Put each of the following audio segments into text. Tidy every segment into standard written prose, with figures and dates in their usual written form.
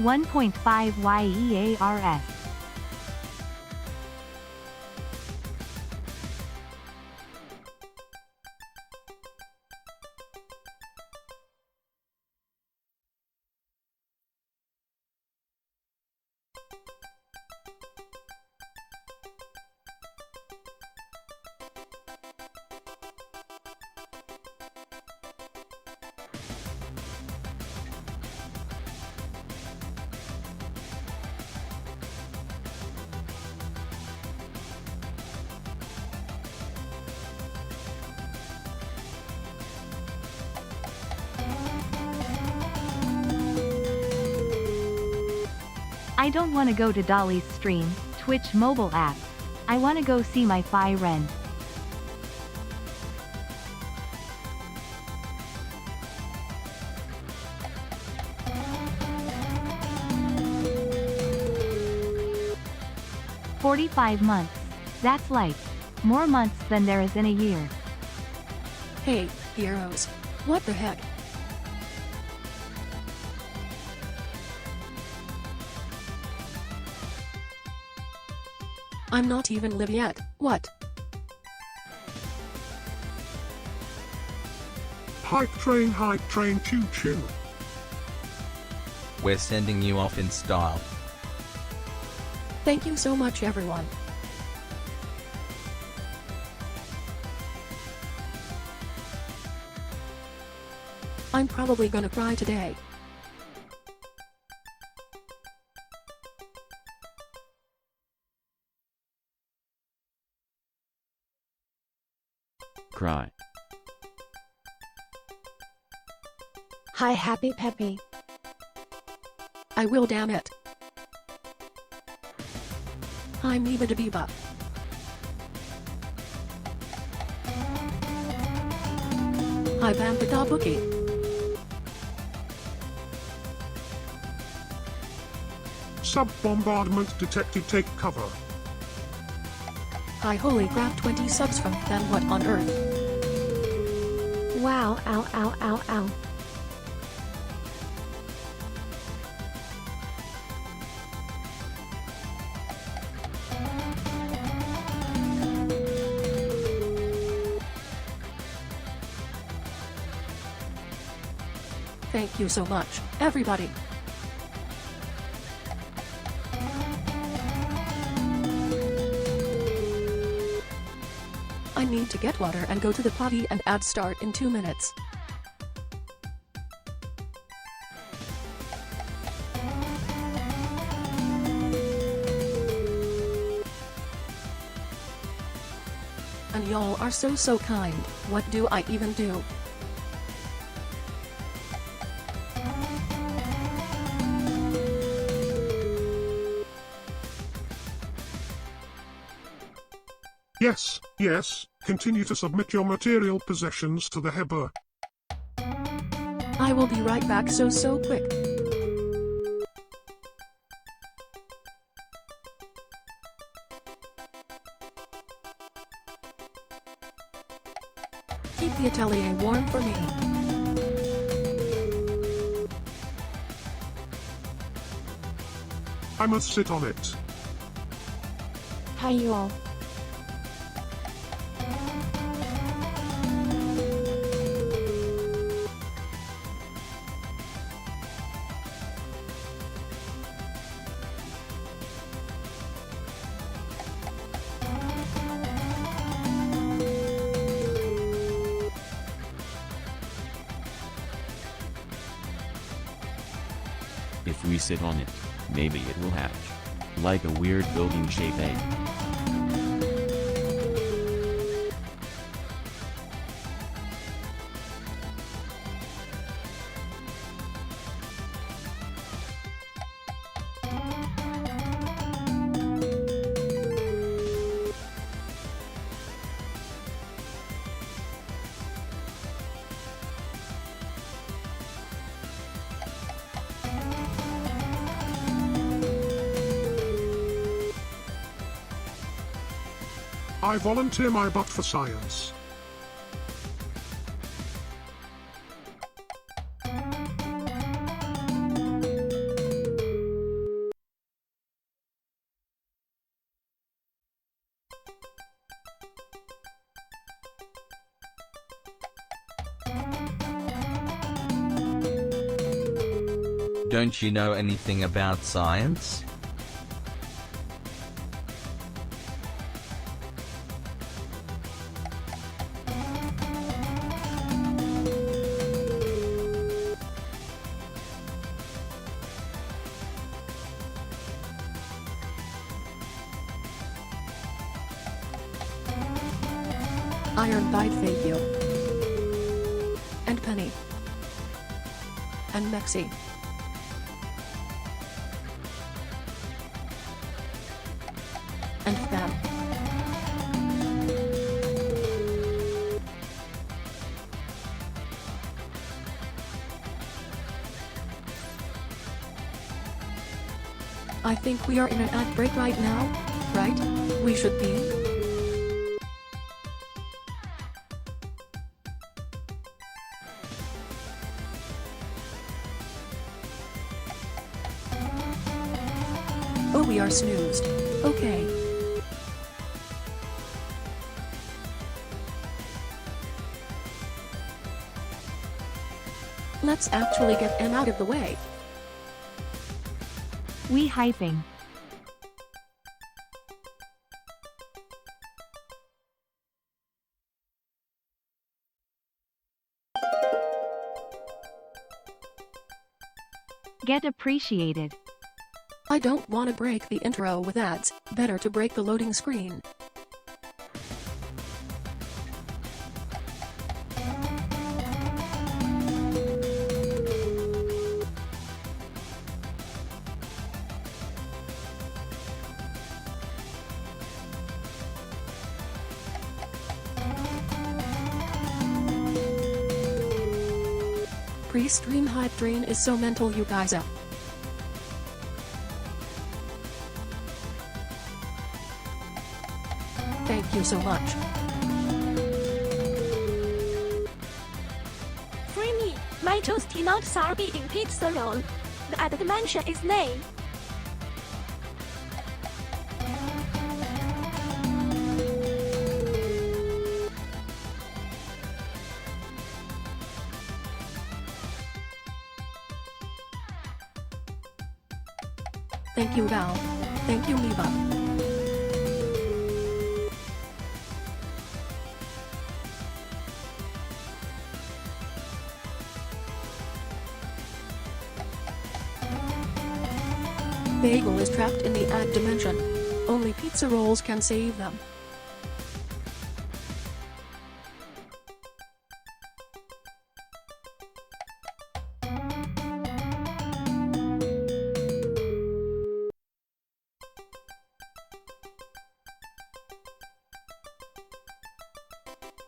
1.5 years. I don't want to go to Dolly's stream, Twitch mobile app. I want to go see my friend. $45 months. That's like more months than there is in a year. Hey, heroes. What the heck? I'm not even live yet, what? Hype train, choo-choo. We're sending you off in style. Thank you so much everyone. I'm probably gonna cry today. Cry. Hi Happy Peppy. I will, damn it. I'm Eva de Biba. Hi Vampita Bookie. Sub-bombardment detected, take cover. Hi holy crap, 20 subs from them, what on earth? Wow, ow ow ow ow. Thank you so much, everybody. I need to get water and go to the potty, and ad start in 2 minutes. And y'all are so kind. What do I even do? Yes, continue to submit your material possessions to the Heber. I will be right back so quick. Keep the atelier warm for me. I must sit on it. Hi you all. If we sit on it, maybe it will hatch. Like a weird building-shaped egg. I volunteer my butt for science. Don't you know anything about science? Iron Bite, thank you. And Penny. And Mexi. And Faun. I think we are in an ad break right now, right? We should be. Oh, we are snoozed. Okay. Let's actually get M out of the way. We hyping. Get appreciated. I don't want to break the intro with ads, better to break the loading screen. Pre-stream hype train is so mental, you guys up. Thank you so much. Free me, my toasty not sorry in pizza roll. The ad dimension is name. Thank you, Val. Thank you, Miva. Bagel is trapped in the ad dimension. Only pizza rolls can save them.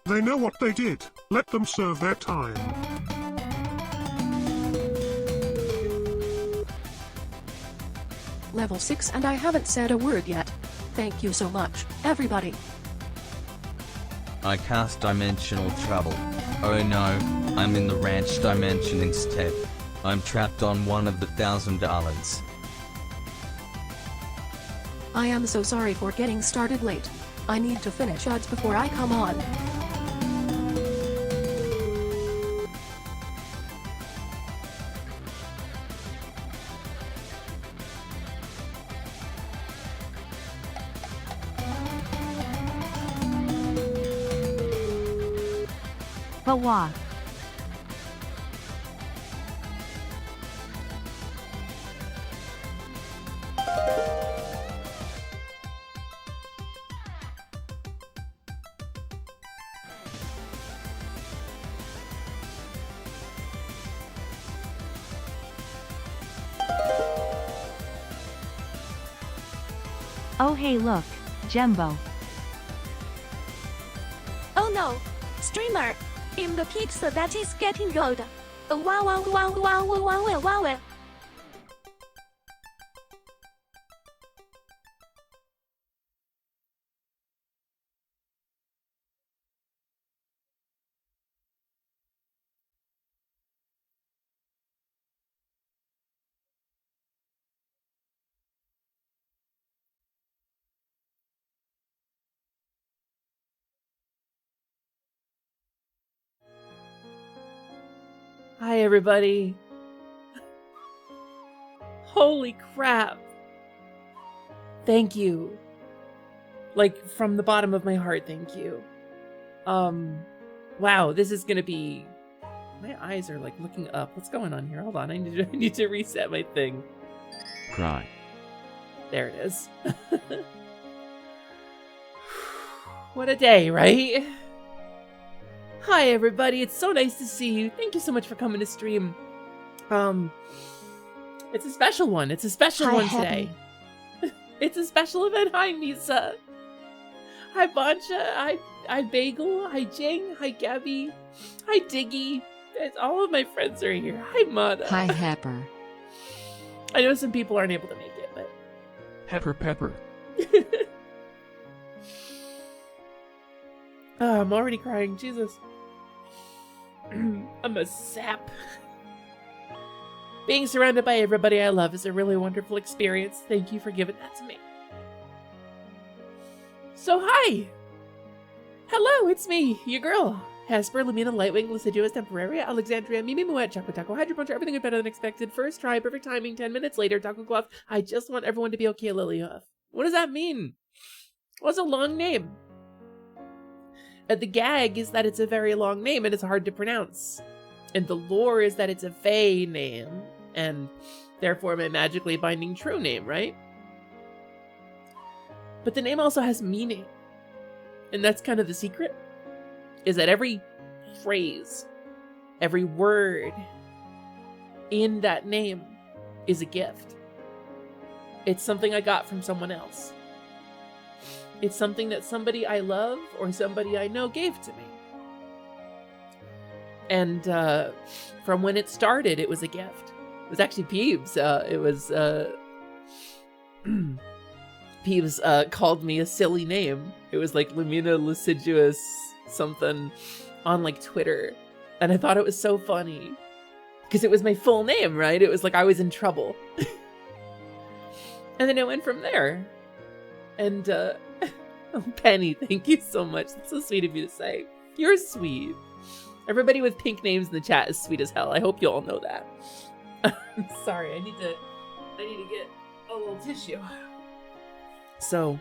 They know what they did. Let them serve their time. Level 6 and I haven't said a word yet. Thank you so much, everybody. I cast Dimensional Trouble. Oh no, I'm in the ranch dimension instead. I'm trapped on one of the $1,000. I am so sorry for getting started late. I need to finish ads before I come on. But wah. Oh hey look, Jumbo. Oh no, streamer. In the pizza that is getting rolled. Oh wow wow wow wow wow wow wow wow. Hi, everybody. Holy crap. Thank you. Like, from the bottom of my heart, thank you. Wow, this is gonna be... My eyes are, like, looking up. What's going on here? Hold on, I need to reset my thing. Cry. There it is. What a day, right? Hi, everybody. It's so nice to see you. Thank you so much for coming to stream. It's a special one. It's a special one today. It's a special event. Hi, Misa. Hi, Bancha. Hi, Bagel. Hi, Jing. Hi, Gabby. Hi, Diggy. All of my friends are here. Hi, Mada. Hi, Happer. I know some people aren't able to make it, but... Pepper. Oh, I'm already crying. Jesus. I'm a sap. Being surrounded by everybody I love is a really wonderful experience. Thank you for giving that to me. So, hi! Hello, it's me, your girl. Hasper, Lumina, Lightwing, Lucidius, Temporaria, Alexandria, Mimi, Moet, Choco Taco, Hydro Puncher, everything is better than expected. First try, perfect timing, 10 minutes later, Taco Cloth. I just want everyone to be okay, Lilyhuff. What does that mean? What's a long name? The gag is that it's a very long name and it's hard to pronounce. And the lore is that it's a Fae name, and therefore my magically binding true name, right? But the name also has meaning. And that's kind of the secret, is that every phrase, every word in that name is a gift. It's something I got from someone else. It's something that somebody I love or somebody I know gave to me. And from when it started, it was a gift. It was actually Peebs. Peebs called me a silly name. It was like Lumina Lucidius something on like Twitter. And I thought it was so funny. Because it was my full name, right? It was like I was in trouble. And then it went from there. And, oh, Penny, thank you so much. That's so sweet of you to say. You're sweet. Everybody with pink names in the chat is sweet as hell. I hope you all know that. I'm sorry, I need to get a little tissue. So,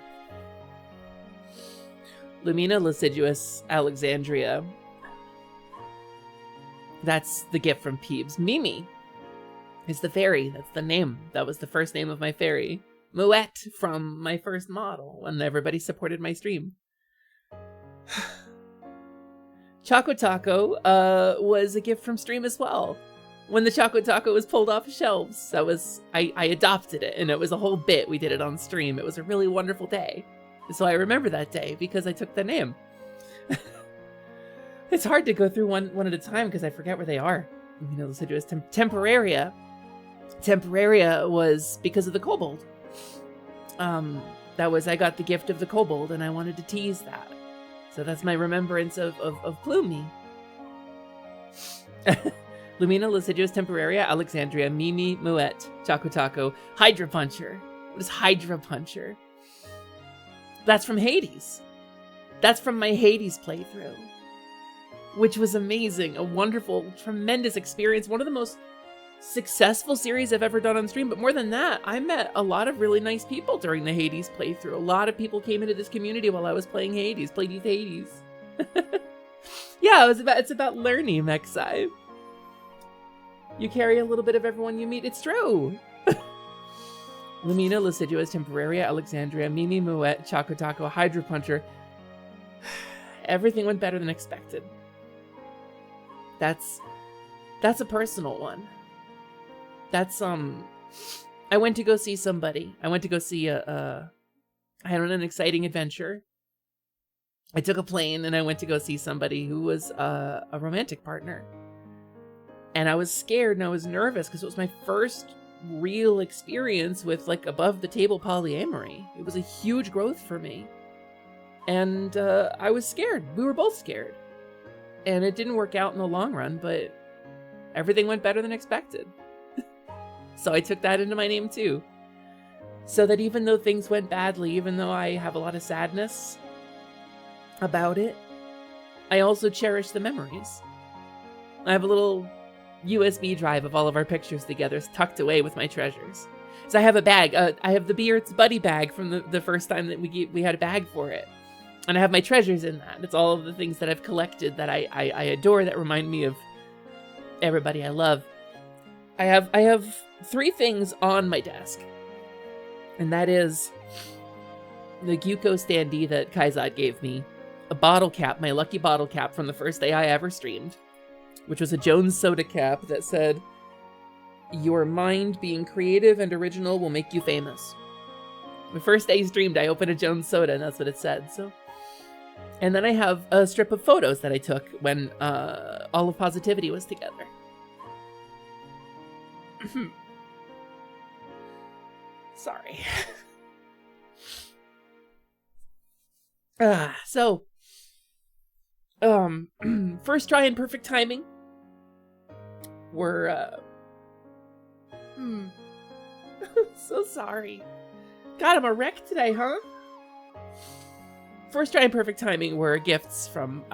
Lumina Lucidius Alexandria. That's the gift from Peebs. Mimi is the fairy. That's the name. That was the first name of my fairy. Moet from my first model when everybody supported my stream. Choco Taco was a gift from stream as well. When the Choco Taco was pulled off shelves, that was I adopted it, and it was a whole bit. We did it on stream. It was a really wonderful day. So I remember that day because I took the name. It's hard to go through one at a time because I forget where they are. You know, the was Temporaria. Temporaria was because of the kobold. That was, I got the gift of the kobold and I wanted to tease that. So that's my remembrance of Plumie. Lumina, Lucidius, Temporaria, Alexandria, Mimi, Moet, Choco Taco, Hydra Puncher. What is Hydra Puncher? That's from Hades. That's from my Hades playthrough, which was amazing. A wonderful, tremendous experience. One of the most successful series I've ever done on stream. But more than that, I met a lot of really nice people during the Hades playthrough. A lot of people came into this community while I was playing Hades. Played Hades. Yeah, it's about learning, Mexai. You carry a little bit of everyone you meet. It's true. Lumina, Lucidius, Temporaria, Alexandria, Mimi, Moet, Choco Taco, Hydra Puncher. Everything went better than expected. That's a personal one. That's I went to go see somebody. I went to go see I had an exciting adventure. I took a plane and I went to go see somebody who was a romantic partner. And I was scared and I was nervous because it was my first real experience with like above the table polyamory. It was a huge growth for me. And I was scared. We were both scared. And it didn't work out in the long run, but everything went better than expected. So I took that into my name too. So that even though things went badly, even though I have a lot of sadness about it, I also cherish the memories. I have a little USB drive of all of our pictures together tucked away with my treasures. So I have a bag. I have the Be Earth's Buddy bag from the first time that we had a bag for it. And I have my treasures in that. It's all of the things that I've collected that I adore, that remind me of everybody I love. I have 3 things on my desk. And that is the Gyuko standee that Kaizad gave me, a bottle cap, my lucky bottle cap from the first day I ever streamed, which was a Jones Soda cap that said, "Your mind being creative and original will make you famous." The first day I streamed, I opened a Jones Soda, and that's what it said. So, and then I have a strip of photos that I took when all of Positivity was together. Sorry. So, first try and perfect timing. We're, so sorry. God, I'm a wreck today, huh? First try and perfect timing were gifts from,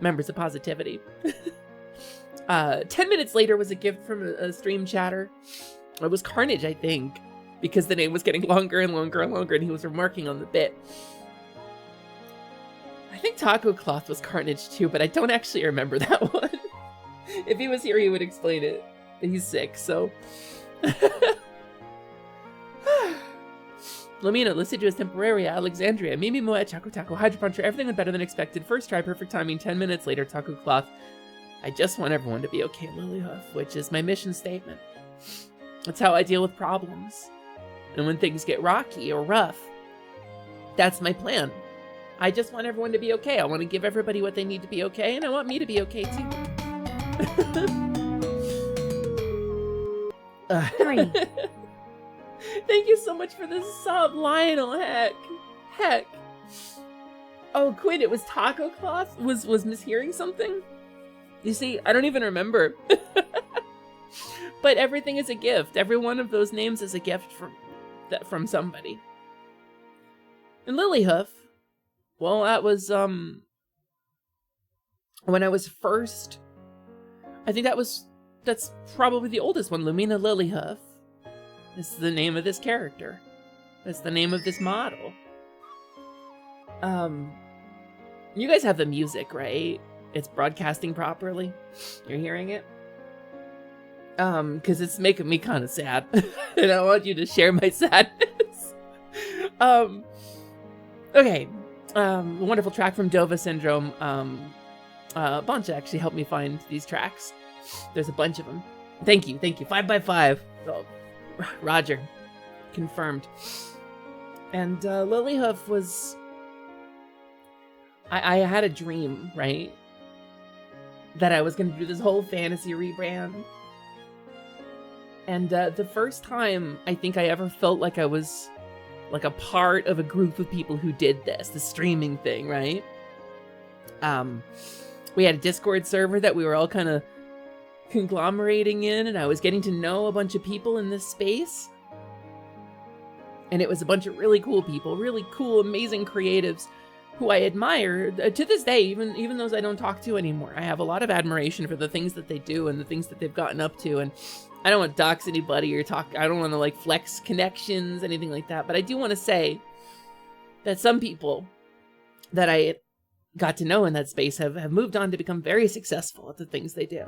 members of Positivity. 10 minutes later was a gift from a stream chatter. It was Carnage, I think, because the name was getting longer and longer and longer, and he was remarking on the bit. I think Taco Cloth was Carnage too, but I don't actually remember that one. If he was here, he would explain it. But he's sick, so. Lamina, Lycidius Temporaria, Alexandria, Mimi Moe, Chaco Taco, Hydro Puncher, everything went better than expected. First try, perfect timing, 10 minutes later, Taco Cloth. I just want everyone to be okay, Lilyhoof, which is my mission statement. That's how I deal with problems. And when things get rocky or rough, that's my plan. I just want everyone to be okay. I want to give everybody what they need to be okay, and I want me to be okay too. 3. Thank you so much for the sub, Lionel. Heck. Oh, Quinn, it was Taco Cloth? Was mishearing something? You see, I don't even remember. But everything is a gift. Every one of those names is a gift from somebody. And Lilyhoof, well, that was, when I was first, I think that's probably the oldest one. Lumina Lilyhoof is the name of this character. That's the name of this model. You guys have the music, right? It's broadcasting properly. You're hearing it? Because it's making me kind of sad. And I want you to share my sadness. Okay. Wonderful track from Dova Syndrome. Boncha actually helped me find these tracks. There's a bunch of them. Thank you. 5x5. Oh, Roger. Confirmed. And Lilyhoof was... I had a dream, right? That I was going to do this whole fantasy rebrand. And the first time I think I ever felt like I was like a part of a group of people who did this, the streaming thing, right? We had a Discord server that we were all kind of conglomerating in, and I was getting to know a bunch of people in this space. And it was a bunch of really cool people, really cool, amazing creatives who I admire to this day, even those I don't talk to anymore. I have a lot of admiration for the things that they do and the things that they've gotten up to. And I don't want to dox anybody or I don't want to like flex connections, anything like that. But I do want to say that some people that I got to know in that space have moved on to become very successful at the things they do.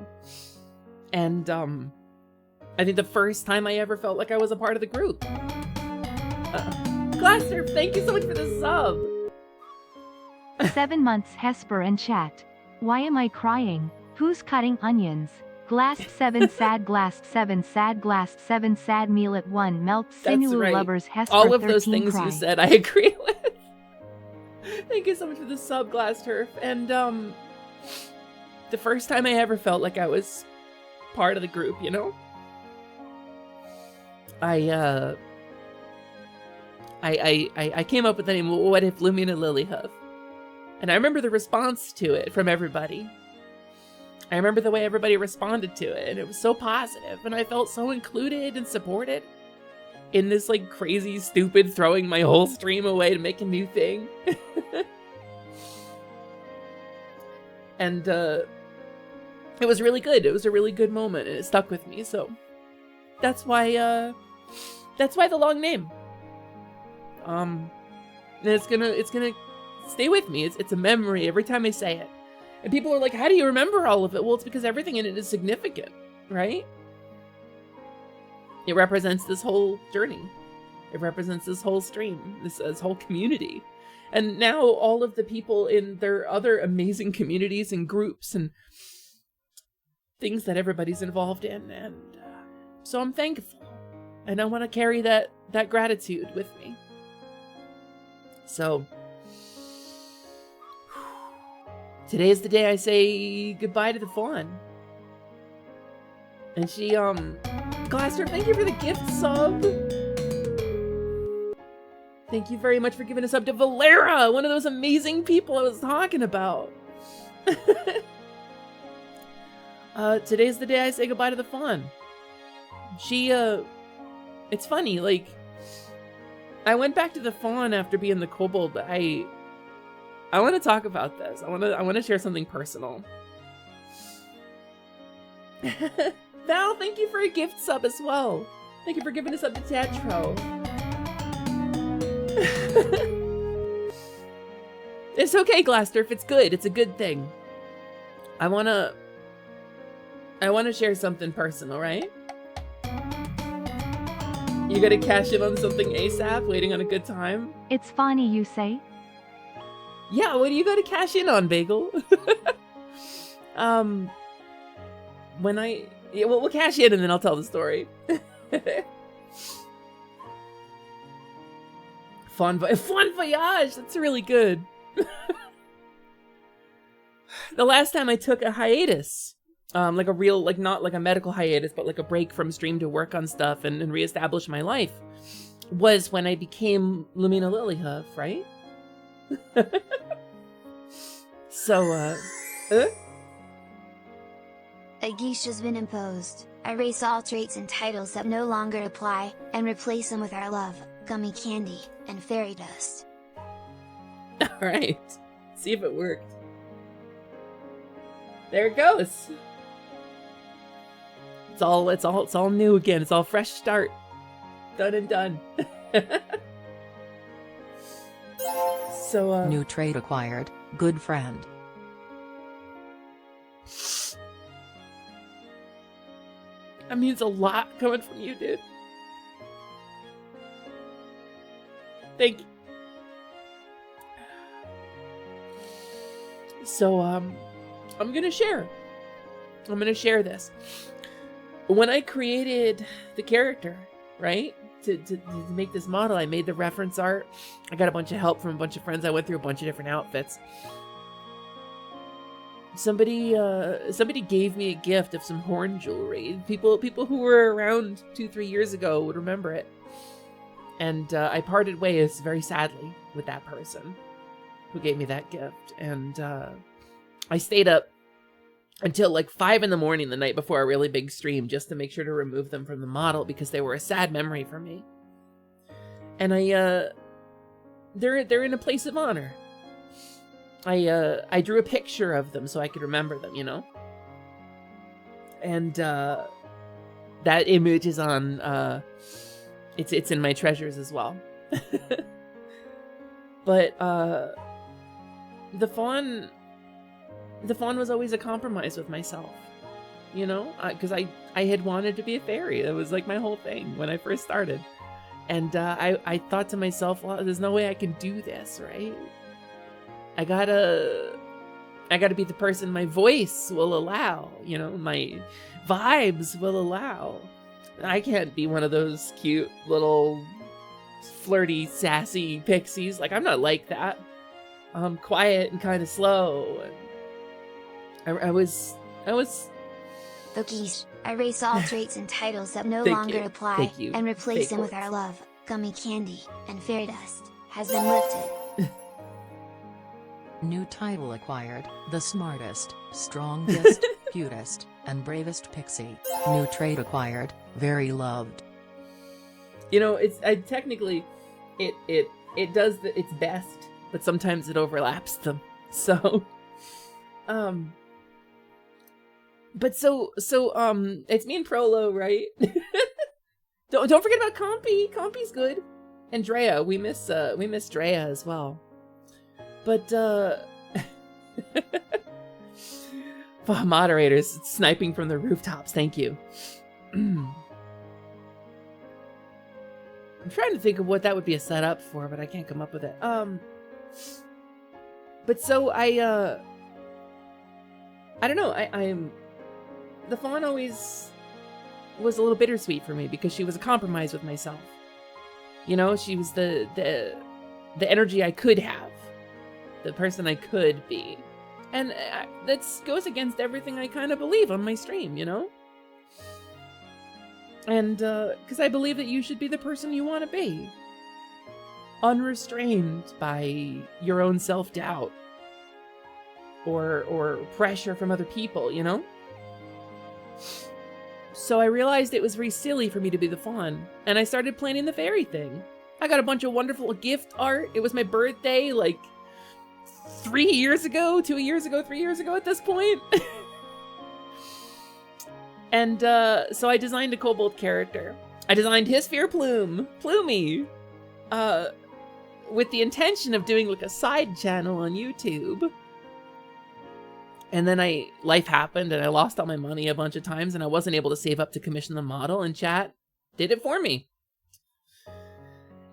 And I think the first time I ever felt like I was a part of the group. Glasser, thank you so much for the sub. 7 months Hesper and chat. Why am I crying? Who's cutting onions? Glass 7 sad glass 7 sad glass 7 sad meal at 1 melt sinew right. lovers Hesper all of those things cry. You said I agree with. Thank you so much for the sub, Glass Turf. And the first time I ever felt like I was part of the group, you know? I came up with the name, what if Lumina Lilyhoof? And I remember the response to it from everybody. I remember the way everybody responded to it, and it was so positive, and I felt so included and supported in this like crazy, stupid, throwing my whole stream away to make a new thing. And it was really good. It was a really good moment, and it stuck with me, so that's why That's why the long name. And it's gonna stay with me. It's a memory every time I say it. And people are like, how do you remember all of it? Well, it's because everything in it is significant, right? It represents this whole journey. It represents this whole stream, this whole community. And now all of the people in their other amazing communities and groups and things that everybody's involved in. And so I'm thankful. And I want to carry that gratitude with me. So today is the day I say goodbye to the Faun. And she, Glaster, thank you for the gift sub. Thank you very much for giving us up to Valera, one of those amazing people I was talking about. Today's the day I say goodbye to the Faun. She, it's funny, like, I went back to the Faun after being the kobold, but I want to talk about this. I want to share something personal. Val, thank you for a gift sub as well. Thank you for giving us up to Tatro. It's okay, Glaster, if it's good. It's a good thing. I wanna share something personal, right? You gotta cash in on something ASAP, waiting on a good time? It's funny you say. Yeah, what do you gotta cash in on, Bagel? We'll cash in and then I'll tell the story. Fun Voyage! That's really good. The last time I took a hiatus, like a real, like not like a medical hiatus, but like a break from stream to work on stuff and reestablish my life, was when I became Lumina Lilyhoof, right? So, A geesh has been imposed. Erase all traits and titles that no longer apply, and replace them with our love, gummy candy, and fairy dust. Alright. See if it worked. There it goes. It's all new again. It's all fresh start. Done and done. So, New trait acquired, good friend. That means a lot coming from you, dude. Thank you. So, I'm gonna share. I'm gonna share this. When I created the character, right? To make this model, I made the reference art. I got a bunch of help from a bunch of friends. I went through a bunch of different outfits. Somebody gave me a gift of some horn jewelry. People who were around 2-3 years ago would remember it. And I parted ways very sadly with that person who gave me that gift. And I stayed up until like 5 in the morning the night before a really big stream just to make sure to remove them from the model because they were a sad memory for me. And they're in a place of honor. I drew a picture of them so I could remember them, you know? And that image is on it's in my treasures as well. But the Faun was always a compromise with myself, you know, because I had wanted to be a fairy. That was like my whole thing when I first started. And I thought to myself, well, there's no way I can do this, right? I gotta be the person my voice will allow, you know, my vibes will allow. I can't be one of those cute little flirty, sassy pixies. Like, I'm not like that. I'm quiet and kind of slow. And I was. Okies, erase all traits and titles that no Thank longer you. apply, Thank you. and replace Fake them with words. our love, gummy candy, and fairy dust, has been lifted. New title acquired, the smartest, strongest, cutest, and bravest pixie. New trait acquired, very loved. You know, technically, it does its best, but sometimes it overlaps them. So, but so it's me and Prolo, right? Don't forget about Compy. Compy's good. And Drea, we miss Drea as well. But moderators sniping from the rooftops, thank you. I'm trying to think of what that would be a setup for, but I can't come up with it. But so I don't know, I'm the Faun always was a little bittersweet for me because she was a compromise with myself. You know, she was the energy I could have, the person I could be. And that goes against everything I kind of believe on my stream, you know? And, because I believe that you should be the person you want to be. Unrestrained by your own self-doubt. Or pressure from other people, you know? So I realized it was very silly for me to be the Faun. And I started planning the fairy thing. I got a bunch of wonderful gift art. It was my birthday, like, 3 years ago, 2 years ago, 3 years ago at this point. And so I designed a kobold character. I designed his fear Plumey, with the intention of doing like a side channel on YouTube. And then life happened and I lost all my money a bunch of times and I wasn't able to save up to commission the model, and chat did it for me.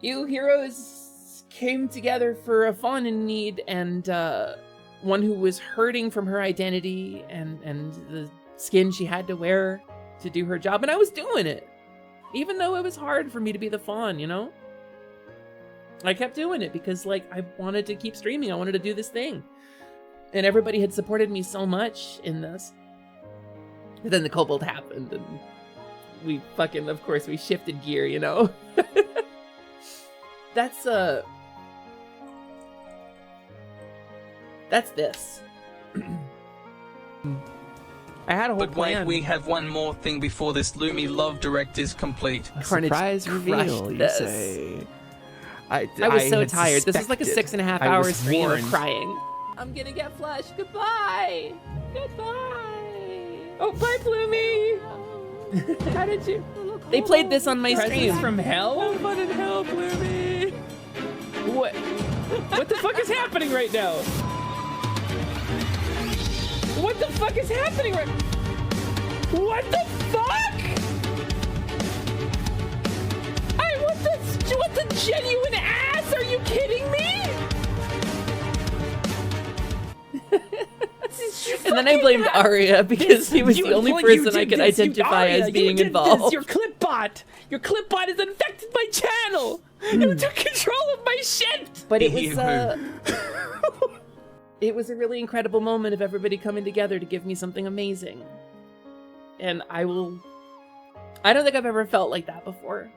You heroes came together for a Faun in need and one who was hurting from her identity and the skin she had to wear to do her job, and I was doing it. Even though it was hard for me to be the Faun, you know? I kept doing it because, like, I wanted to keep streaming. I wanted to do this thing. And everybody had supported me so much in this. But then the kobold happened, and we fucking, of course, we shifted gear, you know? That's this. I had a whole But plan. wait, we have one more thing before this Lumi Love Direct is complete. A Carnage surprise reveal, you this. say. I was so had tired. This is like a suspected. 6.5 I hour was stream of warned. crying. I'm gonna get flushed. Goodbye. Goodbye. Oh, bye, Plumey. How did you? They played this on my stream. Presents from hell? Have fun in hell, Bloomy. What the fuck is happening right now? What the fuck is happening right? What the fuck? What the genuine ass? Are you kidding me? And then I blamed Arya because he was the only person I could identify as being involved. Your clipbot has infected my channel. You took control of my shit. But it was a really incredible moment of everybody coming together to give me something amazing. And I don't think I've ever felt like that before.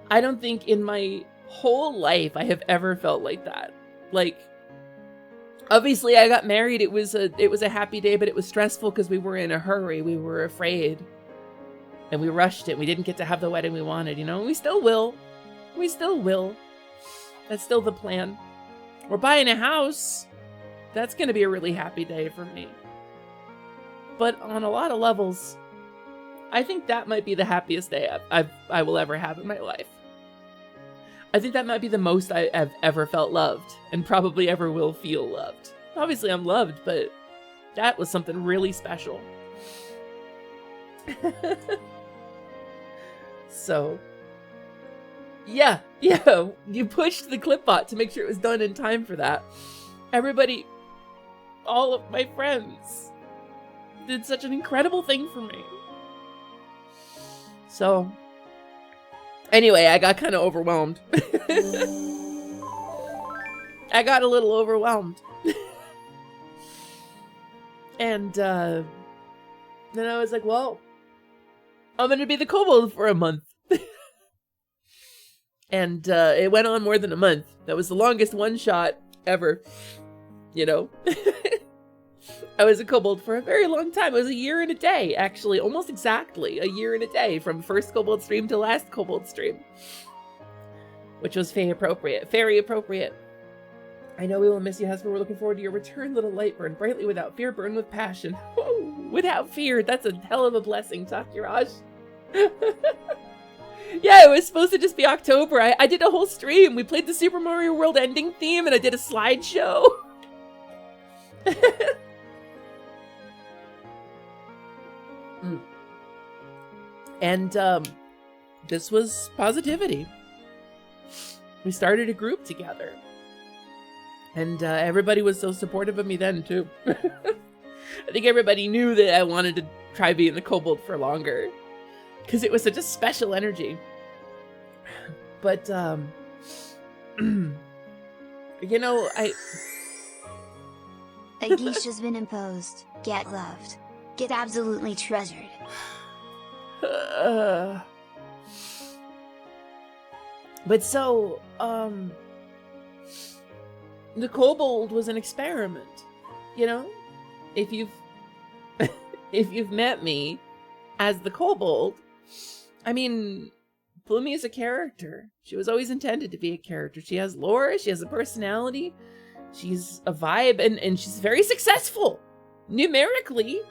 I don't think in my whole life I have ever felt like that. Like, obviously I got married. It was a happy day, but it was stressful because we were in a hurry. We were afraid. And we rushed it. We didn't get to have the wedding we wanted, you know? We still will. We still will. That's still the plan. We're buying a house. That's going to be a really happy day for me. But on a lot of levels, I think that might be the happiest day I will ever have in my life. I think that might be the most I've ever felt loved, and probably ever will feel loved. Obviously I'm loved, but that was something really special. So, yeah, you pushed the clipbot to make sure it was done in time for that. Everybody, all of my friends, did such an incredible thing for me. So, anyway, I got kind of overwhelmed. I got a little overwhelmed. And then I was like, well, I'm going to be the kobold for a month. And it went on more than a month. That was the longest one shot ever, you know. I was a kobold for a very long time. It was a year and a day, actually, almost exactly a year and a day from first kobold stream to last kobold stream, which was very appropriate. I know we will miss you, Hesper. We're looking forward to your return, little light. Burn brightly without fear, burn with passion. Woo! Without fear. That's a hell of a blessing, Takiraj. Yeah, it was supposed to just be October. I did a whole stream. We played the Super Mario World ending theme, and I did a slideshow. And this was positivity. We started a group together. And everybody was so supportive of me then, too. I think everybody knew that I wanted to try being the kobold for longer. Because it was such a special energy. But, you know, A geisha's been imposed. Get loved. Get absolutely treasured. But so, the kobold was an experiment, you know? If you've if you've met me as the kobold, I mean, Plumie is a character. She was always intended to be a character. She has lore, she has a personality, she's a vibe, and she's very successful. Numerically,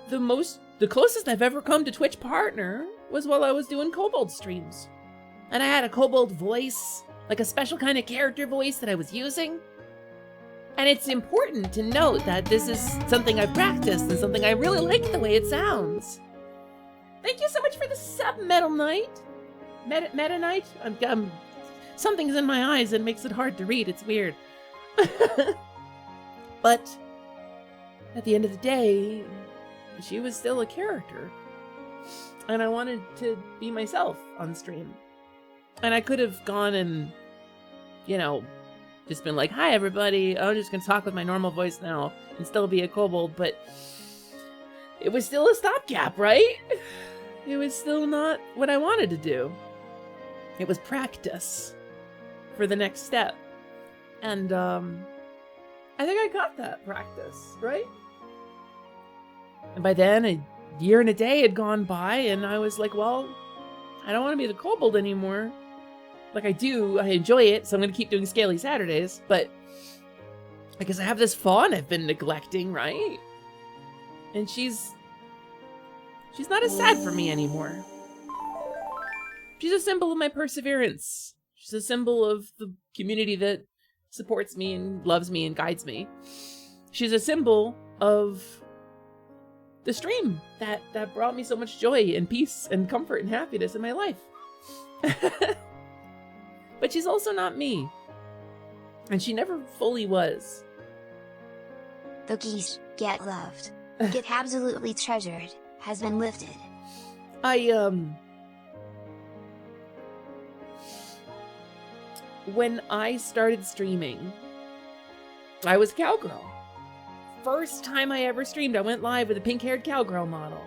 the closest I've ever come to Twitch partner was while I was doing kobold streams. And I had a kobold voice, like a special kind of character voice that I was using. And it's important to note that this is something I've practiced and something I really like the way it sounds. Thank you so much for the sub, Metal Knight. Meta Knight? Something's in my eyes that makes it hard to read. It's weird. But at the end of the day, she was still a character. And I wanted to be myself on stream. And I could have gone and, you know, just been like, hi everybody, I'm just gonna talk with my normal voice now and still be a kobold, but it was still a stopgap, right? It was still not what I wanted to do. It was practice for the next step. And I think I got that practice, right? And by then, a year and a day had gone by, and I was like, well, I don't want to be the kobold anymore. Like I do, I enjoy it, so I'm going to keep doing Scaly Saturdays, but I guess I have this fawn I've been neglecting, right? And she's not as sad for me anymore. She's a symbol of my perseverance. She's a symbol of the community that supports me and loves me and guides me. She's a symbol of the stream that brought me so much joy and peace and comfort and happiness in my life. But she's also not me. And she never fully was. The geese get loved. Get absolutely treasured has been lifted. When I started streaming, I was a cowgirl. First time I ever streamed, I went live with a pink-haired cowgirl model.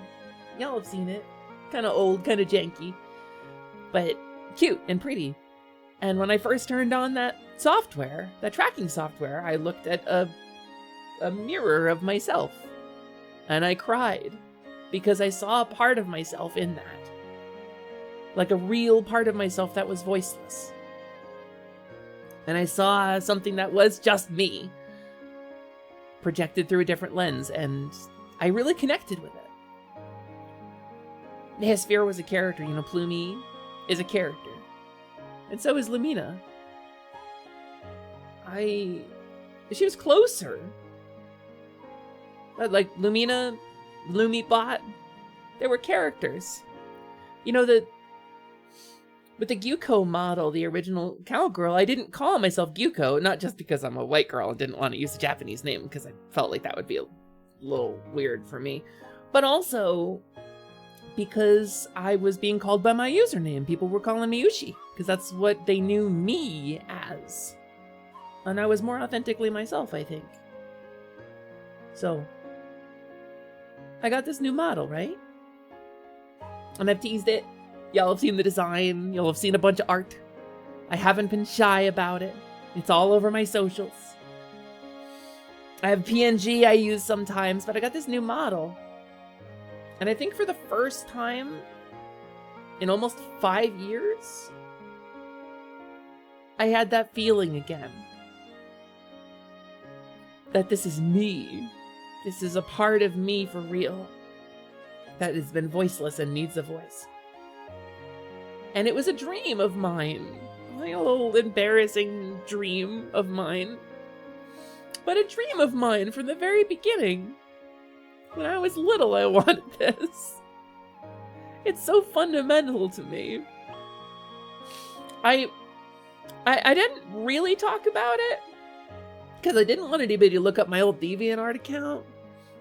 Y'all have seen it. Kind of old, kind of janky. But cute and pretty. And when I first turned on that software, that tracking software, I looked at a mirror of myself. And I cried. Because I saw a part of myself in that. Like a real part of myself that was voiceless. And I saw something that was just me. Projected through a different lens, and I really connected with it. Neosphere was a character, you know, Plumie is a character. And so is Lumina. She was closer. But like Lumina, Lumibot, they were characters. You know, with the Gyuko model, the original cowgirl, I didn't call myself Gyuko, not just because I'm a white girl and didn't want to use a Japanese name, because I felt like that would be a little weird for me, but also because I was being called by my username. People were calling me Ushi, because that's what they knew me as. And I was more authentically myself, I think. So, I got this new model, right? And I've teased it. Y'all have seen the design. Y'all have seen a bunch of art. I haven't been shy about it. It's all over my socials. I have PNG I use sometimes, but I got this new model. And I think for the first time in almost 5 years, I had that feeling again. That this is me. This is a part of me for real. That has been voiceless and needs a voice. And it was a dream of mine. Like a little embarrassing dream of mine. But a dream of mine from the very beginning. When I was little, I wanted this. It's so fundamental to me. I didn't really talk about it because I didn't want anybody to look up my old DeviantArt account.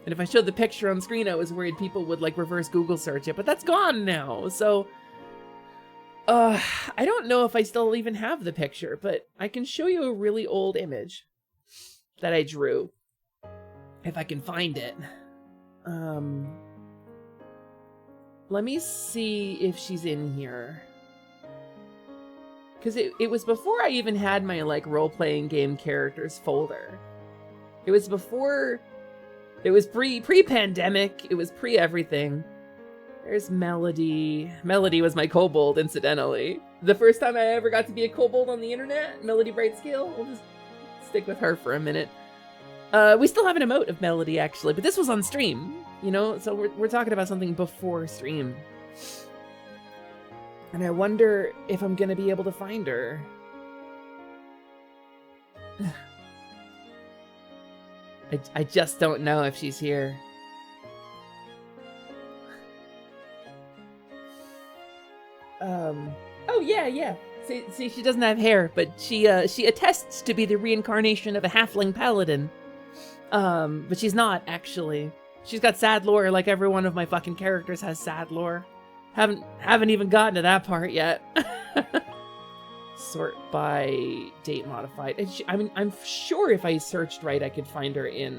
And if I showed the picture on screen, I was worried people would like reverse Google search it, but that's gone now. So, I don't know if I still even have the picture, but I can show you a really old image that I drew. If I can find it. Let me see if she's in here. Because it was before I even had my, like, role-playing game characters folder. It was before... It was pre-pandemic. It was pre-everything. There's Melody. Melody was my kobold, incidentally. The first time I ever got to be a kobold on the internet, Melody Brightscale. We'll just stick with her for a minute. We still have an emote of Melody, actually, but this was on stream, you know? So we're talking about something before stream. And I wonder if I'm gonna be able to find her. I just don't know if she's here. Oh yeah. See, she doesn't have hair, but she attests to be the reincarnation of a halfling paladin. But she's not, actually. She's got sad lore, like every one of my fucking characters has sad lore. Haven't even gotten to that part yet. Sort by date modified. And I mean, I'm sure if I searched right, I could find her in.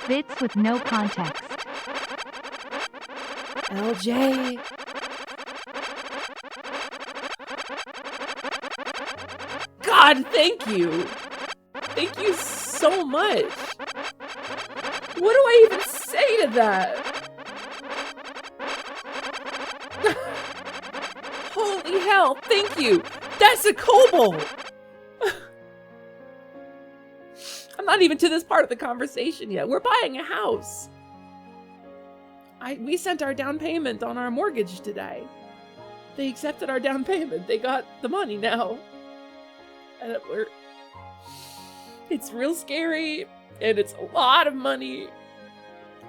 Bits with no context. LJ. God, thank you. Thank you so much. What do I even say to that? Holy hell, thank you. That's a kobold. I'm not even to this part of the conversation yet. We're buying a house. We sent our down payment on our mortgage today. They accepted our down payment. They got the money now. And it's real scary, and it's a lot of money,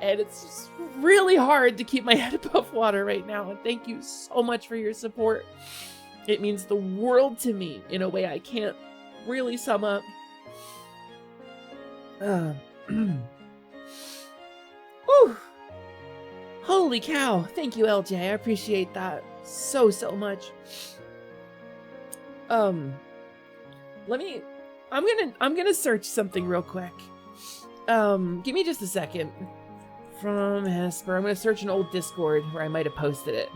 and it's just really hard to keep my head above water right now. And thank you so much for your support. It means the world to me in a way I can't really sum up. Whew. Holy cow. Thank you, LJ. I appreciate that so much. I'm gonna search something real quick. Give me just a second. From Hesper, I'm gonna search an old Discord where I might have posted it.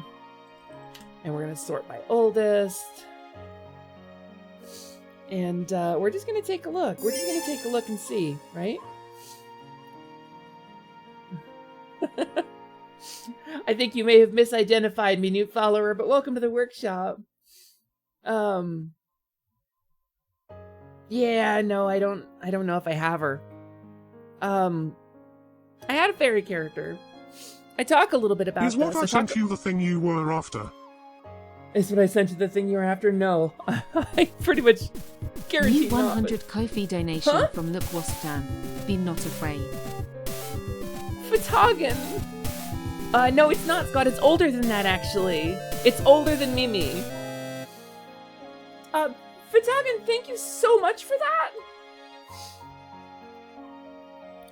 And we're gonna sort by oldest. And we're just gonna take a look. We're just gonna take a look and see, right? I think you may have misidentified me, new follower, but welcome to the workshop. Yeah, no, I don't know if I have her. I had a fairy character. I talk a little bit about Is what I sent you the thing you were after? Is what I sent you the thing you were after? No. I pretty much guarantee New 100 Ko-fi donation from Look Wastan. Be not afraid. Fatagan. No, it's not, Scott. It's older than that, actually. It's older than Mimi. Fatagan, thank you so much for that.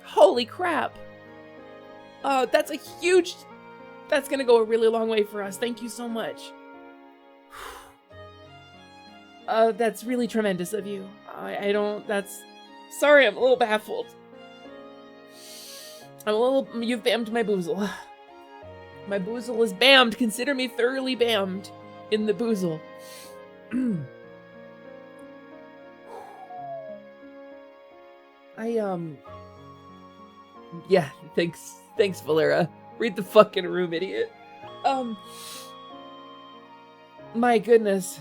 Holy crap. That's gonna go a really long way for us. Thank you so much. That's really tremendous of you. Sorry, I'm a little baffled. You've bammed my boozle. My boozle is bammed. Consider me thoroughly bammed in the boozle. Yeah, thanks, Valera. Read the fucking room, idiot. My goodness.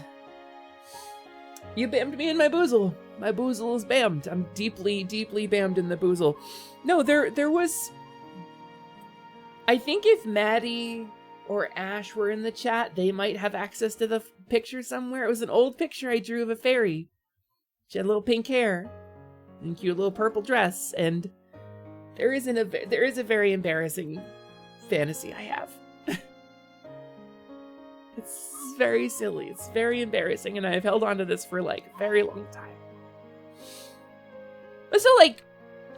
You bammed me in my boozle. My boozle is bammed. I'm deeply, deeply bammed in the boozle. No, there was I think if Maddie or Ash were in the chat, they might have access to the picture somewhere. It was an old picture I drew of a fairy. She had little pink hair and cute little purple dress, and there is a very embarrassing fantasy I have. It's very silly. It's very embarrassing, and I've held on to this for like a very long time. But so, like,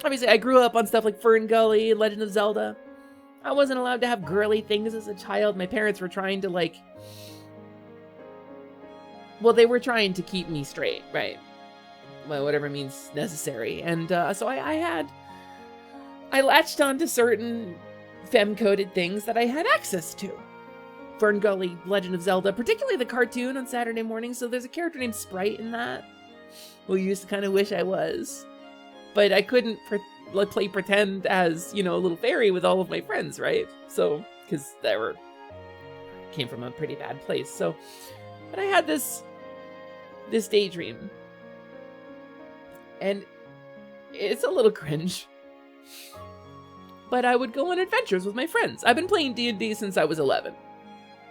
obviously I grew up on stuff like Fern Gully and Legend of Zelda. I wasn't allowed to have girly things as a child. My parents were trying to, like, well, they were trying to keep me straight, right? Well, whatever means necessary. And so I latched on to certain femme-coded things that I had access to. Fern Gully, Legend of Zelda, particularly the cartoon on Saturday mornings. So there's a character named Sprite in that, who you used to kind of wish I was. But I couldn't play pretend as, you know, a little fairy with all of my friends, right? So, because came from a pretty bad place. So, but I had this daydream. And it's a little cringe. But I would go on adventures with my friends. I've been playing D&D since I was 11.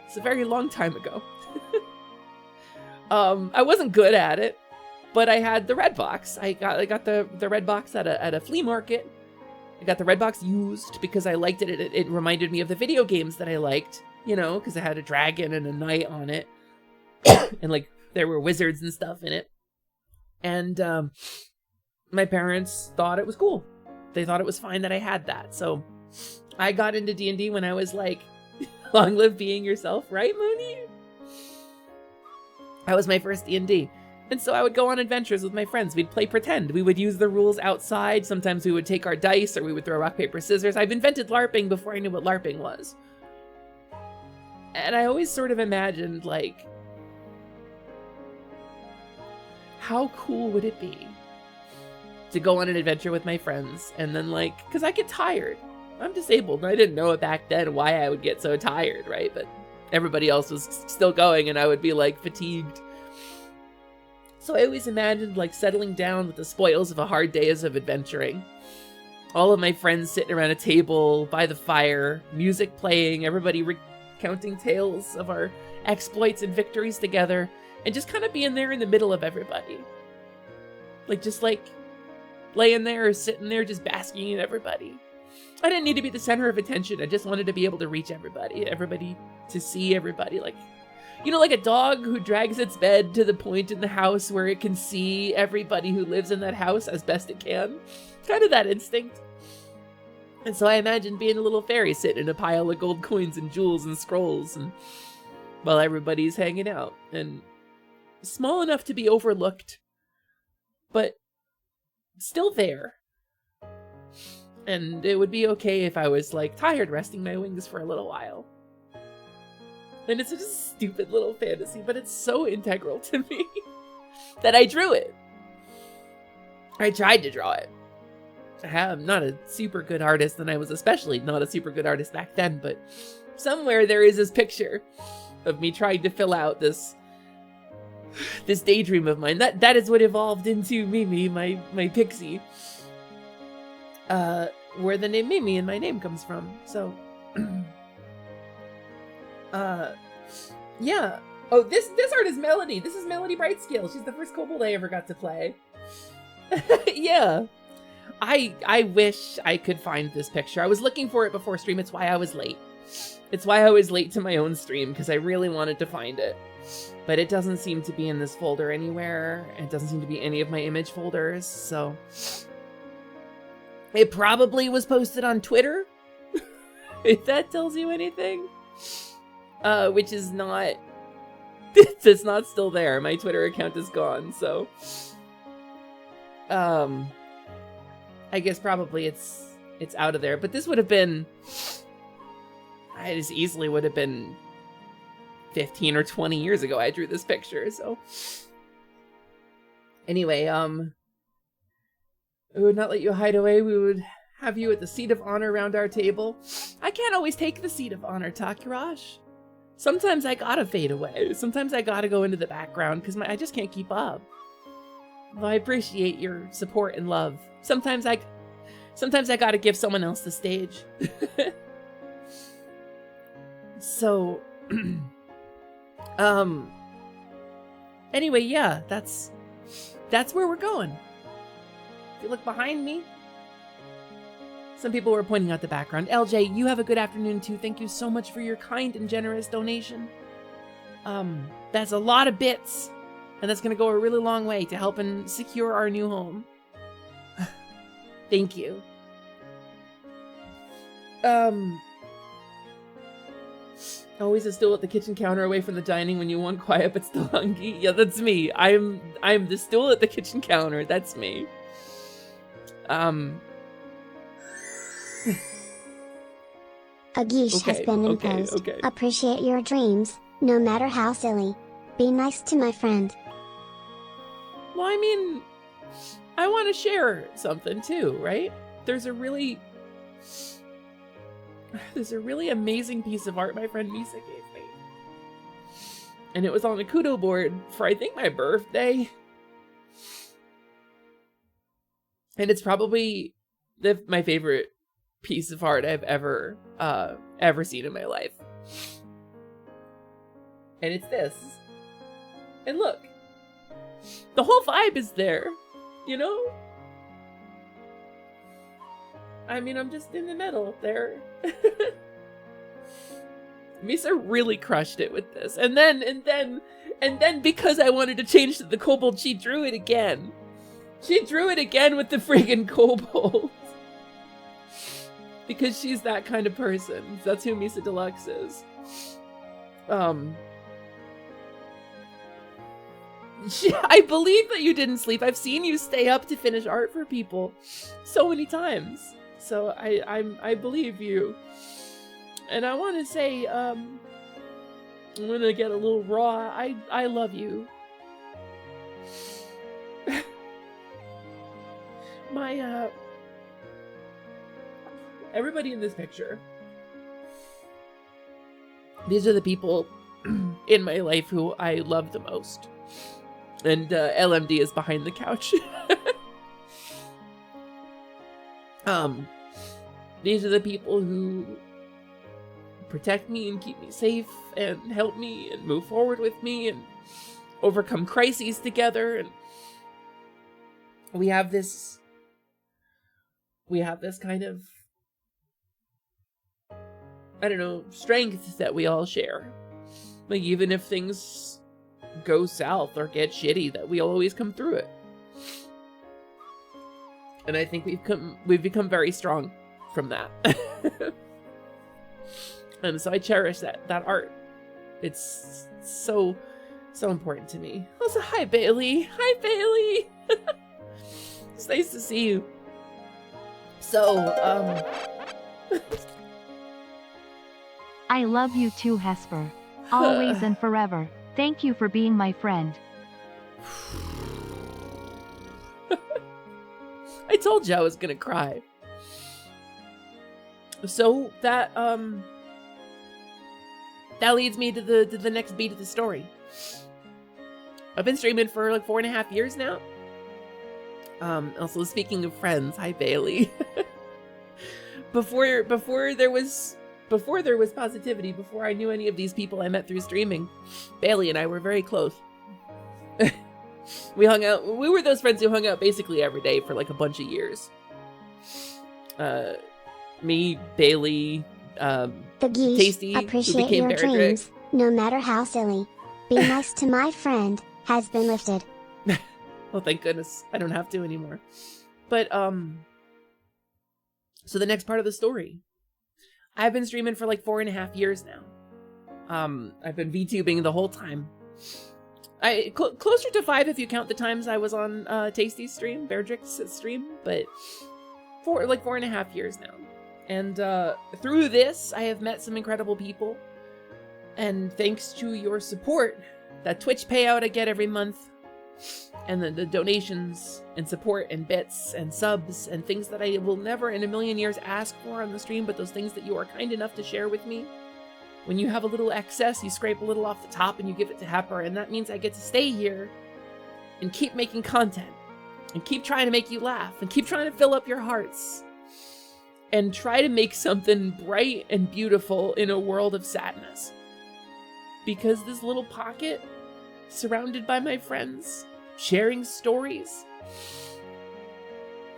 It's a very long time ago. I wasn't good at it, but I had the red box. I got the red box at a flea market. I got the red box used because I liked it. It reminded me of the video games that I liked, you know, because it had a dragon and a knight on it. And like there were wizards and stuff in it. And my parents thought it was cool. They thought it was fine that I had that. So I got into D&D when I was like, long live being yourself, right, Mooney? That was my first D&D. And so I would go on adventures with my friends. We'd play pretend. We would use the rules outside. Sometimes we would take our dice or we would throw rock, paper, scissors. I've invented LARPing before I knew what LARPing was. And I always sort of imagined, like, how cool would it be to go on an adventure with my friends and then, like, because I get tired. I'm disabled, and I didn't know it back then why I would get so tired, right? But everybody else was still going, and I would be, like, fatigued. So I always imagined, like, settling down with the spoils of a hard day of adventuring. All of my friends sitting around a table by the fire, music playing, everybody recounting tales of our exploits and victories together, and just kind of being there in the middle of everybody. Like, just, like, laying there or sitting there just basking in everybody. I didn't need to be the center of attention. I just wanted to be able to reach everybody to see everybody. Like, you know, like a dog who drags its bed to the point in the house where it can see everybody who lives in that house as best it can. Kind of that instinct. And so I imagined being a little fairy sitting in a pile of gold coins and jewels and scrolls, and while everybody's hanging out. And small enough to be overlooked, but still there. And it would be okay if I was, like, tired resting my wings for a little while. And it's just a stupid little fantasy, but it's so integral to me that I drew it. I tried to draw it. I'm not a super good artist, and I was especially not a super good artist back then, but somewhere there is this picture of me trying to fill out this daydream of mine. That is what evolved into Mimi, my pixie. Where the name Mimi and my name comes from. So, yeah. Oh, this art is Melody. This is Melody Brightscale. She's the first kobold I ever got to play. Yeah. I wish I could find this picture. I was looking for it before stream. It's why I was late. It's why I was late to my own stream, because I really wanted to find it. But it doesn't seem to be in this folder anywhere. It doesn't seem to be any of my image folders, so it probably was posted on Twitter, if that tells you anything. Which is not, it's not still there. My Twitter account is gone, so I guess probably it's out of there. But this would have been, I just easily would have been 15 or 20 years ago I drew this picture, so anyway, we would not let you hide away. We would have you at the seat of honor around our table. I can't always take the seat of honor, Takurash. Sometimes I gotta fade away. Sometimes I gotta go into the background because I just can't keep up. Well, I appreciate your support and love. Sometimes I gotta give someone else the stage. So, anyway, yeah, that's where we're going. If you look behind me, some people were pointing out the background. LJ, you have a good afternoon too. Thank you so much for your kind and generous donation. That's a lot of bits, and that's gonna go a really long way to helping secure our new home. Thank you. Always a stool at the kitchen counter away from the dining when you want quiet but still hungry. Yeah, that's me. I'm the stool at the kitchen counter. That's me. A geesh has been imposed. Appreciate your dreams, no matter how silly. Be nice to my friend. Well, I mean, I want to share something too, right? There's a really amazing piece of art my friend Misa gave me. And it was on a kudo board for, I think, my birthday. And it's probably my favorite piece of art I've ever seen in my life. And it's this. And look, the whole vibe is there, you know? I mean, I'm just in the middle there. Misa really crushed it with this. And then because I wanted to change to the kobold, she drew it again. She drew it again with the friggin' kobold. Because she's that kind of person. That's who Misa Deluxe is. I believe that you didn't sleep. I've seen you stay up to finish art for people so many times. So I believe you. And I want to say, I'm gonna get a little raw. I love you. Everybody in this picture, these are the people in my life who I love the most. And LMD is behind the couch. These are the people who protect me and keep me safe and help me and move forward with me and overcome crises together. And we have this kind of, I don't know, strength that we all share. Like, even if things go south or get shitty, that we'll always come through it. And I think we've become very strong from that. And so I cherish that art. It's so important to me. Also, hi Bailey. Hi Bailey. It's nice to see you. So, I love you too, Hesper. Always and forever. Thank you for being my friend. I told you I was gonna cry. So that leads me to the next beat of the story. I've been streaming for like 4.5 years now. Also, speaking of friends, hi Bailey. Before there was positivity, before I knew any of these people I met through streaming, Bailey and I were very close. We hung out. We were those friends who hung out basically every day for like a bunch of years. Me, Bailey, the geese Tasty, appreciate who became your Beartrick. dreams, no matter how silly. Be nice to my friend has been lifted. Oh, thank goodness. I don't have to anymore. But, so the next part of the story. I've been streaming for like 4.5 years now. I've been VTubing the whole time. Closer to 5 if you count the times I was on Tasty's stream, Beartrick's stream, but 4.5 years now. And through this, I have met some incredible people. And thanks to your support, that Twitch payout I get every month, and the donations and support and bits and subs and things that I will never in a million years ask for on the stream, but those things that you are kind enough to share with me. When you have a little excess, you scrape a little off the top and you give it to Hepper, and that means I get to stay here and keep making content and keep trying to make you laugh and keep trying to fill up your hearts. and try to make something bright and beautiful in a world of sadness. Because this little pocket, surrounded by my friends, sharing stories,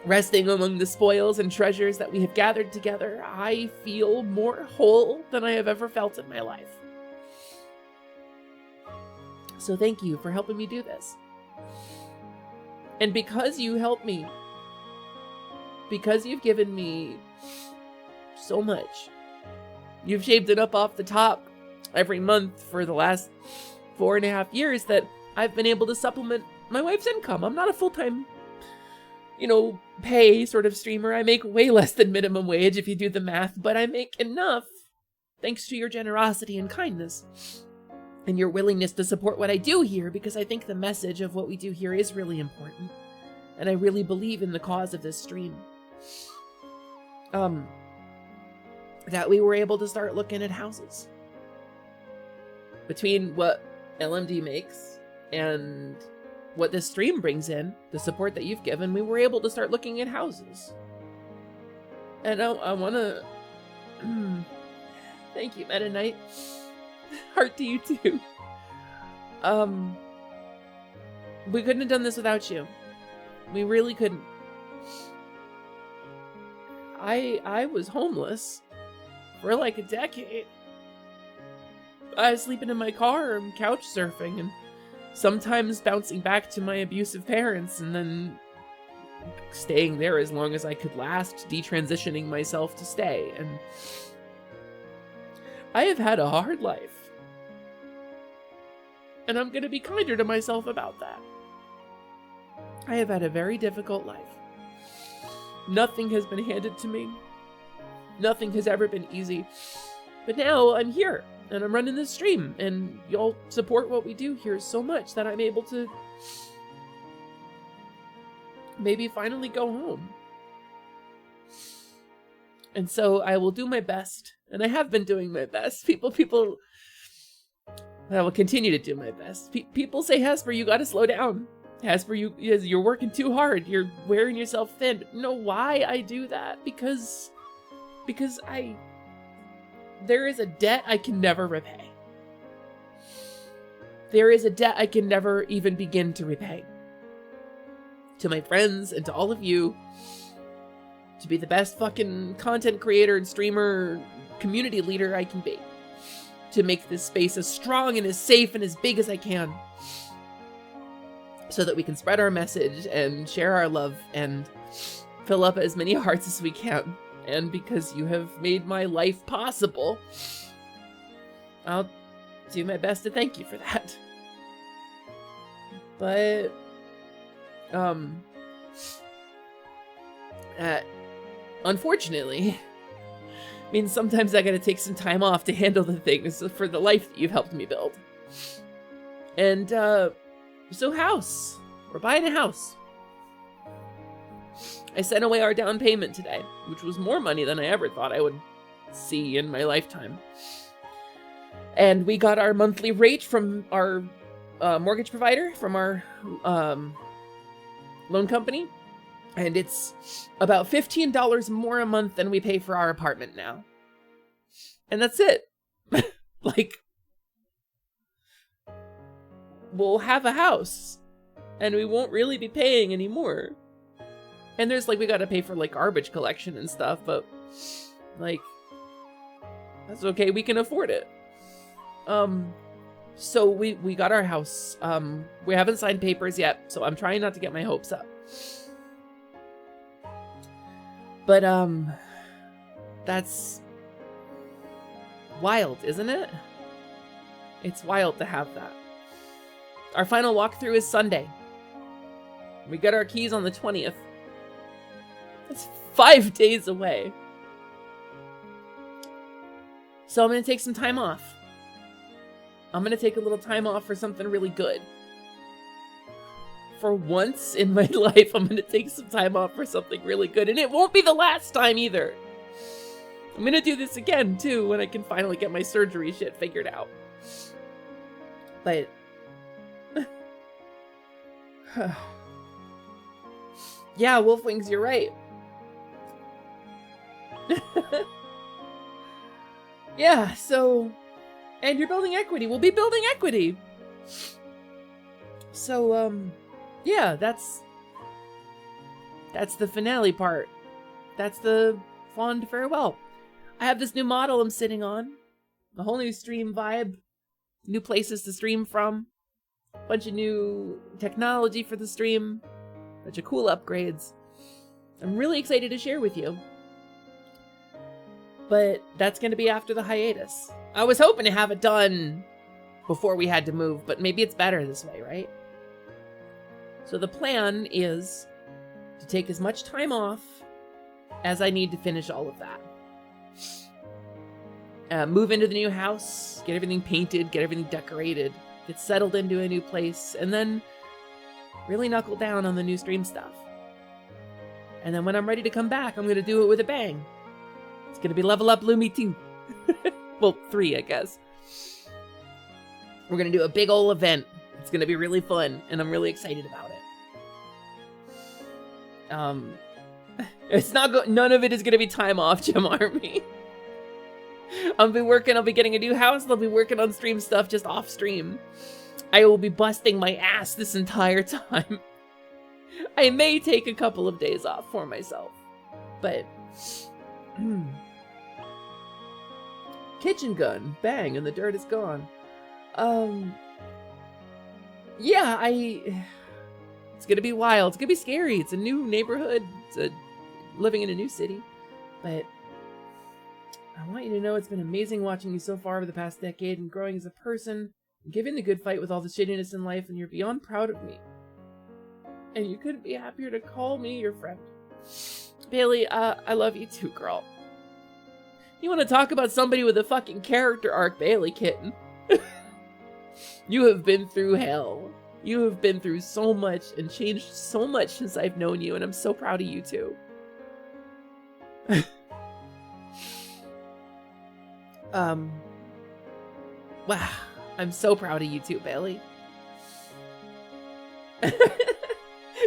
resting among the spoils and treasures that we have gathered together, I feel more whole than I have ever felt in my life. So thank you for helping me do this. And because you helped me, because you've given me so much, you've shaved it up off the top every month for the last 4.5 years that I've been able to supplement my wife's income. I'm not a full-time, pay sort of streamer. I make way less than minimum wage if you do the math, but I make enough thanks to your generosity and kindness and your willingness to support what I do here, because I think the message of what we do here is really important. And I really believe in the cause of this stream. That we were able to start looking at houses. Between what LMD makes and what this stream brings in, the support that you've given, we were able to start looking at houses. And I want to... Thank you, Meta Knight. Heart to you, too. We couldn't have done this without you. We really couldn't. I was homeless for like a decade. I was sleeping in my car and couch surfing and sometimes bouncing back to my abusive parents and then staying there as long as I could last, detransitioning myself to stay. And I have had a hard life. And I'm going to be kinder to myself about that. I have had a very difficult life. Nothing has been handed to me. Nothing has ever been easy. But now I'm here, and I'm running this stream, and y'all support what we do here so much that I'm able to maybe finally go home. And so I will do my best, and I have been doing my best. I will continue to do my best. People say, Hesper, you gotta slow down. Hesper, you're working too hard. You're wearing yourself thin. No, why I do that? Because there is a debt I can never repay. There is a debt I can never even begin to repay. To my friends and to all of you, to be the best fucking content creator and streamer, community leader I can be. To make this space as strong and as safe and as big as I can. So that we can spread our message and share our love and fill up as many hearts as we can. And because you have made my life possible, I'll do my best to thank you for that. But, unfortunately, means sometimes I gotta take some time off to handle the things for the life that you've helped me build. And, so house. We're buying a house. I sent away our down payment today, which was more money than I ever thought I would see in my lifetime. And we got our monthly rate from our mortgage provider, from our loan company. And it's about $15 more a month than we pay for our apartment now. And that's it. Like, we'll have a house and we won't really be paying anymore. And there's we gotta pay for garbage collection and stuff, but that's okay, we can afford it. So we got our house. We haven't signed papers yet, so I'm trying not to get my hopes up. But that's wild, isn't it? It's wild to have that. Our final walkthrough is Sunday. We get our keys on the 20th. That's 5 days away. So I'm going to take some time off. I'm going to take a little time off for something really good. For once in my life, I'm going to take some time off for something really good. And it won't be the last time either. I'm going to do this again, too, when I can finally get my surgery shit figured out. But... yeah, Wolfwings, you're right. Yeah, so, and you're building equity. We'll be building equity. So, yeah, that's the finale part. That's the fond farewell. I have this new model I'm sitting on. A whole new stream vibe. New places to stream from. Bunch of new technology for the stream. Bunch of cool upgrades. I'm really excited to share with you. But that's going to be after the hiatus. I was hoping to have it done before we had to move, but maybe it's better this way, right? So the plan is to take as much time off as I need to finish all of that. Move into the new house, get everything painted, get everything decorated, get settled into a new place, and then really knuckle down on the new stream stuff. And then when I'm ready to come back, I'm going to do it with a bang. It's going to be Level Up Lumi 2. Well, 3, I guess. We're going to do a big ol' event. It's going to be really fun, and I'm really excited about it. It's not none of it is going to be time off, Gem Army. I'll be getting a new house. I'll be working on stream stuff just off stream. I will be busting my ass this entire time. I may take a couple of days off for myself, but kitchen gun, bang, and the dirt is gone. Yeah, it's gonna be wild. It's gonna be scary. It's a new neighborhood. Living in a new city, but I want you to know it's been amazing watching you so far over the past decade and growing as a person, and giving the good fight with all the shittiness in life, and you're beyond proud of me. And you couldn't be happier to call me your friend. Bailey, I love you too, girl. You want to talk about somebody with a fucking character arc, Bailey kitten? You have been through hell. You have been through so much and changed so much since I've known you, and I'm so proud of you too. Wow, I'm so proud of you too, Bailey.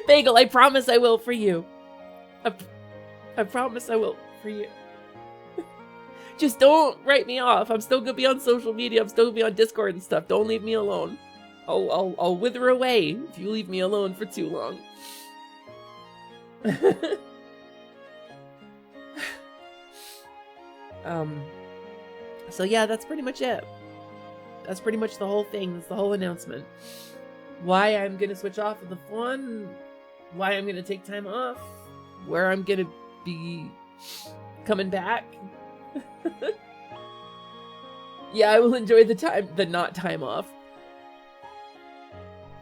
Bagel, I promise I will for you. I promise I will for you. Just don't write me off. I'm still gonna be on social media. I'm still gonna be on Discord and stuff. Don't leave me alone. I'll wither away if you leave me alone for too long. So yeah, that's pretty much it. That's pretty much the whole thing. That's the whole announcement. Why I'm gonna switch off of the fun, why I'm gonna take time off, where I'm gonna be coming back. Yeah, I will enjoy the not time off.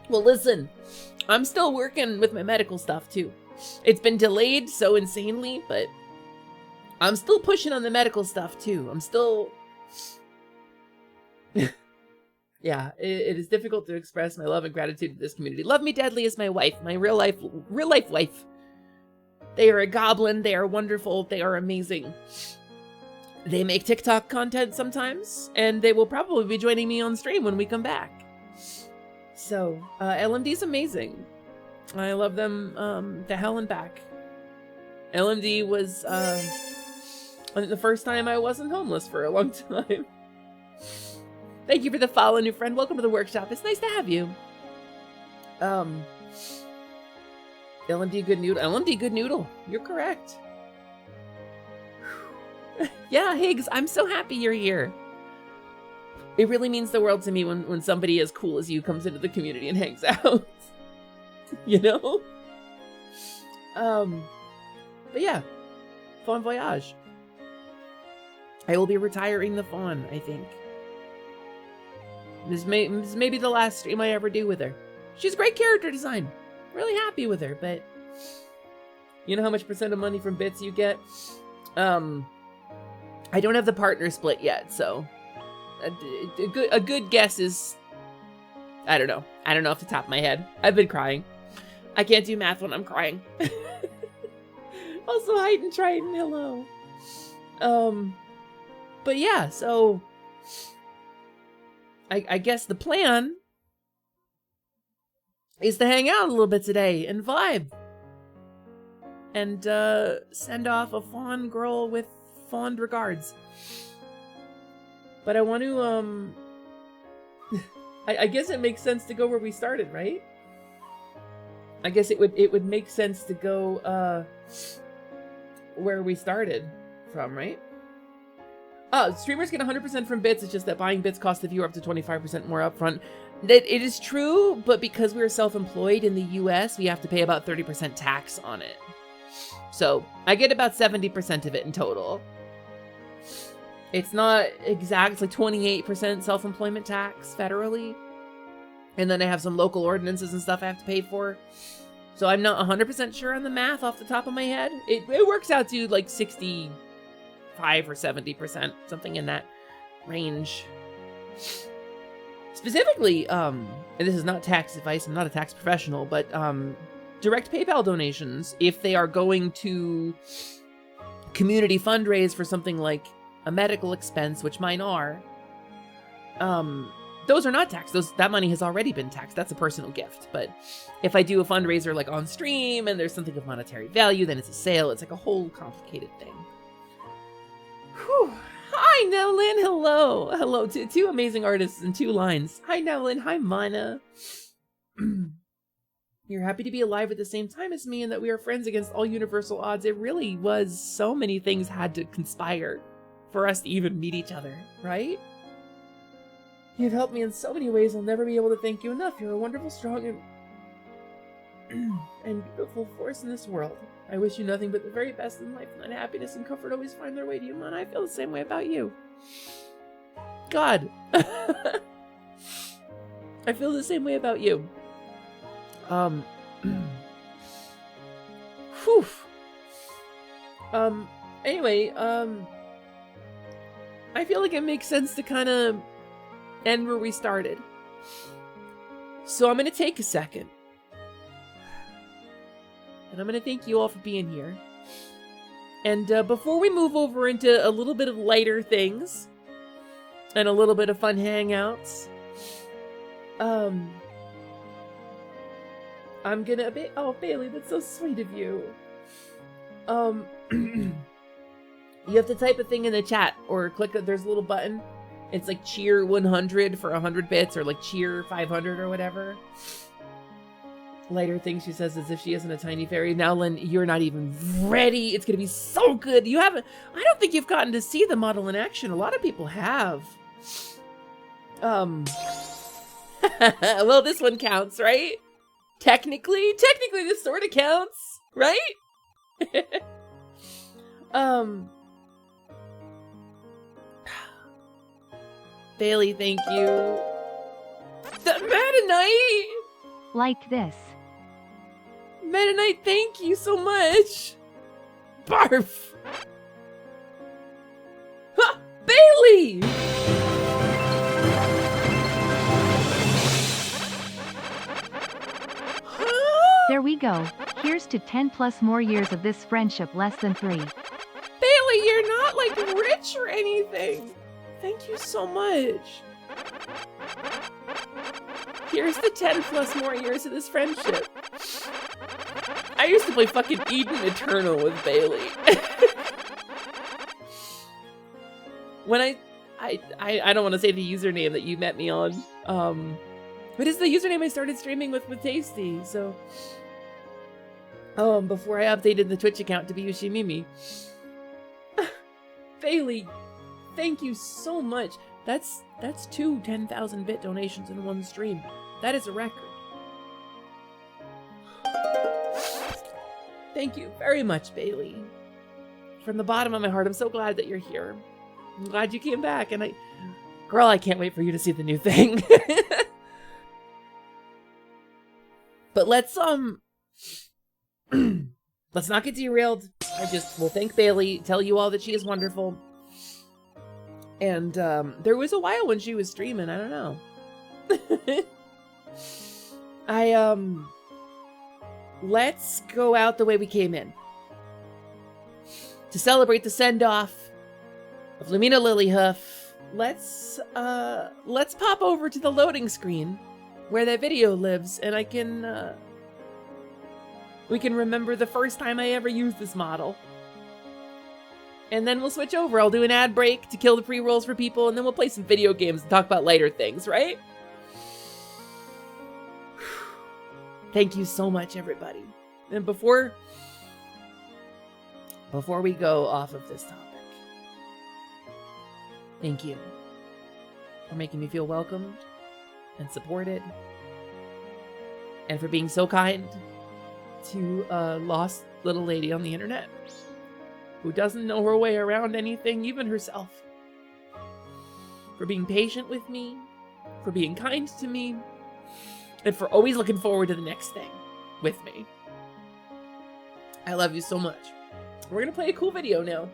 Well, listen, I'm still working with my medical stuff too. It's been delayed so insanely, but I'm still pushing on the medical stuff too. I'm still... Yeah, it is difficult to express my love and gratitude to this community. Love Me Deadly is my wife, my real life wife. They are a goblin. They are wonderful. They are amazing. They make TikTok content sometimes, and they will probably be joining me on stream when we come back. So, LMD's amazing. I love them to hell and back. LMD was the first time I wasn't homeless for a long time. Thank you for the follow, new friend. Welcome to the workshop. It's nice to have you. LMD Good Noodle. LMD Good Noodle. You're correct. Yeah, Higgs, I'm so happy you're here. It really means the world to me when somebody as cool as you comes into the community and hangs out. You know? But yeah. Bon voyage. I will be retiring the Faun, I think. This may be the last stream I ever do with her. She's great character design. Really happy with her, but... You know how much % of money from bits you get? I don't have the partner split yet, so... A good guess is... I don't know. I don't know off the top of my head. I've been crying. I can't do math when I'm crying. Also, Hayden Triton, hello. But yeah, so... I guess the plan is to hang out a little bit today and vibe. And send off a Faun girl with fond regards. But I want to, I guess it makes sense to go where we started, right? I guess it would make sense to go, where we started from, right? Streamers get 100% from bits. It's just that buying bits costs the viewer up to 25% more upfront. That it is true, but because we're self-employed in the US, we have to pay about 30% tax on it. So I get about 70% of it in total. It's not exact, it's like 28% self-employment tax federally. And then I have some local ordinances and stuff I have to pay for. So I'm not 100% sure on the math off the top of my head. It works out to like 65 or 70%, something in that range. Specifically, and this is not tax advice, I'm not a tax professional, but direct PayPal donations, if they are going to community fundraise for something like a medical expense, which mine are, those are not taxed. That money has already been taxed. That's a personal gift. But if I do a fundraiser like on stream and there's something of monetary value, then it's a sale. It's like a whole complicated thing. Whew. Hi, Nellin. Hello. Hello. Two amazing artists in 2 lines. Hi, Nellin. Hi, Mana. You're happy to be alive at the same time as me and that we are friends against all universal odds. It really was so many things had to conspire for us to even meet each other, right? You've helped me in so many ways I'll never be able to thank you enough. You're a wonderful, strong, and beautiful force in this world. I wish you nothing but the very best in life, and that happiness and comfort always find their way to you, man. I feel the same way about you. God. I feel the same way about you. Whew. Anyway, I feel like it makes sense to kind of end where we started. So I'm going to take a second. And I'm going to thank you all for being here. And before we move over into a little bit of lighter things and a little bit of fun hangouts, I'm gonna oh, Bailey, that's so sweet of you. You have to type a thing in the chat or click there's a little button. It's like cheer 100 for 100 bits or like cheer 500 or whatever. Lighter thing, she says, as if she isn't a tiny fairy. Now, Lynn, you're not even ready. It's gonna be so good. You haven't, I don't think you've gotten to see the model in action. A lot of people have. Well, this one counts, right? Technically this sort of counts, right? Bailey, thank you. The Meta Knight! Like this. Meta Knight, thank you so much! Barf! Ha! Bailey! There we go. Here's to 10 plus more years of this friendship, less than 3. Bailey, you're not like rich or anything. Thank you so much. Here's the 10 plus more years of this friendship. I used to play fucking Eden Eternal with Bailey. When I don't want to say the username that you met me on. But it's the username I started streaming with Tasty, so before I updated the Twitch account to be Yoshimimi. Bailey, thank you so much. That's 2 10,000 bit donations in one stream. That is a record. Thank you very much, Bailey. From the bottom of my heart, I'm so glad that you're here. I'm glad you came back, and girl, I can't wait for you to see the new thing. But let's not get derailed. I just will thank Bailey, tell you all that she is wonderful. And there was a while when she was streaming, I don't know. Let's go out the way we came in. To celebrate the send-off of Lumina Lilyhoof, let's pop over to the loading screen where that video lives, and we can remember the first time I ever used this model. and then we'll switch over. I'll do an ad break to kill the pre-rolls for people, and then we'll play some video games and talk about lighter things, right? Thank you so much, everybody. And before we go off of this topic, thank you for making me feel welcomed and supported, and for being so kind to a lost little lady on the internet who doesn't know her way around anything, even herself. For being patient with me, for being kind to me, and for always looking forward to the next thing with me. I love you so much. We're gonna play a cool video now.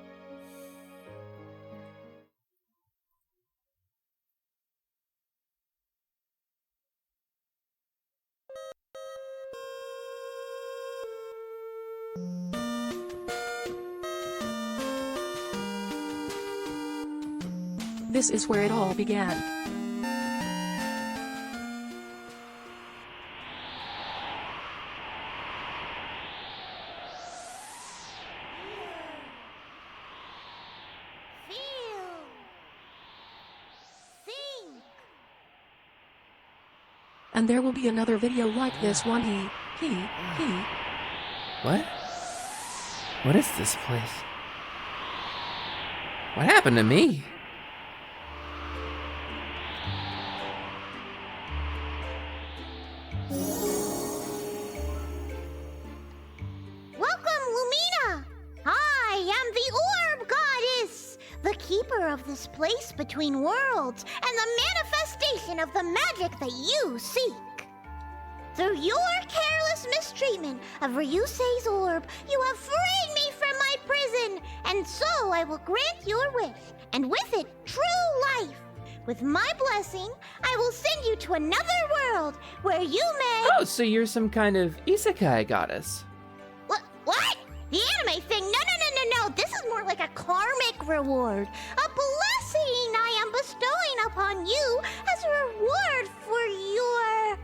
This is where it all began. And there will be another video like this one. He. What? What is this place? What happened to me? Welcome, Lumina! I am the Orb Goddess, the keeper of this place between worlds and the manifestation of the magic that you seek. Through your careless mistreatment of Ryusei's orb, you have freed me from my prison, and so I will grant your wish, and with it, true life. With my blessing, I will send you to another world where you may— Oh, so you're some kind of isekai goddess. What? The anime thing? No. This is more like a karmic reward. A blessing I am bestowing upon you as a reward for your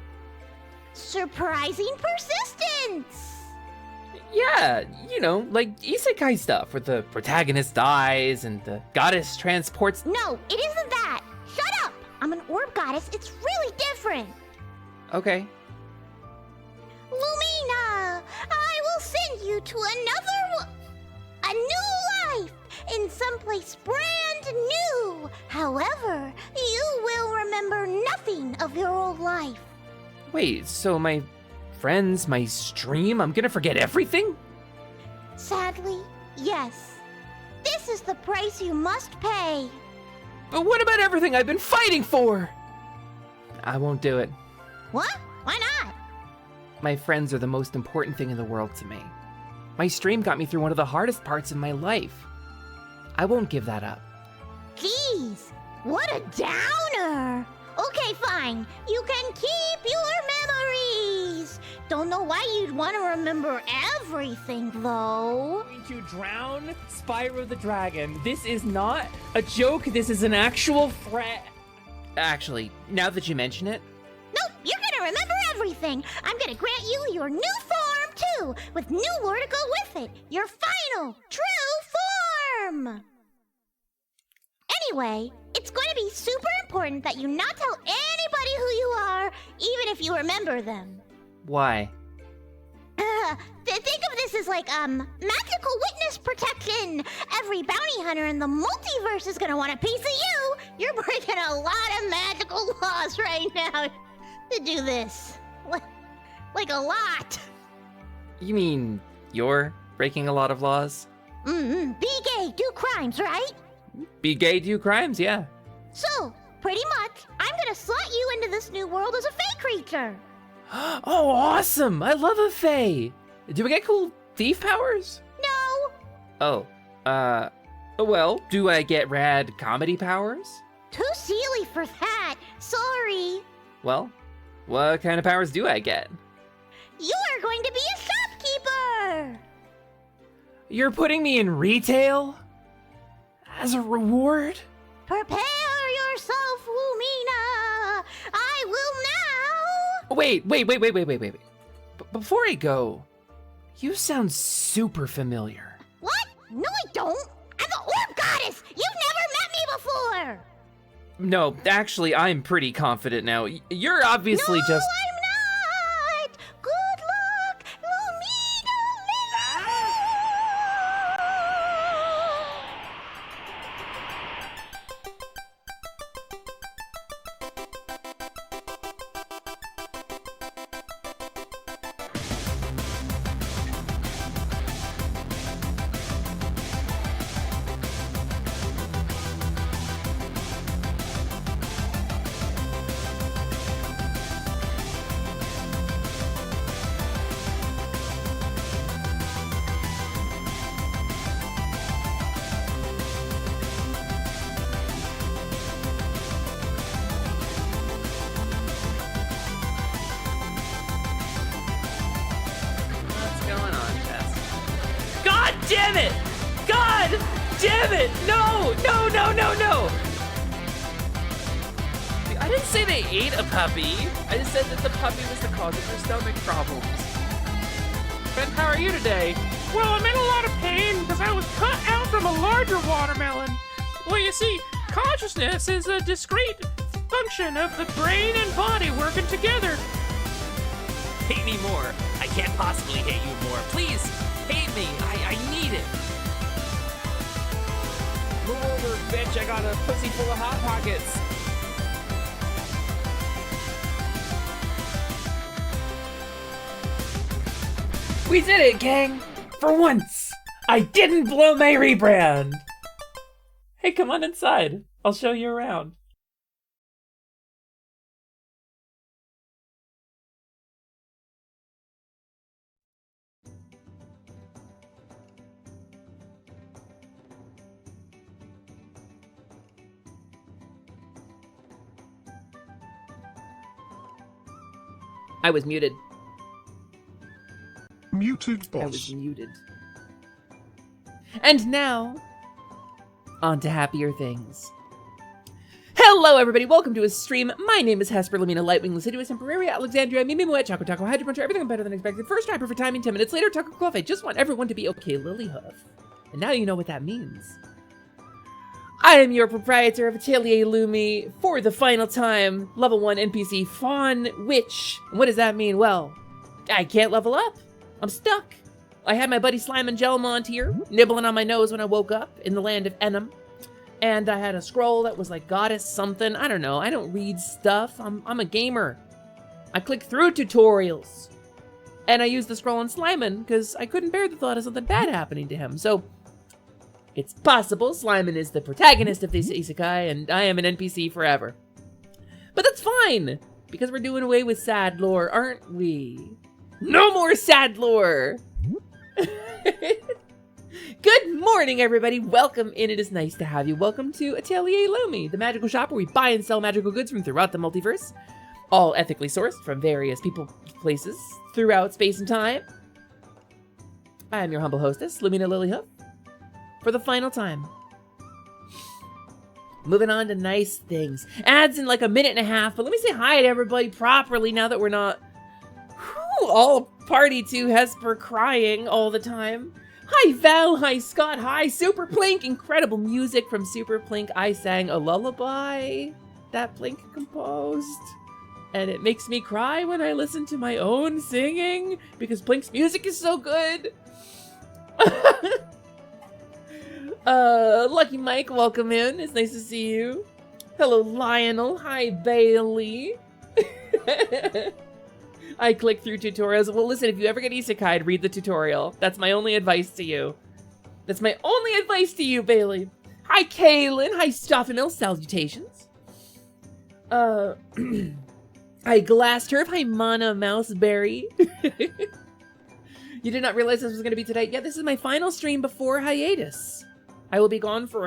surprising persistence. Yeah, you know, like isekai stuff where the protagonist dies and the goddess transports— No, it isn't that. Shut up! I'm an orb goddess. It's really different. Okay. Lumina, I will send you to a new life in someplace brand new. However, you will remember nothing of your old life. Wait, so my friends, my stream, I'm gonna forget everything? Sadly, yes. This is the price you must pay. But what about everything I've been fighting for? I won't do it. What? Why not? My friends are the most important thing in the world to me. My stream got me through one of the hardest parts of my life. I won't give that up. Jeez, what a downer. Okay, fine. You can keep your memories. Don't know why you'd want to remember everything, though. Going to drown Spyro the Dragon. This is not a joke. This is an actual threat. Actually, now that you mention it— Nope, you're gonna remember everything. I'm gonna grant you your new form, too, with new lore to go with it. Your final, true form. Anyway, it's going to be super important that you not tell anybody who you are, even if you remember them. why? Think of this as like, magical witness protection. Every bounty hunter in the multiverse is gonna want a piece of you. You're breaking a lot of magical laws right now to do this. Like a lot. You mean you're breaking a lot of laws? Be gay, do crimes, right? Be gay, do crimes, yeah. So, pretty much, I'm gonna slot you into this new world as a fey creature. Oh, awesome! I love a fae! Do we get cool thief powers? No. Oh, well, do I get rad comedy powers? Too silly for that. Sorry. Well, what kind of powers do I get? You're going to be a shopkeeper. You're putting me in retail? As a reward? Prepare yourself, Lumina. I will now. Wait. Before I go, you sound super familiar. What? No, I don't. I'm the orb goddess! You've never met me before! No, actually, I'm pretty confident now. You're obviously no, just... I'm not! Good luck, Lumina What's going on, Tess? God damn it! God damn it! No! No, no, no, no! I didn't say they ate a puppy. I just said that the puppy was the cause of their stomach problems. Ben, how are you today? Well, I'm in a lot of pain because I was cut out from a larger watermelon. Well, you see, consciousness is a discrete function of the brain and body working together. Hate me more. I can't possibly hate you more. Please, hate me. I need it. Move over, bitch. I got a pussy full of Hot Pockets. We did it, gang! For once! I didn't blow my rebrand! Hey, come on inside. I'll show you around. I was muted. Muted boss. I was muted. And now, on to happier things. Hello, everybody. Welcome to a stream. My name is Hesper Lamina Lightwing, Lucidius Temporary, Alexandria, Mimi Moet, Choco Taco, Hydro Puncher, everything better than expected. First try for timing, 10 minutes later, Taco Cloth. I just want everyone to be okay, Lilyhoof. And now you know what that means. I am your proprietor of Atelier Lumi for the final time, level 1 NPC Faun, which, what does that mean? Well, I can't level up. I'm stuck. I had my buddy Slime and Gelmont here, nibbling on my nose when I woke up in the land of Enum. And I had a scroll that was like goddess something. I don't know. I don't read stuff. I'm a gamer. I click through tutorials. And I used the scroll on Slimon because I couldn't bear the thought of something bad happening to him. So it's possible Slimon is the protagonist of this isekai and I am an NPC forever. But that's fine because we're doing away with sad lore, aren't we? No more sad lore! Good morning, everybody. Welcome in. It is nice to have you. Welcome to Atelier Lumi, the magical shop where we buy and sell magical goods from throughout the multiverse, all ethically sourced from various people, places, throughout space and time. I am your humble hostess, Lumina Lilyhoof, for the final time. Moving on to nice things. Ads in like a minute and a half, but let me say hi to everybody properly now that we're not all party to Hesper crying all the time. Hi Val, hi Scott, hi Super Plink. Incredible music from Super Plink. I sang a lullaby that Plink composed. And it makes me cry when I listen to my own singing because Plink's music is so good. Lucky Mike, welcome in. It's nice to see you. Hello Lionel, hi Bailey. I click through tutorials. Well, listen, if you ever get isekai'd, read the tutorial. That's my only advice to you. That's my only advice to you, Bailey. Hi, Kaylin. Hi, Stoffanil. Salutations. Hi, Glassturf. Hi, Mana Mouseberry. You did not realize this was going to be today? Yeah, this is my final stream before hiatus. I will be gone for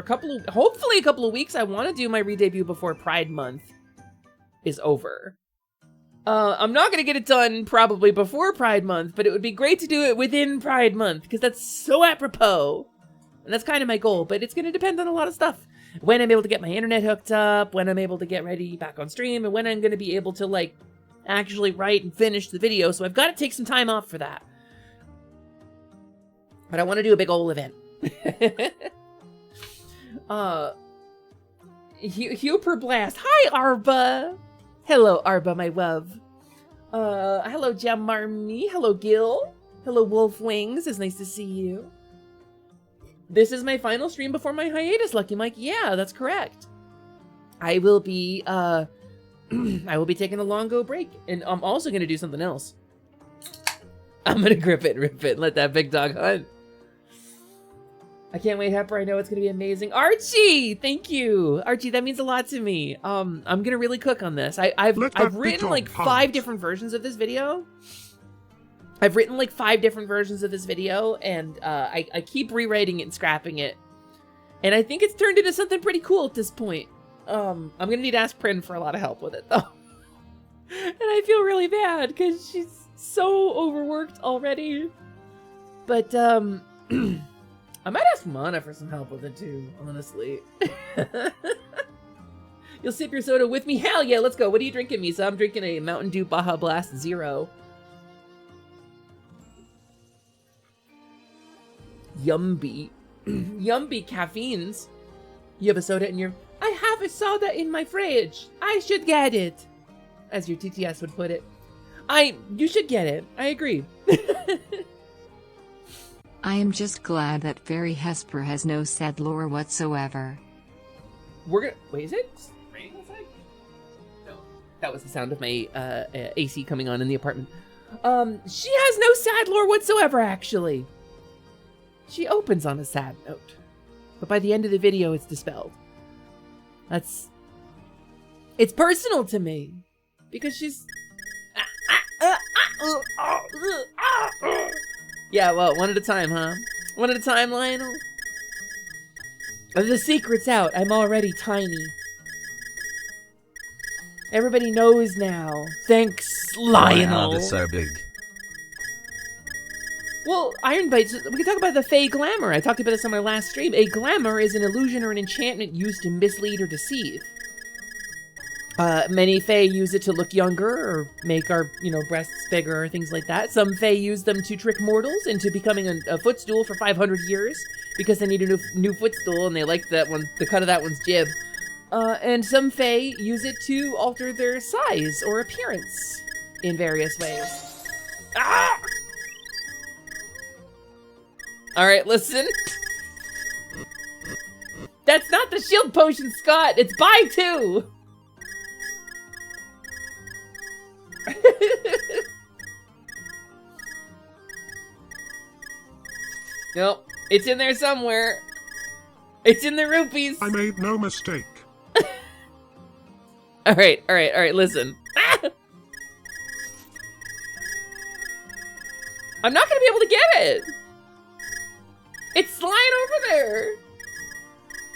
hopefully a couple of weeks. I want to do my re-debut before Pride Month is over. I'm not going to get it done probably before Pride Month, but it would be great to do it within Pride Month, because that's so apropos. And that's kind of my goal, but it's going to depend on a lot of stuff. When I'm able to get my internet hooked up, when I'm able to get ready back on stream, and when I'm going to be able to, like, actually write and finish the video. So I've got to take some time off for that. But I want to do a big old event. Huper Blast. Hi, Arba. Hello, Arba, my love. Hello, Jamarmi. Hello, Gil. Hello, Wolf Wings. It's nice to see you. This is my final stream before my hiatus, Lucky Mike. Yeah, that's correct. I will be, I will be taking a long go break, and I'm also going to do something else. I'm going to grip it and rip it and let that big dog hunt. I can't wait, Hepper. I know it's going to be amazing. Archie, thank you. Archie, that means a lot to me. I'm going to really cook on this. I've written like 5 different versions of this video. I've written like 5 different versions of this video, and I keep rewriting it and scrapping it. And I think it's turned into something pretty cool at this point. I'm going to need to ask Prin for a lot of help with it, though. And I feel really bad, because she's so overworked already. But, I might ask Mana for some help with it, too, honestly. You'll sip your soda with me? Hell yeah, let's go. What are you drinking, Misa? I'm drinking a Mountain Dew Baja Blast Zero. Yumby. Yumby caffeines. You have a soda in your... I have a soda in my fridge. I should get it. As your TTS would put it. You should get it. I agree. I am just glad that Fairy Hesper has no sad lore whatsoever. We're gonna... Wait, is it raining outside? No. That was the sound of my AC coming on in the apartment. She has no sad lore whatsoever, actually. She opens on a sad note. But by the end of the video, it's dispelled. It's personal to me. Because she's... Yeah, well, one at a time, huh? One at a time, Lionel? The secret's out. I'm already tiny. Everybody knows now. Thanks, Lionel. Wow, they're so big. Well, Iron Bites, we can talk about the Fey Glamour. I talked about this on my last stream. A glamour is an illusion or an enchantment used to mislead or deceive. Many Fae use it to look younger or make our, breasts bigger or things like that. Some Fae use them to trick mortals into becoming a footstool for 500 years because they need a new footstool and they like that one, the cut of that one's jib. And some Fae use it to alter their size or appearance in various ways. Ah! All right, listen. That's not the shield potion, Scott. It's buy 2. Nope, it's in there somewhere. It's in the rupees. I made no mistake. All right, listen. Ah! I'm not gonna be able to get it. It's lying over there.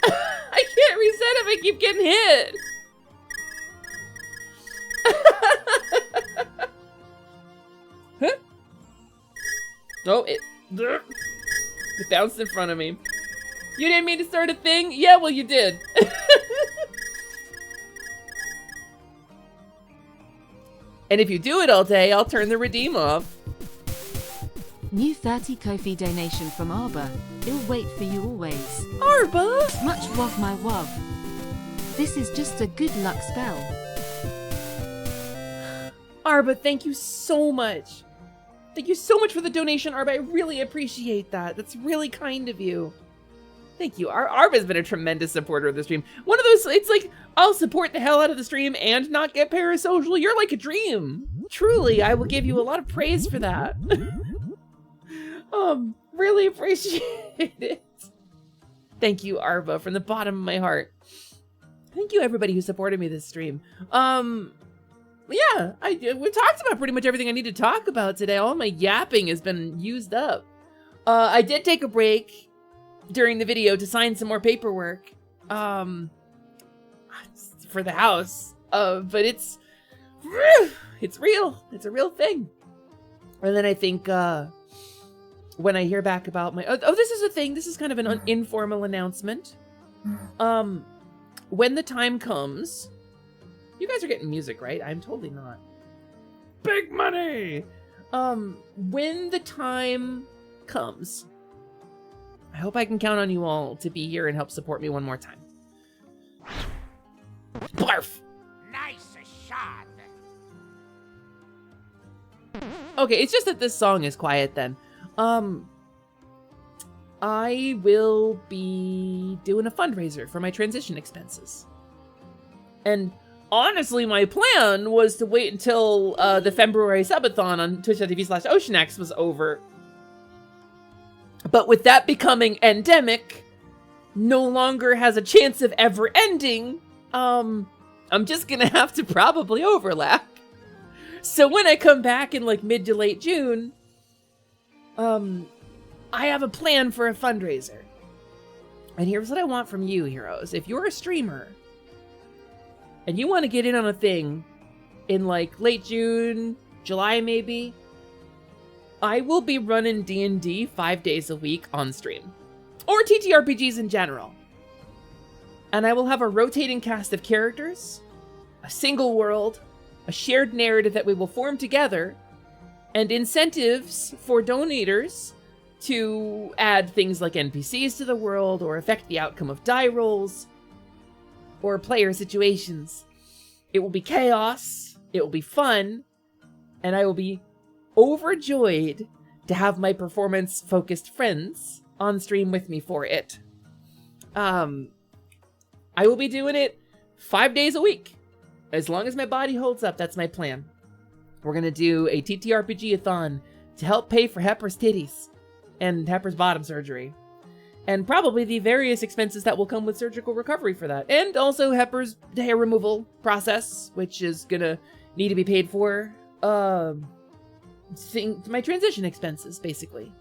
I can't reset if I keep getting hit. Huh? Oh, it bounced in front of me. You didn't mean to start a thing? Yeah, well, you did. And if you do it all day, I'll turn the redeem off. New 30 Ko-fi donation from Arba. It'll wait for you always. Arba! Much love, my love. This is just a good luck spell. Arba, thank you so much. Thank you so much for the donation, Arba. I really appreciate that. That's really kind of you. Thank you. Arba's been a tremendous supporter of the stream. One of those, it's like, I'll support the hell out of the stream and not get parasocial. You're like a dream. Truly, I will give you a lot of praise for that. Really appreciate it. Thank you, Arba, from the bottom of my heart. Thank you, everybody who supported me this stream. Yeah, we talked about pretty much everything I need to talk about today. All my yapping has been used up. I did take a break during the video to sign some more paperwork for the house. But it's real. It's a real thing. And then I think when I hear back about my this is a thing. This is kind of an informal announcement. When the time comes, you guys are getting music, right? I'm totally not. Big money. When the time comes, I hope I can count on you all to be here and help support me one more time. Barf! Nice shot. Okay, it's just that this song is quiet then. I will be doing a fundraiser for my transition expenses. And honestly, my plan was to wait until the February subathon on twitch.tv/OceanX was over. But with that becoming endemic, no longer has a chance of ever ending, I'm just gonna have to probably overlap. So when I come back in like mid to late June, I have a plan for a fundraiser. And here's what I want from you, heroes. If you're a streamer and you want to get in on a thing in like late June, July maybe, I will be running D&D 5 days a week on stream. Or TTRPGs in general. And I will have a rotating cast of characters, a single world, a shared narrative that we will form together, and incentives for donators to add things like NPCs to the world or affect the outcome of die rolls or player situations. It will be chaos, it will be fun, and I will be overjoyed to have my performance-focused friends on stream with me for it. I will be doing it 5 days a week. As long as my body holds up, that's my plan. We're gonna do a TTRPG-a-thon to help pay for Hepper's titties and Hepper's bottom surgery. And probably the various expenses that will come with surgical recovery for that. And also Hepper's hair removal process, which is gonna need to be paid for. My transition expenses, basically.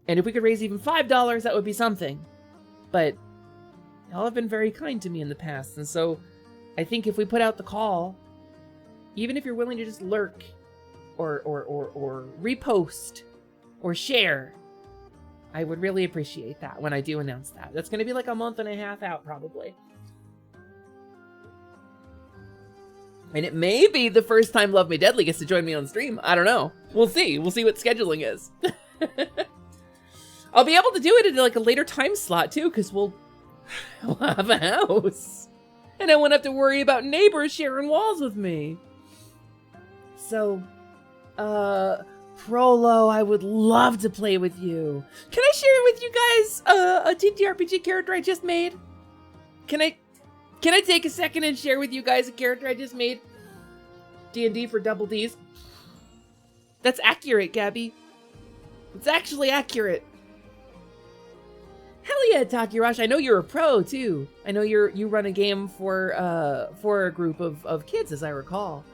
And if we could raise even $5, that would be something. But y'all have been very kind to me in the past, and so I think if we put out the call, even if you're willing to just lurk or repost or share, I would really appreciate that when I do announce that. That's going to be like a month and a half out, probably. And it may be the first time Love Me Deadly gets to join me on stream. I don't know. We'll see. We'll see what scheduling is. I'll be able to do it at like a later time slot too, because we'll have a house. And I won't have to worry about neighbors sharing walls with me. So, Prolo, I would love to play with you. Can I share with you guys a TTRPG character I just made? Can I take a second and share with you guys a character I just made? D&D for double Ds. That's accurate, Gabby. It's actually accurate. Hell yeah, Takirash. I know you're a pro too. I know you run a game for a group of kids, as I recall.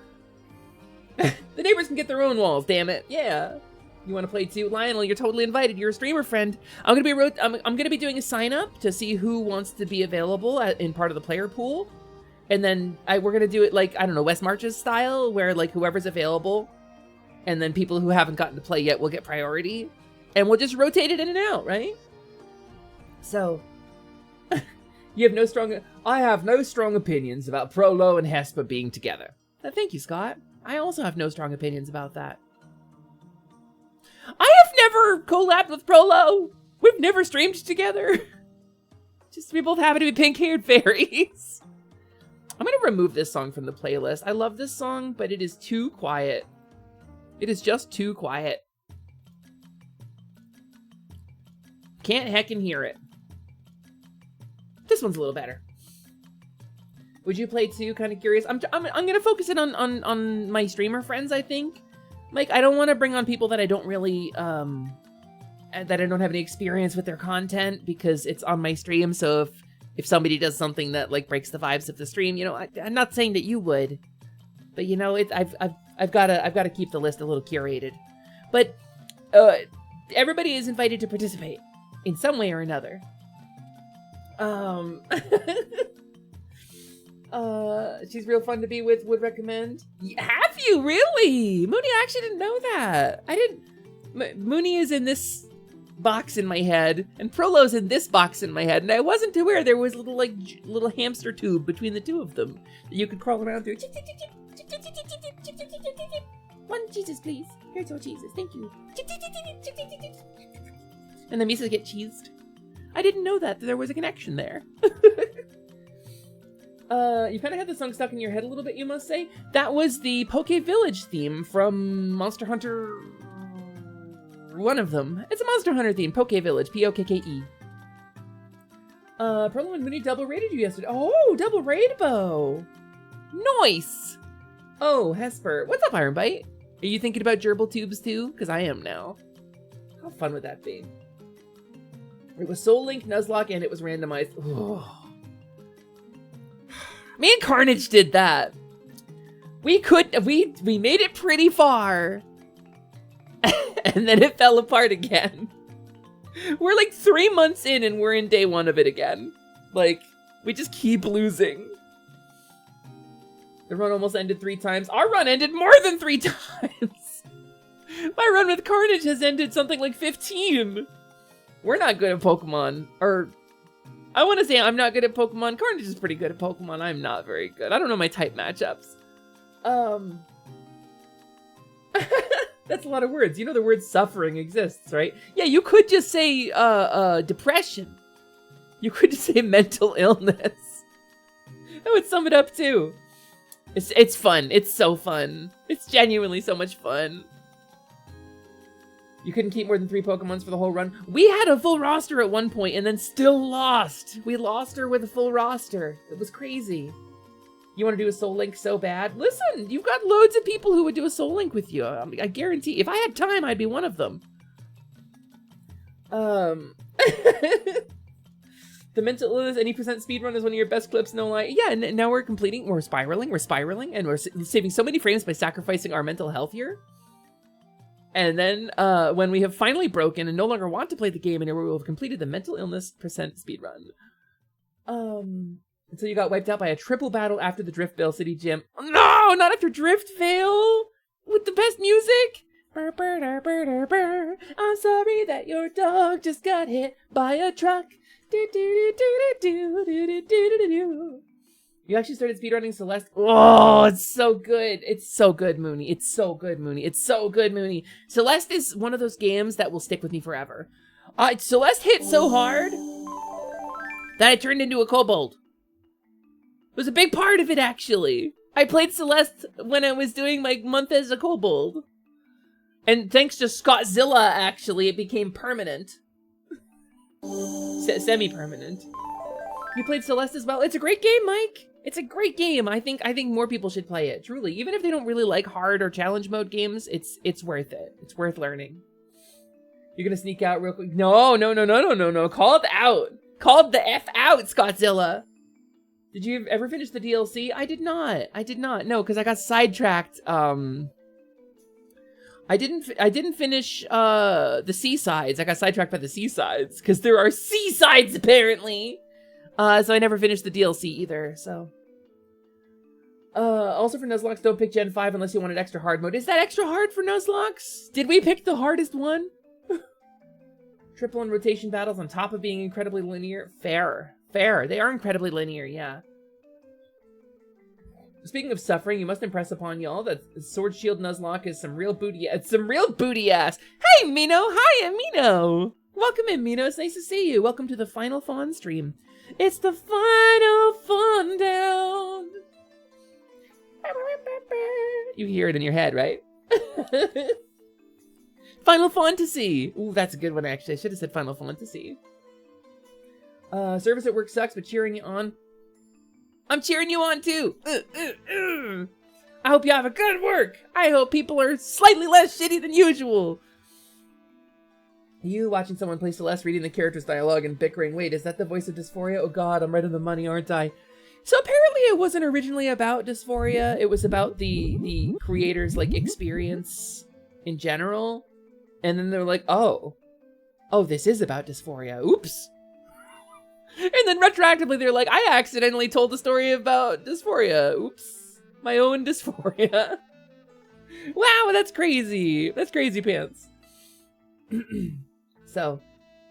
The neighbors can get their own walls, damn it. Yeah. You want to play too? Lionel, you're totally invited. You're a streamer friend. I'm gonna be doing a sign up to see who wants to be available in part of the player pool. And then we're gonna do it like, I don't know, West Marches style, where like whoever's available, and then people who haven't gotten to play yet will get priority. And we'll just rotate it in and out, right? So, I have no strong opinions about Prolo and Hespa being together. Thank you, Scott. I also have no strong opinions about that. I have never collabed with Prolo. We've never streamed together. Just we both happen to be pink-haired fairies. I'm gonna remove this song from the playlist. I love this song, but it is too quiet. It is just too quiet. Can't heckin' hear it. This one's a little better. Would you play too? Kind of curious. I'm gonna focus it on my streamer friends, I think. Like, I don't want to bring on people that I don't really that I don't have any experience with their content, because it's on my stream. So if somebody does something that like breaks the vibes of the stream, you know, I'm not saying that you would, but you know, I've got to keep the list a little curated. But everybody is invited to participate in some way or another. She's real fun to be with, would recommend. Have you really? Mooney, I actually didn't know that. I didn't. Mooney is in this box in my head, and Prolo's in this box in my head, and I wasn't aware there was little hamster tube between the two of them that you could crawl around through. One Jesus, please. Here's your Jesus. Thank you. And the Misas get cheesed. I didn't know that there was a connection there. You kind of had the song stuck in your head a little bit, you must say. That was the Poke Village theme from Monster Hunter... one of them. It's a Monster Hunter theme, Poke Village, P-O-K-K-E. Perlo and Mooney double rated you yesterday. Oh, double rainbow. Nice. Oh, Hesper. What's up, Iron Bite? Are you thinking about gerbil tubes too? Because I am now. How fun would that be? It was Soul Link, Nuzlocke, and it was randomized. Oh. Me and Carnage did that. We made it pretty far. And then it fell apart again. We're like 3 months in and we're in day 1 of it again. Like, we just keep losing. The run almost ended 3 times. Our run ended more than 3 times. My run with Carnage has ended something like 15. We're not good at Pokemon. Or, I want to say I'm not good at Pokemon. Carnage is pretty good at Pokemon. I'm not very good. I don't know my type matchups. That's a lot of words. You know the word suffering exists, right? Yeah, you could just say, depression. You could just say mental illness. That would sum it up too. It's fun. It's so fun. It's genuinely so much fun. You couldn't keep more than 3 Pokemons for the whole run. We had a full roster at one point and then still lost. We lost her with a full roster. It was crazy. You want to do a Soul Link so bad? Listen, you've got loads of people who would do a Soul Link with you. I guarantee. If I had time, I'd be one of them. The mental illness, any percent speedrun is one of your best clips, no lie. Yeah, and now we're spiraling, and we're saving so many frames by sacrificing our mental health here. And then, when we have finally broken and no longer want to play the game anymore, we will have completed the mental illness percent speedrun. Until you got wiped out by a triple battle after the Driftvale City Gym. No, not after Driftvale! With the best music! Burr, burr, burr, burr, burr, burr. I'm sorry that your dog just got hit by a truck. Do, do, do, do, do, do, do, do, do, do. You actually started speedrunning Celeste. Oh, it's so good. It's so good, Mooney. It's so good, Mooney. It's so good, Mooney. Celeste is one of those games that will stick with me forever. Celeste hit so hard that I turned into a kobold. It was a big part of it, actually. I played Celeste when I was doing my month as a kobold. And thanks to Scottzilla, actually, it became permanent. Semi-permanent. You played Celeste as well? It's a great game, Mike. It's a great game. I think more people should play it, truly. Even if they don't really like hard or challenge mode games, it's worth it. It's worth learning. You're gonna sneak out real quick. No. Called out. Called the F out, Scottzilla. Did you ever finish the DLC? I did not. No, because I got sidetracked. I didn't finish the Seasides. I got sidetracked by the Seasides because there are Seasides apparently. So I never finished the DLC either. So. Also for Nuzlocke, don't pick Gen 5 unless you want an extra hard mode. Is that extra hard for Nuzlocke? Did we pick the hardest one? Triple and rotation battles on top of being incredibly linear. Fair. They are incredibly linear, yeah. Speaking of suffering, you must impress upon y'all that Sword Shield Nuzlocke is some real booty ass. Hey, Mino! Hiya, Mino! Welcome in, Mino. It's nice to see you. Welcome to the final Faun stream. It's the final Faun down. You hear it in your head, right? Final Fantasy. Ooh, that's a good one, actually. I should have said Final Fantasy. Service at work sucks, but cheering you on. I'm cheering you on, too. I hope you have a good work. I hope people are slightly less shitty than usual. You watching someone play Celeste, reading the character's dialogue and bickering. Wait, is that the voice of Dysphoria? Oh god, I'm right on the money, aren't I? So apparently it wasn't originally about Dysphoria. It was about the creator's, like, experience in general. And then they're like, oh, this is about Dysphoria. Oops. And then retroactively, they're like, I accidentally told the story about Dysphoria. Oops. My own Dysphoria. Wow, that's crazy. That's crazy pants. So,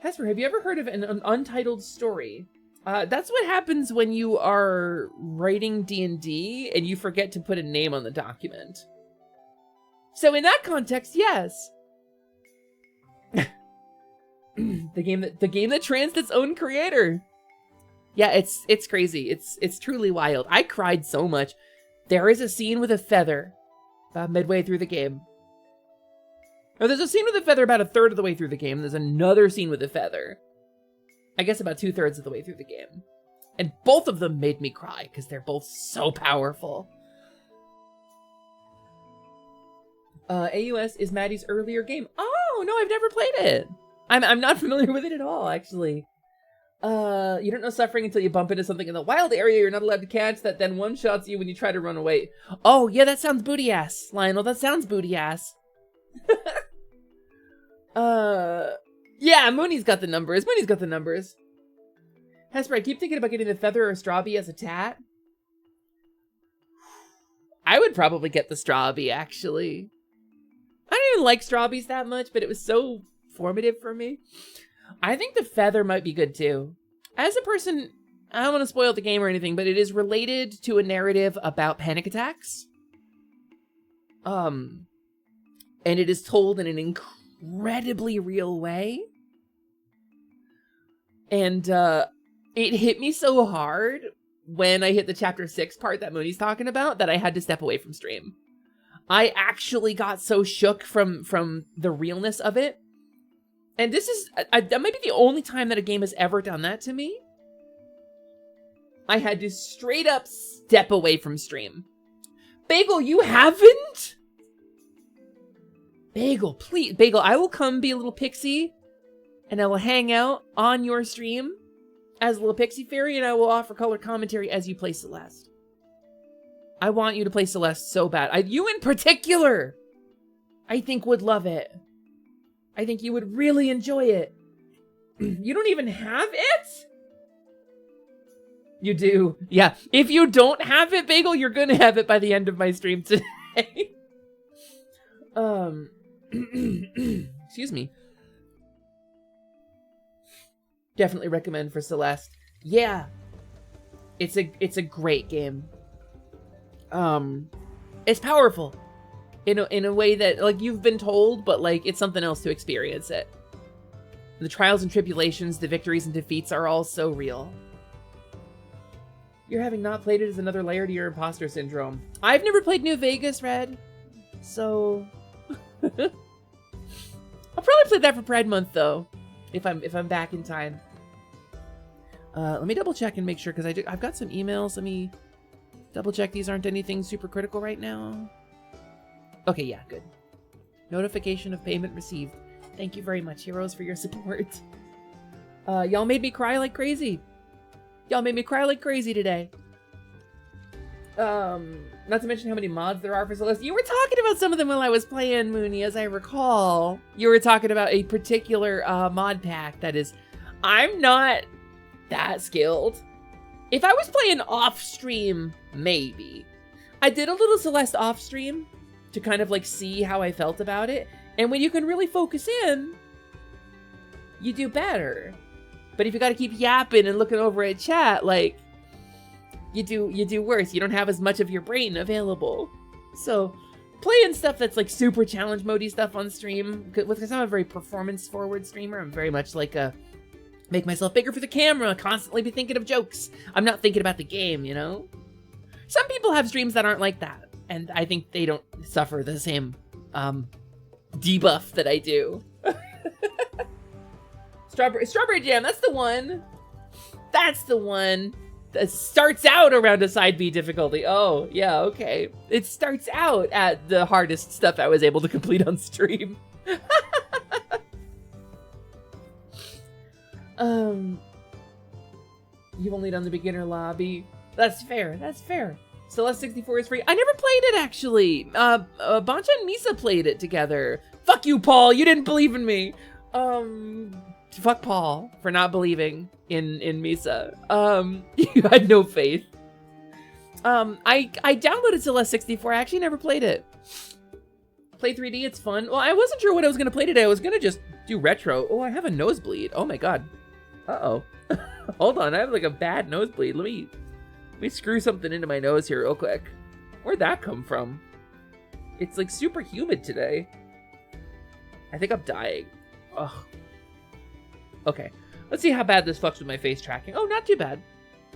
Hesper, have you ever heard of an untitled story? That's what happens when you are writing D&D and you forget to put a name on the document. So in that context, yes. the game that tranced its own creator. Yeah, it's crazy. It's truly wild. I cried so much. There is a scene with a feather about midway through the game. Or there's a scene with a feather about a third of the way through the game. There's another scene with a feather, I guess about 2/3 of the way through the game. And both of them made me cry because they're both so powerful. AUS is Maddie's earlier game. Oh, no, I've never played it. I'm not familiar with it at all, actually. You don't know suffering until you bump into something in the wild area you're not allowed to catch that then one-shots you when you try to run away. Oh, yeah, that sounds booty ass, Lionel. That sounds booty ass. Yeah, Mooney's got the numbers. Mooney's got the numbers. Hesper, I keep thinking about getting the feather or strawbee as a tat. I would probably get the strawbee, actually. I don't even like strawbees that much, but it was so formative for me. I think the feather might be good, too. As a person, I don't want to spoil the game or anything, but it is related to a narrative about panic attacks. And it is told in an incredibly real way. And, it hit me so hard when I hit the chapter 6 part that Mooney's talking about that I had to step away from stream. I actually got so shook from the realness of it. And this is, that might be the only time that a game has ever done that to me. I had to straight up step away from stream. Bagel, you haven't? Bagel, please. Bagel, I will come be a little pixie and I will hang out on your stream as a little pixie fairy, and I will offer color commentary as you play Celeste. I want you to play Celeste so bad. You in particular, I think would love it. I think you would really enjoy it. You don't even have it? You do. Yeah. If you don't have it, Bagel, you're gonna have it by the end of my stream today. Excuse me. Definitely recommend for Celeste. Yeah. It's a great game. It's powerful. In a way that, like, you've been told, but, like, it's something else to experience it. The trials and tribulations, the victories and defeats are all so real. You're having not played it as another layer to your imposter syndrome. I've never played New Vegas, Red. So... I'll probably play that for Pride Month, though. If I'm back in time. Let me double check and make sure, because I've got some emails. Let me double check these aren't anything super critical right now. Okay, yeah, good. Notification of payment received. Thank you very much, heroes, for your support. Y'all made me cry like crazy. Y'all made me cry like crazy today. Not to mention how many mods there are for Celeste. You were talking about some of them while I was playing, Mooney, as I recall. You were talking about a particular mod pack that is... I'm not that skilled. If I was playing off-stream, maybe. I did a little Celeste off-stream to kind of, like, see how I felt about it. And when you can really focus in, you do better. But if you gotta keep yapping and looking over at chat, like... You do worse. You don't have as much of your brain available. So, playing stuff that's like super challenge mode-y stuff on stream, because I'm a very performance-forward streamer. I'm very much like a make myself bigger for the camera, constantly be thinking of jokes. I'm not thinking about the game, you know? Some people have streams that aren't like that, and I think they don't suffer the same debuff that I do. Strawberry Jam, that's the one. That's the one. That starts out around a side B difficulty. Oh, yeah, okay. It starts out at the hardest stuff I was able to complete on stream. You've only done the beginner lobby. That's fair, that's fair. Celeste 64 is free. I never played it, actually. Bancha and Misa played it together. Fuck you, Paul, you didn't believe in me. Fuck Paul for not believing in Misa. You had no faith. I downloaded Celeste 64. I actually never played it. Play 3D, it's fun. Well, I wasn't sure what I was gonna play today. I was gonna just do retro. Oh, I have a nosebleed. Oh my god. Uh-oh. Hold on, I have like a bad nosebleed. Let me screw something into my nose here real quick. Where'd that come from? It's like super humid today. I think I'm dying. Ugh. Okay. Let's see how bad this fucks with my face tracking. Oh, not too bad.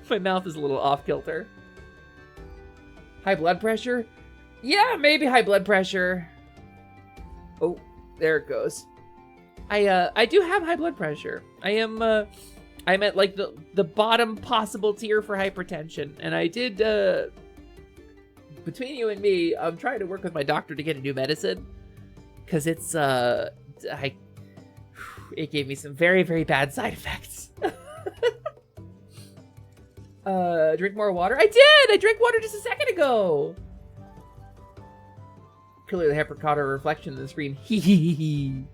My mouth is a little off kilter. High blood pressure? Yeah, maybe high blood pressure. Oh, there it goes. I do have high blood pressure. I'm at like the bottom possible tier for hypertension, and I did between you and me, I'm trying to work with my doctor to get a new medicine, because it's it gave me some very, very bad side effects. Drink more water. I did. I drank water just a second ago. Clearly, the heifer caught a reflection in the screen. Hee hee hee.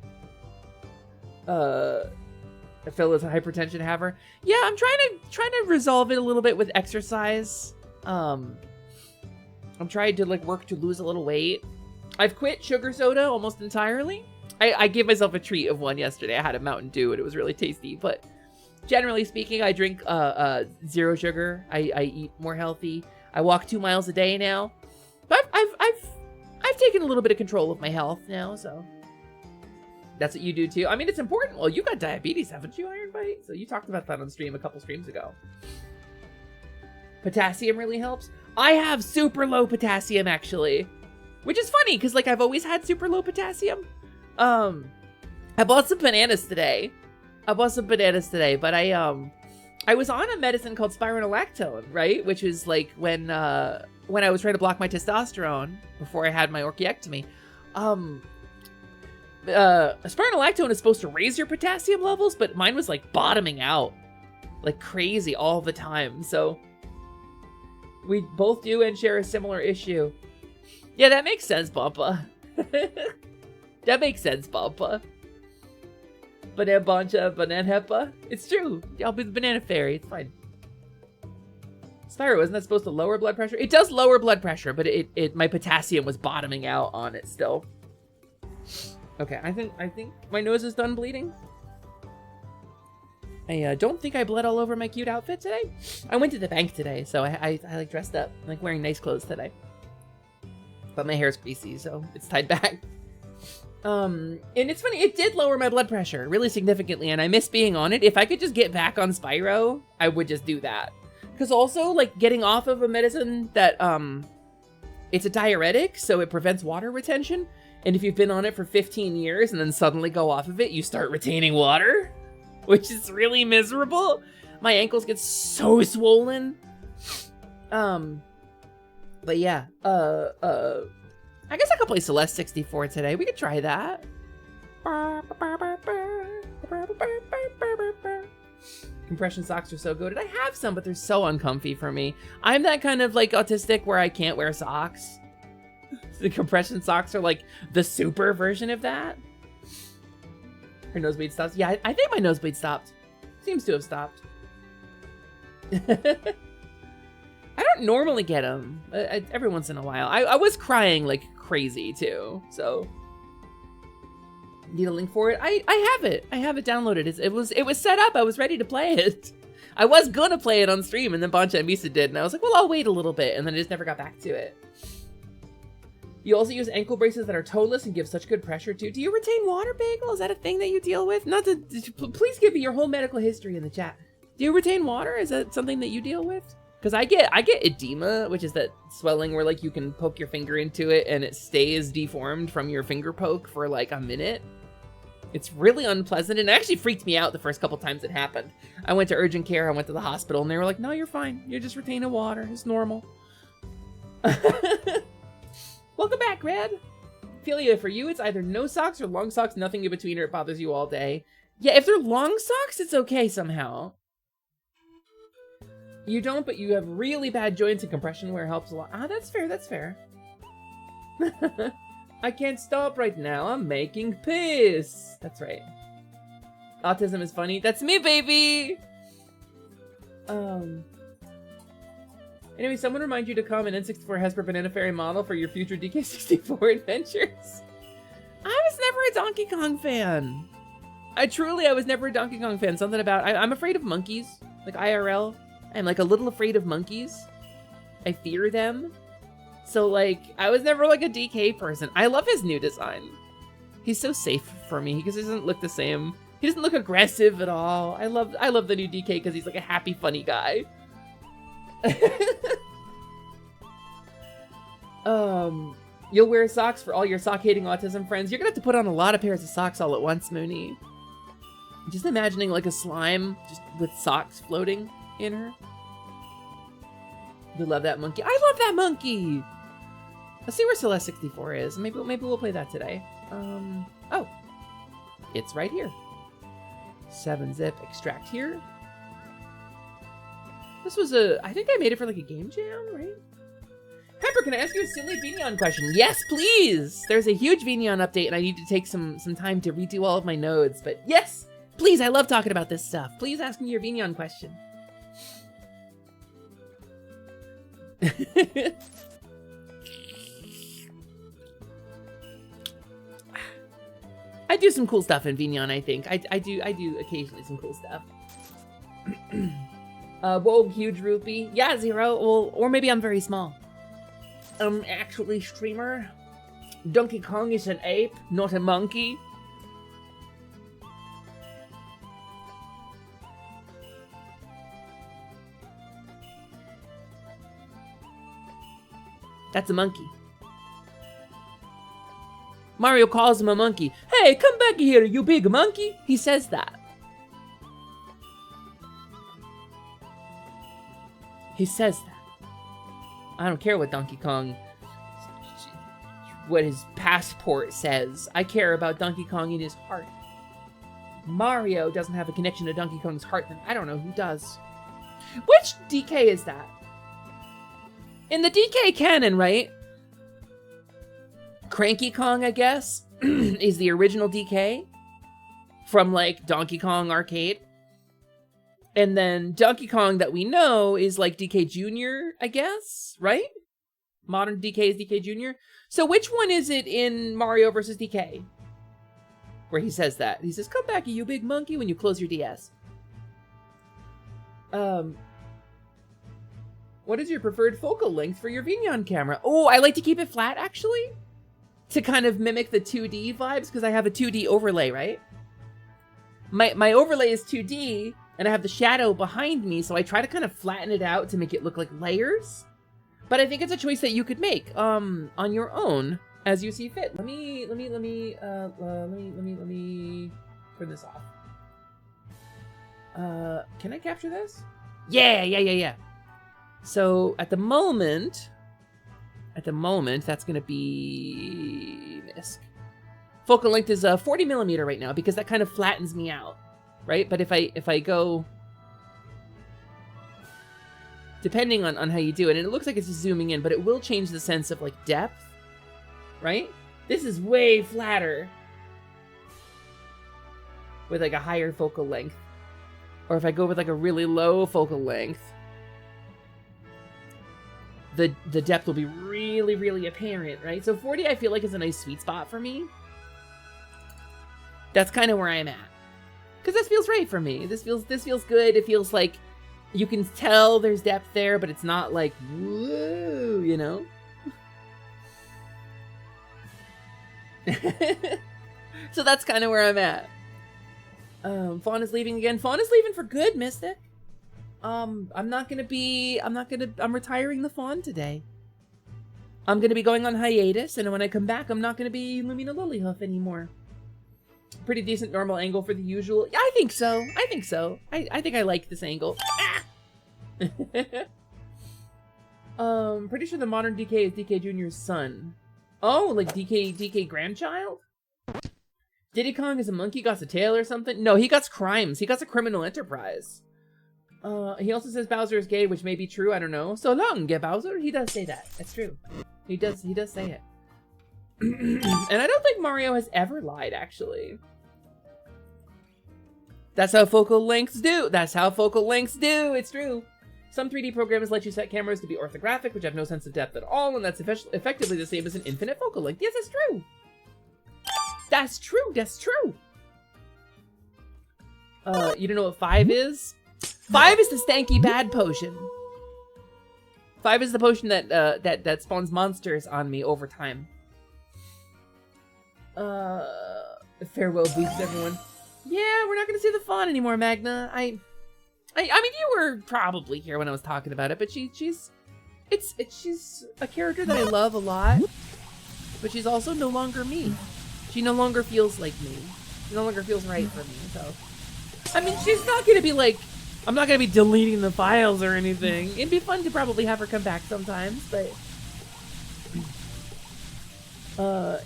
Phil is a hypertension haver. Yeah, I'm trying to resolve it a little bit with exercise. I'm trying to like work to lose a little weight. I've quit sugar soda almost entirely. I gave myself a treat of one yesterday. I had a Mountain Dew and it was really tasty. But generally speaking, I drink zero sugar. I eat more healthy. I walk 2 miles a day now. But I've taken a little bit of control of my health now, so. That's what you do too. I mean, it's important. Well, you got diabetes, haven't you, Iron Bite? So you talked about that on stream a couple streams ago. Potassium really helps. I have super low potassium, actually. Which is funny, because like I've always had super low potassium. I bought some bananas today. But I was on a medicine called spironolactone, right? Which is like when I was trying to block my testosterone before I had my orchiectomy. Spironolactone is supposed to raise your potassium levels, but mine was like bottoming out like crazy all the time. So we both do and share a similar issue. Yeah, that makes sense, Papa. That makes sense, Papa. Banana Bancha, Banana Hepa. It's true. I'll be the banana fairy. It's fine. Spyro, isn't that supposed to lower blood pressure? It does lower blood pressure, but my potassium was bottoming out on it still. Okay, I think my nose is done bleeding. I don't think I bled all over my cute outfit today. I went to the bank today, so I like dressed up. I'm like wearing nice clothes today. But my hair's greasy, so it's tied back. And it's funny, it did lower my blood pressure really significantly, and I miss being on it. If I could just get back on Spyro, I would just do that. Because also, like, getting off of a medicine that, it's a diuretic, so it prevents water retention. And if you've been on it for 15 years and then suddenly go off of it, you start retaining water, which is really miserable. My ankles get so swollen. But yeah, I guess I could play Celeste 64 today. We could try that. Compression socks are so good. And I have some, but they're so uncomfy for me. I'm that kind of like autistic where I can't wear socks. The compression socks are like the super version of that. Her nosebleed stops. Yeah, I think my nosebleed stopped. Seems to have stopped. I don't normally get them. Every once in a while. I was crying like crazy too, so. Need a link for it? I have it. I have it downloaded. It was set up. I was ready to play it. I was gonna play it on stream, and then Bancha and Misa did, and I was like, well, I'll wait a little bit, and then I just never got back to it. You also use ankle braces that are toeless and give such good pressure too. Do you retain water, Bagel? Is that a thing that you deal with? Please give me your whole medical history in the chat. Do you retain water? Is that something that you deal with? Because I get edema, which is that swelling where like you can poke your finger into it and it stays deformed from your finger poke for like a minute. It's really unpleasant, and it actually freaked me out the first couple times it happened. I went to urgent care, I went to the hospital, and they were like, no, you're fine. You're just retaining water. It's normal. Welcome back, Red. Philia, for you, it's either no socks or long socks, nothing in between, or it bothers you all day. Yeah, if they're long socks, it's okay somehow. You don't, but you have really bad joints and compression wear helps a lot. Ah, that's fair, that's fair. I can't stop right now, I'm making piss. That's right. Autism is funny. That's me, baby! Anyway, someone remind you to come an N64 Hesper Banana Fairy model for your future DK64 adventures. I was never a Donkey Kong fan. I was never a Donkey Kong fan. Something about, I'm afraid of monkeys. Like IRL. I'm like a little afraid of monkeys. I fear them. So like, I was never like a DK person. I love his new design. He's so safe for me because he doesn't look the same He doesn't look aggressive at all. I love the new DK because he's like a happy, funny guy. You'll wear socks for all your sock-hating autism friends. You're gonna have to put on a lot of pairs of socks all at once, Mooney. Just imagining like a slime just with socks floating in her. You love that monkey. I love that monkey! Let's see where Celeste 64 is. Maybe we'll play that today. Oh. It's right here. 7-zip, extract here. This was I think I made it for like a game jam, right? Pepper, can I ask you a silly Vigneon question? Yes, please! There's a huge Vigneon update and I need to take some time to redo all of my nodes, but yes! Please, I love talking about this stuff. Please ask me your Vigneon question. I do some cool stuff in Vigneon, I think. I do occasionally some cool stuff. Whoa, huge rupee. Yeah, Zero. Well, or maybe I'm very small. Actually, streamer, Donkey Kong is an ape, not a monkey. That's a monkey. Mario calls him a monkey. Hey, come back here, you big monkey. He says that. He says that. I don't care what Donkey Kong, what his passport says. I care about Donkey Kong in his heart. Mario doesn't have a connection to Donkey Kong's heart, then I don't know who does. Which DK is that? In the DK canon, right? Cranky Kong, I guess, is the original DK from like Donkey Kong Arcade. And then Donkey Kong that we know is like DK Jr., I guess, right? Modern DK is DK Jr. So which one is it in Mario vs. DK? Where he says that. He says, come back, you big monkey, when you close your DS. What is your preferred focal length for your Vigneon camera? Oh, I like to keep it flat, actually. To kind of mimic the 2D vibes, because I have a 2D overlay, right? My overlay is 2D, and I have the shadow behind me, so I try to kind of flatten it out to make it look like layers. But I think it's a choice that you could make on your own as you see fit. Let me turn this off. Can I capture this? Yeah. So at the moment, that's gonna be misc. Focal length is 40 millimeter right now because that kind of flattens me out, right? But if I go, depending on how you do it, and it looks like it's just zooming in, but it will change the sense of like depth, right? This is way flatter with like a higher focal length. Or if I go with like a really low focal length, the depth will be really, really apparent, right? So 40 I feel like is a nice sweet spot for me. That's kind of where I'm at. Because this feels right for me. This feels good. It feels like you can tell there's depth there, but it's not like, woo, you know? So that's kind of where I'm at. Faun is leaving again. Faun is leaving for good, Mystic. I'm retiring the Faun today. I'm gonna be going on hiatus, and when I come back, I'm not gonna be Lumina Lilyhoof anymore. Pretty decent normal angle for the usual. Yeah, I think so. I think I like this angle. Pretty sure the modern DK is DK Jr.'s son. Oh, like DK grandchild? Diddy Kong is a monkey, got a tail or something? No, he got crimes. He got a criminal enterprise. He also says Bowser is gay, which may be true, I don't know. So long, get Bowser? He does say that. That's true. He does say it. And I don't think Mario has ever lied, actually. That's how focal lengths do. It's true. Some 3D programs let you set cameras to be orthographic, which have no sense of depth at all, and that's effectively the same as an infinite focal length. Yes, that's true. That's true. You don't know what 5 is? 5 is the stanky bad potion. 5 is the potion that spawns monsters on me over time. Farewell boots, everyone. Yeah, we're not gonna see the Faun anymore, Magna. I mean, you were probably here when I was talking about it, but she's a character that I love a lot, but she's also no longer me. She no longer feels like me. She no longer feels right for me. So, I mean, she's not gonna be like, I'm not gonna be deleting the files or anything. It'd be fun to probably have her come back sometimes, but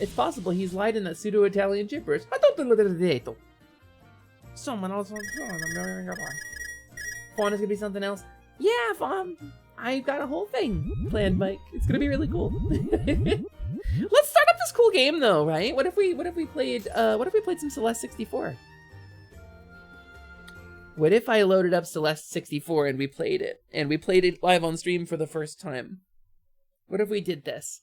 it's possible he's lied in that pseudo-Italian gibberish. I don't know. Someone else on Faun is gonna be something else. Yeah, Faun. I've got a whole thing planned, Mike. It's gonna be really cool. Let's start up this cool game though, right? What if we played some Celeste 64? What if I loaded up Celeste 64 and we played it live on stream for the first time? What if we did this?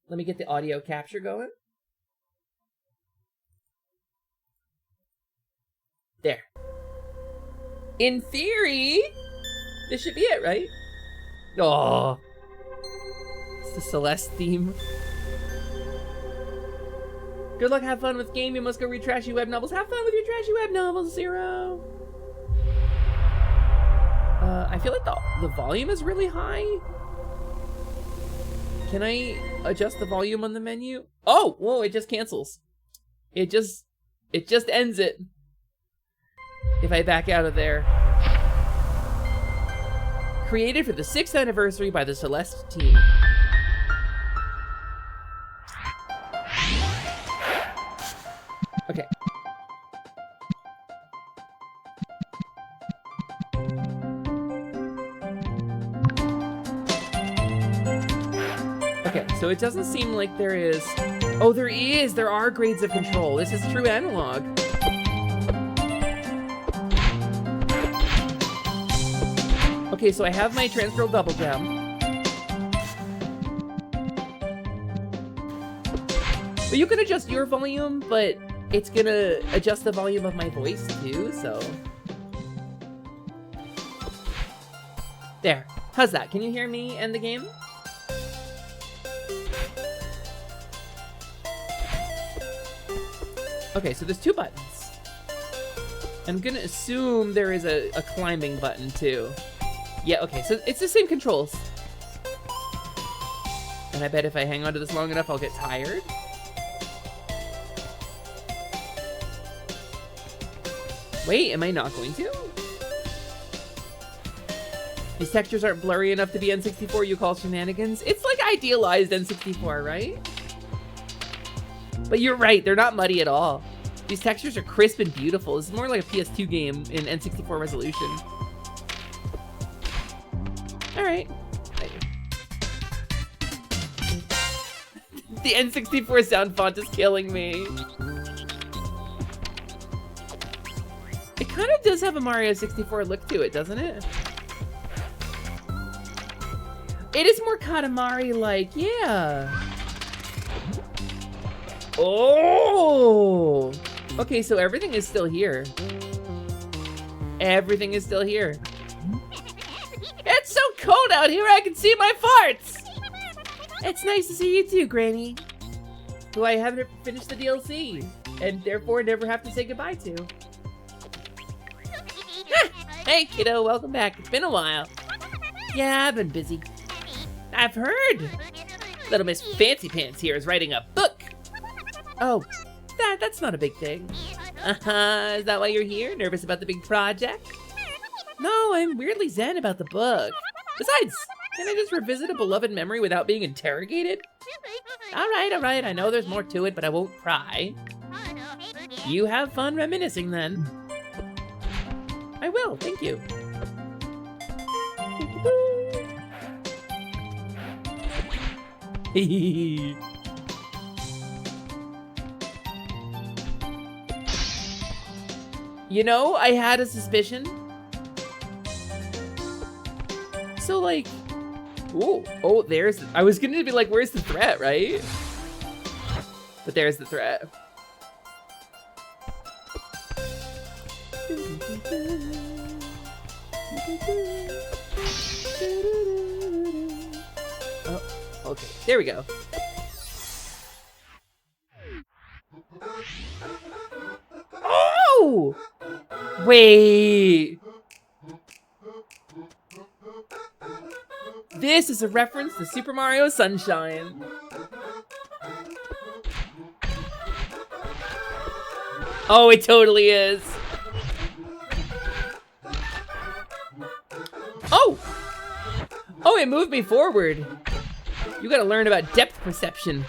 Let me get the audio capture going. There. In theory, this should be it, right? Oh, it's the Celeste theme. Good luck, have fun with game. You must go read trashy web novels. Have fun with your trashy web novels, Zero. I feel like the volume is really high. Can I adjust the volume on the menu? Oh, whoa, it just cancels. It just ends it. If I back out of there. Created for the 6th anniversary by the Celeste team. Okay. Okay, so it doesn't seem like there is... Oh, there is! There are grades of control. This is true analog. Okay, so I have my transgirl double jump. But you can adjust your volume, but it's gonna adjust the volume of my voice too, so... There. How's that? Can you hear me and the game? Okay, so there's 2 buttons. I'm gonna assume there is a climbing button too. Yeah, okay, so it's the same controls. And I bet if I hang on to this long enough, I'll get tired. Wait, am I not going to? These textures aren't blurry enough to be N64 you call shenanigans? It's like idealized N64, right? But you're right, they're not muddy at all. These textures are crisp and beautiful. This is more like a PS2 game in N64 resolution. Alright. The N64 sound font is killing me. It kind of does have a Mario 64 look to it, doesn't it? It is more Katamari-like, yeah. Oh! Okay, so everything is still here. Everything is still here. It's so cold out here, I can see my farts! It's nice to see you too, Granny. Who I haven't finished the DLC, and therefore never have to say goodbye to. Hey, kiddo, welcome back. It's been a while. Yeah, I've been busy. I've heard. Little Miss Fancy Pants here is writing a book. Oh, that's not a big thing. Is that why you're here? Nervous about the big project? No, I'm weirdly zen about the book. Besides, can I just revisit a beloved memory without being interrogated? All right, I know there's more to it, but I won't pry. You have fun reminiscing then. I will, thank you. You know, I had a suspicion. So like, oh, there's, I was gonna be like, where's the threat, right? But there's the threat. Oh, okay, there we go. Wait. This is a reference to Super Mario Sunshine. Oh, it totally is. Oh! Oh, it moved me forward. You gotta learn about depth perception.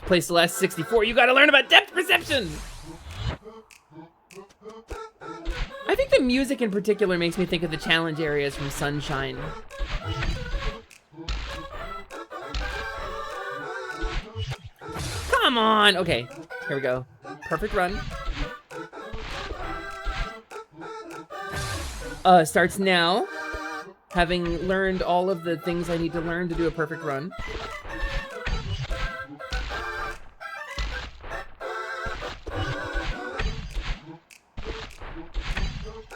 Play Celeste 64, you gotta learn about depth perception! I think the music in particular makes me think of the challenge areas from Sunshine. Come on! Okay, here we go. Perfect run. Starts now. Having learned all of the things I need to learn to do a perfect run.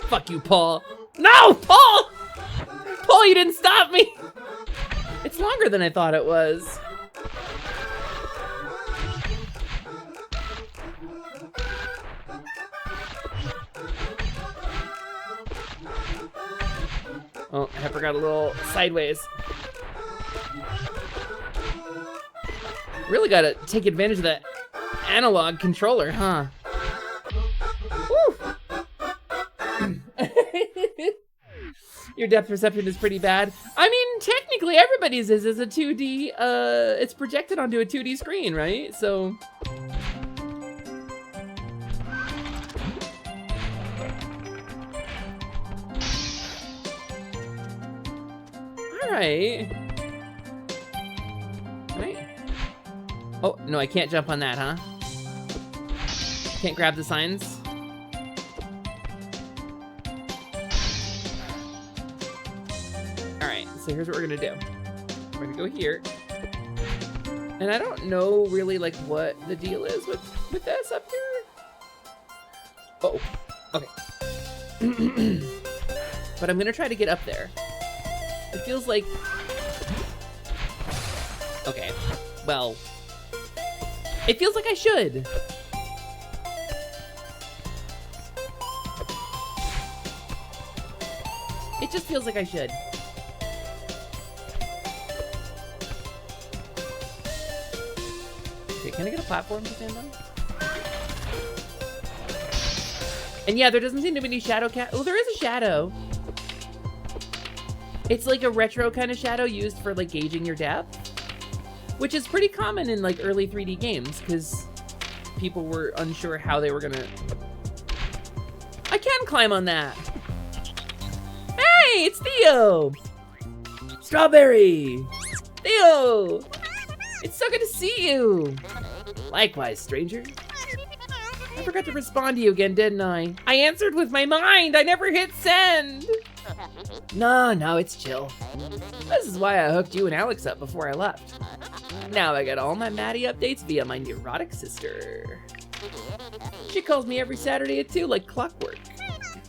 Fuck you, Paul. No, Paul! Paul, you didn't stop me! It's longer than I thought it was. Oh, Heifer got a little sideways. Really gotta take advantage of that analog controller, huh? Your depth perception is pretty bad. I mean, technically everybody's is a 2D, it's projected onto a 2D screen, right? So... Alright. Right. Oh, no, I can't jump on that, huh? Can't grab the signs. Alright, so here's what we're gonna do. We're gonna go here. And I don't know really like what the deal is with this up here. Oh, okay. But I'm gonna try to get up there. It feels like... Okay, well... It feels like I should. It just feels like I should. Okay, can I get a platform to stand on? And yeah, there doesn't seem to be any shadow cat. Oh, there is a shadow. It's like a retro kind of shadow used for like gauging your depth, which is pretty common in like early 3D games because people were unsure how they were gonna... I can climb on that. Hey, it's Theo! Strawberry! Theo! It's so good to see you! Likewise, stranger. I forgot to respond to you again, didn't I? I answered with my mind! I never hit send! No, it's chill. This is why I hooked you and Alex up before I left. Now I got all my Maddie updates via my neurotic sister. She calls me every Saturday at 2 like clockwork.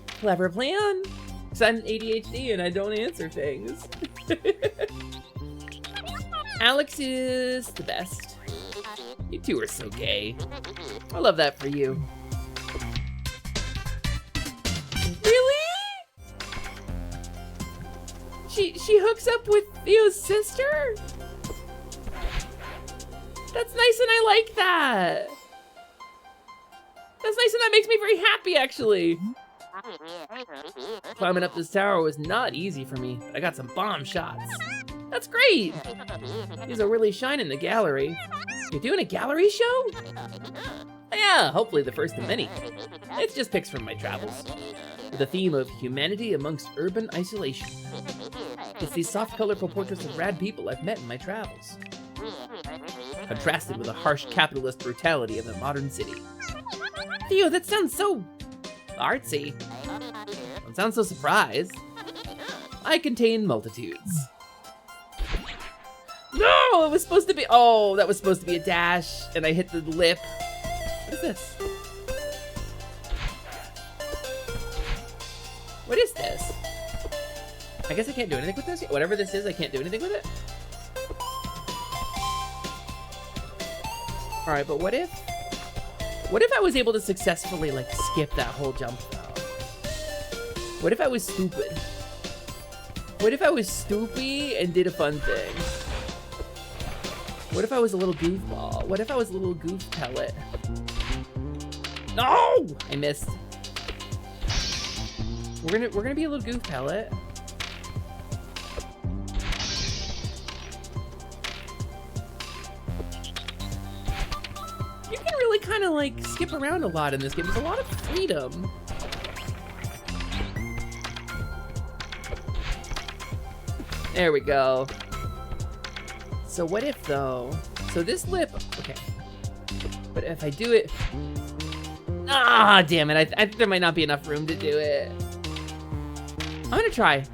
Clever plan. Because I'm ADHD and I don't answer things. Alex is the best. You two are so gay. I love that for you. Really? She hooks up with Theo's sister? That's nice and I like that. That's nice and that makes me very happy, actually. Climbing up this tower was not easy for me, but I got some bomb shots. That's great. These are really shining the gallery. You're doing a gallery show? Yeah, hopefully the first of many. It's just pics from my travels. With the theme of humanity amongst urban isolation. It's these soft, colorful portraits of rad people I've met in my travels. Contrasted with the harsh capitalist brutality of the modern city. Theo, that sounds so artsy. Don't sound so surprised. I contain multitudes. No, it was supposed to be, oh, that was supposed to be a dash, and I hit the lip. What is this? What is this? I guess I can't do anything with this. Whatever this is, I can't do anything with it. All right, but what if I was able to successfully like skip that whole jump though? What if I was stupid? What if I was stupid and did a fun thing? What if I was a little goofball? What if I was a little goof pellet? No! I missed. We're gonna be a little goof pellet. You can really kind of like skip around a lot in this game. There's a lot of freedom. There we go. So what if though? So this lip, okay. But if I do it, ah, damn it! I think there might not be enough room to do it. I'm gonna try.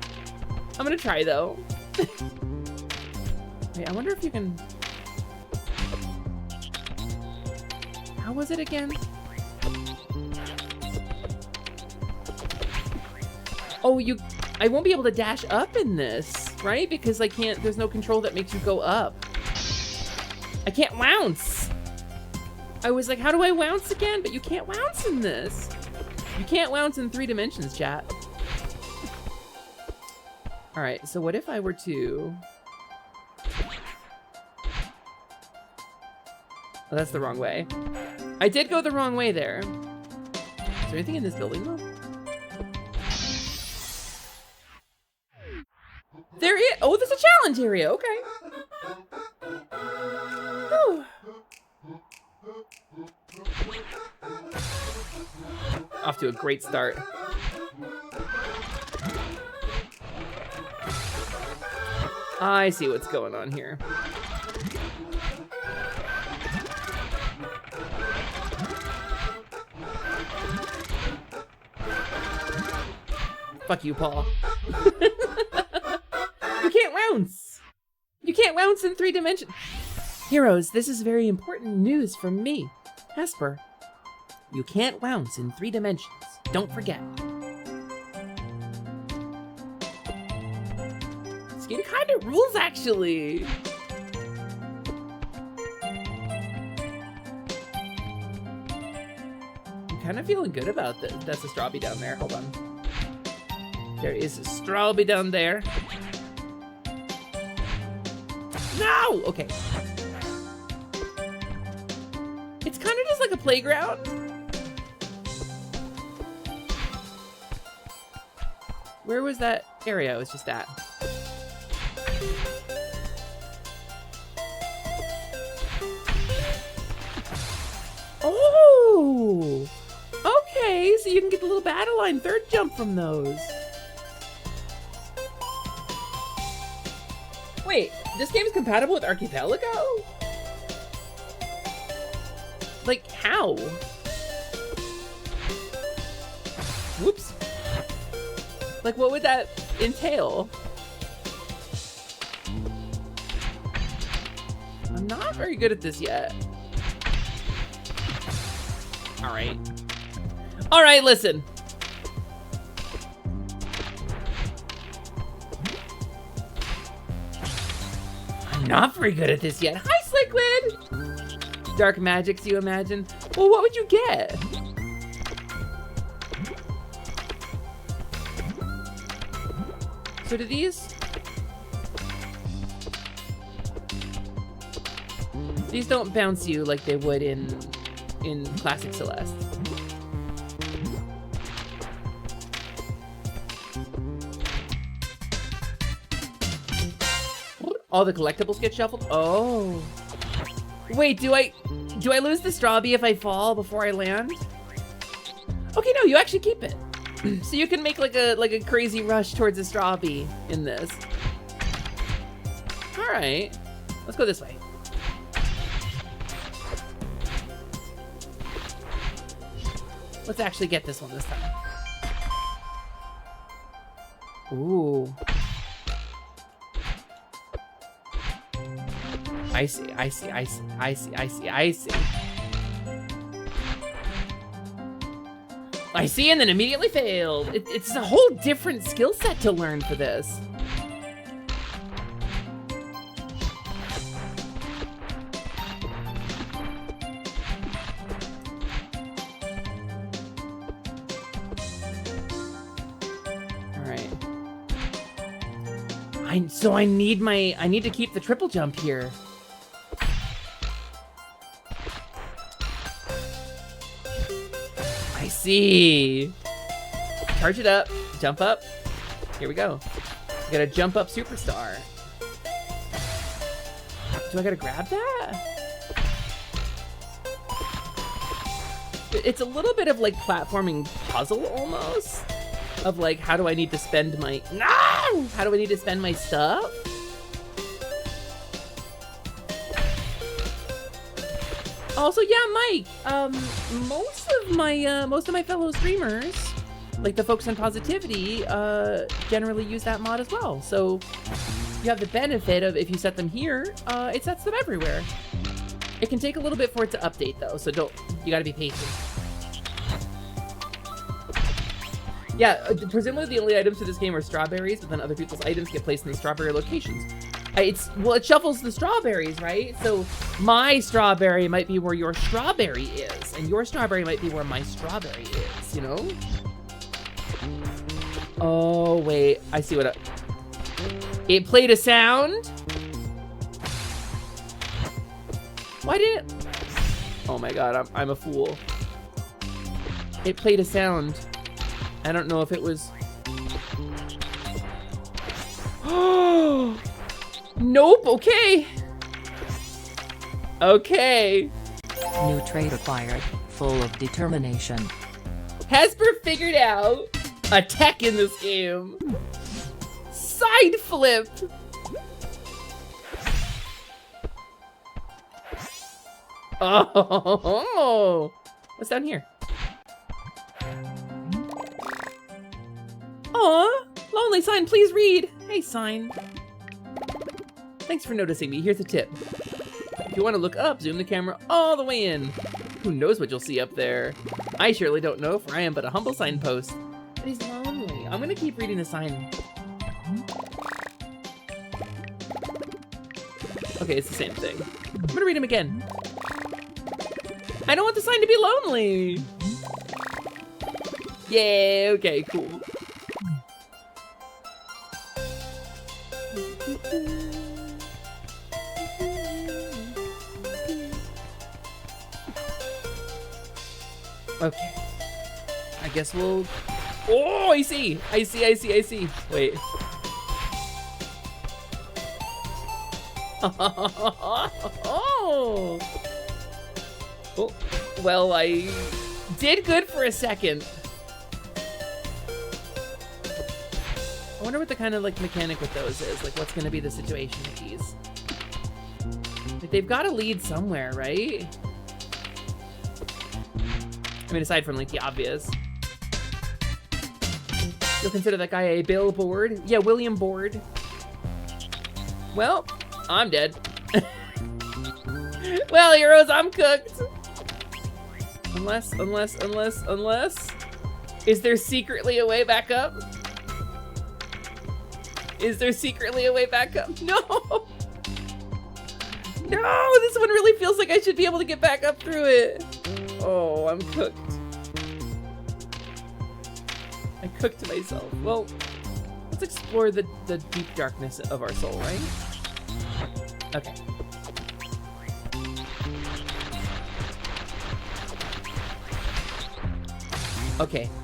I'm gonna try though. Wait, I wonder if you can. How was it again? Oh, I won't be able to dash up in this, right? Because I can't, there's no control that makes you go up. I can't wounce. I was like, how do I wounce again? But you can't wounce in this. You can't wounce in 3 dimensions, chat. All right, so what if I were to... Oh, that's the wrong way. I did go the wrong way there. Is there anything in this building though? There is. Oh, there's a challenge area. Okay. Whew. Off to a great start. I see what's going on here. Fuck you, Paul. You can't wounce. You can't wounce in 3 dimensions. Heroes, this is very important news from me, Hesper. You can't wounce in 3 dimensions. Don't forget. This game kind of rules, actually. I'm kind of feeling good about this. That's a strawberry down there. Hold on. There is a strawberry down there. No! Okay. It's kind of just like a playground. Where was that area I was just at? Oh! Okay, so you can get the little battle line 3rd jump from those. Wait, this game is compatible with Archipelago? Like, how? Whoops. Like, what would that entail? I'm not very good at this yet. All right. All right, listen. I'm not very good at this yet. Hi, Sliquid! Dark magics, you imagine? Well, what would you get? So do these don't bounce you like they would in Classic Celeste. All the collectibles get shuffled? Oh. Wait, do I lose the strawberry if I fall before I land? Okay, no, you actually keep it. So you can make like a crazy rush towards a strawberry in this. All right, let's go this way. Let's actually get this one this time. Ooh. I see. I see, and then immediately failed. It's a whole different skill set to learn for this. So I need to keep the triple jump here. I see. Charge it up, jump up. Here we go. I gotta jump up superstar. Do I gotta grab that? It's a little bit of like platforming puzzle almost. Of like, how do I need to spend my, no! How do I need to spend my stuff? Also, yeah, Mike, most of my fellow streamers, like the folks on Positivity, generally use that mod as well. So you have the benefit of if you set them here, it sets them everywhere. It can take a little bit for it to update though, so you gotta be patient. Yeah, presumably the only items to this game are strawberries, but then other people's items get placed in the strawberry locations. Well, it shuffles the strawberries, right? So my strawberry might be where your strawberry is, and your strawberry might be where my strawberry is, you know? Oh, wait, I see what it played a sound? Why didn't it? Oh my god, I'm a fool. It played a sound. I don't know if it was... Oh! Nope, okay. Okay. New trait acquired, full of determination. Hesper figured out a tech in this game. Side flip. Oh, what's down here? Aw, lonely sign, please read. Hey, sign. Thanks for noticing me. Here's a tip. If you want to look up, zoom the camera all the way in. Who knows what you'll see up there? I surely don't know, for I am but a humble signpost. But he's lonely. I'm gonna keep reading the sign. Okay, it's the same thing. I'm gonna read him again. I don't want the sign to be lonely. Yeah, okay, cool. Okay. I guess we'll... Oh, I see. Wait. Oh. Oh. Well, I did good for a second. I wonder what the kind of like mechanic with those is. Like, what's gonna be the situation with these? Like, they've got to lead somewhere, right? I mean, aside from like the obvious. You'll consider that guy a billboard? Yeah, William Board. Well, I'm dead. Well, heroes, I'm cooked. Unless. Is there secretly a way back up? Is there secretly a way back up? No! No, this one really feels like I should be able to get back up through it. Oh, I'm cooked. I cooked myself. Well, let's explore the deep darkness of our soul, right? Okay.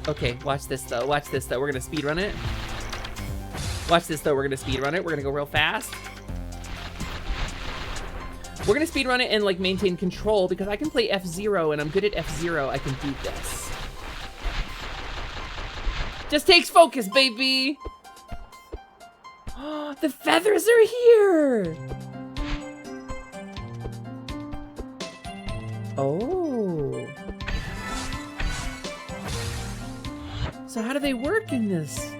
Okay, watch this though. We're gonna speedrun it. We're gonna go real fast. We're gonna speedrun it and like maintain control because I can play F-Zero and I'm good at F-Zero. I can do this. Just takes focus, baby. Oh, the feathers are here. Oh. So how do they work in this?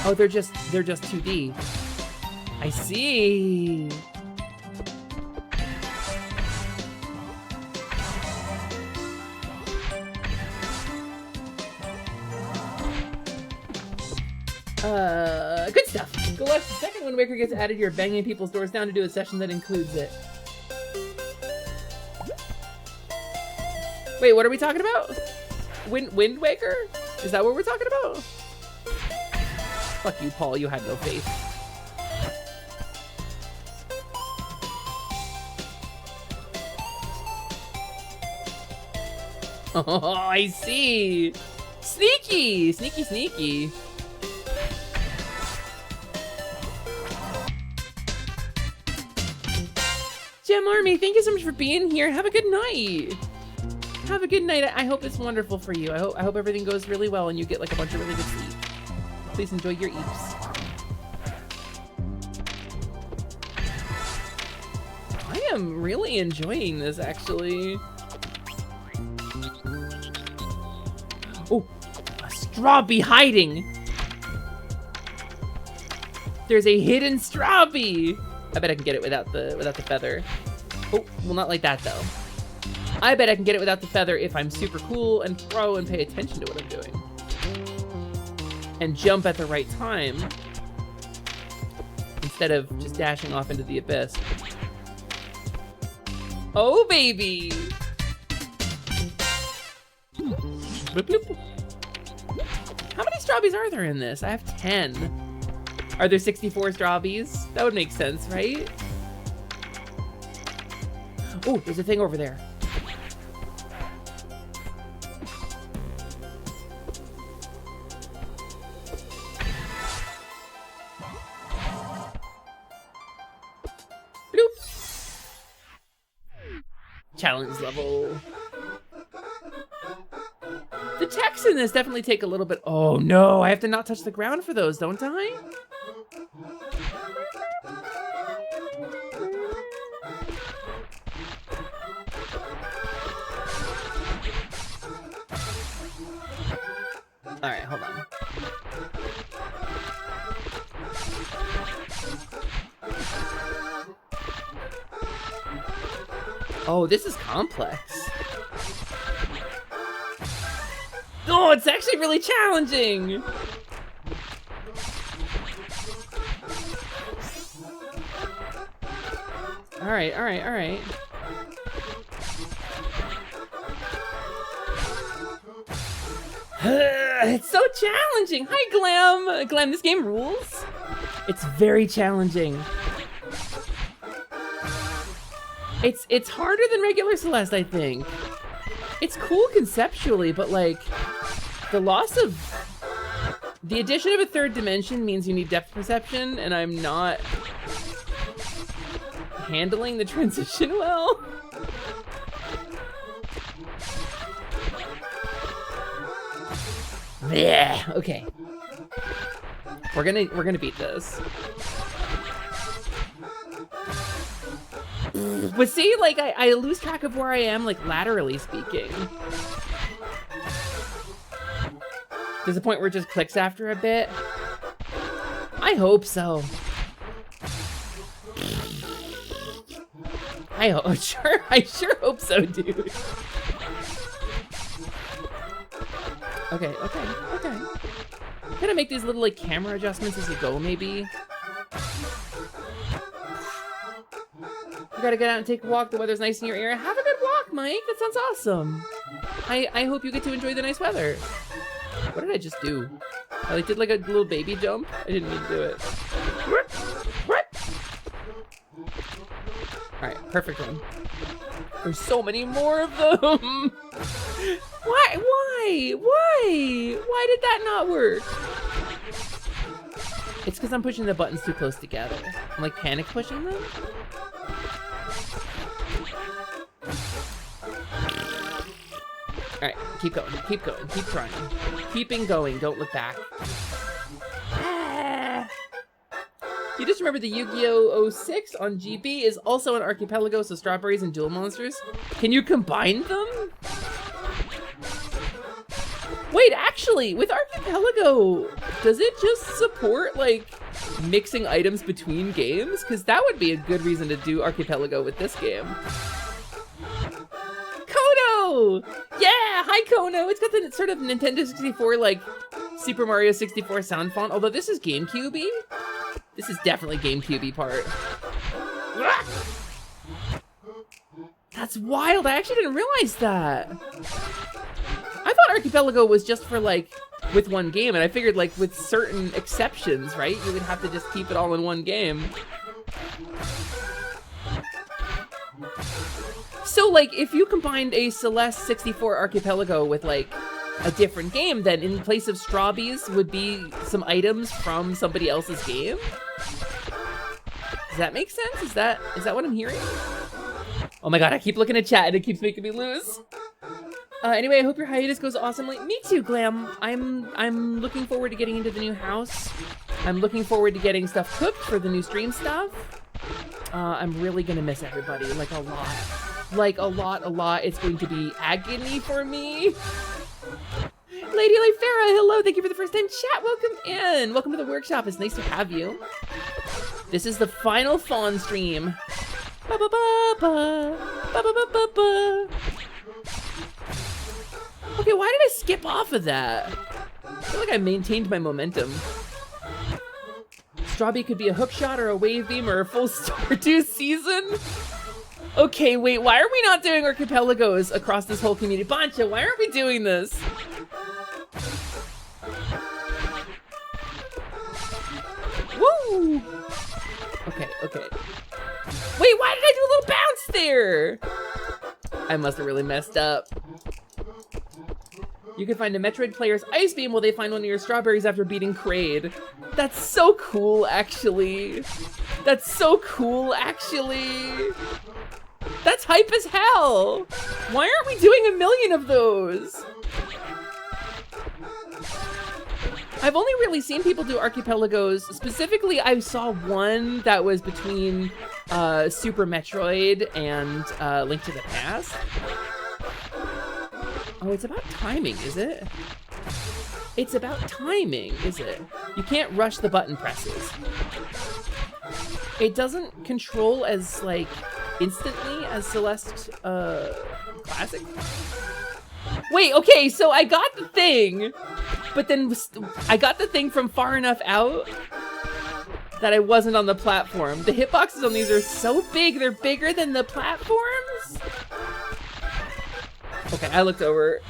Oh, they're just 2D. I see. Good stuff. Go watch the second Wind Waker gets added. You're banging people's doors down to do a session that includes it. Wait, what are we talking about? Wind Waker? Is that what we're talking about? Fuck you, Paul. You had no faith. Oh, I see. Sneaky, sneaky, sneaky. Gem Army, thank you so much for being here. Have a good night. Have a good night. I hope it's wonderful for you. I hope everything goes really well and you get like a bunch of really good sleep. Please enjoy your eats. I am really enjoying this, actually. Oh, a strawbee hiding. There's a hidden strawbee. I bet I can get it without the feather. Oh, well, not like that though. I bet I can get it without the feather if I'm super cool and pro and pay attention to what I'm doing. And jump at the right time. Instead of just dashing off into the abyss. Oh, baby! Bloop, bloop. How many strawbees are there in this? I have 10. Are there 64 strawbees? That would make sense, right? Oh, there's a thing over there. Bloop. Challenge level. The texts in this definitely take a little bit. Oh no, I have to not touch the ground for those, don't I? All right, hold on. Oh, this is complex. Oh, it's actually really challenging. All right, all right, all right. It's so challenging. Hi, Glam. Glam, this game rules. It's very challenging. It's harder than regular Celeste, I think. It's cool conceptually, but like the addition of a third dimension means you need depth perception, and I'm not handling the transition well. Yeah, okay. We're gonna beat this. But see, like I lose track of where I am, like laterally speaking. There's a point where it just clicks after a bit. I hope so. I sure hope so, dude. Okay. Gonna make these little like camera adjustments as you go, maybe. You gotta get out and take a walk. The weather's nice in your area. Have a good walk, Mike. That sounds awesome. I hope you get to enjoy the nice weather. What did I just do? I like did like a little baby jump. I didn't mean to do it. All right, perfect one. There's so many more of them. Why did that not work? It's because I'm pushing the buttons too close together. I'm like panic pushing them. All right, keep going, keep trying. Keeping going, don't look back. You just remember the Yu-Gi-Oh! 06 on GB is also an archipelago, so strawberries and duel monsters. Can you combine them? Wait, actually, with Archipelago, does it just support, like, mixing items between games? Because that would be a good reason to do Archipelago with this game. Kono! Yeah, hi Kono! It's got the sort of Nintendo 64, like, Super Mario 64 sound font, although this is GameCube-y. This is definitely GameCube-y part. That's wild, I actually didn't realize that. I thought Archipelago was just for like with one game, and I figured like with certain exceptions, right, you would have to just keep it all in one game. So like if you combined a Celeste 64 Archipelago with like a different game, then in place of Strawbees would be some items from somebody else's game. Does that make sense? Is that what I'm hearing? Oh my god, I keep looking at chat and it keeps making me lose. Anyway, I hope your hiatus goes awesomely. Me too, Glam. I'm looking forward to getting into the new house. I'm looking forward to getting stuff cooked for the new stream stuff. I'm really gonna miss everybody, like a lot. Like a lot. It's going to be agony for me. Lady Life Farah, hello, thank you for the first time chat. Welcome in. Welcome to the workshop. It's nice to have you. This is the final Faun stream. Ba-ba-ba-ba. Ba-ba-ba-ba-ba. Okay, why did I skip off of that? I feel like I maintained my momentum. Strawbee could be a hook shot or a wave beam or a full Stardew season. Okay, wait, why are we not doing archipelagos across this whole community? Bancha, why aren't we doing this? Woo! Okay. Wait, why did I do a little bounce there? I must have really messed up. You can find a Metroid player's ice beam while they find one of your strawberries after beating Kraid. That's so cool, actually. That's hype as hell. Why aren't we doing 1 million of those? I've only really seen people do archipelagos. Specifically, I saw one that was between Super Metroid and Link to the Past. Oh, it's about timing, is it? It's about timing, is it? You can't rush the button presses. It doesn't control as, like, instantly as Celeste, Classic. Wait, okay, so I got the thing, but then I got the thing from far enough out that I wasn't on the platform. The hitboxes on these are so big, they're bigger than the platforms? Okay, I looked away.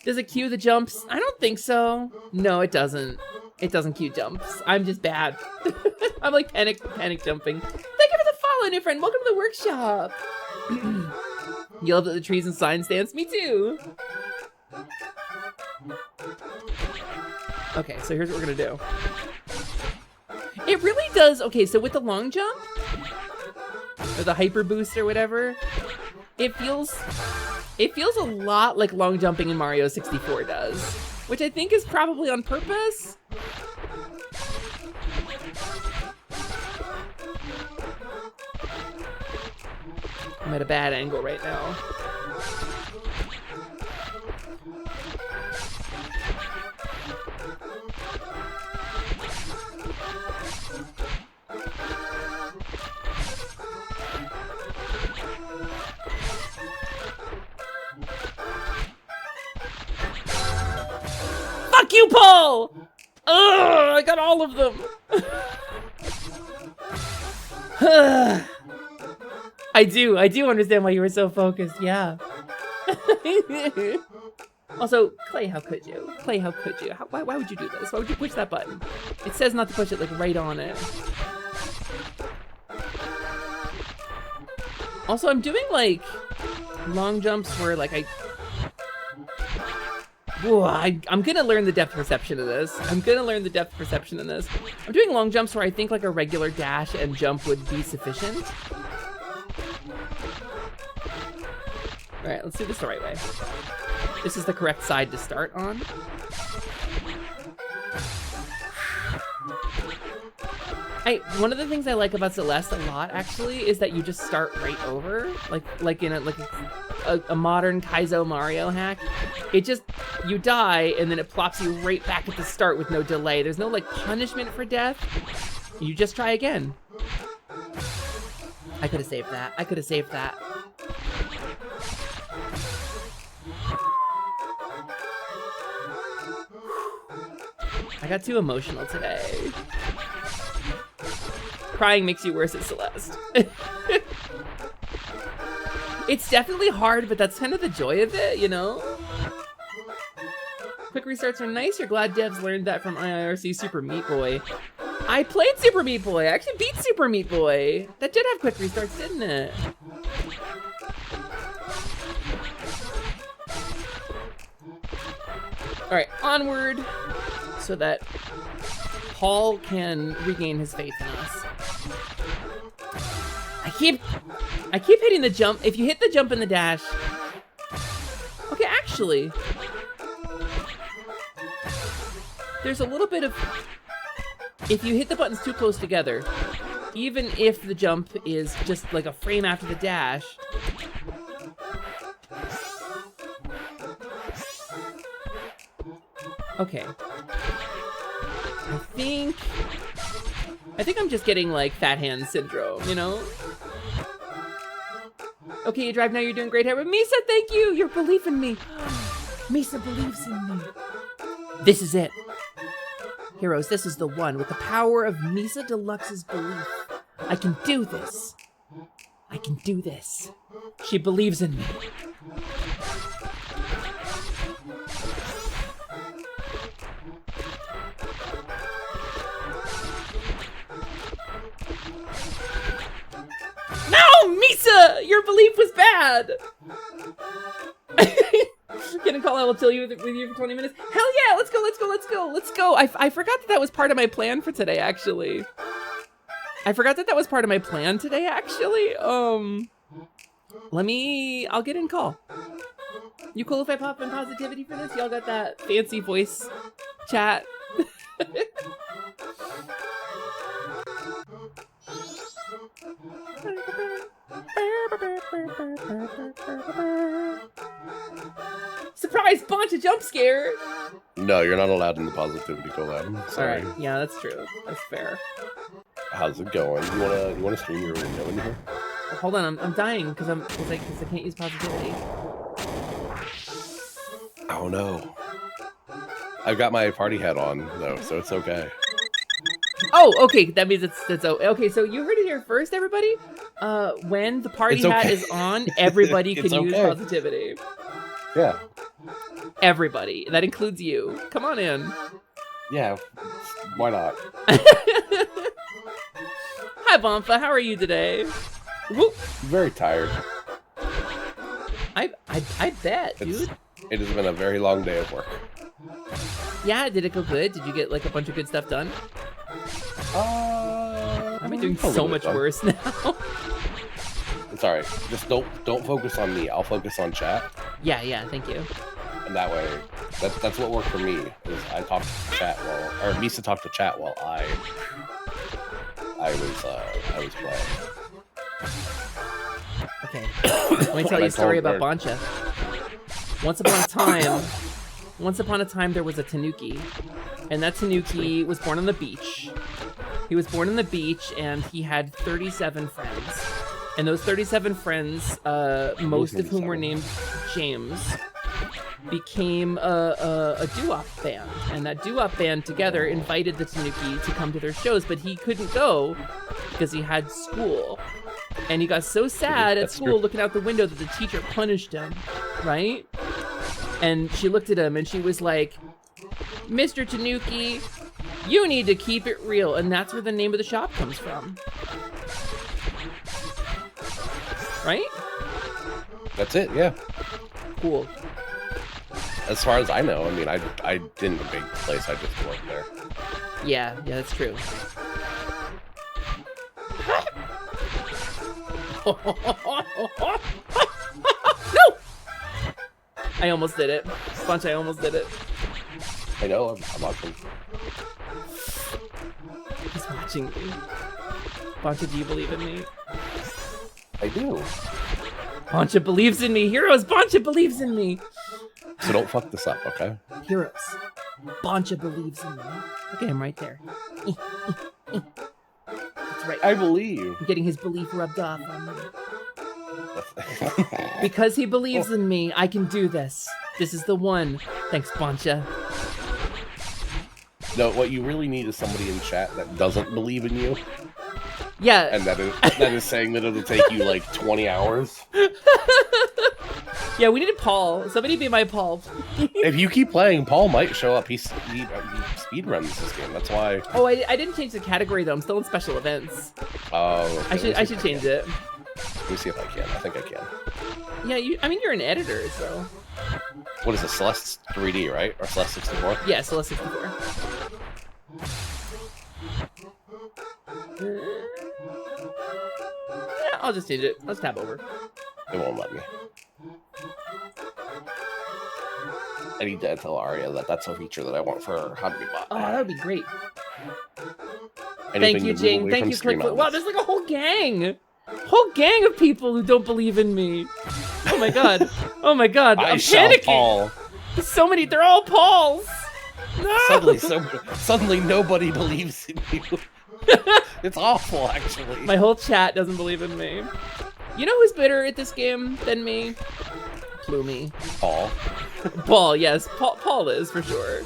Does it cue the jumps? I don't think so. No, it doesn't. It doesn't cue jumps. I'm just bad. I'm like panic jumping. Thank you for the follow, new friend. Welcome to the workshop. You love the trees and signs dance? Me too. Okay, so here's what we're gonna do. It really does, okay, so with the long jump, or the hyper boost or whatever, it feels a lot like long jumping in Mario 64 does, which I think is probably on purpose. I'm at a bad angle right now. Fuck you, Paul! Ugh, I got all of them. I do understand why you were so focused, yeah. Also, Clay, how could you? Clay, how could you? Why would you do this? Why would you push that button? It says not to push it, like, right on it. Also, I'm doing, like, long jumps where, like, I'm gonna learn the depth perception of this. I'm doing long jumps where I think, like, a regular dash and jump would be sufficient. All right, let's do this the right way. This is the correct side to start on. One of the things I like about Celeste a lot, actually, is that you just start right over, like in a modern Kaizo Mario hack. It just, you die, and then it plops you right back at the start with no delay. There's no, like, punishment for death. You just try again. I could have saved that. I got too emotional today. Crying makes you worse at Celeste. It's definitely hard, but that's kind of the joy of it, you know? Quick restarts are nice. You're glad devs learned that from IIRC Super Meat Boy. I played Super Meat Boy. I actually beat Super Meat Boy. That did have quick restarts, didn't it? Alright, onward. So that Paul can regain his faith in us. I keep hitting the jump. If you hit the jump and the dash... Okay, actually... There's a little bit of... If you hit the buttons too close together, even if the jump is just like a frame after the dash... Okay. I think I'm just getting like fat hand syndrome, you know? Okay, you drive now, you're doing great here. But Misa, thank you! Your belief in me. Misa believes in me. This is it. Heroes, this is the one with the power of Misa Deluxe's belief. I can do this. I can do this. She believes in me. No, Misa! Your belief was bad! Gonna call, I will tell you with you for 20 minutes. Hell yeah, let's go, let's go, let's go, let's go. I forgot that was part of my plan for today, actually. I'll get in call. You cool if I pop in positivity for this? Y'all got that fancy voice chat? Surprise, Boncha jump scare! No, you're not allowed in the positivity collab. Sorry. Alright, yeah, that's true. That's fair. How's it going? You wanna stream your window in here? Hold on, I'm dying because I can't use positivity. Oh no. I've got my party hat on though, so it's okay. Oh, okay, that means it's okay. So you heard it here first, everybody. When the party hat is on, everybody can use positivity. Yeah. Everybody. That includes you. Come on in. Yeah. Why not? Hi, Bonfa. How are you today? Whoop. Very tired. I bet, dude. It has been a very long day of work. Yeah, did it go good? Did you get like a bunch of good stuff done? I've been doing so much worse now. It's alright. Just don't focus on me. I'll focus on chat. Yeah, thank you. And that way, that's what worked for me. Is I talked to chat or Misa talked to chat while I was playing. Okay. Let me tell you a story about Boncha. Once upon a time, there was a Tanuki, and that Tanuki was born on the beach. He was born on the beach, and he had 37 friends. And those 37 friends, most of whom were named James, became a doo-wop band. And that doo-wop band together invited the Tanuki to come to their shows, but he couldn't go because he had school. And he got so sad at school looking out the window that the teacher punished him, right? And she looked at him and she was like, Mr. Tanuki, you need to keep it real. And that's where the name of the shop comes from. Right? That's it, yeah. Cool. As far as I know, I mean, I didn't a big place, I just worked there. Yeah, that's true. No! I almost did it. Bunch, I almost did it. I know, I'm watching. He's watching me. Boncha, do you believe in me? I do. Boncha believes in me. Heroes, Boncha believes in me. So don't fuck this up, okay? Heroes, Boncha believes in me. Okay, I'm right there. That's right. I believe. I'm getting his belief rubbed off on me. Because he believes in me, I can do this. This is the one. Thanks, Boncha. No, what you really need is somebody in chat that doesn't believe in you. Yeah. And that is saying that it'll take you like 20 hours. Yeah, we needed Paul. Somebody be my Paul. If you keep playing, Paul might show up. He speedruns this game. That's why. Oh, I didn't change the category though. I'm still in special events. Oh. Okay. I should change it. Let me see if I can. I think I can. Yeah, I mean you're an editor, so. What is it? Celeste 3D, right? Or Celeste 64? Yeah, Celeste 64. Yeah, I'll just change it. Let's tab over. It won't let me. I need to tell Aria that that's a feature that I want for How to Be Bot. Oh, that would be great. Anything Thank you, to move Jing. away Thank from you, stream Clickfoot. Wow, elements. there's like a whole gang. Whole gang of people who don't believe in me. Oh my god. Oh my god. I'm panicking. Paul. There's so many. They're all Pauls. No. Suddenly nobody believes in you. It's awful, actually. My whole chat doesn't believe in me. You know who's better at this game than me? Plumie. Paul. Paul, yes. Paul is, for sure.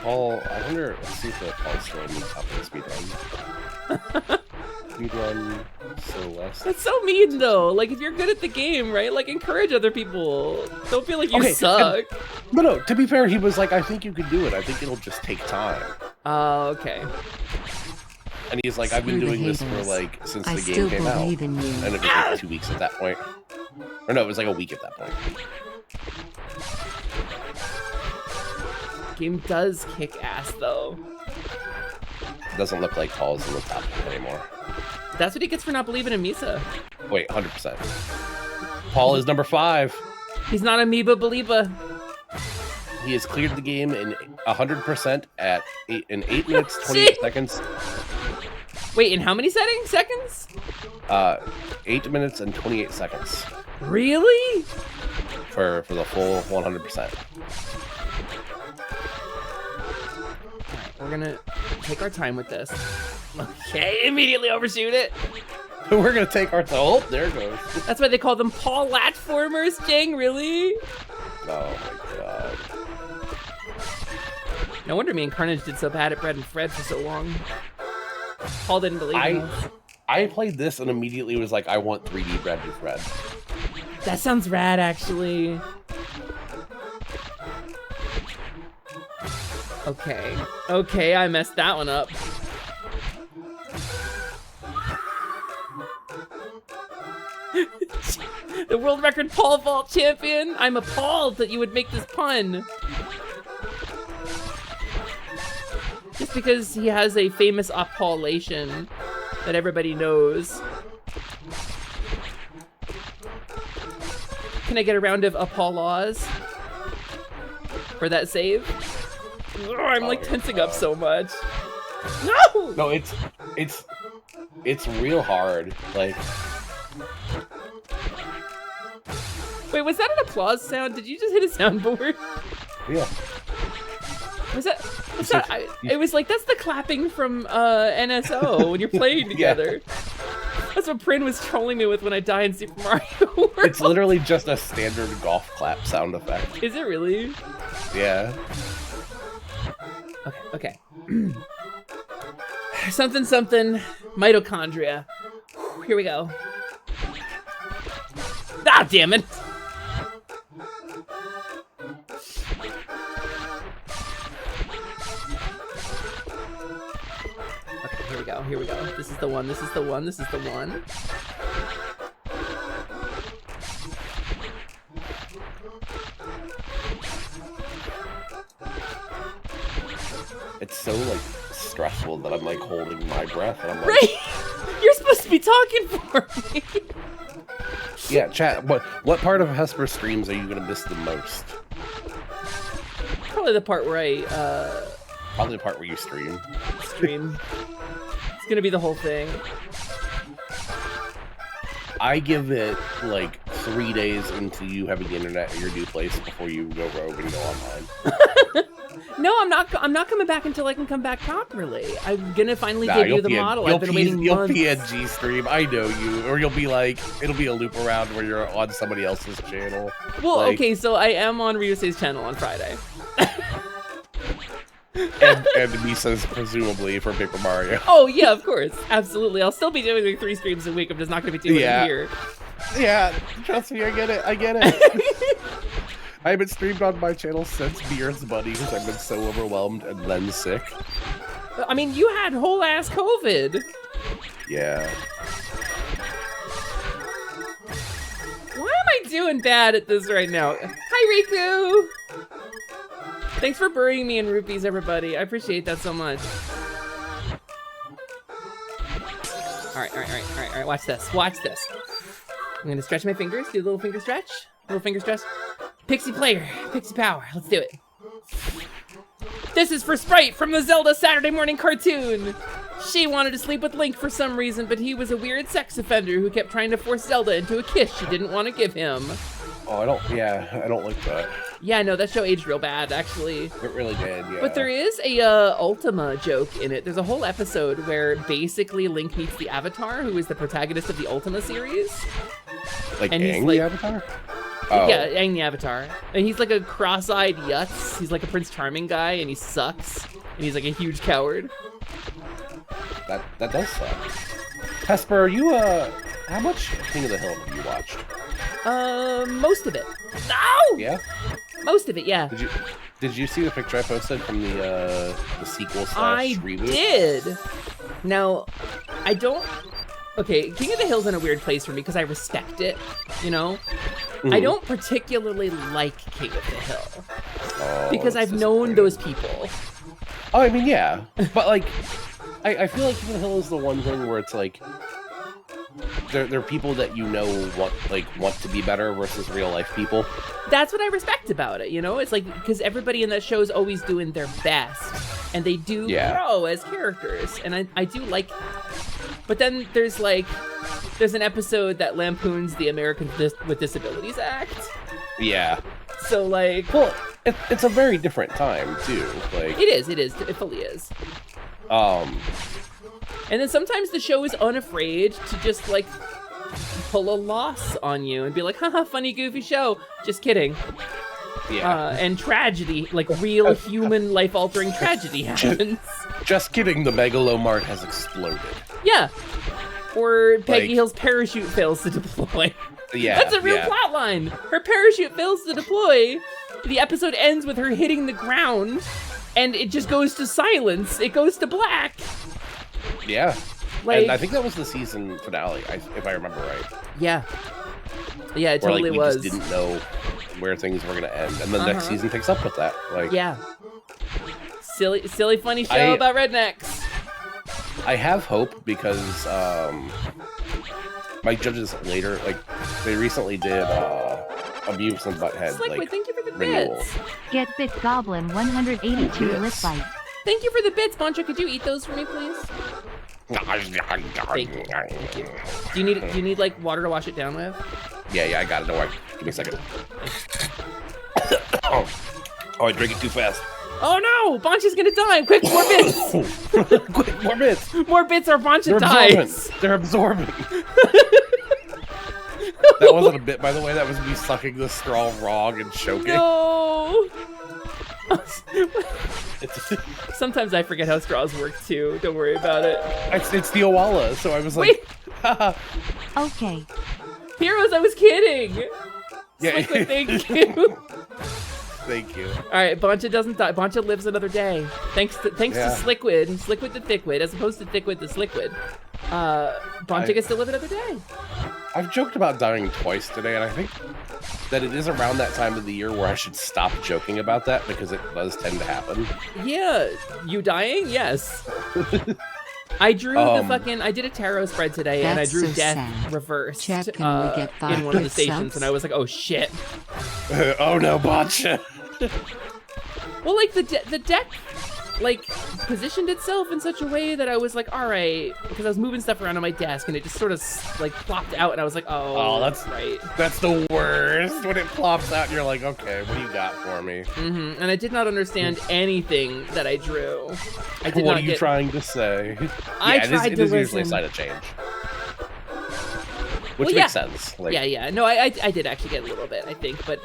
Paul, I wonder, let's see if Paul's still in the top of the speedrun. Speedrun Celeste. That's so mean, though. Like, if you're good at the game, right? Like, encourage other people. Don't feel like you suck. No, to be fair, he was like, I think you could do it. I think it'll just take time. Oh, okay. And he's like, I've been doing this for like, since the game came out. And it was like 2 weeks at that point. Or no, it was like a week at that point. Game does kick ass, though. It doesn't look like Paul's in the top anymore. That's what he gets for not believing in Misa. Wait, 100%. Paul is number 5. He's not amoeba believer. He has cleared the game in 100% at 8 minutes 28 seconds. Wait, in how many seconds? 8 minutes and 28 seconds. Really? For the full 100%. We're gonna take our time with this. Okay, immediately overshoot it. We're gonna take our time. Oh, there it goes. That's why they call them Paul Latformers, Jing, really? Oh my god. No wonder me and Carnage did so bad at Bread and Fred for so long. Paul didn't believe in us. I played this and immediately was like, I want 3D Bread and Fred. That sounds rad, actually. Okay, I messed that one up. The world record pole vault champion. I'm appalled that you would make this pun. Just because he has a famous appellation that everybody knows. Can I get a round of applause for that save? Oh, I'm like tensing up so much. No! No, it's real hard. Like, wait, was that an applause sound? Did you just hit a soundboard? Yeah. Was that? It was like, that's the clapping from NSO when you're playing together. Yeah. That's what Prin was trolling me with when I die in Super Mario World. It's literally just a standard golf clap sound effect. Is it really? Yeah. Okay. Something, mitochondria. Here we go. Ah, damn it! Okay, here we go. This is the one. It's so like stressful that I'm like holding my breath and I'm like, right? You're supposed to be talking for me. Yeah, chat. What part of Hesper streams are you gonna miss the most? Probably the part where I Probably the part where you stream. It's gonna be the whole thing. I give it like 3 days into you having internet at your new place before you go rogue and go online. No, I'm not coming back until I can come back properly. I'm gonna finally debut the model. I've been waiting months. You'll PNG stream. I know you. Or you'll be like, it'll be a loop around where you're on somebody else's channel. Well, like, okay, so I am on Ryusei's channel on Friday. and Misa's presumably for Paper Mario. Oh yeah, of course, absolutely. I'll still be doing like 3 streams a week. I'm just not gonna be doing it here. Yeah, trust me, I get it. I haven't streamed on my channel since Beer's Buddy because I've been so overwhelmed and then sick. I mean, you had whole ass COVID. Yeah. Why am I doing bad at this right now? Hi, Riku! Thanks for burying me in rupees, everybody. I appreciate that so much. Alright, watch this. I'm gonna stretch my fingers, do a little finger stretch. Pixie player, Pixie power, let's do it. This is for Sprite from the Zelda Saturday morning cartoon. She wanted to sleep with Link for some reason, but he was a weird sex offender who kept trying to force Zelda into a kiss she didn't want to give him. Oh, I don't like that. Yeah, no, that show aged real bad, actually. It really did, yeah. But there is a Ultima joke in it. There's a whole episode where basically Link meets the Avatar, who is the protagonist of the Ultima series. Like and Aang the Avatar? Oh. Yeah, Aang the Avatar. And he's like a cross-eyed yutz. He's like a Prince Charming guy, and he sucks. And he's like a huge coward. That does suck. Hesper, are you, how much King of the Hill have you watched? Most of it. No! Yeah? Most of it, yeah. Did you see the picture I posted from the sequel / reboot? I did. Now, I don't... Okay, King of the Hill's in a weird place for me because I respect it, you know? I don't particularly like King of the Hill. Because I've known those people. Oh, I mean, yeah. But, like, I feel like King of the Hill is the one thing where it's like... They're people that you know want to be better versus real life people. That's what I respect about it, you know? It's like, because everybody in that show is always doing their best. And they do grow as characters. And I do like... But then there's an episode that lampoons the Americans with Disabilities Act. Yeah. So like... Well, it's a very different time, too. Like It is. It fully is. And then sometimes the show is unafraid to just, like, pull a loss on you and be like, haha, funny, goofy show. Just kidding. Yeah. And tragedy, like real human life-altering tragedy happens. Just kidding, the Megalomart has exploded. Yeah. Or Peggy Hill's parachute fails to deploy. Yeah. That's a real plot line. Her parachute fails to deploy. The episode ends with her hitting the ground, and it just goes to silence. It goes to black. Yeah. Like, and I think that was the season finale, if I remember right. Yeah. Yeah, it totally we was. Just didn't know where things were gonna end, and the next season picks up with that. Like, yeah. Silly, funny show about rednecks. I have hope because my judges later, like, they recently did Beavis and Butthead, Slickwood, thank you for the renewal. bits. Get Bit Goblin 182 lip bite. Thank you for the bits, Boncho. Could you eat those for me, please? Thank you. Do you need like water to wash it down with? Yeah, I got it. Don't worry. Give me a second. Oh, I drank it too fast. Oh no! Boncha's gonna die! Quick, more bits! Quick, more bits! More bits or Boncha dies! They're absorbing. That wasn't a bit, by the way. That was me sucking the straw raw and choking. No! Sometimes I forget how straws work too. Don't worry about it. It's the Owala, so I was like... Okay. Heroes, I was kidding! Yeah. Thank you! Thank you. Alright, Boncha doesn't die. Boncha lives another day. Thanks to Slickwid. Slickwid to Thickwid, as opposed to Thickwid to Slickwid. Boncha gets to live another day. I've joked about dying twice today, and I think that it is around that time of the year where I should stop joking about that, because it does tend to happen. Yeah, you dying? Yes. I drew I did a tarot spread today, and I drew so death sad. reversed Chat, can we get in one of the stations, subs? and I was like, oh shit. Oh no, Boncha. Well, like, the deck, like, positioned itself in such a way that I was like, all right, because I was moving stuff around on my desk, and it just sort of, like, plopped out, and I was like, oh that's right. That's the worst, when it plops out, and you're like, okay, what do you got for me? Mm-hmm. And I did not understand anything that I drew. What are you trying to say? I tried to it is usually a listen. sign of change. Which makes sense. Like, yeah. No, I did actually get a little bit, I think, but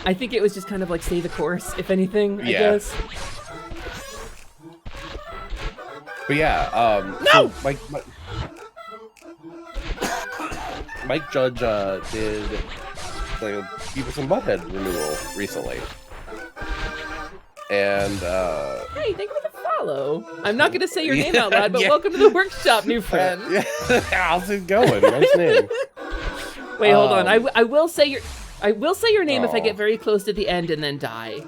I think it was just kind of like stay the course, if anything, I guess. But yeah, no! So Mike Judge did the Beavis and Butthead renewal recently. And hey, thank you for the follow. I'm not gonna say your name out loud, but welcome to the workshop, new friend. How's it going? Nice name. Wait, hold on. I will say your name if I get very close to the end and then die.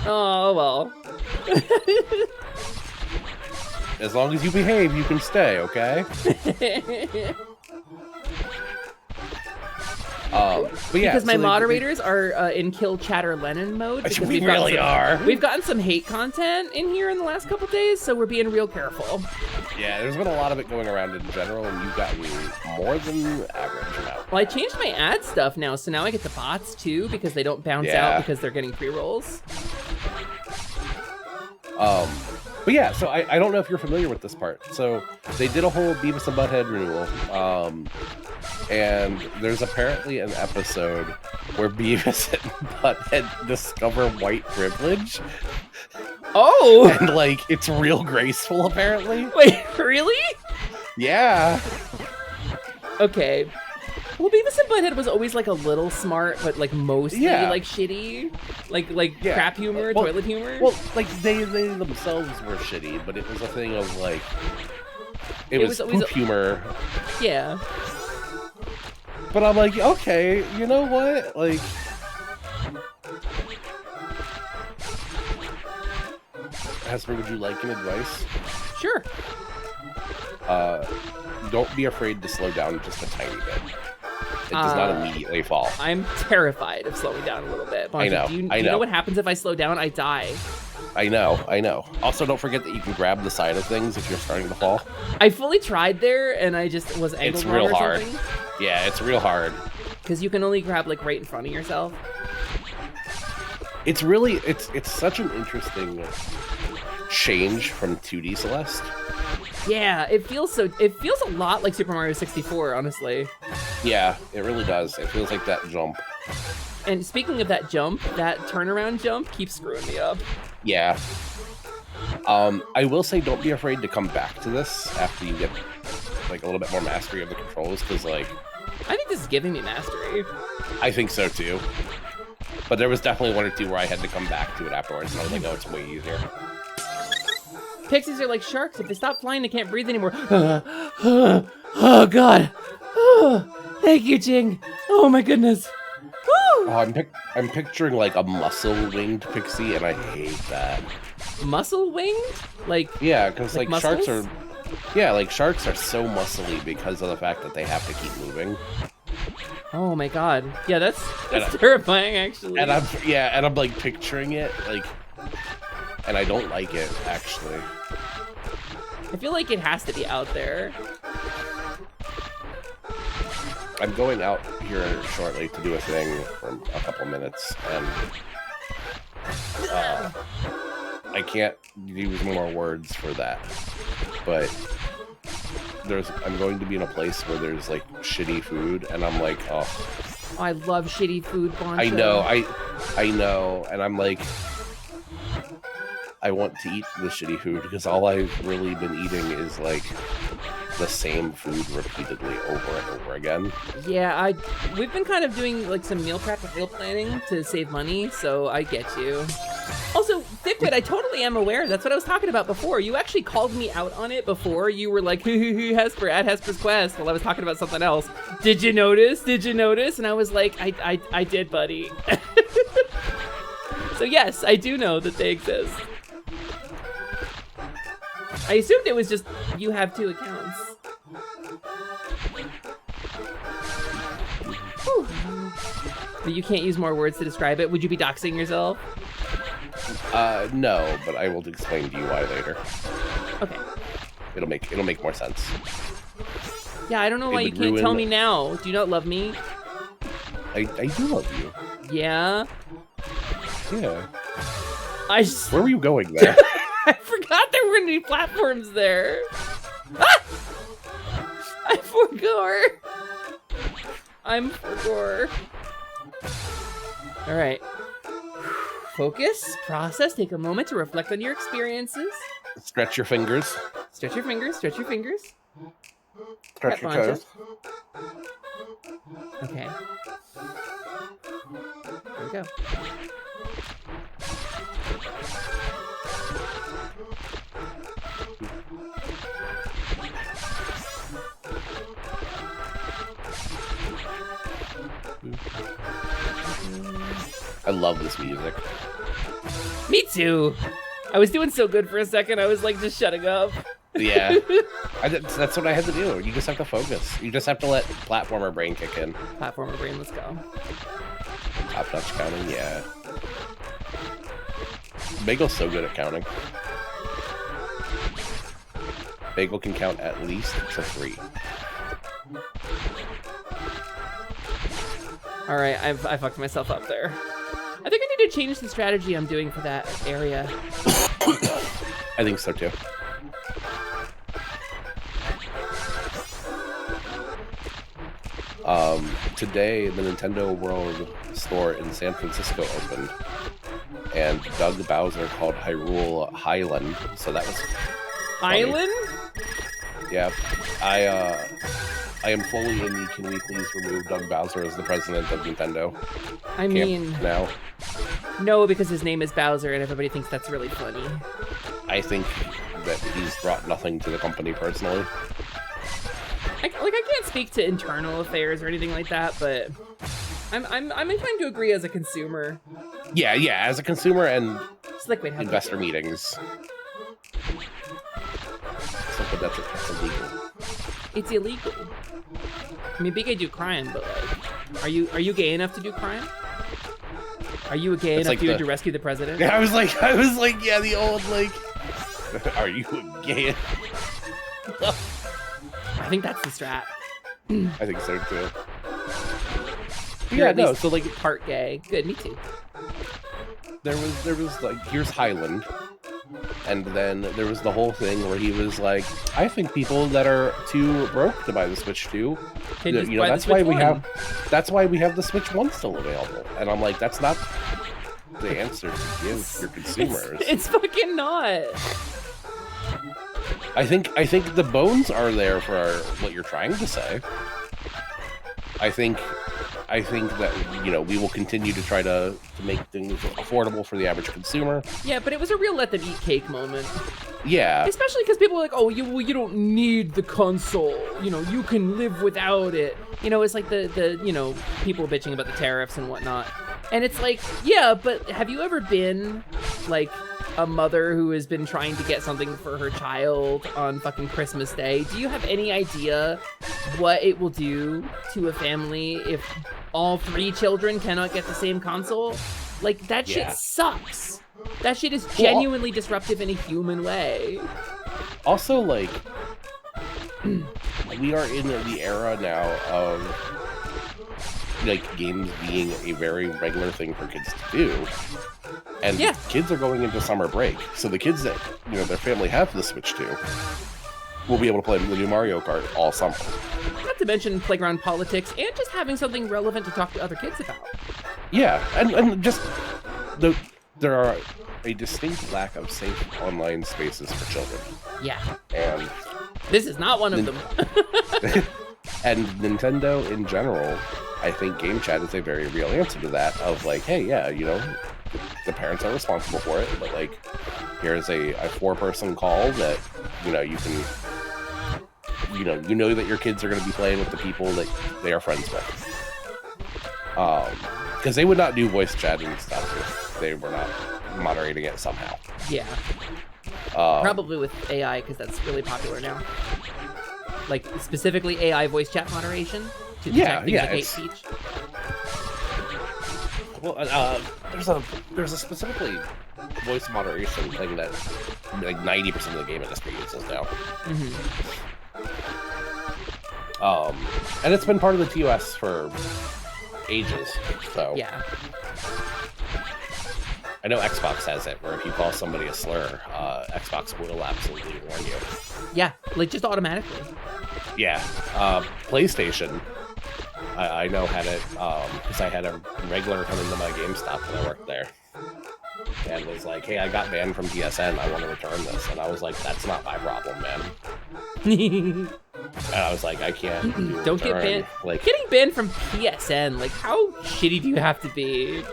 Oh well. As long as you behave, you can stay, okay? But yeah, because my moderators are in kill chatter Lennon mode. We really are. We've gotten some hate content in here in the last couple days, so we're being real careful. Yeah, there's been a lot of it going around in general, and you've gotten more than average amount. Well, I changed my ad stuff now, so now I get the bots too, because they don't bounce out because they're getting pre-rolls. But yeah, so I don't know if you're familiar with this part. So they did a whole Beavis and Butthead renewal. And there's apparently an episode where Beavis and Butthead discover white privilege. Oh! And, like, it's real graceful, apparently. Wait, really? Yeah. Okay. Well, Beavis and Butthead was always, like, a little smart, but, like, mostly, like, shitty. Like crap humor, toilet humor. Well, like, they themselves were shitty, but it was a thing of, like... It was poop humor. Yeah. But I'm like, okay, you know what? Like... Hesper, would you like an advice? Sure. Don't be afraid to slow down just a tiny bit. It does not immediately fall. I'm terrified of slowing down a little bit. Bonji, I know. Do you know what happens if I slow down? I die. I know. Also, don't forget that you can grab the side of things if you're starting to fall. I fully tried there, and I just was angled It's wrong real or hard. something. Yeah, it's real hard. Because you can only grab, like, right in front of yourself. It's really, it's such an interesting change from 2D Celeste. Yeah, it feels a lot like Super Mario 64, honestly. Yeah, it really does. It feels like that jump. And speaking of that jump, that turnaround jump keeps screwing me up. Yeah. I will say, don't be afraid to come back to this after you get, like, a little bit more mastery of the controls, because, like... I think this is giving me mastery. I think so, too. But there was definitely one or two where I had to come back to it afterwards, and I was like, oh, it's way easier. Pixies are like sharks. If they stop flying, they can't breathe anymore. Oh, God. Thank you, Jing. Oh, my goodness. Oh, I'm picturing, like, a muscle-winged pixie, and I hate that. Muscle-winged? Like... Yeah, because, like muscles? sharks are... Yeah, like, sharks are so muscly because of the fact that they have to keep moving. Oh, my God. Yeah, that's terrifying, actually. And I'm, like, picturing it, like... And I don't like it, actually. I feel like it has to be out there. I'm going out here shortly to do a thing for a couple minutes, and I can't use more words for that. But I'm going to be in a place where there's, like, shitty food, and I'm like, oh. I love shitty food, Boncho. I know, and I'm like, I want to eat the shitty food because all I've really been eating is, like, the same food repeatedly over and over again. Yeah, we've been kind of doing, like, some meal prep and meal planning to save money, so I get you. Also, Thickwit, I totally am aware. That's what I was talking about before. You actually called me out on it before. You were like, Hesper, at Hesper's Quest, while I was talking about something else. Did you notice? Did you notice? And I was like, I did, buddy. So yes, I do know that they exist. I assumed it was just you have 2 accounts. Whew. But you can't use more words to describe it. Would you be doxing yourself? No, but I will explain to you why later. Okay. It'll make more sense. Yeah, I don't know why you can't tell me now. Do you not love me? I do love you. Yeah? Yeah. Where were you going there? I forgot there were any platforms there. Ah! I forgot. I'm forgot. All right. Focus, process, take a moment to reflect on your experiences. Stretch your fingers. Stretch your fingers, stretch your fingers. Stretch your toes. Okay. There we go. I love this music. Me too. I was doing so good for a second, I was like just shutting up. Yeah. That's what I had to do. You just have to focus. You just have to let platformer brain kick in. Platformer brain, let's go. Top touch counting, yeah. Bagel's so good at counting. Bagel can count at least to 3. All right, I fucked myself up there. I think I need to change the strategy I'm doing for that area. I think so too. Today, the Nintendo World store in San Francisco opened, and Doug Bowser called Hyrule Highland, so that was funny. Island? Yeah, I am fully in the can we please remove Doug Bowser as the president of Nintendo I mean, now. No, because his name is Bowser and everybody thinks that's really funny. I think that he's brought nothing to the company personally. I can't speak to internal affairs or anything like that, but I'm inclined to agree as a consumer. Yeah, as a consumer and It's like, wait, how investor meetings. But that's illegal. It's illegal. I mean, big gay do crime, but like, are you gay enough to do crime? Are you gay enough to rescue the president? Yeah, I was like, yeah, the old like, are you gay? I think that's the strat. I think so too. You're Yeah, at no, least so like part gay. Good, me too. There was like, here's Highland. And then there was the whole thing where he was like, I think people that are too broke to buy the Switch 2, that's why we have the Switch 1 still available. And I'm like, that's not the answer to give your consumers. It's fucking not. I think the bones are there for what you're trying to say. I think that, we will continue to try to make things affordable for the average consumer. Yeah, but it was a real let them eat cake moment. Yeah. Especially because people were like, oh, you don't need the console. You can live without it. It's like the people bitching about the tariffs and whatnot. And it's like, yeah, but have you ever been like a mother who has been trying to get something for her child on fucking Christmas Day? Do you have any idea what it will do to a family if all 3 children cannot get the same console? Like, that shit sucks. That shit is genuinely disruptive in a human way. Also, like, we are in the era now of like games being a very regular thing for kids to do. And kids are going into summer break, so the kids that their family have the Switch 2 will be able to play the new Mario Kart all summer. Not to mention playground politics and just having something relevant to talk to other kids about. Yeah, and just there are a distinct lack of safe online spaces for children. Yeah. And this is not one of them. And Nintendo in general, I think Game Chat is a very real answer to that of like, hey, yeah, the parents are responsible for it, but like, here's a 4-person call that, you can, that your kids are going to be playing with the people that they are friends with. Because they would not do voice chat and stuff if they were not moderating it somehow. Yeah. Probably with AI, because that's really popular now. Like, specifically AI voice chat moderation to detect things like hate speech. Well, there's a specifically voice moderation thing that like 90% of the game industry uses now. And it's been part of the TOS for ages. So yeah. I know Xbox has it, where if you call somebody a slur, Xbox will absolutely warn you. Yeah, like just automatically. Yeah. PlayStation, I know had it, because I had a regular come into my GameStop when I worked there. And was like, hey, I got banned from PSN, I want to return this. And I was like, that's not my problem, man. And I was like, I can't do a Don't get return. banned. Like, Getting banned from PSN, like, how shitty do you have to be?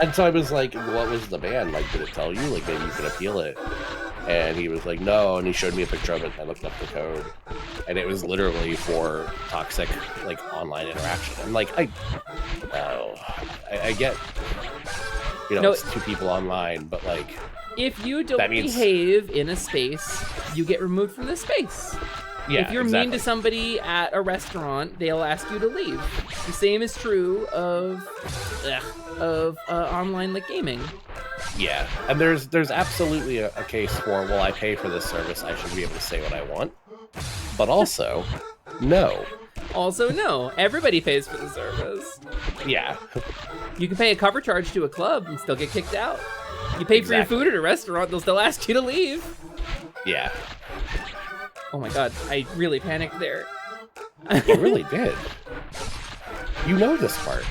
and so I was like, what was the ban? Like, did it tell you? Like, maybe you could appeal it. And he was like, no, and he showed me a picture of it, and I looked up the code. And it was literally for toxic, like, online interaction. And, like, I get, you know, No, it's two people online, but, like... If you don't that means... behave in a space, you get removed from the space. Yeah, if you're mean to somebody at a restaurant, they'll ask you to leave. The same is true of online like gaming. Yeah, and there's absolutely a case for, well, I pay for this service, I should be able to say what I want. But also, no. Also, no. Everybody pays for the service. Yeah. You can pay a cover charge to a club and still get kicked out. You pay for your food at a restaurant, they'll still ask you to leave. Yeah. Oh my god, I really panicked there. You really did. You know this part.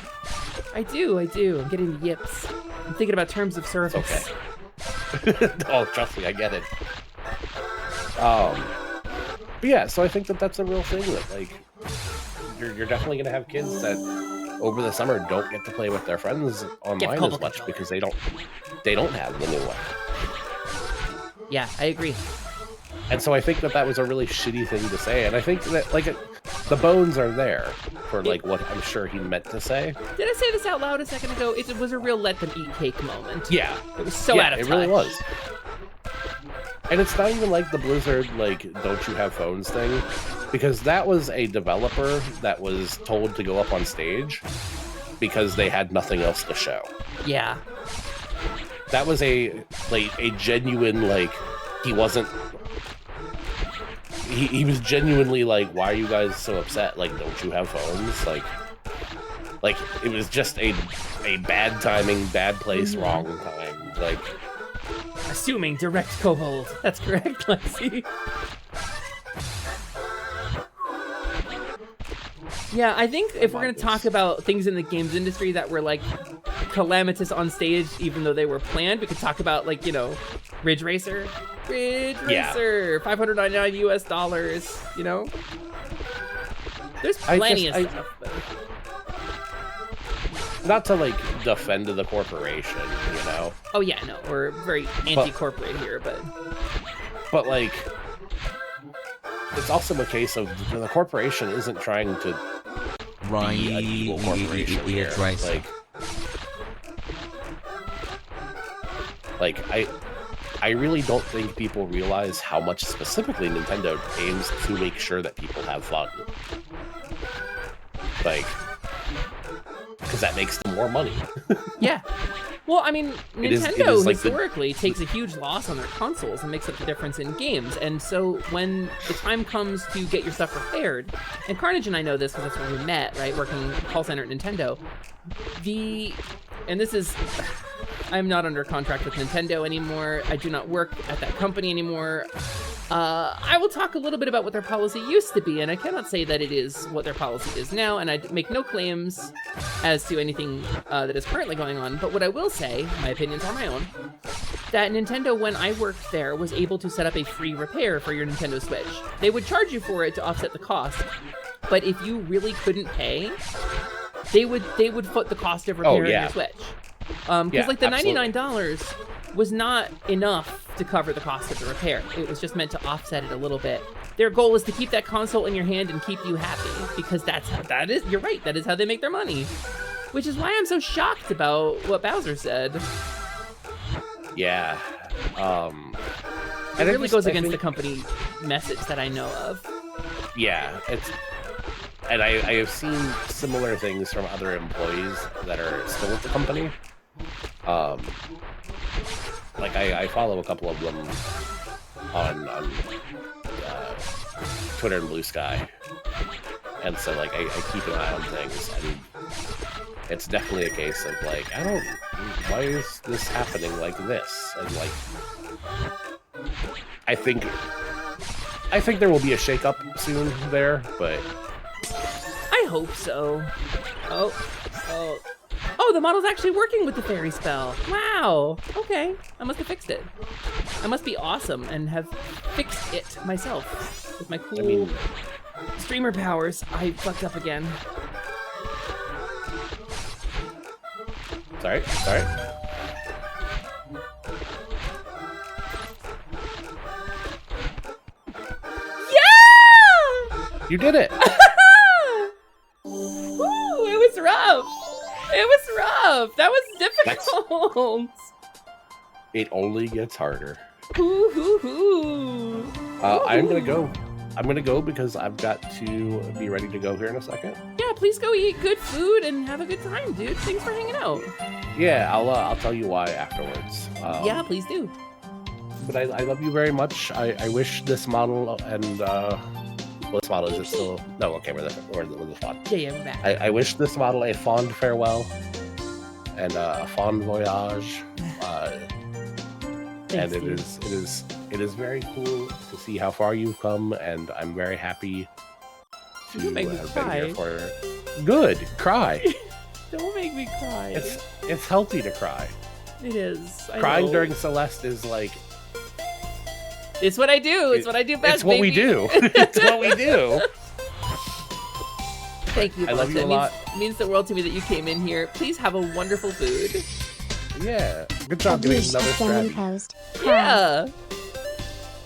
I do. I'm getting the yips. I'm thinking about terms of service. Okay. Oh, trust me, I get it. But yeah, so I think that's a real thing that, like, you're definitely gonna have kids that over the summer don't get to play with their friends online as much because they don't have the new one. Yeah, I agree. And so I think that was a really shitty thing to say, and I think that, like, the bones are there for, like, what I'm sure he meant to say. Did I say this out loud a second ago? It was a real let them eat cake moment. Yeah. It was so out of touch. It really was. And it's not even like the Blizzard, like, don't you have phones thing, because that was a developer that was told to go up on stage because they had nothing else to show. Yeah. That was a genuine, like, he wasn't... He was genuinely like, why are you guys so upset? Like, don't you have phones? Like it was just a bad timing, bad place, wrong time. Like, assuming direct kobold. That's correct, Lexi. Yeah, I think if we're gonna talk about things in the games industry that were like calamitous on stage, even though they were planned, we could talk about, like, you know, Ridge Racer, $599 US, you know? There's plenty of stuff. But... not to, like, defend the corporation, you know? Oh yeah, no, we're very anti-corporate here, but... But, like, it's also a case of the corporation isn't trying to be an evil corporation here. Like, I really don't think people realize how much specifically Nintendo aims to make sure that people have fun. Like, because that makes them more money. Yeah. Well, I mean, Nintendo it is like historically takes a huge loss on their consoles and makes up the difference in games. And so when the time comes to get your stuff repaired, and Carnage and I know this because that's when we met, right, working call center at Nintendo, and this is... I'm not under contract with Nintendo anymore. I do not work at that company anymore. I will talk a little bit about what their policy used to be, and I cannot say that it is what their policy is now, and I make no claims as to anything that is currently going on. But what I will say, my opinions are my own, that Nintendo, when I worked there, was able to set up a free repair for your Nintendo Switch. They would charge you for it to offset the cost, but if you really couldn't pay, they would foot the cost of repairing your Switch. Because like the $99 was not enough to cover the cost of the repair. It was just meant to offset it a little bit. Their goal is to keep that console in your hand and keep you happy, because that is, you're right, that is how they make their money. Which is why I'm so shocked about what Bowser said. Yeah. It really goes against the company message that I know of. Yeah, and I have seen similar things from other employees that are still at the company. Like I follow a couple of them on Twitter and Blue Sky, and so like I keep an eye on things, and it's definitely a case of like, why is this happening like this? And like, I think there will be a shakeup soon there, but I hope so. Oh, the model's actually working with the fairy spell. Wow. Okay. I must have fixed it. I must be awesome and have fixed it myself with my cool Streamer powers. I fucked up again. Sorry. Yeah! You did it! Ooh, it was rough. It was rough. That was difficult. It only gets harder. Hoo, hoo, hoo. I'm gonna go. I'm gonna go because I've got to be ready to go here in a second. Yeah, please go eat good food and have a good time, dude. Thanks for hanging out. Yeah, I'll tell you why afterwards. Yeah, please do. But I love you very much. I wish this model and this model is it still? No, okay, we're the Faun. Yeah, we're back. I wish this model a fond farewell and a fond voyage. Thanks, and it is very cool to see how far you've come, and I'm very happy to Don't make me have cry. been here for. Good, cry. Don't make me cry. It's healthy to cry. It is. I Crying know. during Celeste is like. It's what I do. It's what I do best. It's what we baby. do. It's what we do. Thank you. I love you It a lot. means the world to me that you came in here. Please have a wonderful food. Yeah. Good job getting Abuse another has been strategy. imposed. Yeah.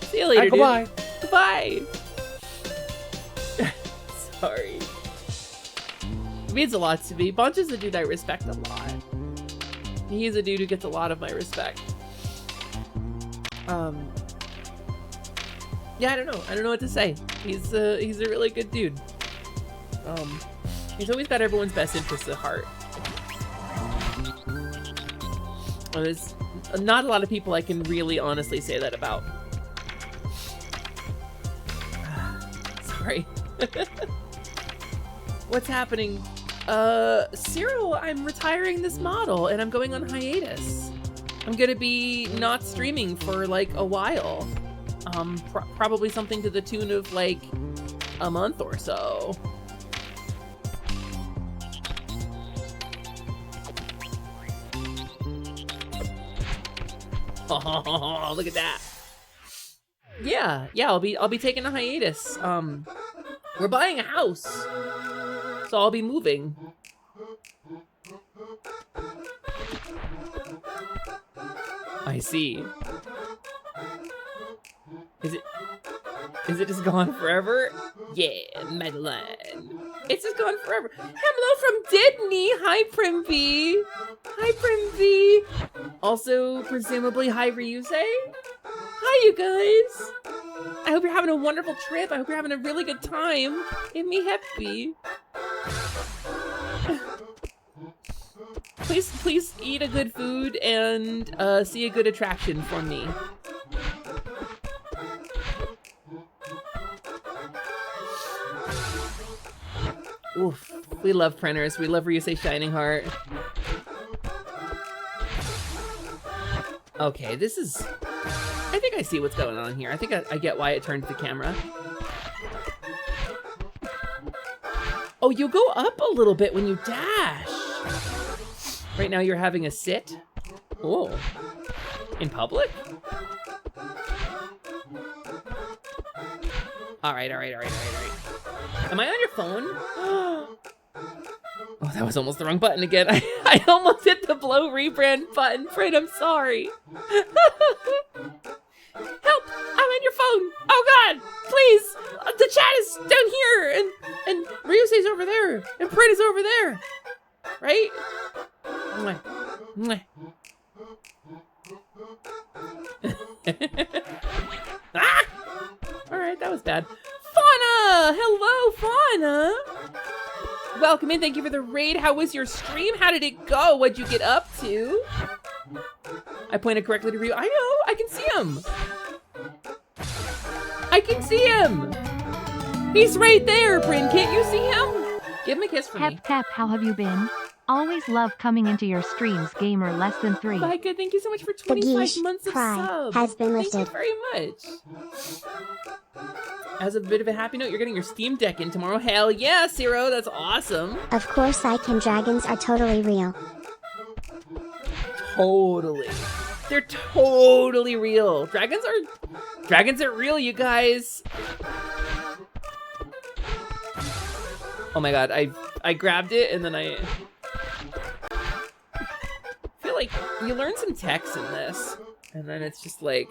See you later, Goodbye. dude. Goodbye. Sorry. It means a lot to me. Bunch is a dude I respect a lot. He's a dude who gets a lot of my respect. Yeah, I don't know. I don't know what to say. He's a really good dude. He's always got everyone's best interests at heart. There's not a lot of people I can really honestly say that about. Sorry. What's happening? Cyril, I'm retiring this model and I'm going on hiatus. I'm gonna be not streaming for like a while. Probably something to the tune of like a month or so. Oh, look at that. Yeah, I'll be taking a hiatus. We're buying a house. So I'll be moving. I see. Is it just gone forever? Yeah, Madeline. It's just gone forever. Hello from Disney. Hi, Primby. Hi, Primby. Also, presumably, hi, Ryuse. Hi, you guys. I hope you're having a wonderful trip. I hope you're having a really good time. Make me happy. Please eat a good food and see a good attraction from me. Oof, we love printers. We love Ryuse Shining Heart. Okay, this is... I think I see what's going on here. I think I get why it turned the camera. Oh, you go up a little bit when you dash. Right now you're having a sit. Oh, in public? All right. Am I on your phone? Oh, that was almost the wrong button again. I almost hit the blow rebrand button. Fred, I'm sorry. Help! I'm on your phone. Oh God, please! The chat is down here, and Ryuse's over there, and Prit is over there, right? Mwah. Mwah. Ah! All right, that was bad. Fauna! Hello, Fauna! Welcome in, thank you for the raid. How was your stream? How did it go? What'd you get up to? I pointed correctly to Ryu. I know, I can see him. I can see him. He's right there, Bryn. Can't you see him? Give him a kiss for me. Pep, how have you been? Always love coming into your streams, gamer less than 3. Micah, thank you so much for The 25 geesh months of cry subs. has been Thank you lifted. very much. As a bit of a happy note, you're getting your Steam Deck in tomorrow. Hell yeah, Zero, that's awesome. Of course, dragons are totally real. Totally. They're totally real. Dragons are real, you guys. Oh my god, I grabbed it and then I feel like you learn some text in this, and then it's just like,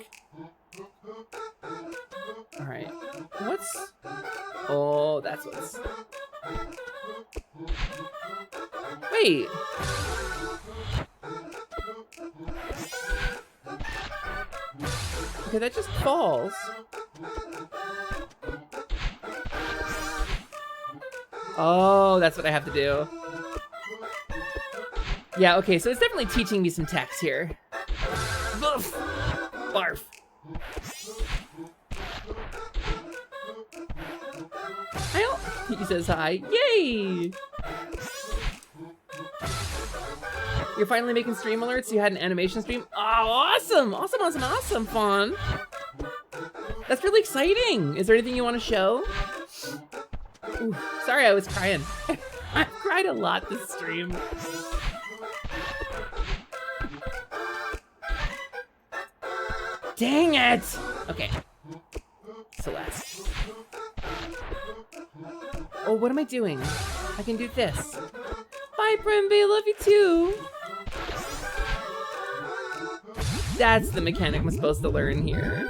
all right, what's? Oh, that's what's. Wait. Okay, that just falls. Oh, that's what I have to do. Yeah, okay, so it's definitely teaching me some text here. Boof! Barf. He says hi. Yay! You're finally making stream alerts? You had an animation stream? Oh, awesome! Awesome, awesome, awesome, Faun! That's really exciting! Is there anything you want to show? Ooh, sorry, I was crying. I cried a lot this stream. Dang it! Okay. Celeste. Oh, what am I doing? I can do this. Bye, Primby, love you too. That's the mechanic I'm supposed to learn here.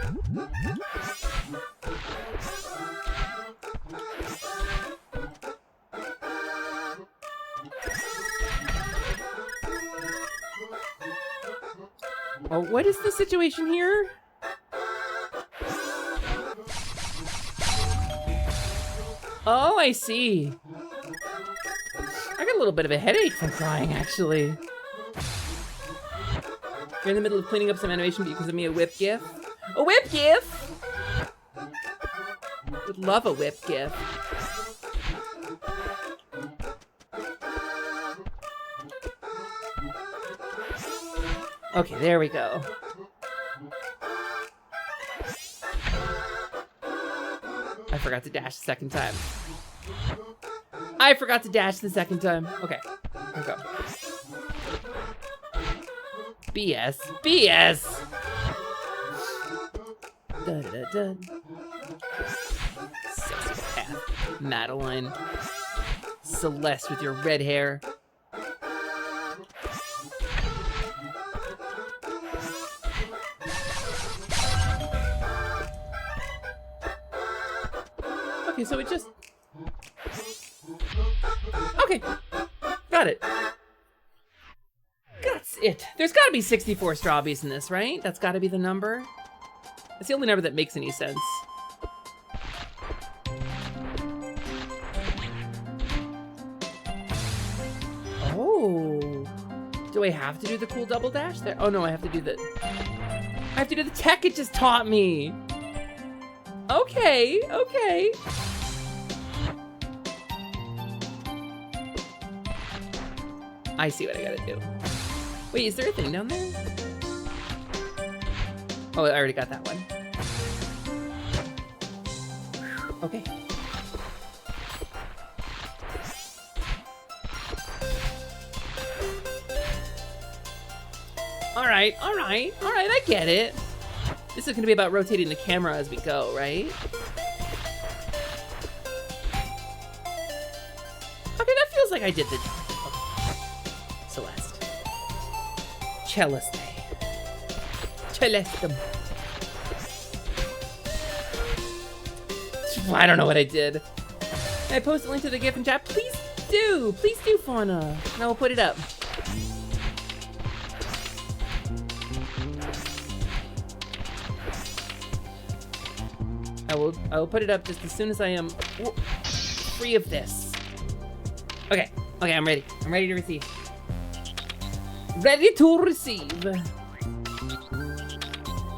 Oh, what is the situation here? Oh, I see. I got a little bit of a headache from crying, actually. You're in the middle of cleaning up some animation because of me, a whip gif. A whip gif? Would love a whip gif. Okay, there we go. I forgot to dash the second time. I forgot to dash the second time. Okay, here we go. BS. BS! Dun, dun, dun. Sexy path. Madeline. Celeste with your red hair. Okay, so it just... Okay, got it. That's it. There's gotta be 64 strawberries in this, right? That's gotta be the number. That's the only number that makes any sense. Oh. Do I have to do the cool double dash there? Oh no, I have to do the... I have to do the tech it just taught me. Okay, okay. I see what I gotta do. Wait, is there a thing down there? Oh, I already got that one. Okay. Alright, alright, alright, I get it. This is gonna be about rotating the camera as we go, right? Okay, that feels like I did the... Celeste. Celeste. Celeste. I don't know what I did. Can I post a link to the GIF in chat? Please do! Please do, Fauna. And I will put it up. I will put it up just as soon as I am free of this. Okay, okay, I'm ready. I'm ready to receive. Ready to receive.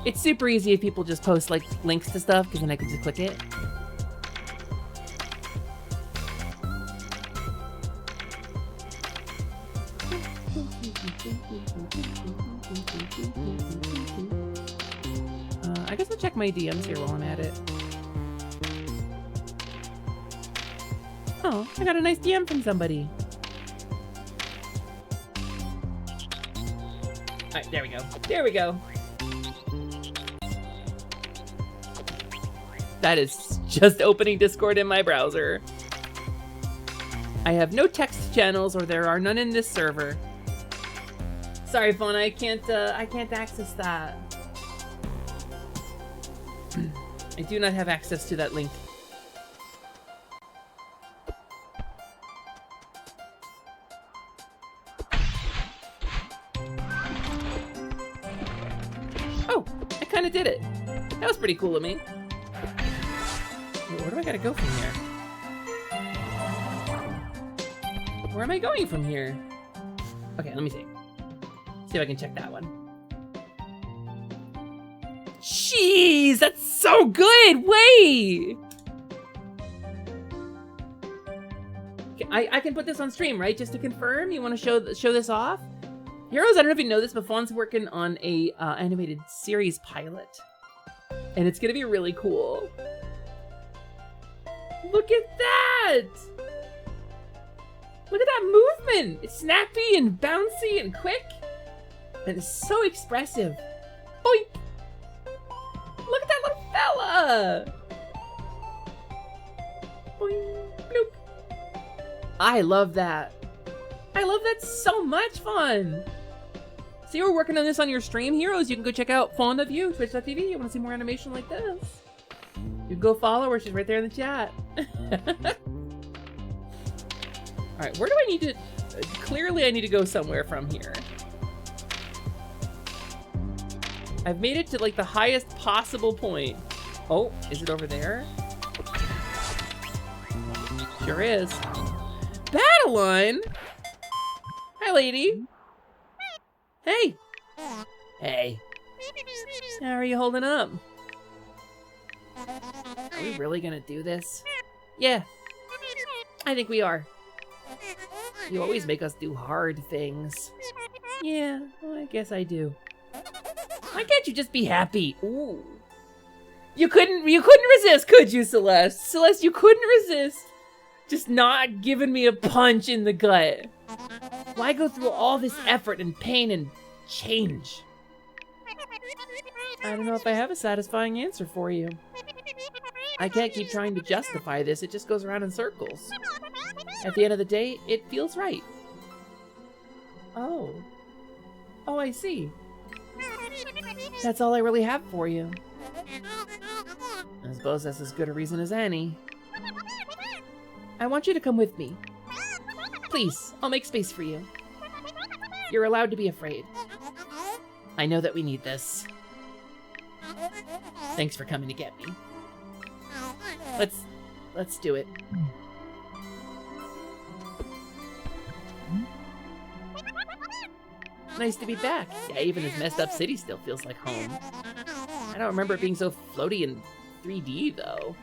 It's super easy if people just post like links to stuff, because then I can just click it. I guess I'll check my DMs here while I'm at it. Oh, I got a nice DM from somebody. Alright, there we go. There we go. That is just opening Discord in my browser. I have no text channels, or there are none in this server. Sorry, Faun, I can't access that. I do not have access to that link. Oh, I kind of did it. That was pretty cool of me. Where do I gotta go from here? Where am I going from here? Okay, let me see. See if I can check that one. Jeez, that's so good! Wait! Okay, I can put this on stream, right? Just to confirm? You want to show this off? Heroes, I don't know if you know this, but Fawn's working on a animated series pilot. And it's gonna be really cool. Look at that! Look at that movement! It's snappy and bouncy and quick. And it's so expressive. Boink! Look at that little fella! Boink, bloop. I love that. I love that so much, Fun. See, we're working on this on your stream, Heroes. You can go check out Faund of You, twitch.tv. You want to see more animation like this? You can go follow her. She's right there in the chat. Alright, where do I need to... Clearly, I need to go somewhere from here. I've made it to, like, the highest possible point. Oh, is it over there? Sure is. Battle line? Hi, lady. Hey. Hey. How are you holding up? Are we really gonna do this? Yeah. I think we are. You always make us do hard things. Yeah, well, I guess I do. Why can't you just be happy? Ooh. You couldn't resist, could you, Celeste? Celeste, you couldn't resist just not giving me a punch in the gut. Why go through all this effort and pain and change? I don't know if I have a satisfying answer for you. I can't keep trying to justify this. It just goes around in circles. At the end of the day, it feels right. Oh. Oh, I see. That's all I really have for you. I suppose that's as good a reason as any. I want you to come with me. Please, I'll make space for you. You're allowed to be afraid. I know that we need this. Thanks for coming to get me. Let's do it. Nice to be back. Yeah, even this messed up city still feels like home. I don't remember it being so floaty in 3D, though.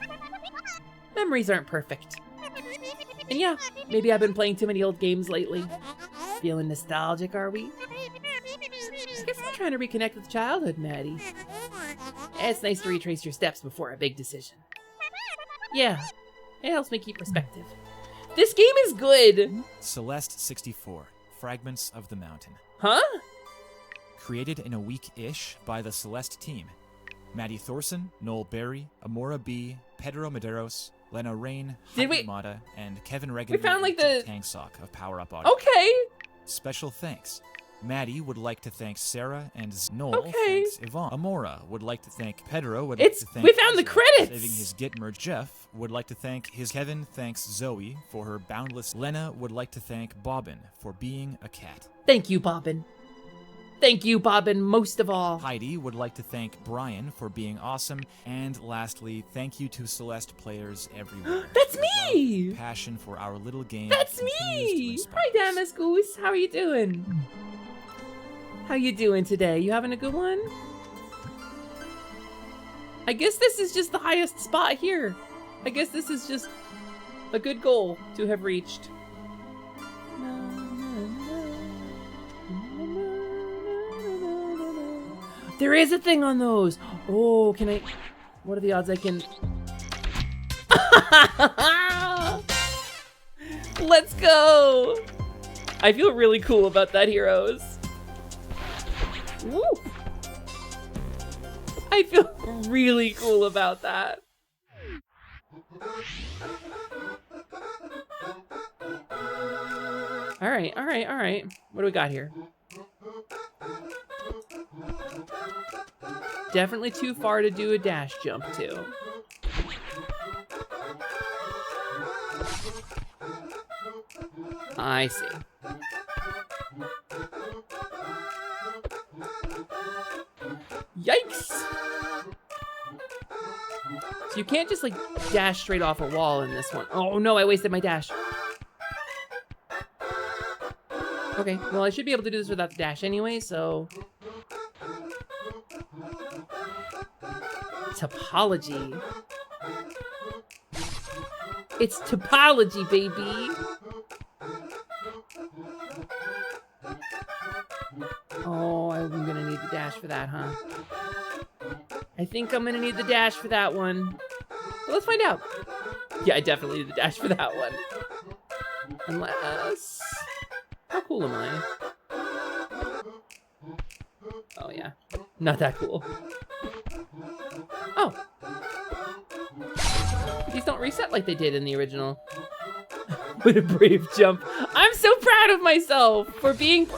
Memories aren't perfect. And yeah, maybe I've been playing too many old games lately. Feeling nostalgic, are we? I guess I'm trying to reconnect with childhood, Maddie. It's nice to retrace your steps before a big decision. Yeah, it helps me keep perspective. This game is good! Celeste 64, Fragments of the Mountain. Huh? Created in a week-ish by the Celeste team. Maddie Thorson, Noel Berry, Amora B, Pedro Medeiros, Lena Rain, Heidi Mata, and Kevin Regan. We found like the Tangsock of Power Up Audio. Okay. Special thanks. Maddie would like to thank Sarah and Noel. Thanks Yvonne. Amora would like to thank Pedro. Would like to thank we found the credits. Saving his Git merge. Jeff would like to thank his Kevin. Thanks Zoe for her boundless. Lena would like to thank Bobbin for being a cat. Thank you, Bobbin. Thank you, Bobbin, most of all. Heidi would like to thank Brian for being awesome. And lastly, thank you to Celeste players everywhere. That's me! Passion for our little game. That's me! Hi, Damas Goose. How are you doing? How you doing today? You having a good one? I guess this is just the highest spot here. I guess this is just a good goal to have reached. There is a thing on those. Oh, can I... What are the odds I can... Let's go! I feel really cool about that, Heroes. Woo! I feel really cool about that. right, all right, all right. What do we got here? Definitely too far to do a dash jump to. I see. Yikes! So you can't just like dash straight off a wall in this one. Oh no, I wasted my dash. Okay, well I should be able to do this without the dash anyway, so... Topology. It's topology, baby! Oh, I'm gonna need the dash for that, huh? I think I'm gonna need the dash for that one. But let's find out. Yeah, I definitely need the dash for that one. Unless... How cool am I? Oh, yeah. Not that cool. Oh. These don't reset like they did in the original. What a brave jump. I'm so proud of myself for being...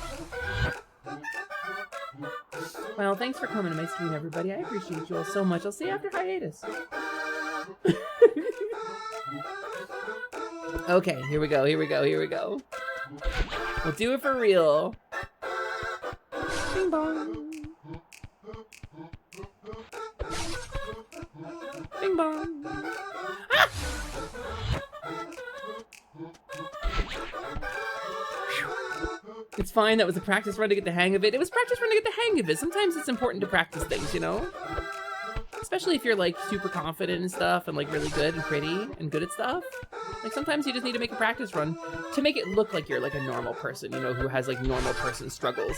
Well, thanks for coming to my stream, everybody. I appreciate you all so much. I'll see you after hiatus. Okay, here we go, here we go, here we go. We'll do it for real. Bing bong. Bing bong. Ah! It's fine, that was a practice run to get the hang of it. It was practice run to get the hang of it. Sometimes it's important to practice things, you know? Especially if you're like super confident and stuff and like really good and pretty and good at stuff. Like sometimes you just need to make a practice run to make it look like you're like a normal person, you know, who has like normal person struggles.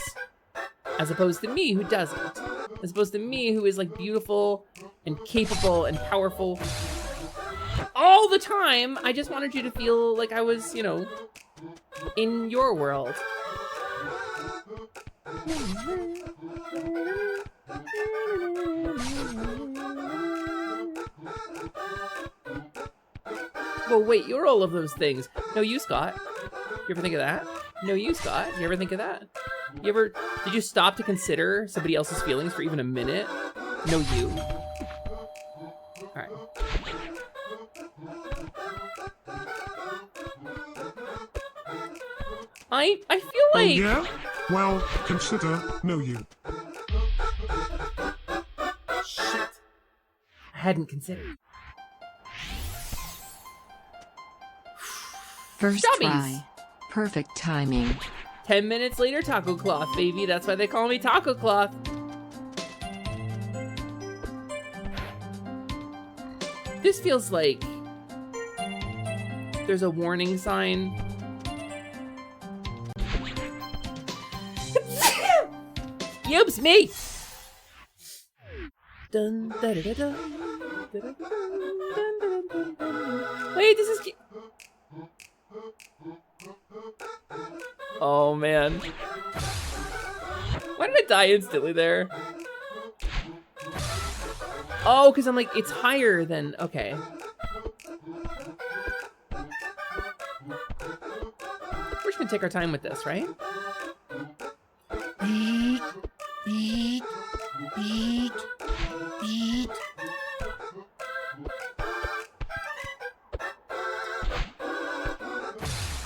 As opposed to me who doesn't. As opposed to me who is like beautiful and capable and powerful all the time. I just wanted you to feel like I was, you know, in your world. Well, wait, you're all of those things. No, you, Scott. You ever think of that? No, you, Scott. You ever think of that? You ever... Did you stop to consider somebody else's feelings for even a minute? No, you. Alright. I feel like... Oh, yeah? Well, consider no you. Shit. I hadn't considered. First Stubbies. try. Perfect timing. 10 minutes later, taco cloth, baby. That's why they call me taco cloth. This feels like there's a warning sign. Oops, me! Dun, da, da, da, da, da, da, da. Wait, this is... Oh, man. Why did I die instantly there? Oh, because I'm like, it's higher than... Okay. We're just gonna take our time with this, right?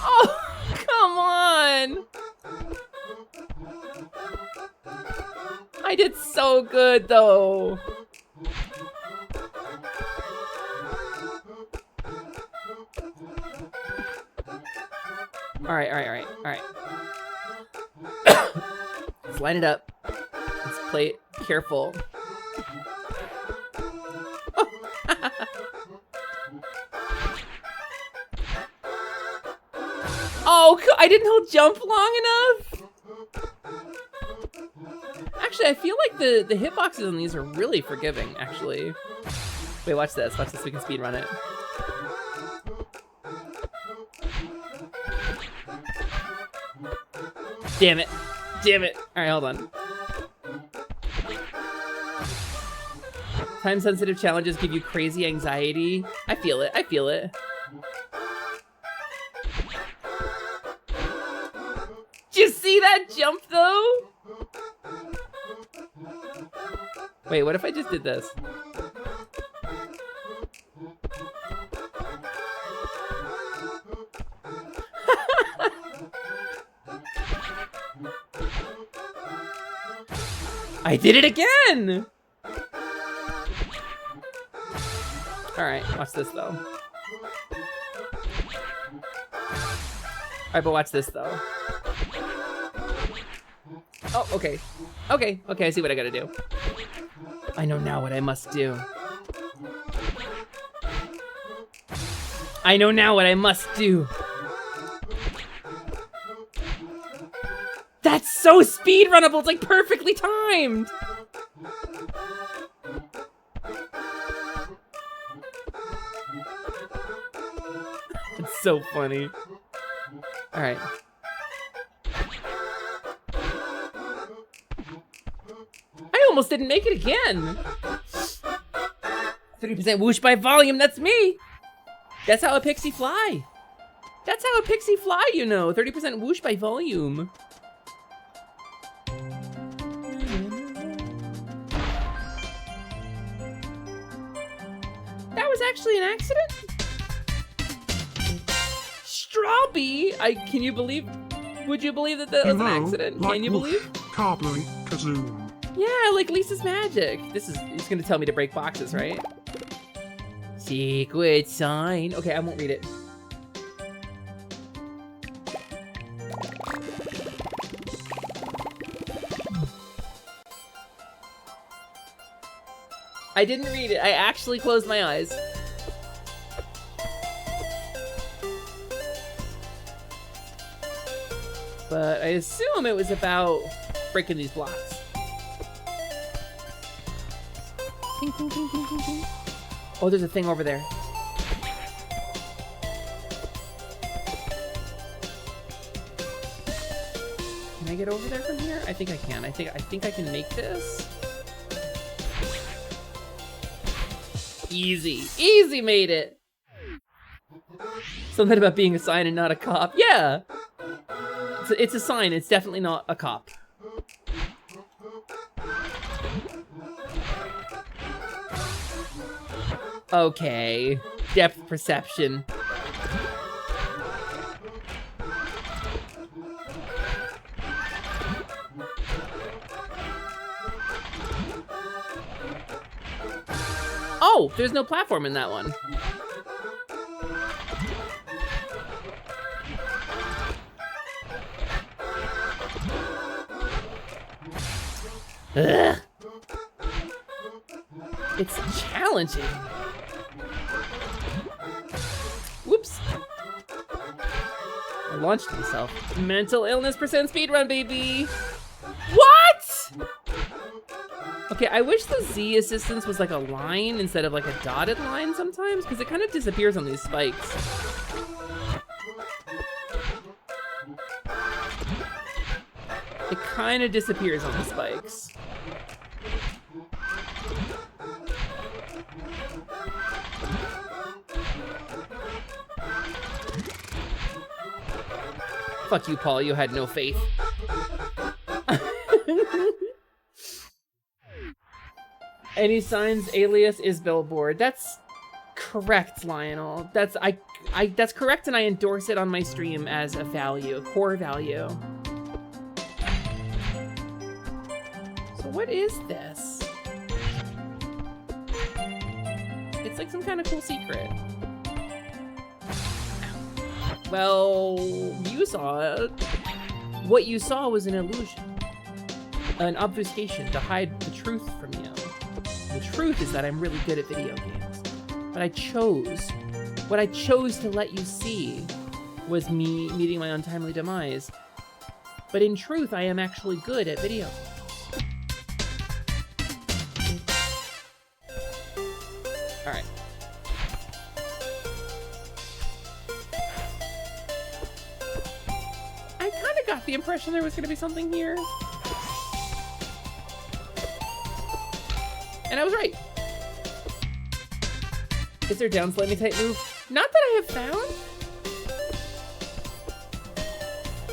Oh, come on! I did so good, though. All right. Let's line it up. Let's play it careful. Oh, I didn't hold jump long enough. Actually, I feel like the hitboxes on these are really forgiving, actually. Wait, watch this. Watch this. We can speedrun it. Damn it. Damn it. All right, hold on. Time-sensitive challenges give you crazy anxiety. I feel it. I feel it. Wait, what if I just did this? I did it again! Alright, watch this though. Alright, but watch this though. Oh, okay. Okay, I see what I gotta do. I know now what I must do. I know now what I must do. That's so speedrunnable, it's like perfectly timed! It's so funny. Alright. I almost didn't make it again! 30% whoosh by volume, that's me! That's how a pixie fly! That's how a pixie fly, you know! 30% whoosh by volume. That was actually an accident? Strawby? Can you believe? Would you believe that was an accident? Like Can you believe? Carbly, Kazoom. Yeah, like Lisa's magic. He's gonna tell me to break boxes, right? Secret sign. Okay, I won't read it. I didn't read it. I actually closed my eyes. But I assume it was about breaking these blocks. Oh, there's a thing over there. Can I get over there from here? I think I can. I think I can make this. Easy. Easy made it. Something about being a sign and not a cop. Yeah. It's a sign. It's definitely not a cop. Okay. Depth perception. Oh, there's no platform in that one. Ugh. It's challenging. Whoops. I launched myself. Mental illness percent speedrun, baby. What? Okay, I wish the Z assistance was like a line instead of like a dotted line sometimes, because it kind of disappears on these spikes. It kind of disappears on the spikes. Fuck you, Paul, you had no faith. Any signs alias is billboard. That's correct, Lionel. That's correct, and I endorse it on my stream as a value, a core value. So what is this? It's like some kind of cool secret. Well, you saw it. What you saw was an illusion. An obfuscation to hide the truth from you. The truth is that I'm really good at video games. But what I chose to let you see was me meeting my untimely demise. But in truth, I am actually good at video games. Alright. I kind of got the impression there was going to be something here. And I was right. Is there down slightly type move? Not that I have found.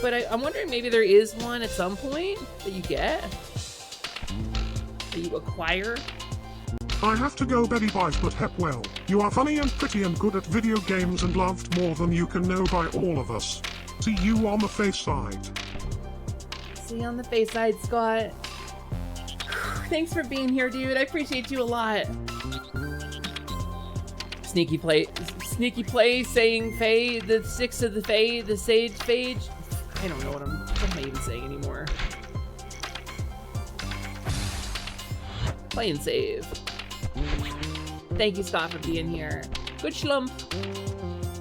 But I'm wondering maybe there is one at some point that you get. That to acquire. I have to go Betty Bite but hep well. You are funny and pretty and good at video games and loved more than you can know by all of us. See you on the face side. See you on the face side, Scott. Thanks for being here, dude. I appreciate you a lot. Sneaky play saying Fae, the six of the Fae, the sage phage. I don't know what am I even saying anymore. Play and save. Thank you, Scott, for being here. Good schlump.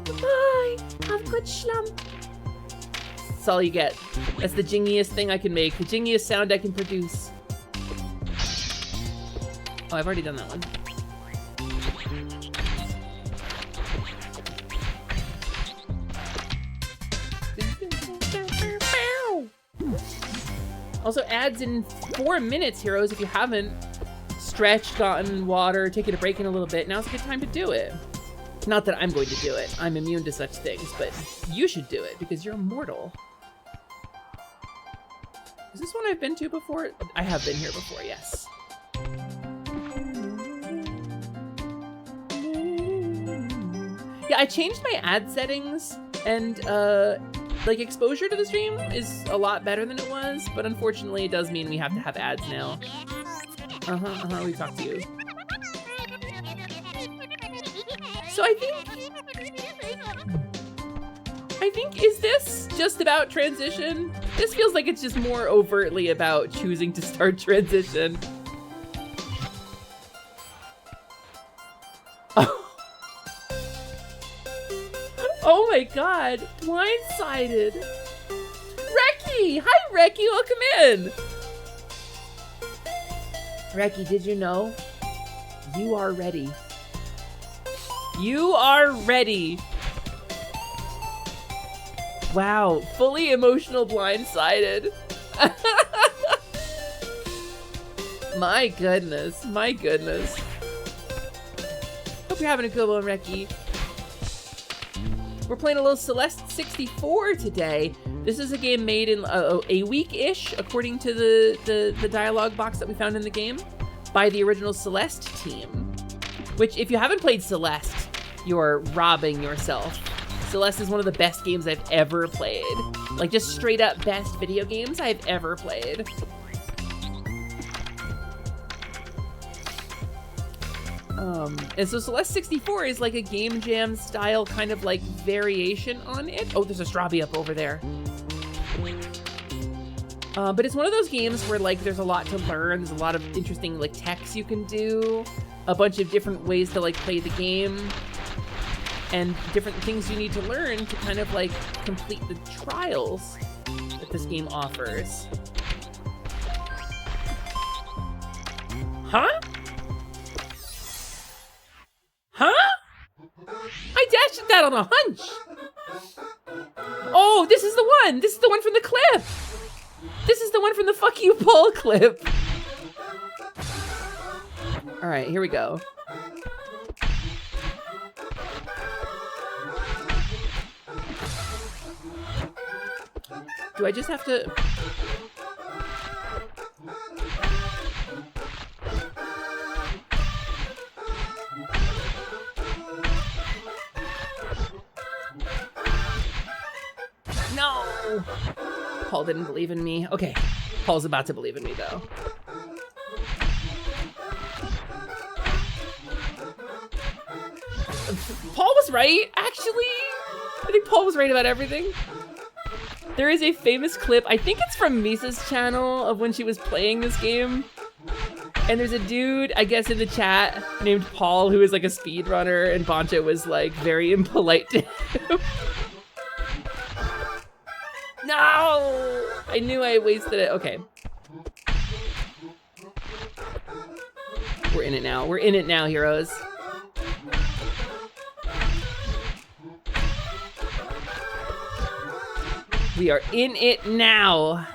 Goodbye. Have a good schlump. That's all you get. That's the jingiest thing I can make. The jingiest sound I can produce. Oh, I've already done that one. Also, ads in 4 minutes, heroes. If you haven't stretched, gotten water, taken a break in a little bit, now's a good time to do it. Not that I'm going to do it. I'm immune to such things, but you should do it because you're immortal. Is this one I've been to before? I have been here before, yes. Yeah, I changed my ad settings, and like exposure to the stream is a lot better than it was, but unfortunately it does mean we have to have ads now. We talked to you. So I think, is this just about transition? This feels like it's just more overtly about choosing to start transition. Oh my god, blindsided. Reki! Hi Reki, welcome in! Reki, did you know? You are ready. You are ready. Wow, fully emotional blindsided. My goodness, my goodness. Hope you're having a good one, Reki. We're playing a little Celeste 64 today. This is a game made in a week-ish, according to the dialogue box that we found in the game, by the original Celeste team. Which, if you haven't played Celeste, you're robbing yourself. Celeste is one of the best games I've ever played. Like, just straight up best video games I've ever played. And so Celeste 64 is like a game jam style kind of like variation on it. Oh, there's a strawberry up over there. But it's one of those games where like there's a lot to learn. There's a lot of interesting like techs you can do, a bunch of different ways to like play the game, and different things you need to learn to kind of like complete the trials that this game offers. Huh? Huh? I dashed at that on a hunch. Oh, this is the one. This is the one from the clip. This is the one from the fuck you Paul clip. All right, here we go. Do I just have to... No! Paul didn't believe in me. Okay, Paul's about to believe in me, though. Paul was right, actually. I think Paul was right about everything. There is a famous clip, I think it's from Misa's channel, of when she was playing this game. And there's a dude, I guess in the chat, named Paul, who is like a speedrunner, and Boncha was like very impolite to him. No! I knew I wasted it. Okay. We're in it now. We're in it now, heroes. We are in it now.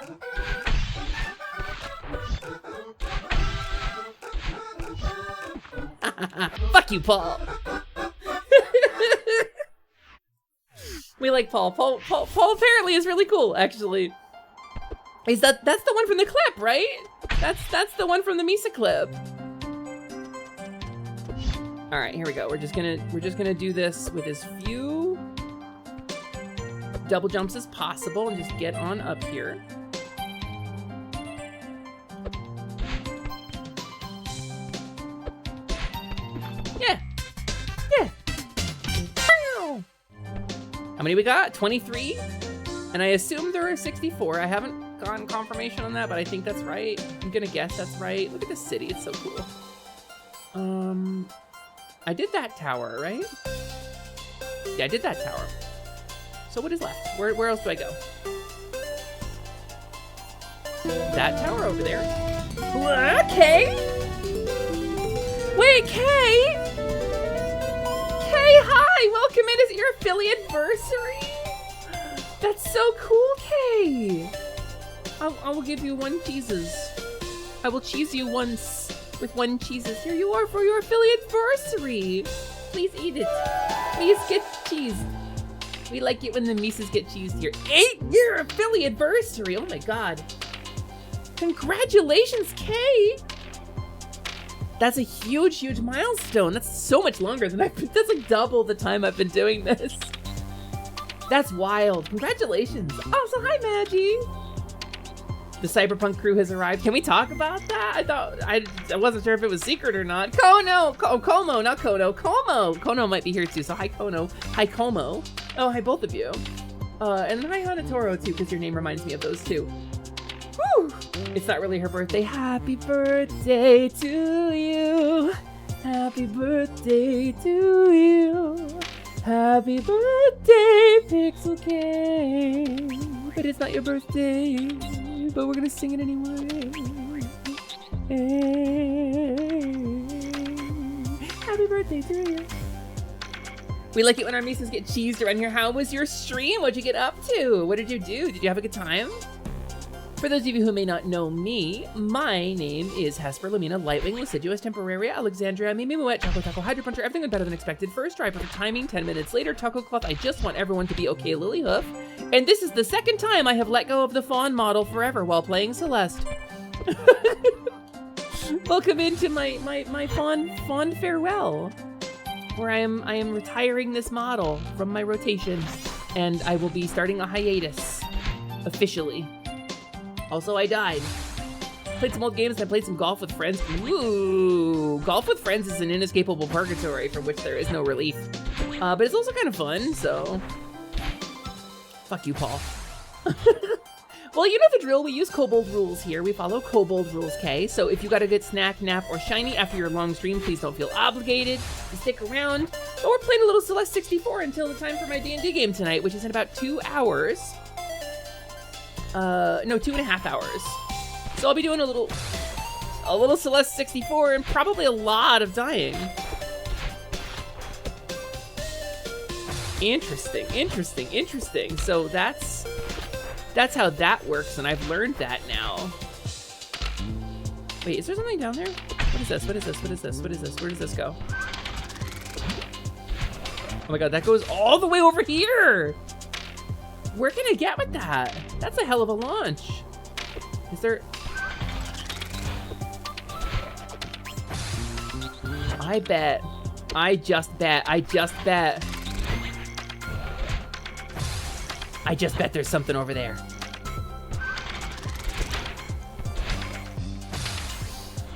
Fuck you, Paul. We like Paul. Paul apparently is really cool, actually. That's the one from the clip, right? That's the one from the Misa clip. All right, here we go. We're just gonna do this with as few double jumps as possible and just get on up here. Yeah. Yeah. How many we got? 23? And I assume there are 64. I haven't gotten confirmation on that, but I think that's right. I'm gonna guess that's right. Look at this city, it's so cool. I did that tower, right? Yeah, I did that tower. So what is left? Where else do I go? That tower over there. Okay. Wait, Kay! Kay, hi! Welcome in. Is it your affiliate anniversary? That's so cool, Kay! I will give you 1 cheeses. I will cheese you once with 1 cheeses. Here you are for your affiliate anniversary. Please eat it. Please get cheese. We like it when the Mises get cheesed here. 8-year affiliate anniversary. Oh my god. Congratulations, Kay! That's a huge, huge milestone. That's so much longer than that's like double the time I've been doing this. That's wild. Congratulations. Oh, so hi, Maggie. The Cyberpunk crew has arrived. Can we talk about that? I wasn't sure if it was secret or not. Kono! Como, not Kono. Como! Kono might be here too, so hi, Kono. Hi, Como. Oh, hi, both of you. And hi, Hanatoro too, because your name reminds me of those two. Whew! It's not really her birthday. Happy birthday to you. Happy birthday to you. Happy birthday, Pixel King. But it's not your birthday. But we're gonna sing it anyway. Happy birthday to you. We like it when our Mises get cheesed around here. How was your stream? What'd you get up to? What did you do? Did you have a good time? For those of you who may not know me, my name is Hesper Lamina, Lightwing, Deciduous, Temporaria, Alexandria, Mimimuet, Choco Taco, Hydro Puncher, everything went better than expected. First try, perfect timing, 10 minutes later, Taco Cloth, I just want everyone to be okay, Lilyhoof. And this is the second time I have let go of the Faun model forever while playing Celeste. Welcome into my Faun farewell, where I am retiring this model from my rotation, and I will be starting a hiatus, officially. Also, I died. Played some old games and I played some golf with friends. Ooh, golf with friends is an inescapable purgatory from which there is no relief. But it's also kind of fun, so... Fuck you, Paul. Well, you know the drill. We use Kobold rules here. We follow Kobold rules, Kay. So if you got a good snack, nap, or shiny after your long stream, please don't feel obligated to stick around. But we're playing a little Celeste 64 until the time for my D&D game tonight, which is in about 2 hours. No, 2.5 hours. So I'll be doing a little Celeste 64 and probably a lot of dying. Interesting, interesting, interesting. So that's how that works, and I've learned that now. Wait, is there something down there? What is this? What is this? What is this? What is this? Where does this go? Oh my god, that goes all the way over here! Where can I get with that? That's a hell of a launch. Is there... I bet. I just bet there's something over there.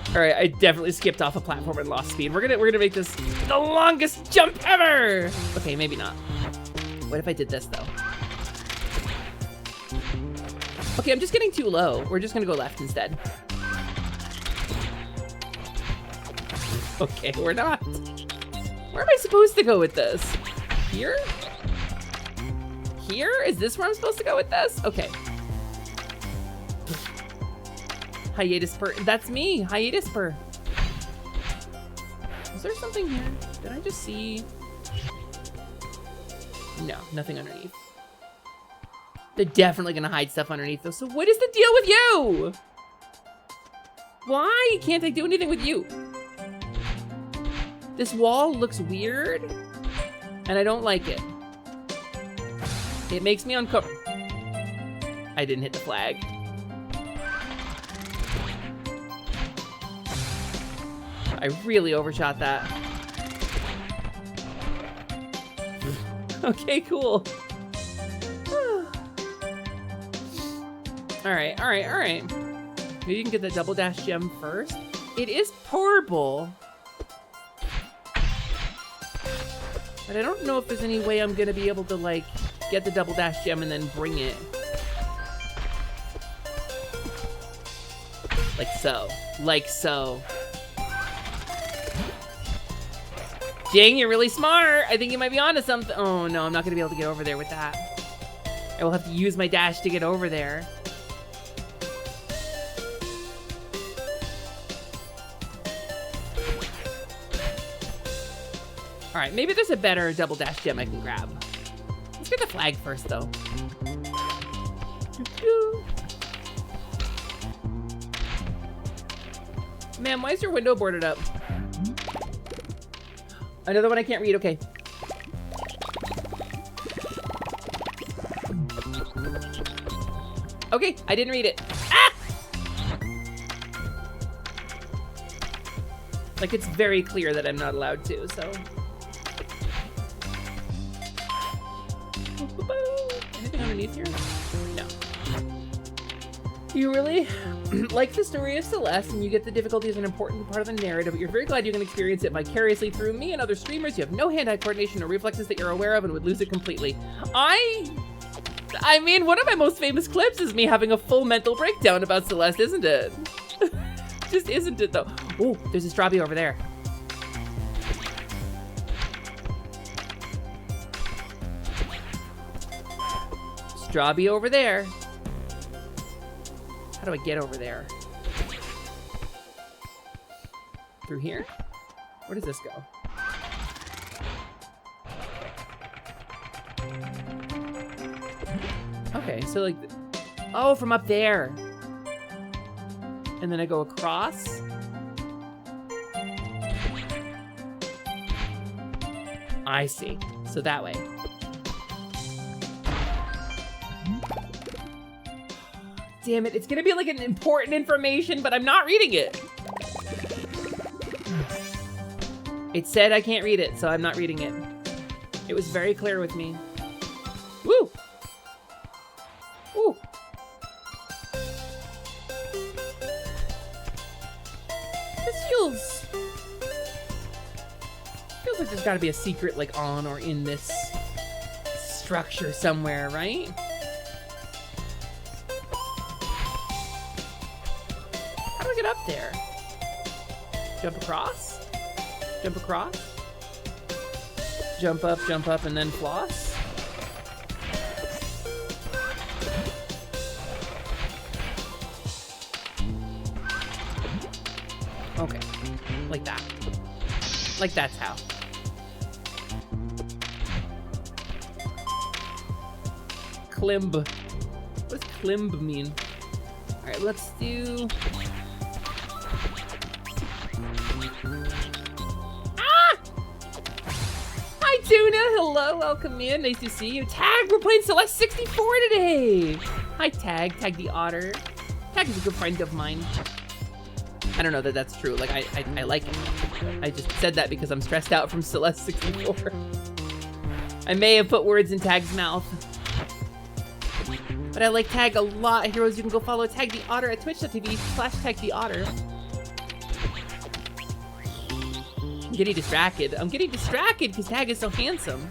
All right, I definitely skipped off a platform and lost speed. We're gonna make this the longest jump ever. Okay, maybe not. What if I did this though? Okay, I'm just getting too low. We're just gonna go left instead. Okay, we're not. Where am I supposed to go with this? Here? Here? Is this where I'm supposed to go with this? Okay. Hiatus per. That's me. Hiatus per. Is there something here? Did I just see? No, nothing underneath. They're definitely gonna hide stuff underneath though. So what is the deal with you? Why can't I do anything with you? This wall looks weird, and I don't like it. It makes me uncomfortable. I didn't hit the flag. I really overshot that. Okay, cool. Alright, alright, alright. Maybe you can get the double dash gem first. It is pourable. But I don't know if there's any way I'm gonna be able to, like, get the double dash gem and then bring it. Like so. Like so. Jing, you're really smart. I think you might be onto something. Oh no, I'm not gonna be able to get over there with that. I will have to use my dash to get over there. All right, maybe there's a better double dash gem I can grab. Let's get the flag first, though. Man, why is your window boarded up? Another one I can't read, okay. Okay, I didn't read it. Ah! Like, it's very clear that I'm not allowed to, so. Anything underneath here? No. You really like the story of Celeste, and you get the difficulty as an important part of the narrative, but you're very glad you can experience it vicariously through me and other streamers. You have no hand-eye coordination or reflexes that you're aware of and would lose it completely. I mean, one of my most famous clips is me having a full mental breakdown about Celeste, isn't it? Just isn't it, though? Oh, there's a strawberry over there. Strawberry over there. How do I get over there? Through here? Where does this go? Okay, so like, oh, from up there. And then I go across. I see. So that way. Damn it, it's gonna be like an important information, but I'm not reading it. It said I can't read it, so I'm not reading it. It was very clear with me. Woo! Woo! This feels like there's gotta be a secret like on or in this structure somewhere, right? How do I get up there? Jump across? Jump across? Jump up, and then floss? Okay, like that. Like that's how. Climb. What does climb mean? All right, let's do. Ah! Hi, Tuna. Hello, welcome in. Nice to see you. Tag, we're playing Celeste 64 today. Hi, Tag. Tag the Otter. Tag is a good friend of mine. I don't know that that's true. Like, I like it. I just said that because I'm stressed out from Celeste 64. I may have put words in Tag's mouth. But I like Tag a lot. Heroes, you can go follow Tag the Otter at twitch.tv/tagtheotter. I'm getting distracted. I'm getting distracted because Tag is so handsome.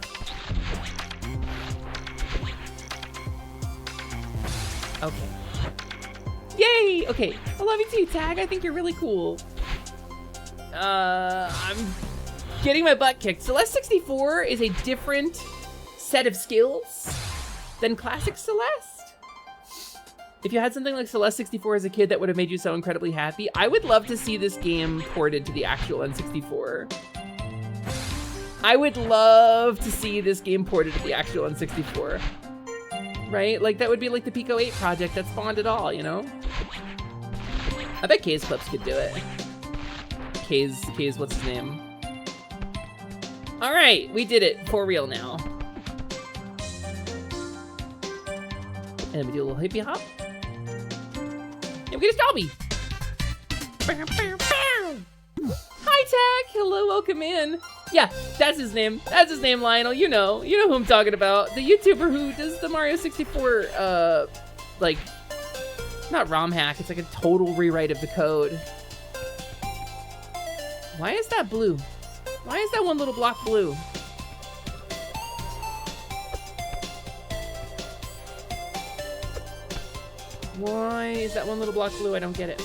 Okay. Yay! Okay, I love you too, Tag. I think you're really cool. I'm getting my butt kicked. Celeste 64 is a different set of skills than classic Celeste. If you had something like Celeste 64 as a kid that would have made you so incredibly happy, I would love to see this game ported to the actual N64. I would love to see this game ported to the actual N64. Right? Like, that would be like the Pico 8 project that spawned it all, you know? I bet K's Clips could do it. K's, what's his name? All right, we did it for real now. And we do a little hippie hop. And we get a Stabby. Hi, Attack! Hello, welcome in. Yeah, that's his name. That's his name, Lionel. You know who I'm talking about. The YouTuber who does the Mario 64, like, not ROM hack. It's like a total rewrite of the code. Why is that blue? Why is that one little block blue? Why is that one little block blue? I don't get it.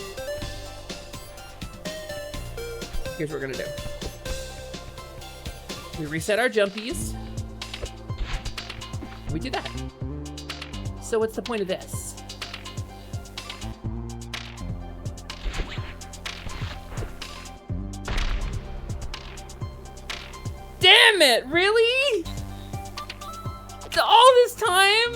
Here's what we're gonna do. We reset our jumpies. We do that. So what's the point of this? Damn it, really? All this time?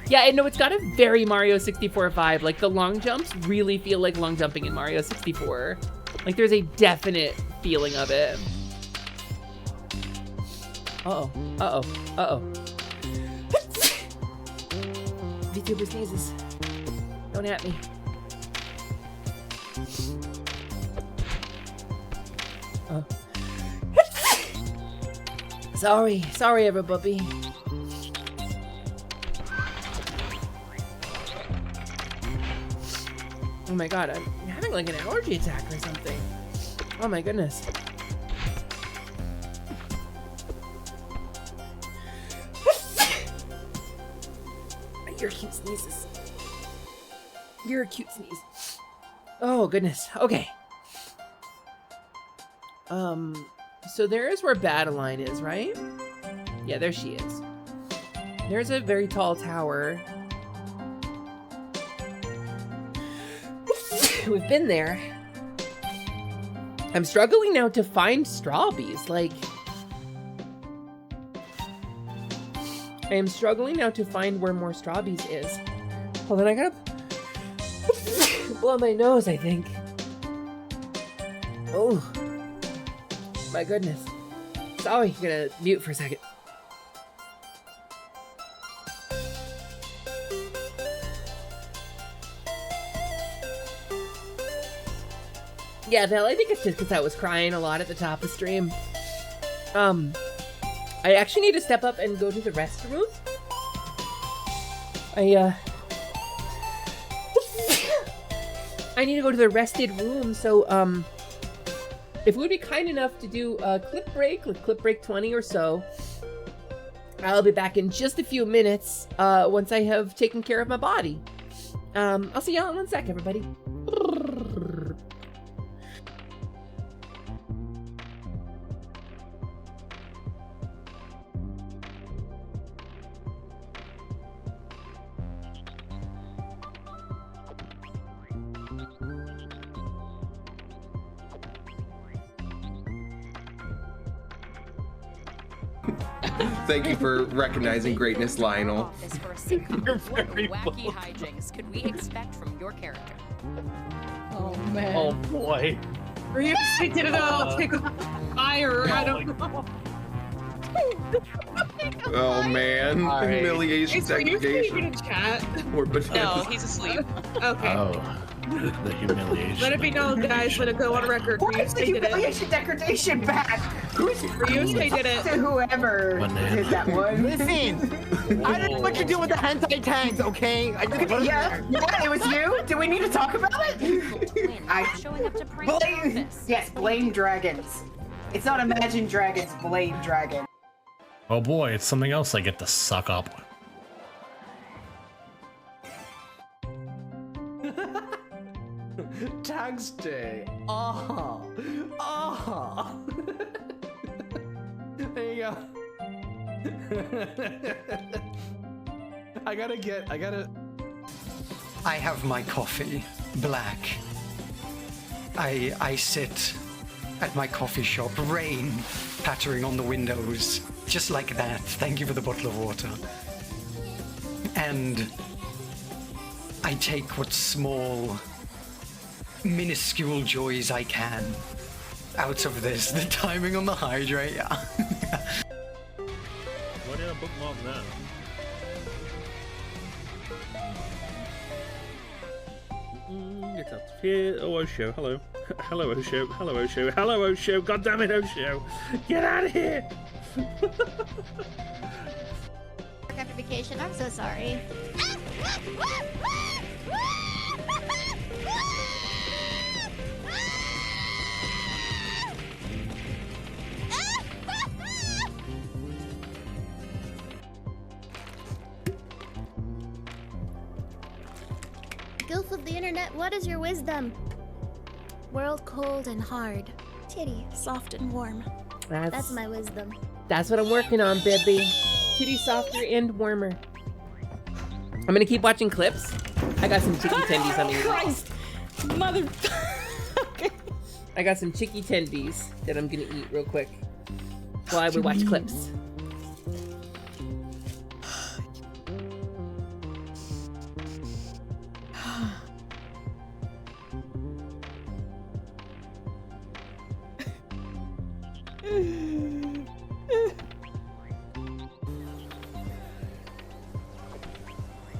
Yeah, no, it's got a very Mario 64 vibe. Like, the long jumps really feel like long jumping in Mario 64. Like, there's a definite feeling of it. Uh-oh. Uh-oh. Uh-oh. VTuber sneezes. Don't at me. Sorry, everybody. Oh my god, I'm having like an allergy attack or something. Oh my goodness. You're cute sneezes. You're a cute sneeze. Oh goodness. Okay. So there's where Battleline is, right? Yeah, there she is. There's a very tall tower. We've been there. I'm struggling now to find strawbees. Like, I am struggling now to find where more strawbees is. Hold on, I gotta blow my nose, I think. Oh, my goodness. Sorry, gonna mute for a second. Yeah, Val, I think it's just because I was crying a lot at the top of stream. I actually need to step up and go to the restroom. I need to go to the rested room, so, if we would be kind enough to do a clip break, like clip break 20 or so, I'll be back in just a few minutes, once I have taken care of my body. I'll see y'all in 1 sec, everybody. Thank you for recognizing greatness, Lionel. You're very wacky hijinks could we expect from your character? Oh man. Oh boy. Perhaps I did it all. Take off fire. I don't know. Oh man. Humiliation, Are you segregation. in chat? Or bananas. No, he's asleep. Okay. Oh, the humiliation. Let it be known, guys. Let it go on record. Where's the humiliation degradation back? Who's Ryusuke did it? To whoever did that one. Listen, I don't know what you're doing with the hentai tags, okay? I just yeah, it was you. Do we need to talk about it? Showing up to blame. Yes, blame dragons. It's not Imagine Dragons. Blame dragon. Oh boy, it's something else I get to suck up. Tags day. There you go. I have my coffee, black. I sit at my coffee shop, rain pattering on the windows, just like that. Thank you for the bottle of water. And I take what small, minuscule joys I can out of this. The timing on the hydrate, yeah. Why did I bookmark that? It's up here. Oh, Osho, hello. Hello, Osho. Hello, Osho. Hello, Osho. God damn it, Osho. Get out of here. After vacation, I'm so sorry. Gilf of the internet, what is your wisdom? World cold and hard. Titty, soft and warm. That's my wisdom. That's what I'm working on, baby. Titty softer and warmer. I'm gonna keep watching clips. I got some chicky tendies on me. Christ! Mother... I got some chicky tendies that I'm gonna eat real quick while we watch clips.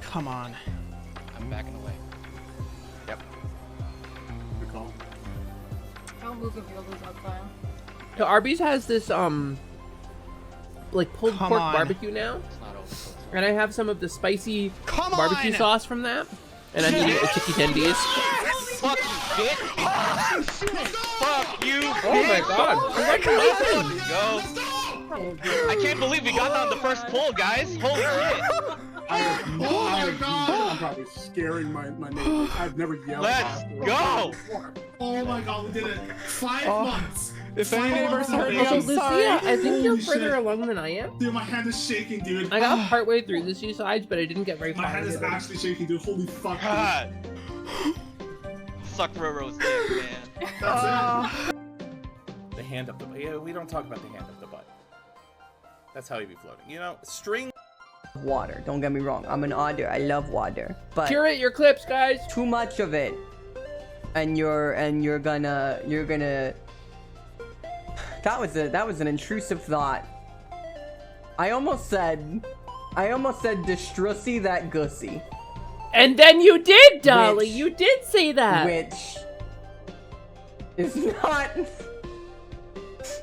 Come on. I'm backing away. Yep. Good call. I'll move if you'll lose that file. So Arby's has this like pulled Come pork on. barbecue now, and I have some of the spicy Come barbecue on. sauce from that, and I'm eating the chicky tendies. Fuck you, bitch! Fuck you! Oh my god! Congratulations! Go! I can't believe we got on the first pull, guys. Holy shit! I'm probably scaring my neighbors. I've never yelled. Let's go! Oh my god, we did it. 5 Oh. months. If any neighbors heard me, Also, I'm sorry. Lucia, I think you're Holy further shit. along than I am. Dude, my hand is shaking, dude. I got partway through the suicides, but I didn't get very far. My hand is into them. actually shaking, dude. Holy fuck. God. Suck Roro's dick, man. That's it. The hand up the butt. Yeah, we don't talk about the hand up the butt. That's how you be floating. You know, string. Water. Don't get me wrong. I'm an otter. I love water. But curate your clips, guys. Too much of it, and you're gonna. That was an intrusive thought. I almost said distrussy that gussy. And then you did, Dolly. You did say that. Which is not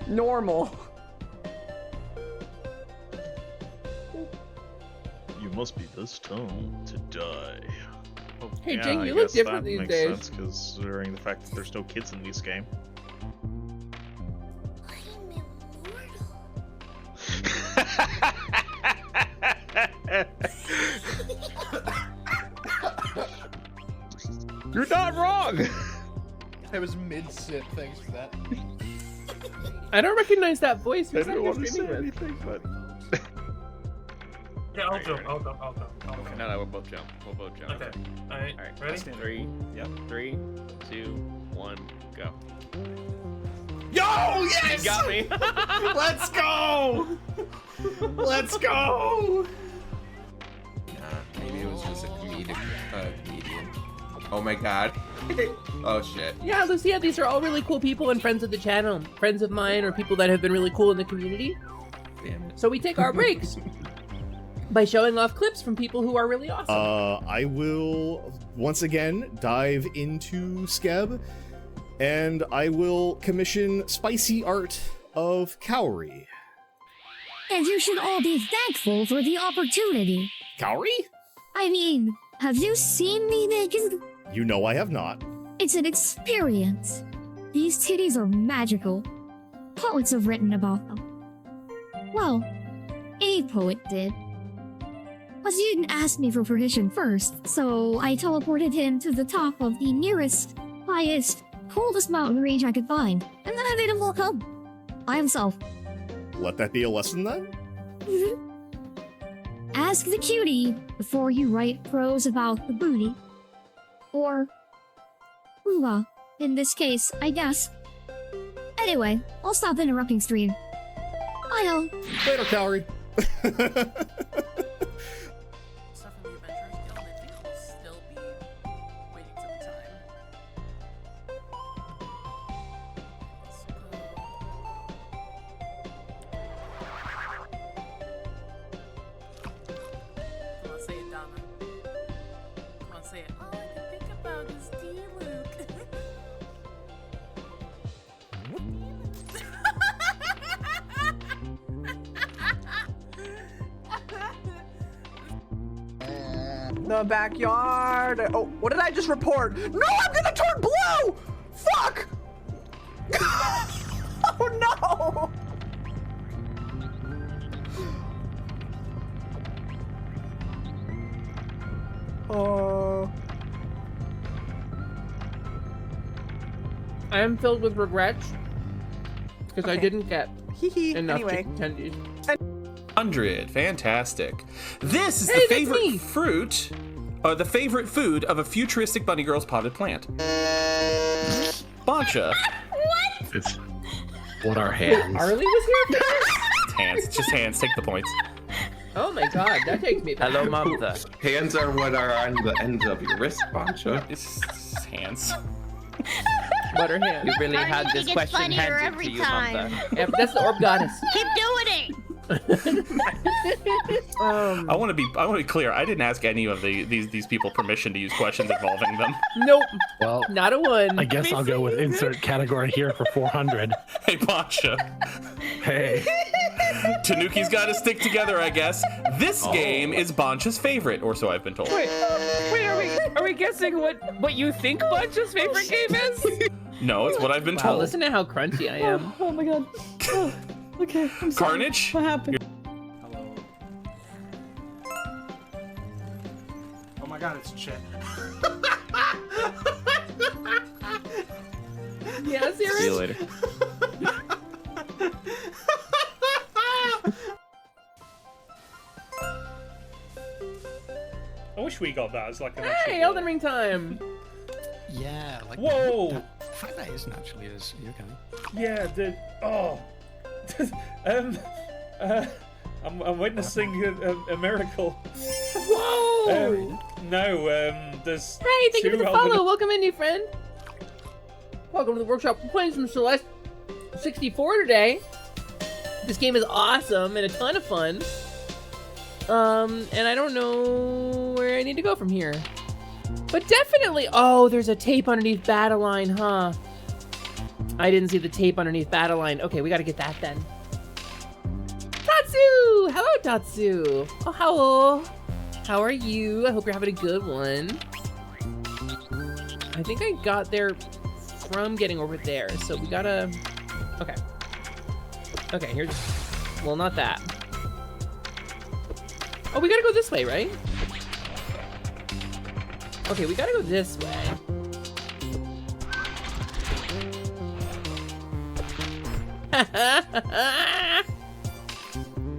normal. You must be this stoned to die. Oh, Hey, yeah, Jing, I you look guess different that these makes days. sense, considering the fact that there's no kids in this game. You're not wrong! I was mid-sit, thanks for that. I don't recognize that voice. I Who's didn't that want you're to say streaming with? anything, but... Yeah, I'll jump. Okay, no, we'll both jump. We'll both jump. Okay. Alright, ready? 3, yep, 3, 2, 1, go. Yo, yes! You got me! Let's go! Let's go! Maybe it was just a comedian. Oh my god. Oh shit. Yeah, Lucia, these are all really cool people and friends of the channel. Friends of mine or people that have been really cool in the community. So we take our breaks by showing off clips from people who are really awesome. I will once again dive into Skeb, and I will commission spicy art of Cowrie. And you should all be thankful for the opportunity. Cowrie? I mean, have you seen me naked? You know I have not. It's an experience. These titties are magical. Poets have written about them. Well, a poet did. But he didn't ask me for permission first, so I teleported him to the top of the nearest, highest, coldest mountain range I could find, and then I made him walk home. By himself. Let that be a lesson then? Ask the cutie before you write prose about the booty. Or, well, in this case, I guess. Anyway, I'll stop interrupting stream. Bye, all. Later, Cowrie. Come on, say it, Donna. Come on, say it. All I can think about is dealing. The backyard. Oh, what did I just report? No, I'm gonna turn blue! Fuck! Oh no! I am filled with regrets because I didn't get enough candies. 100, fantastic. This is Hey, the that's favorite me. fruit, the favorite food of a futuristic bunny girl's potted plant. Bancha. It's what are hands? Harley was here first? It's hands. It's just hands. Take the points. Oh my god, that takes me back. Hello, mother. Hands are what are on the ends of your wrist, Bancha. It's hands. What are hands? You really had Harley, this it gets question funnier handed every to you, time. mother. Yeah, but that's the orb goddess. Keep doing it. I want to be clear. I didn't ask any of these people permission to use questions involving them. Nope. Well, not a one. I guess I'll go with insert category here for 400. Hey, Bancha. Hey. Tanuki's got to stick together, I guess. This game is Bancha's favorite, or so I've been told. Wait, are we guessing what you think Bunch's favorite game is? No, it's what I've been told. Listen to how crunchy I am. Oh my god. Oh, okay, I'm sorry. Carnage? What happened? Oh my god, it's Chip. Yeah, See you later. I wish we got that as like an Hey, Elden Ring time. Yeah, like Whoa! The fact that isn't actually is. Are you okay? Yeah, dude. Oh. I'm witnessing a miracle. Whoa! No, there's. Hey, thank you for two the Elden- follow. Welcome in, new friend. Welcome to the workshop. We're playing some Celeste 64 today. This game is awesome and a ton of fun. And I don't know where I need to go from here. But definitely, oh, there's a tape underneath Battleline, huh? I didn't see the tape underneath Battleline. Okay, we gotta get that then. Tatsu! Hello, Tatsu. Oh, hello. How are you? I hope you're having a good one. I think I got there from getting over there, so we gotta... Okay. Okay, here's... Well, not that. Oh, we gotta go this way, right? Okay, we gotta go this way.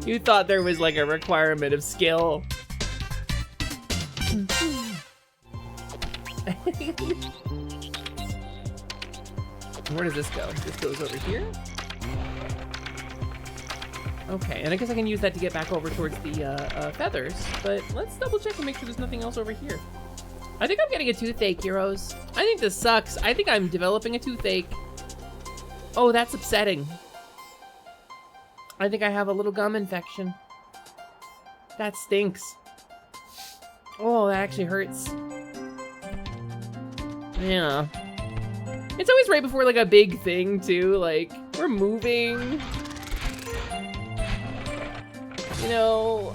You thought there was like a requirement of skill. Where does this go? This goes over here? Okay, and I guess I can use that to get back over towards the feathers, but let's double check and make sure there's nothing else over here. I think I'm getting a toothache, heroes. I think this sucks. I think I'm developing a toothache. Oh, that's upsetting. I think I have a little gum infection. That stinks. Oh, that actually hurts. Yeah. It's always right before like a big thing too, like we're moving. You know,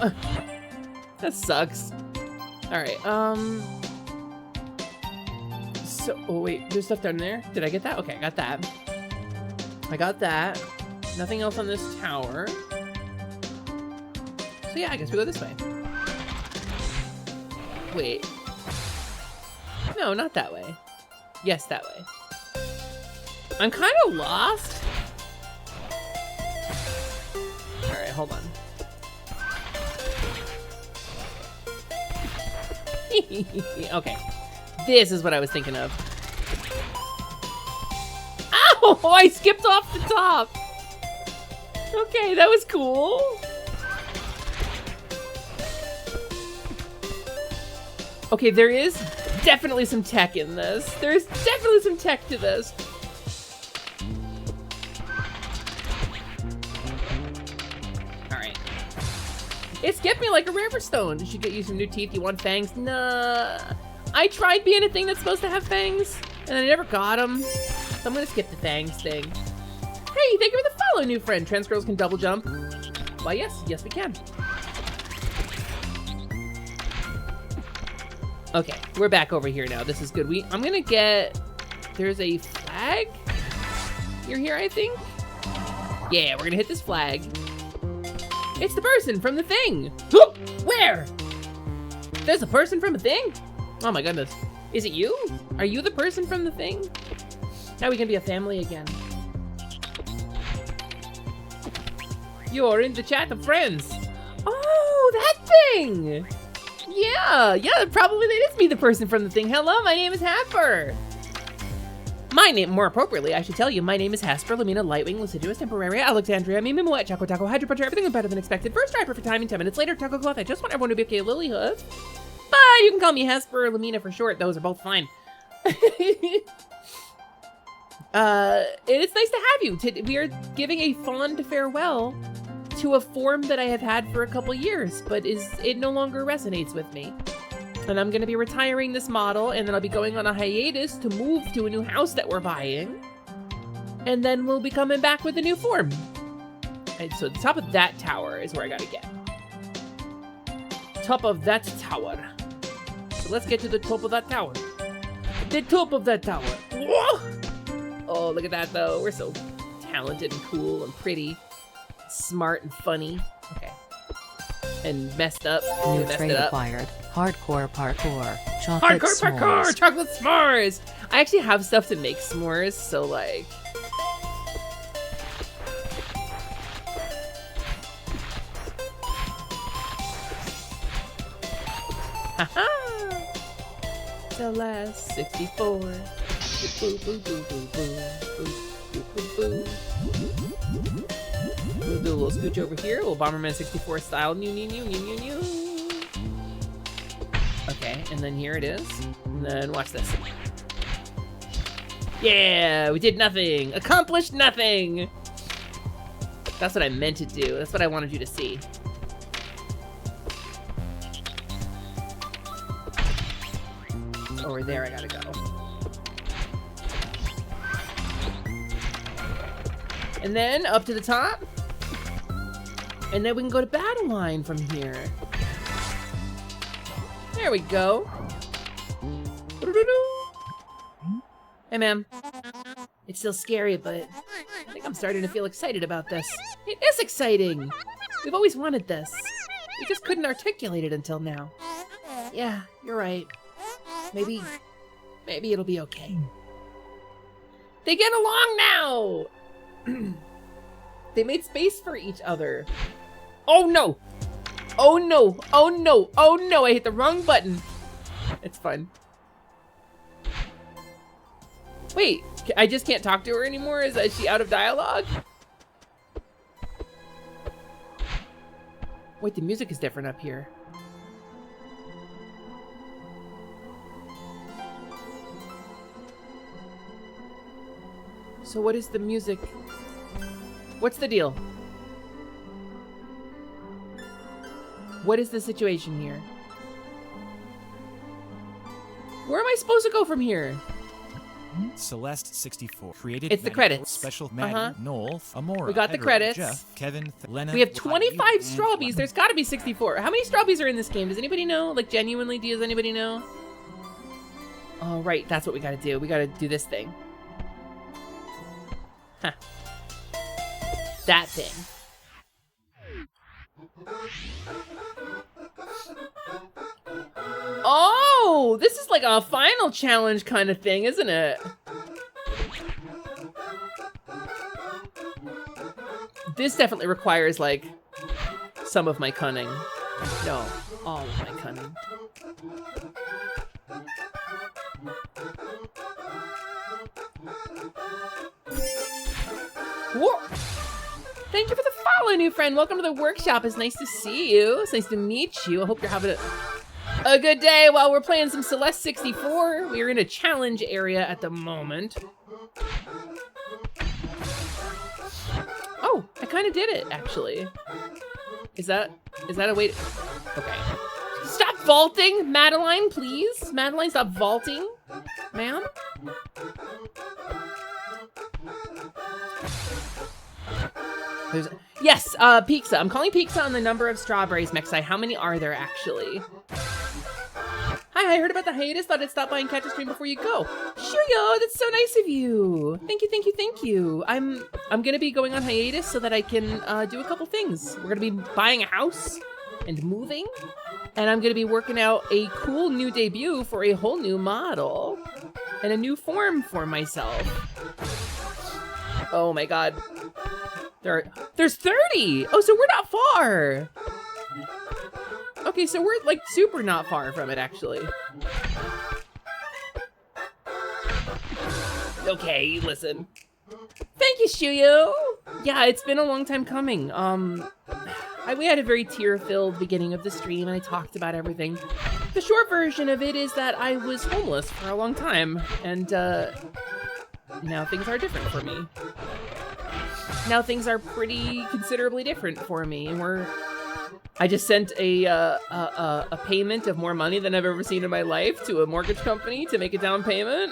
that sucks. All right, so, oh wait, there's stuff down there. Did I get that? Okay, I got that. I got that. Nothing else on this tower. So yeah, I guess we go this way. Wait. No, not that way. Yes, that way. I'm kind of lost. All right, hold on. Okay, this is what I was thinking of. Ow! I skipped off the top. Okay, that was cool. Okay, there is definitely some tech in this. There's definitely some tech to this. Alright. It skipped me like a river stone. Did you get you some new teeth? You want fangs? Nah. I tried being a thing that's supposed to have fangs, and I never got them. So I'm gonna skip the fangs thing. Hey, thank you for the follow, new friend. Trans girls can double jump. Why, yes, we can. Okay, we're back over here now. This is good. I'm gonna get. There's a flag. You're here, I think. Yeah, we're gonna hit this flag. It's the person from the thing. Where? There's a person from a thing? Oh my goodness. Is it you? Are you the person from the thing? Now we can be a family again. You're in the chat of friends. Oh, that thing. Yeah, probably that is me, the person from the thing. Hello, my name is Hasper. My name, more appropriately, I should tell you, my name is Hasper, Lamina, Lightwing, Lucidius, Temporaria, Alexandria, Mimimoet, Choco Taco, Hydro Puncher, everything is better than expected. First try, perfect timing, 10 minutes later, Taco Cloth, I just want everyone to be okay, Lilyhoof. But you can call me Hasper or Lamina for short, those are both fine. It's nice to have you. We are giving a fond farewell to a form that I have had for a couple years, but it no longer resonates with me. And I'm gonna be retiring this model, and then I'll be going on a hiatus to move to a new house that we're buying. And then we'll be coming back with a new form. And so the top of that tower is where I gotta get. Top of that tower. So let's get to the top of that tower. The top of that tower. Whoa! Oh, look at that though. We're so talented and cool and pretty. Smart and funny. Okay. And messed up. New messed trait it up. acquired. Hardcore parkour. Chocolate Hardcore s'mores. parkour! Chocolate s'mores! I actually have stuff to make s'mores, so like... Haha! Celeste 64. Boo, boo, boo, boo, boo, boo, boo, boo, boo. We'll do a little scooch over here, a little Bomberman 64 style. New. Okay, and then here it is. And then watch this. Yeah, we did nothing. Accomplished nothing. That's what I meant to do. That's what I wanted you to see. Over there I gotta go. And then up to the top. And then we can go to battle line from here. There we go. Hey, ma'am. It's still scary, but I think I'm starting to feel excited about this. It is exciting! We've always wanted this. We just couldn't articulate it until now. Yeah, you're right. Maybe it'll be okay. They get along now! They made space for each other. Oh no! Oh no! Oh no! Oh no! I hit the wrong button. It's fun. Wait, I just can't talk to her anymore? Is she out of dialogue? Wait, the music is different up here. So what is the music? What's the deal? What is the situation here? Where am I supposed to go from here? Celeste 64 created. It's the credits. Special Maddie, Noel, Amora. We got the Edward, credits. Jeff, Kevin, Lena. We have 25 strawbies. There's got to be 64. How many strawbies are in this game? Does anybody know? Like genuinely, does anybody know? Oh right, that's what we got to do. We got to do this thing. Huh. That thing. Oh, this is like a final challenge kind of thing, isn't it? This definitely requires like some of my cunning. No, all of my cunning. Whoa. Thank you for the follow, new friend. Welcome to the workshop. It's nice to see you. It's nice to meet you. I hope you're having a good day while we're playing some Celeste 64. We're in a challenge area at the moment. Oh, I kind of did it, actually. Is that a way to... Okay. Stop vaulting, Madeline, please. Madeline, stop vaulting. Ma'am? Yes, Pizza. I'm calling Pizza on the number of strawberries, Mexai. How many are there actually? Hi, I heard about the hiatus. Thought I'd stop by and catch a stream before you go. Shuyo, that's so nice of you. Thank you, thank you, thank you. I'm gonna be going on hiatus so that I can do a couple things. We're gonna be buying a house and moving, and I'm gonna be working out a cool new debut for a whole new model and a new form for myself. Oh my god. There's 30! Oh, so we're not far! Okay, so we're like super not far from it, actually. Okay, listen. Thank you, Shuyo! Yeah, it's been a long time coming. We had a very tear-filled beginning of the stream, and I talked about everything. The short version of it is that I was homeless for a long time, and now things are different for me. Now things are pretty considerably different for me, and I just sent a payment of more money than I've ever seen in my life to a mortgage company to make a down payment.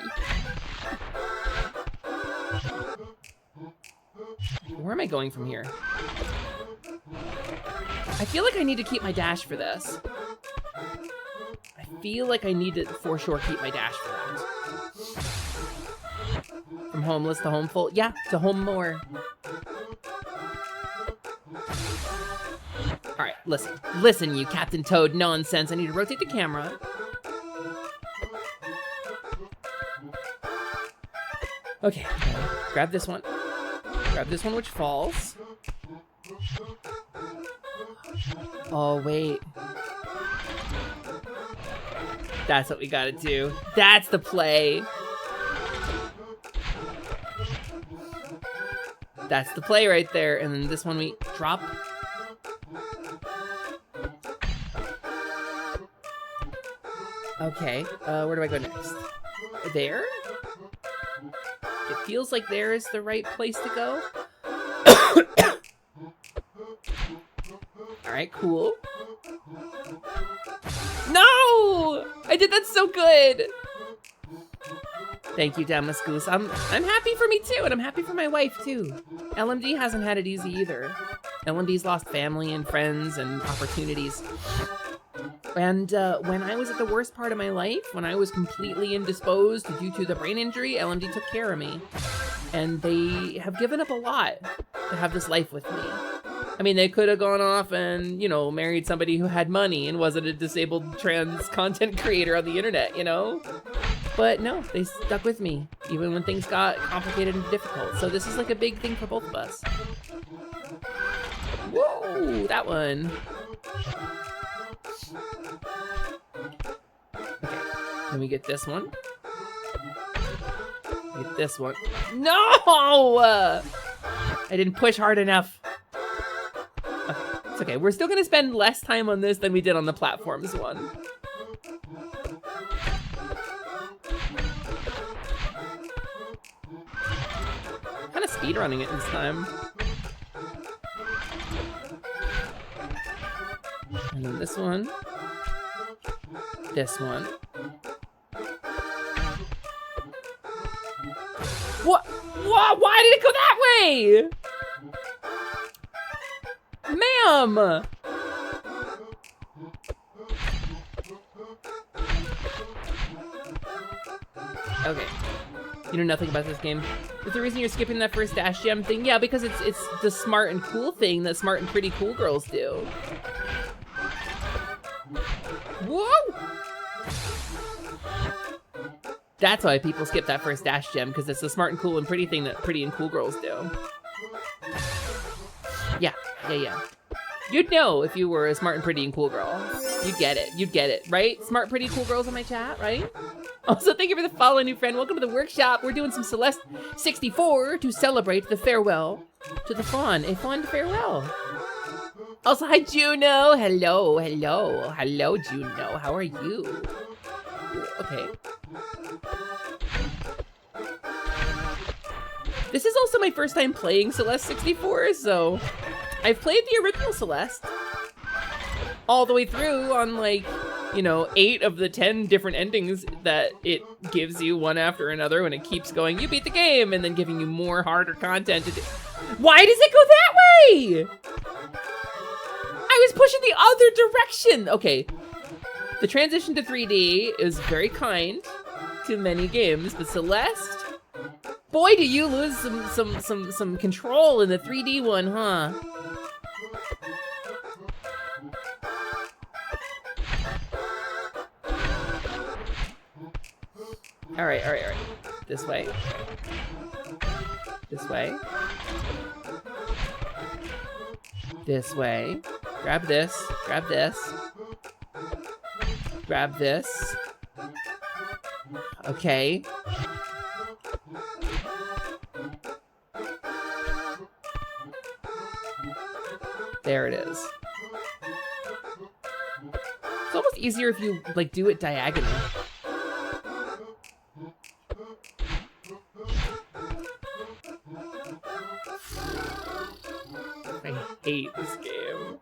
Where am I going from here? I feel like I need to keep my dash for this. I feel like I need to for sure keep my dash for that. From homeless to homeful. Yeah, to home more. Alright, listen, you Captain Toad nonsense. I need to rotate the camera. Okay, grab this one. Grab this one which falls. Oh, wait. That's what we gotta do. That's the play. That's the play right there. And then this one we drop. Okay, where do I go next? There? It feels like there is the right place to go. Alright, cool. No! I did that so good! Thank you, Damascus. I'm happy for me too, and I'm happy for my wife too. LMD hasn't had it easy either. LMD's lost family and friends and opportunities. And when I was at the worst part of my life, when I was completely indisposed due to the brain injury, LMD took care of me. And they have given up a lot to have this life with me. I mean, they could have gone off and, you know, married somebody who had money and wasn't a disabled trans content creator on the internet, you know? But no, they stuck with me, even when things got complicated and difficult. So this is like a big thing for both of us. Whoa, that one. Okay, let me get this one. Get this one. No! I didn't push hard enough. Okay, it's okay. We're still gonna spend less time on this than we did on the platforms one. Kind of speedrunning it this time. And then this one. This one. What? Why did it go that way? Ma'am! Okay. You know nothing about this game. Is the reason you're skipping that first dash gem thing? Yeah, because it's the smart and cool thing that smart and pretty cool girls do. Whoa! That's why people skip that first dash gem, because it's the smart and cool and pretty thing that pretty and cool girls do. Yeah. You'd know if you were a smart and pretty and cool girl. You'd get it, right? Smart, pretty, cool girls in my chat, right? Also, thank you for the follow, new friend. Welcome to the workshop. We're doing some Celeste 64 to celebrate the farewell to the Faun. A fond farewell. Also, hi, Juno. Hello, Juno. How are you? Okay. This is also my first time playing Celeste 64, so I've played the original Celeste all the way through on, like, you know, 8 of the 10 different endings that it gives you one after another when it keeps going, you beat the game, and then giving you more harder content to do. Why does it go that way! I was pushing the other direction! Okay. The transition to 3D is very kind to many games, but Celeste? Boy, do you lose some control in the 3D one, huh? All right. This way. This way. This way. Grab this. Grab this. Grab this. Okay. There it is. It's almost easier if you, like, do it diagonally. I hate this game.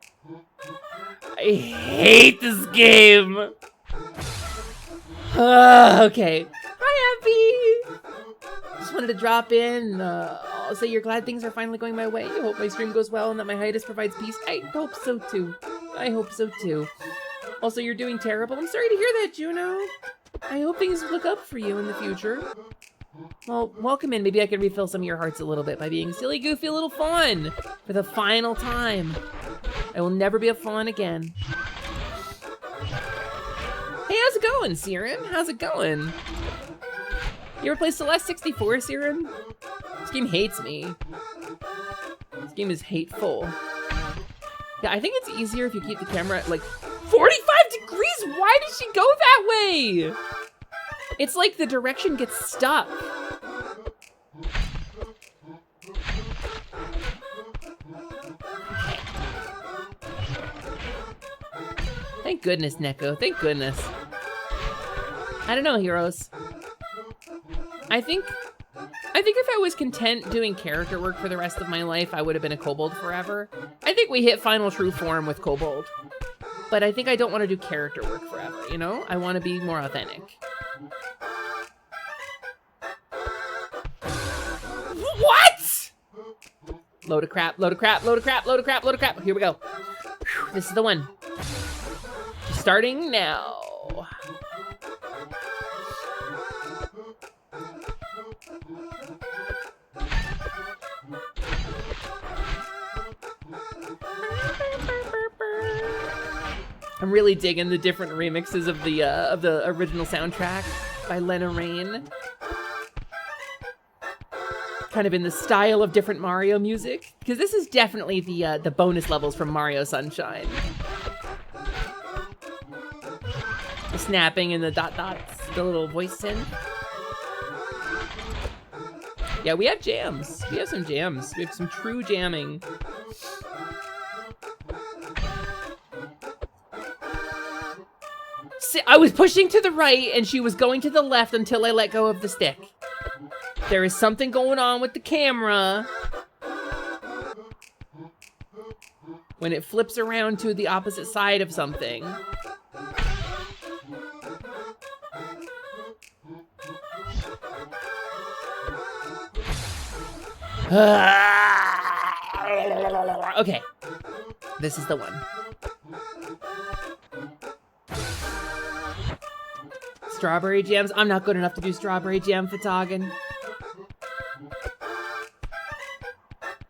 I hate this game! Okay. Hi, Abby! Just wanted to drop in. I'll say you're glad things are finally going my way. I hope my stream goes well and that my hiatus provides peace. I hope so too. I hope so too. Also, you're doing terrible. I'm sorry to hear that, Juno. I hope things look up for you in the future. Well, welcome in. Maybe I can refill some of your hearts a little bit by being silly, goofy, little Faun for the final time. I will never be a Faun again. Hey, how's it going, Siren? How's it going? You ever play Celeste 64, Siren? This game hates me. This game is hateful. Yeah, I think it's easier if you keep the camera at like 45 degrees. Why did she go that way? It's like the direction gets stuck. Thank goodness, Neko. Thank goodness. I don't know, heroes. I think if I was content doing character work for the rest of my life, I would have been a kobold forever. I think we hit final true form with kobold. But I think I don't want to do character work forever, you know? I want to be more authentic. What? Load of crap, load of crap, load of crap, load of crap, load of crap. Here we go. Whew, this is the one. Starting now. I'm really digging the different remixes of the original soundtrack by Lena Raine. Kind of in the style of different Mario music, because this is definitely the bonus levels from Mario Sunshine. The snapping and the dot dots, the little voice synth. Yeah, we have jams. We have some jams. We have some true jamming. See, I was pushing to the right and she was going to the left until I let go of the stick. There is something going on with the camera when it flips around to the opposite side of something. Okay, this is the one. Strawberry jams. I'm not good enough to do strawberry jam photogin.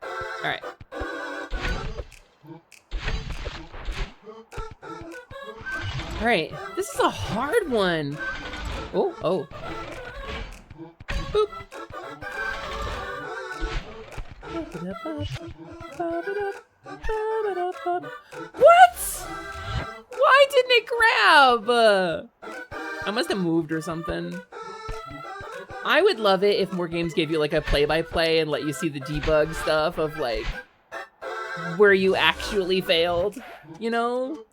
All right. All right. This is a hard one. Oh, oh. Boop. What? Why didn't it grab? I must have moved or something. I would love it if more games gave you like a play-by-play and let you see the debug stuff of like where you actually failed, you know?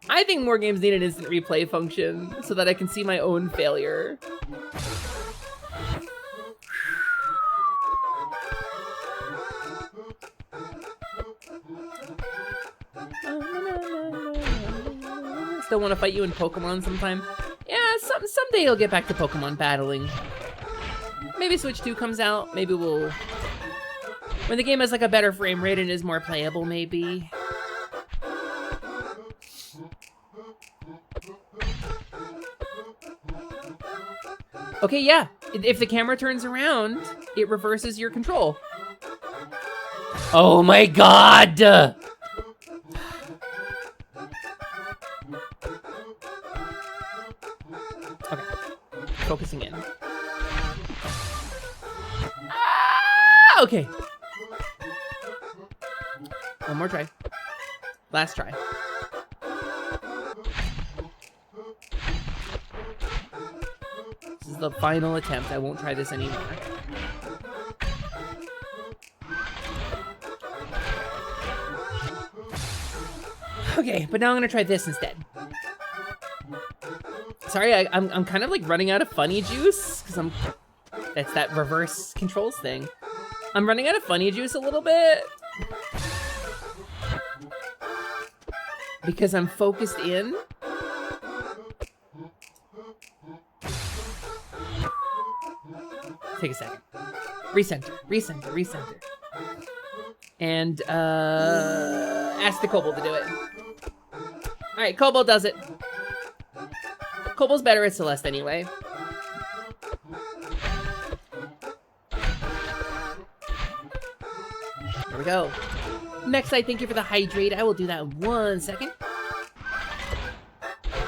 I think more games need an instant replay function so that I can see my own failure. Still want to fight you in Pokemon sometime? Yeah, someday you'll get back to Pokemon battling. Maybe Switch 2 comes out. Maybe we'll When the game has like a better frame rate and is more playable, maybe. Okay, yeah. If the camera turns around, it reverses your control. Oh my god! Okay. Focusing in. Ah, okay. One more try. Last try. This is the final attempt. I won't try this anymore. Okay, but now I'm gonna try this instead. Sorry, I'm kind of like running out of funny juice because that's that reverse controls thing. I'm running out of funny juice a little bit because I'm focused in. Take a second. Recenter. And ask the kobold to do it. Alright, kobold does it. Kobold's better at Celeste anyway. There we go. Next, I thank you for the hydrate. I will do that in 1 second.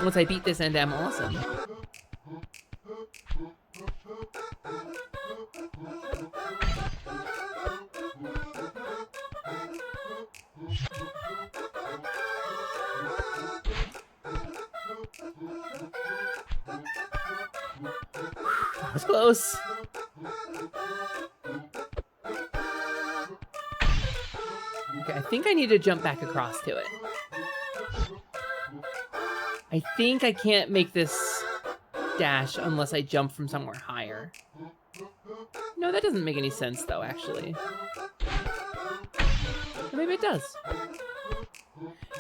Once I beat this end, I'm awesome. That was close. Okay, I think I need to jump back across to it. I think I can't make this dash unless I jump from somewhere higher. No, that doesn't make any sense though, actually. Or maybe it does.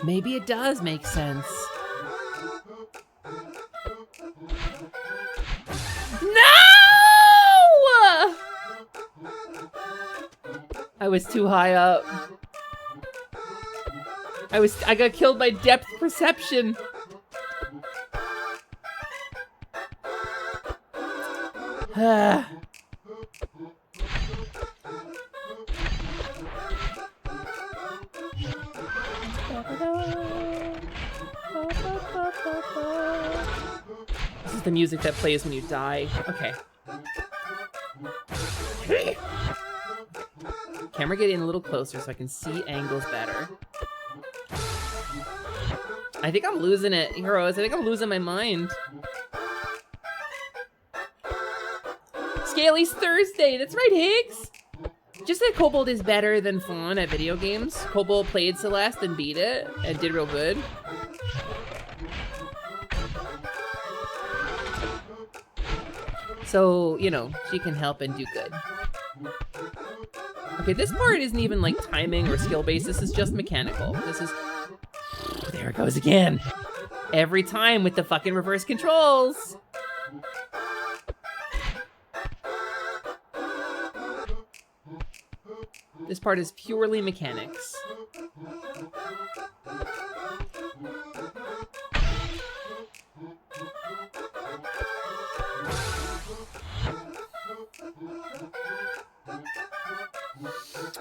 Maybe it does make sense. No! I was too high up. I got killed by depth perception. This is the music that plays when you die. Okay. Camera getting a little closer so I can see angles better. I think I'm losing it, heroes. I think I'm losing my mind. Scaly's Thursday. That's right, Higgs. Just that Kobold is better than Faun at video games. Kobold played Celeste and beat it and did real good. So, you know, she can help and do good. Okay, this part isn't even like timing or skill based. This is just mechanical. This is... There it goes again. Every time with the fucking reverse controls. This part is purely mechanics.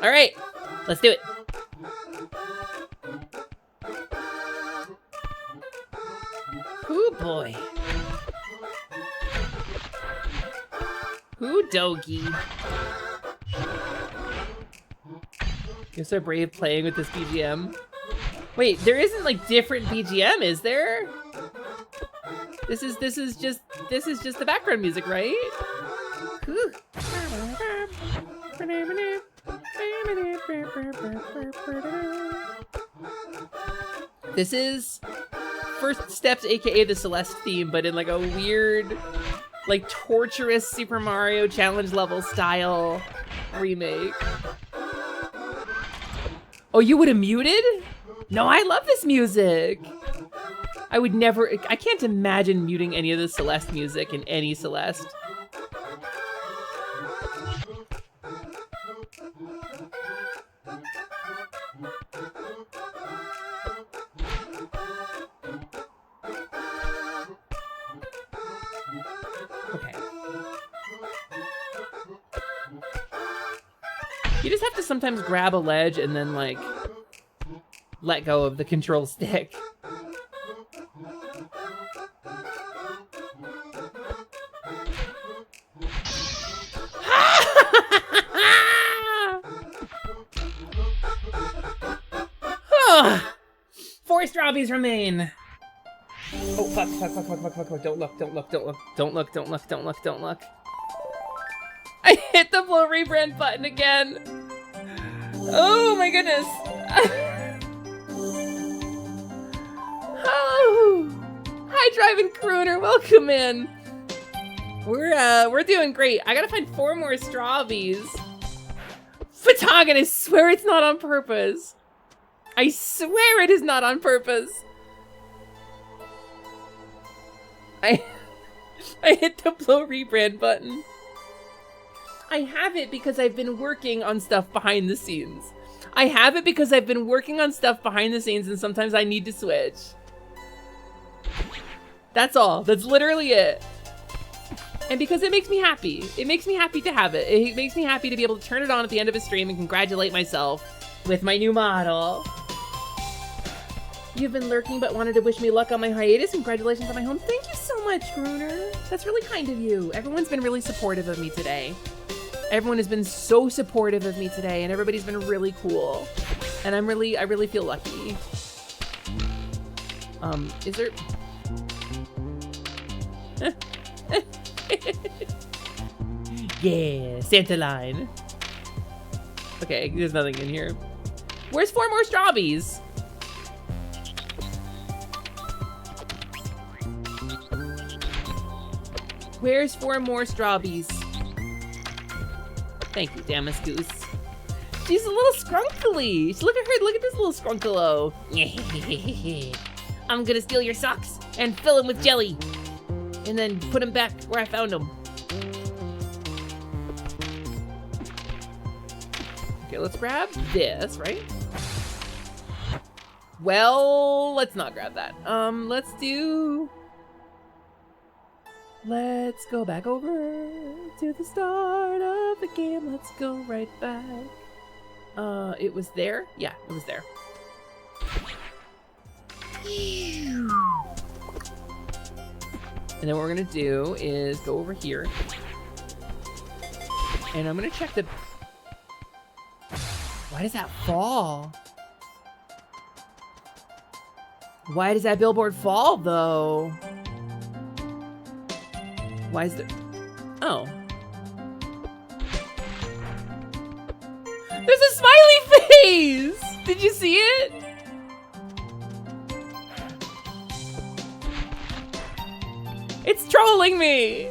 All right, let's do it. Ooh boy. Ooh doggy. You're so brave playing with this BGM. Wait, there isn't like different BGM, is there? This is just the background music, right? Whew. This is First Steps, aka the Celeste theme, but in like a weird, like torturous Super Mario challenge level style remake. Oh, you would have muted? No, I love this music. I would never, I can't imagine muting any of the Celeste music in any Celeste. Okay. You just have to sometimes grab a ledge and then, like, let go of the control stick. Four strawberries remain. Oh, fuck. Don't look. I hit the blow rebrand button again. Oh my goodness. Oh. Hi, Driving Crooner. Welcome in. We're doing great. I gotta find 4 more strawberries. Fatagan, I swear it's not on purpose. I swear it is not on purpose. I hit the blow rebrand button. I have it because I've been working on stuff behind the scenes. And sometimes I need to switch. That's all. That's literally it. And because it makes me happy. It makes me happy to have it. It makes me happy to be able to turn it on at the end of a stream and congratulate myself with my new model. You've been lurking but wanted to wish me luck on my hiatus. Congratulations on my home. Thank you so much, Crooner. That's really kind of you. Everyone's been really supportive of me today. Everyone has been so supportive of me today, and everybody's been really cool. And I really feel lucky. Is there... Yeah, Santa line. Okay, there's nothing in here. Where's 4 more strawberries? Where's 4 more strawberries? Thank you, Damas Goose. She's a little scrunkly. Look at her. Look at this little scrunkalo. I'm gonna steal your socks and fill them with jelly. And then put them back where I found them. Okay, let's grab this, right? Well, let's not grab that. Let's go back over to the start of the game. Let's go right back. It was there? Yeah, it was there. And then what we're gonna do is go over here. And I'm gonna check the... Why does that fall? Why does that billboard fall, though? Why is there... Oh. There's a smiley face! Did you see it? It's trolling me!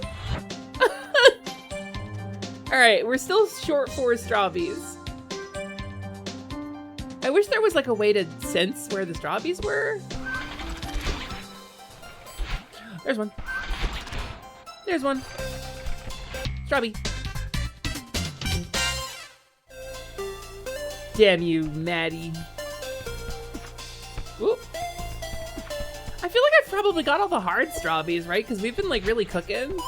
Alright, we're still short 4 strawberries. I wish there was like a way to sense where the strawberries were. There's one. There's one. Strawberry. Damn you, Maddie. Whoop. I feel like I've probably got all the hard strawberries, right? Because we've been like really cooking.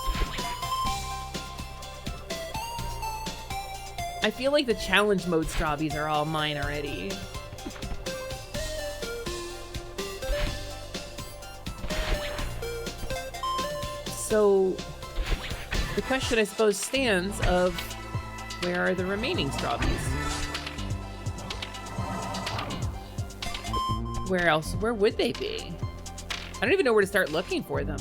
I feel like the challenge mode strawberries are all mine already. So the question I suppose stands of where are the remaining strawberries? Where else? Where would they be? I don't even know where to start looking for them.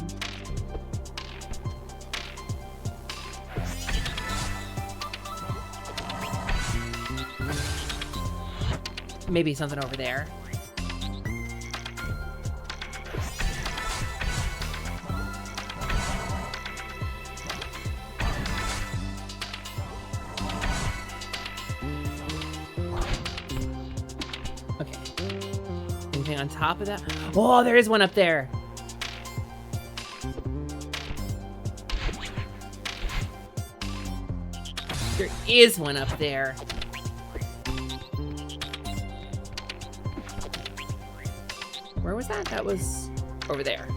Maybe something over there. Okay. Anything on top of that? Oh, there is one up there. There is one up there. Where was that? That was over there.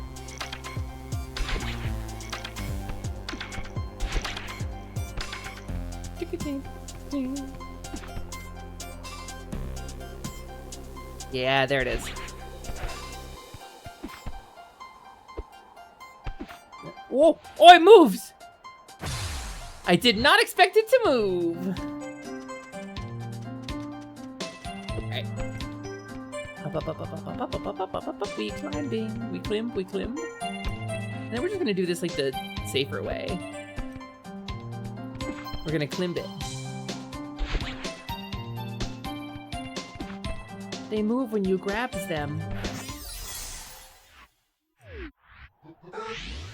Yeah, there it is. Whoa! Oh, it moves! I did not expect it to move. Alright. Up. We climbing. We climb. And then we're just gonna do this like the safer way. We're gonna climb it. They move when you grabs them.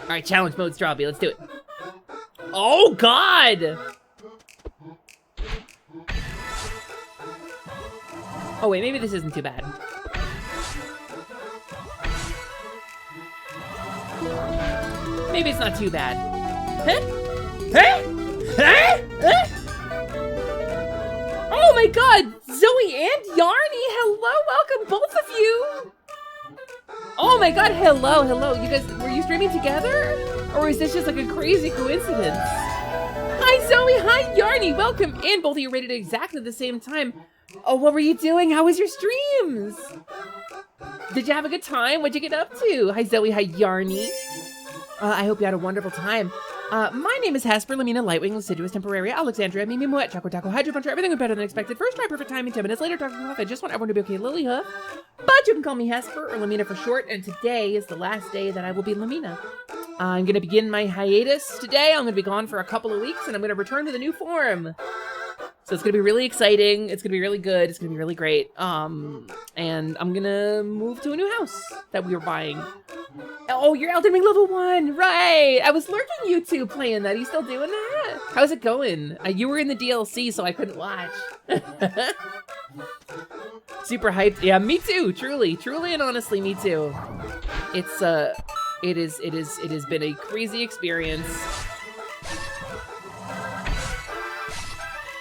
Alright, challenge mode, Strawby. Let's do it. Oh, God! Oh, wait, maybe this isn't too bad. Maybe it's not too bad. Huh? Huh? Huh? Huh? Oh my God! Zoe and Yarny, hello, welcome, both of you! Oh my God, hello. You guys, were you streaming together? Or is this just like a crazy coincidence? Hi Zoe, hi Yarny, welcome in. Both of you rated at exactly the same time. Oh, what were you doing? How was your streams? Did you have a good time? What'd you get up to? Hi Zoe, hi Yarny. I hope you had a wonderful time. My name is Hesper, Lamina, Lightwing, Deciduous, Temporaria, Alexandria, Mimi, Moet, Choco Taco, Hydro Puncher, everything was better than expected. First try, perfect timing, 10 minutes later, talking off. I just want everyone to be okay, Lily Huff. But you can call me Hesper or Lamina for short, and today is the last day that I will be Lamina. I'm gonna begin my hiatus today. I'm gonna be gone for a couple of weeks, and I'm gonna return to the new form. So it's gonna be really exciting. It's gonna be really good. It's gonna be really great. And I'm gonna move to a new house that we were buying. Oh, you're Elden Ring level 1, right? I was lurking you two playing that. Are you still doing that? How's it going? You were in the DLC, so I couldn't watch. Super hyped. Yeah, me too. Truly and honestly, me too. It has been a crazy experience.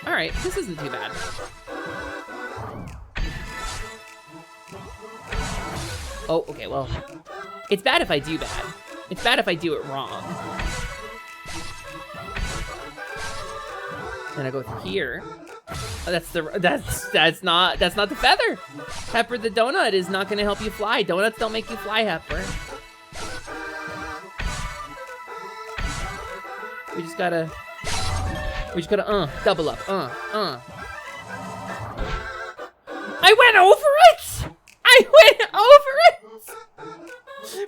All right, this isn't too bad. Oh, okay, well, it's bad if I do bad. It's bad if I do it wrong. Then I go through here. Oh, that's not the feather. Pepper the donut is not gonna help you fly. Donuts don't make you fly, Pepper. We just gotta double up, I went over it!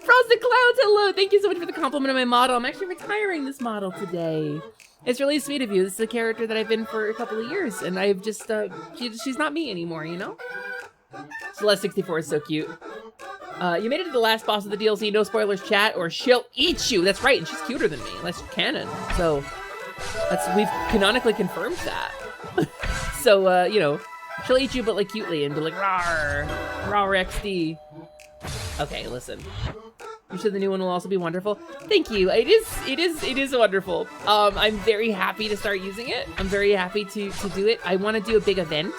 Frosted Clouds, hello! Thank you so much for the compliment of my model. I'm actually retiring this model today. It's really sweet of you. This is a character that I've been for a couple of years, and I've just, she's not me anymore, you know? Celeste 64 is so cute. You made it to the last boss of the DLC, no spoilers chat, or she'll eat you. That's right, and she's cuter than me. That's canon. So, we've canonically confirmed that. So, you know, she'll eat you, but like cutely, and be like, rawr, rawr XD. Okay, listen. You said the new one will also be wonderful. Thank you. It is wonderful. I'm very happy to start using it. I'm very happy to do it. I want to do a big event.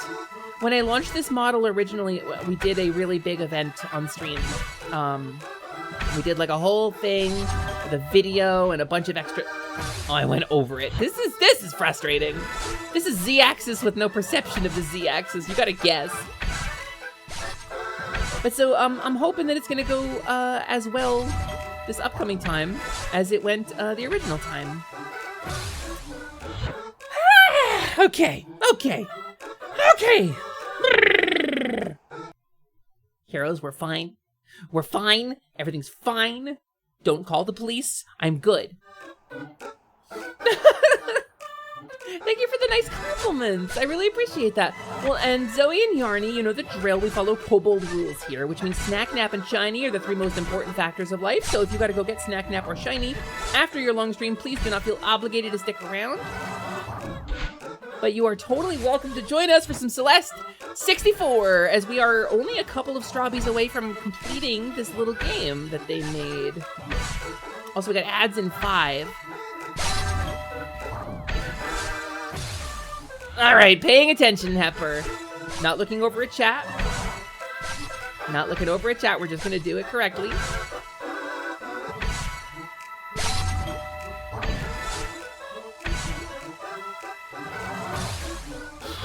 When I launched this model originally, we did a really big event on stream. We did like a whole thing with a video and a bunch of extra. Oh, I went over it. This is frustrating. This is Z-axis with no perception of the Z-axis. You gotta guess. But so I'm hoping that it's gonna go as well this upcoming time as it went the original time. Okay. Heroes, we're fine. We're fine. Everything's fine. Don't call the police. I'm good. Thank you for the nice compliments. I really appreciate that. Well, and Zoe and Yarny, you know the drill. We follow kobold rules here, which means snack, nap, and shiny are the 3 most important factors of life. So if you gotta go get snack, nap, or shiny after your long stream, please do not feel obligated to stick around. But you are totally welcome to join us for some Celeste 64, as we are only a couple of strawbies away from completing this little game that they made. Also, we got ads in 5. All right, paying attention, Hepper. Not looking over a chat. Not looking over at chat. We're just gonna do it correctly.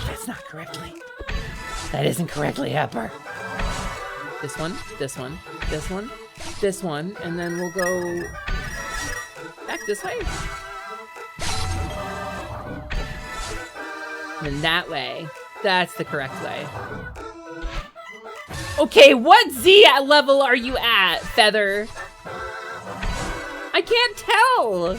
That's not correctly. That isn't correctly, Hepper. This one, this one, this one, this one, and then we'll go back this way. And then that way. That's the correct way. Okay, what Z level are you at, Feather? I can't tell.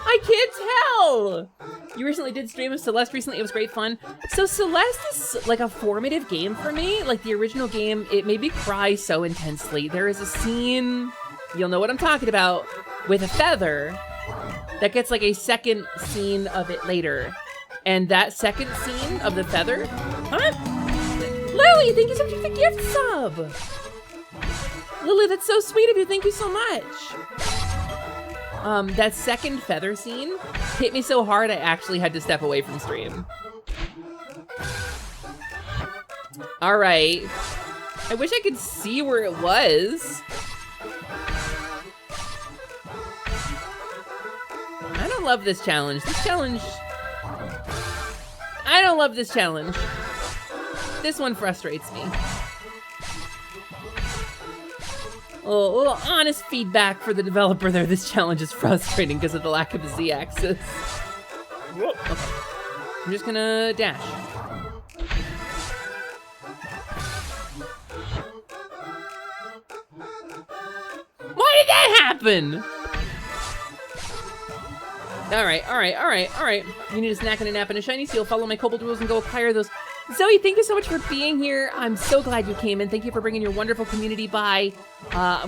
I can't tell. You recently did stream of Celeste recently. It was great fun. So Celeste is like a formative game for me. Like the original game, it made me cry so intensely. There is a scene, you'll know what I'm talking about, with a feather that gets like a second scene of it later. And that second scene of the feather, huh? Lily, thank you so much for the gift sub. Lily, that's so sweet of you. Thank you so much. That second feather scene hit me so hard I actually had to step away from stream. All right. I wish I could see where it was. I don't love this challenge. I don't love this challenge. This one frustrates me. A little honest feedback for the developer there. This challenge is frustrating because of the lack of a Z-axis. Okay. I'm just gonna dash. Why did that happen? Alright. You need a snack and a nap and a shiny, so you'll follow my kobold rules and go acquire those. Zoe, thank you so much for being here. I'm so glad you came in. Thank you for bringing your wonderful community by.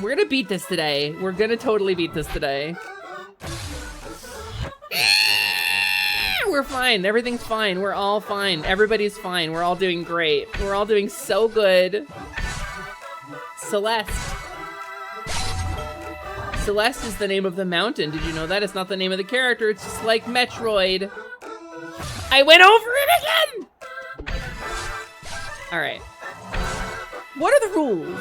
We're gonna beat this today. We're gonna totally beat this today. We're fine. Everything's fine. We're all fine. Everybody's fine. We're all doing great. We're all doing so good. Celeste. Celeste is the name of the mountain. Did you know that? It's not the name of the character. It's just like Metroid. I went over it again! All right. What are the rules?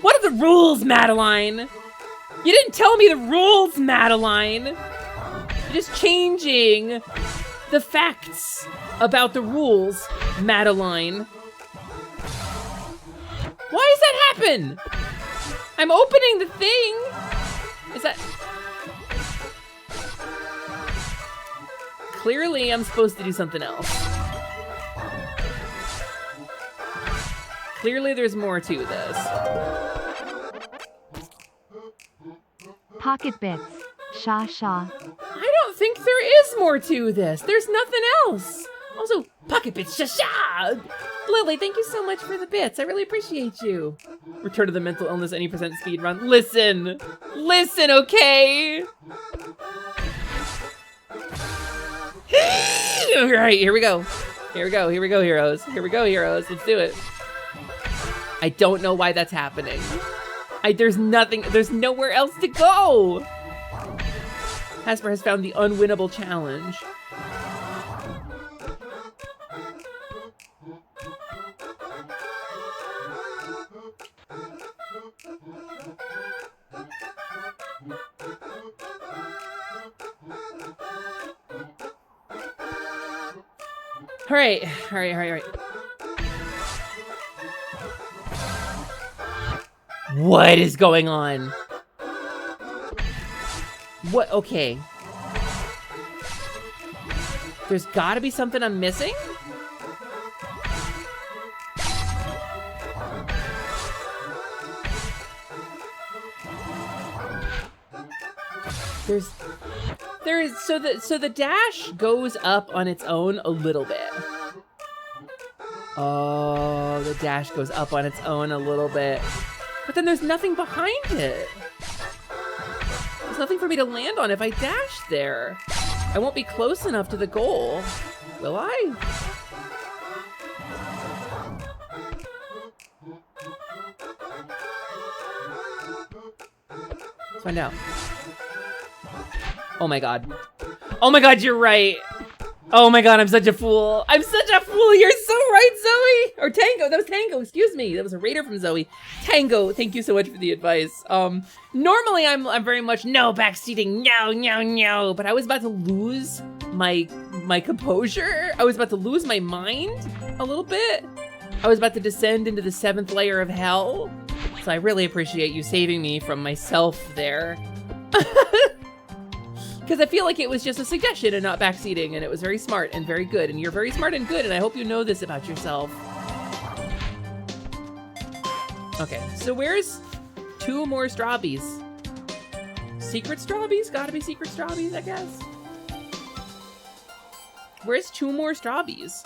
What are the rules, Madeline? You didn't tell me the rules, Madeline. You're just changing the facts about the rules, Madeline. Why does that happen? I'm opening the thing. Is that... Clearly, I'm supposed to do something else. Clearly, there's more to this. Pocket bits. Sha sha. I don't think there is more to this. There's nothing else. Also, pocket bits. Sha sha. Lily, thank you so much for the bits. I really appreciate you. Return to the mental illness any percent speed run. Listen. Listen, okay? All right, here we go. Here we go, heroes. Here we go, heroes. Let's do it. I don't know why that's happening. There's nowhere else to go. Hasper has found the unwinnable challenge. All right. What is going on? What? Okay. There's gotta be something I'm missing? So the dash goes up on its own a little bit. Oh, the dash goes up on its own a little bit. But then there's nothing behind it. There's nothing for me to land on if I dash there. I won't be close enough to the goal. Will I? Let's find out. Oh my god. Oh my god, you're right. Oh my god, I'm such a fool. I'm such a fool. You're so right, Zoe. Or Tango. That was Tango. Excuse me. That was a raider from Zoe. Tango, thank you so much for the advice. Normally I'm very much no backseating. No. But I was about to lose my composure. I was about to lose my mind a little bit. I was about to descend into the 7th layer of hell. So I really appreciate you saving me from myself there. Because I feel like it was just a suggestion and not backseating, and it was very smart and very good, and you're very smart and good, and I hope you know this about yourself. Okay, so where's 2 more strawbies? Secret strawbies? Gotta be secret strawbies, I guess. Where's 2 more strawbies?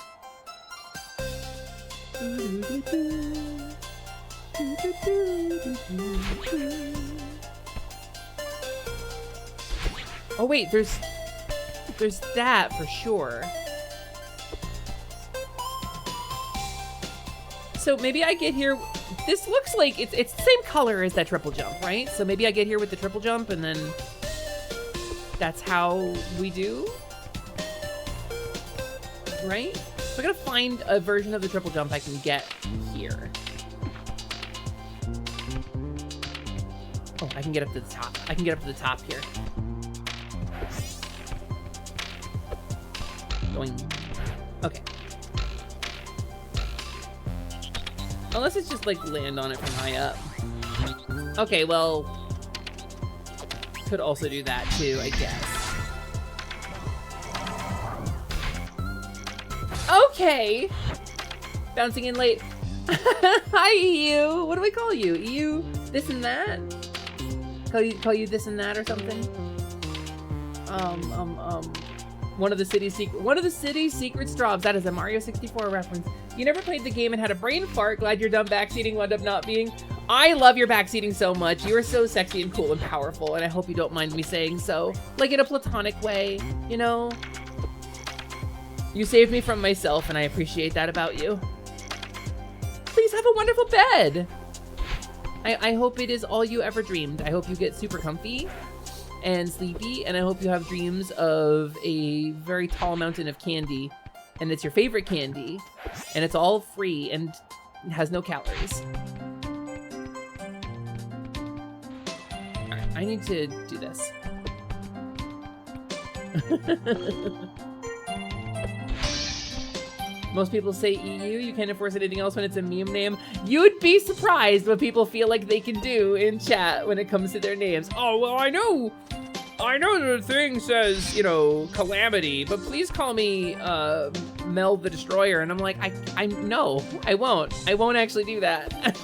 Oh wait, there's that for sure. So maybe I get here. This looks like it's the same color as that triple jump, right? So maybe I get here with the triple jump and then that's how we do, right? So I gotta find a version of the triple jump I can get here. Oh, I can get up to the top. I can get up to the top here. Going. Okay. Unless it's just like land on it from high up. Okay, well, could also do that too, I guess. Okay. Bouncing in late. Hi, EU. What do we call you? EU this and that? Call you this and that or something? One of the city secret strawbs. That is a Mario 64 reference. You never played the game and had a brain fart. Glad you're done backseating, wound up not being. I love your backseating so much. You are so sexy and cool and powerful, and I hope you don't mind me saying so. Like in a platonic way, you know? You saved me from myself, and I appreciate that about you. Please have a wonderful bed. I hope it is all you ever dreamed. I hope you get super comfy and sleepy, and I hope you have dreams of a very tall mountain of candy, and it's your favorite candy, and it's all free and has no calories. Alright, I need to do this. Most people say EU, you can't enforce anything else when it's a meme name. You'd be surprised what people feel like they can do in chat when it comes to their names. Oh, well, I know the thing says, you know, Calamity, but please call me Mel the Destroyer. And I'm like, no, I won't. I won't actually do that.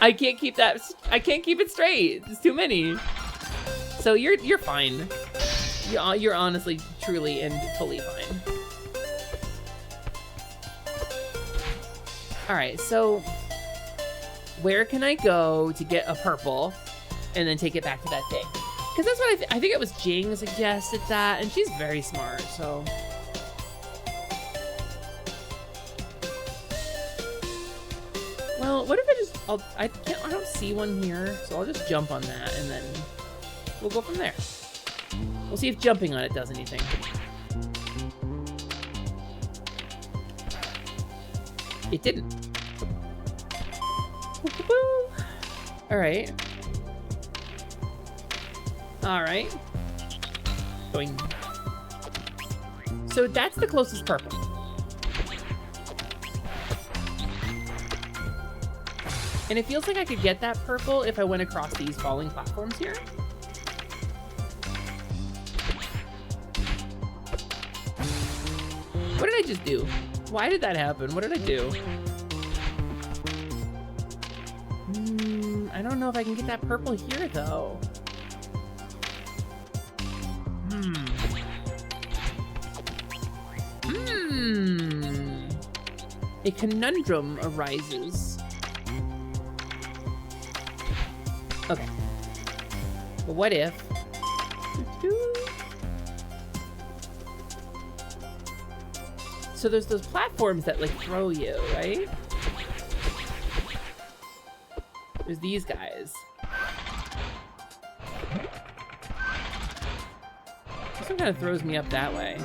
I can't keep it straight. It's too many. So you're fine. You're honestly, truly, and fully fine. All right, so where can I go to get a purple and then take it back to that thing? Because that's what I think it was Jing suggested that, and she's very smart, so. Well, what if I don't see one here, so I'll just jump on that and then we'll go from there. We'll see if jumping on it does anything. It didn't. Alright. Alright. Going. So that's the closest purple. And it feels like I could get that purple if I went across these falling platforms here. What did I just do? Why did that happen? What did I do? I don't know if I can get that purple here, though. A conundrum arises. Okay. But what if... So there's those platforms that like throw you, right? There's these guys. This one kind of throws me up that way.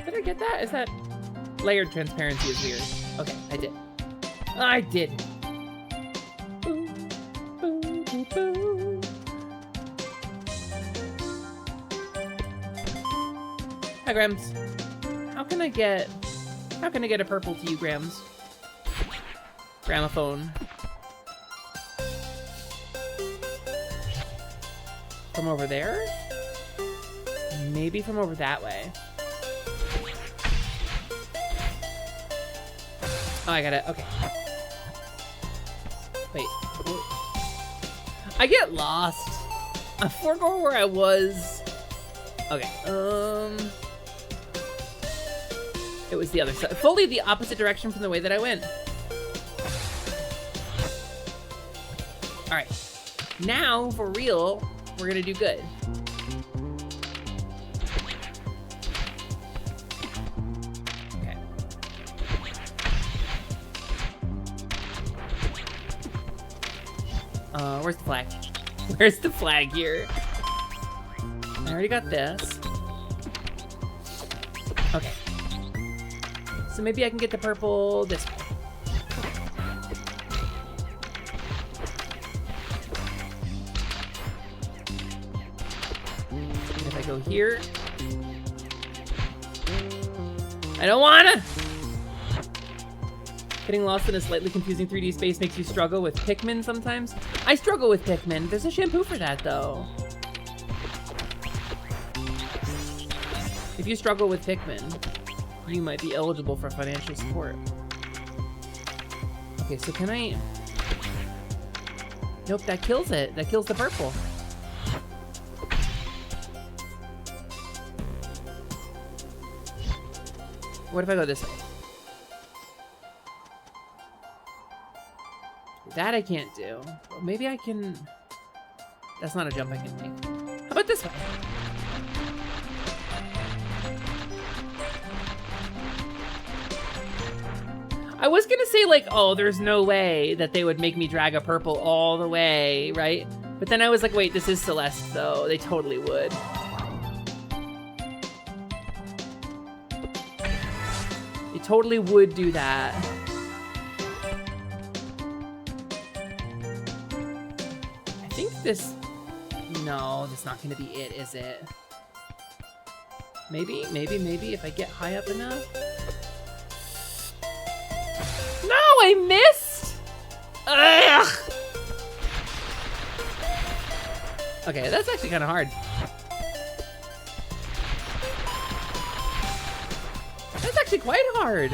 Did I get that? Is that layered transparency is weird. Okay, I did. I did. Hi, Grams. How can I get a purple to you, Grams? Gramophone. From over there? Maybe from over that way. Oh, I gotta, okay. Wait. I get lost. I forgot where I was. Okay, it was the other side. Fully the opposite direction from the way that I went. Alright. Now, for real, we're gonna do good. Okay. Where's the flag? Where's the flag here? I already got this. Okay. So maybe I can get the purple this way. And if I go here... I don't wanna! Getting lost in a slightly confusing 3D space makes you struggle with Pikmin sometimes? I struggle with Pikmin. There's a shampoo for that, though. If you struggle with Pikmin, you might be eligible for financial support. Okay, so can I... Nope, that kills it. That kills the purple. What if I go this way? That I can't do. Well, maybe I can... That's not a jump I can make. How about this way? I was gonna say, like, oh, there's no way that they would make me drag a purple all the way, right? But then I was like, wait, this is Celeste, though. They totally would. They totally would do that. I think this... No, that's not gonna be it, is it? Maybe if I get high up enough? No, I missed! Ugh! Okay, that's actually kind of hard. That's actually quite hard.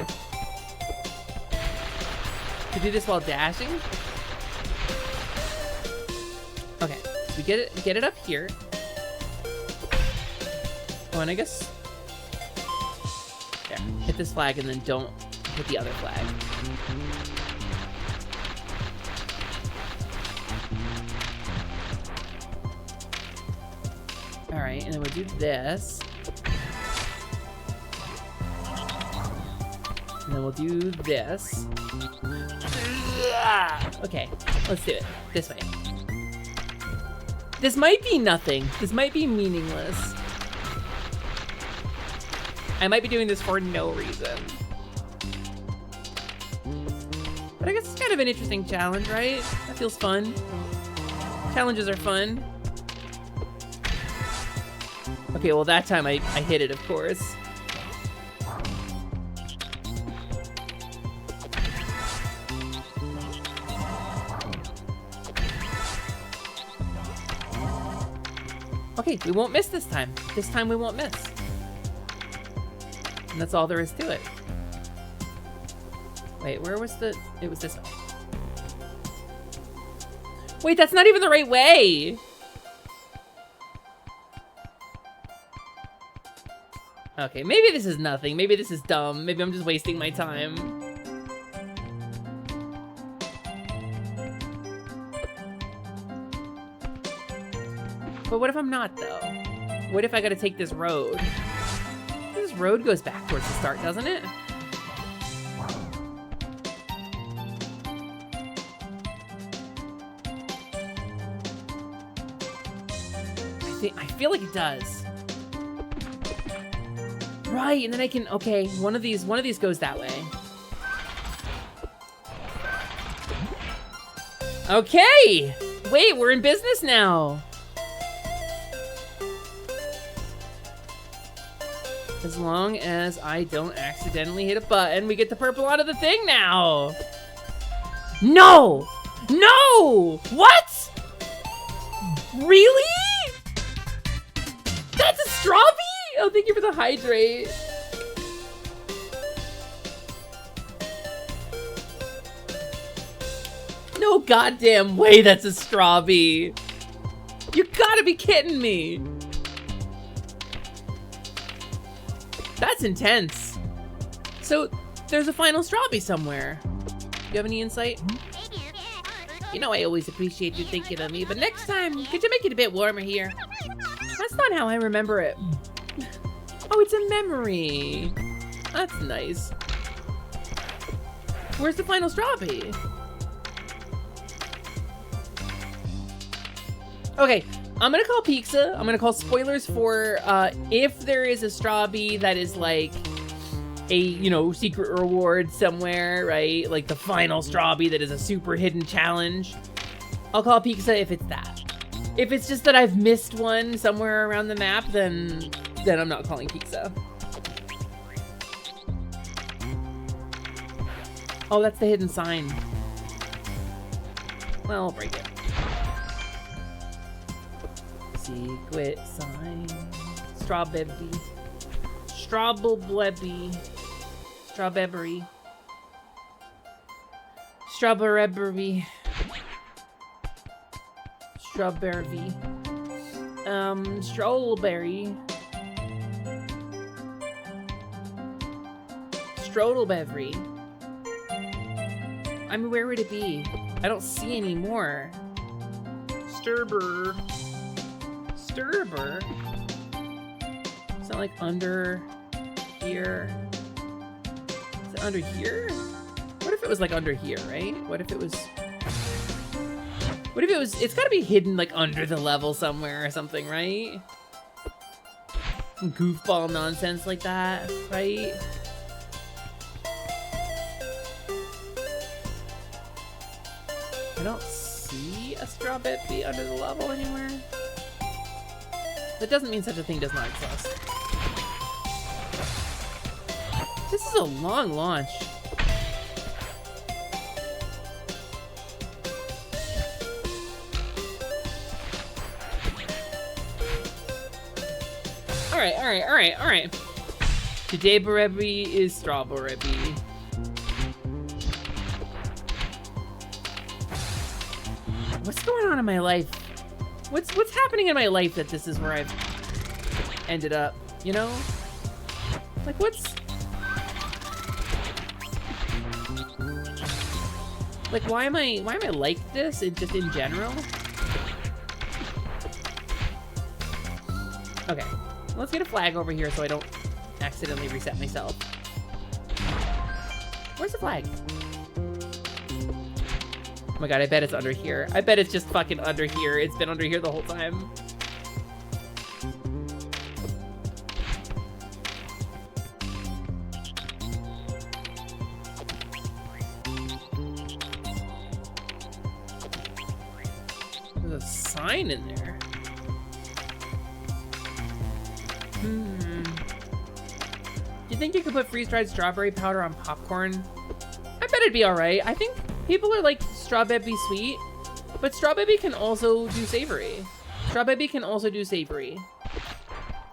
To do this while dashing? Okay, so we get it up here. Oh, and I guess... There, hit this flag and then don't hit the other flag. Alright, and then we'll do this. And then we'll do this. Okay, let's do it. This way. This might be nothing. This might be meaningless. I might be doing this for no reason. But I guess it's kind of an interesting challenge, right? That feels fun. Challenges are fun. Okay, well that time I hit it, of course. Okay, we won't miss this time. This time we won't miss. And that's all there is to it. Wait, where was the... It was this way. Wait, that's not even the right way! Okay, maybe this is nothing. Maybe this is dumb. Maybe I'm just wasting my time. But what if I'm not, though? What if I gotta take this road? This road goes back towards the start, doesn't it? feel like it does. Right, and then I can, okay, one of these goes that way. Okay! Wait, we're in business now. As long as I don't accidentally hit a button, we get the purple out of the thing now. No! No! What? Really? That's a strawberry? Oh, thank you for the hydrate. No goddamn way that's a strawberry. You gotta be kidding me. That's intense. So, there's a final strawberry somewhere. You have any insight? You know I always appreciate you thinking of me, but next time, could you make it a bit warmer here? That's not how I remember it. Oh, it's a memory. That's nice. Where's the final strawberry? Okay, I'm gonna call pizza. I'm gonna call spoilers for if there is a strawberry that is like a, you know, secret reward somewhere, right? Like the final strawberry that is a super hidden challenge. I'll call pizza if it's that. If it's just that I've missed one somewhere around the map, then I'm not calling pizza. Oh, that's the hidden sign. Well, I'll break it. Secret sign. Strawberry. Strawberry. Strawberry. Strawberry. Strawberry. Strawberry. Strodelberry. I mean, where would it be? I don't see any more. Sturber. Sturber? Is that like under here? Is it under here? What if it was like under here, right? What if it was... What if it was... It's gotta be hidden like under the level somewhere or something, right? Some goofball nonsense like that, right? I don't see a strawberry under the level anywhere. That doesn't mean such a thing does not exist. This is a long launch. Alright. Today Berebi is strawberry. What's going on in my life? What's happening in my life that this is where I've ended up, you know? Like what's... Like why am I like this just in general? Okay, let's get a flag over here so I don't accidentally reset myself. Where's the flag? Oh my god, I bet it's under here. I bet it's just fucking under here. It's been under here the whole time. There's a sign in there. Do you think you could put freeze-dried strawberry powder on popcorn? I bet it'd be alright. I think people are like strawberry sweet, but strawberry can also do savory. Strawberry can also do savory,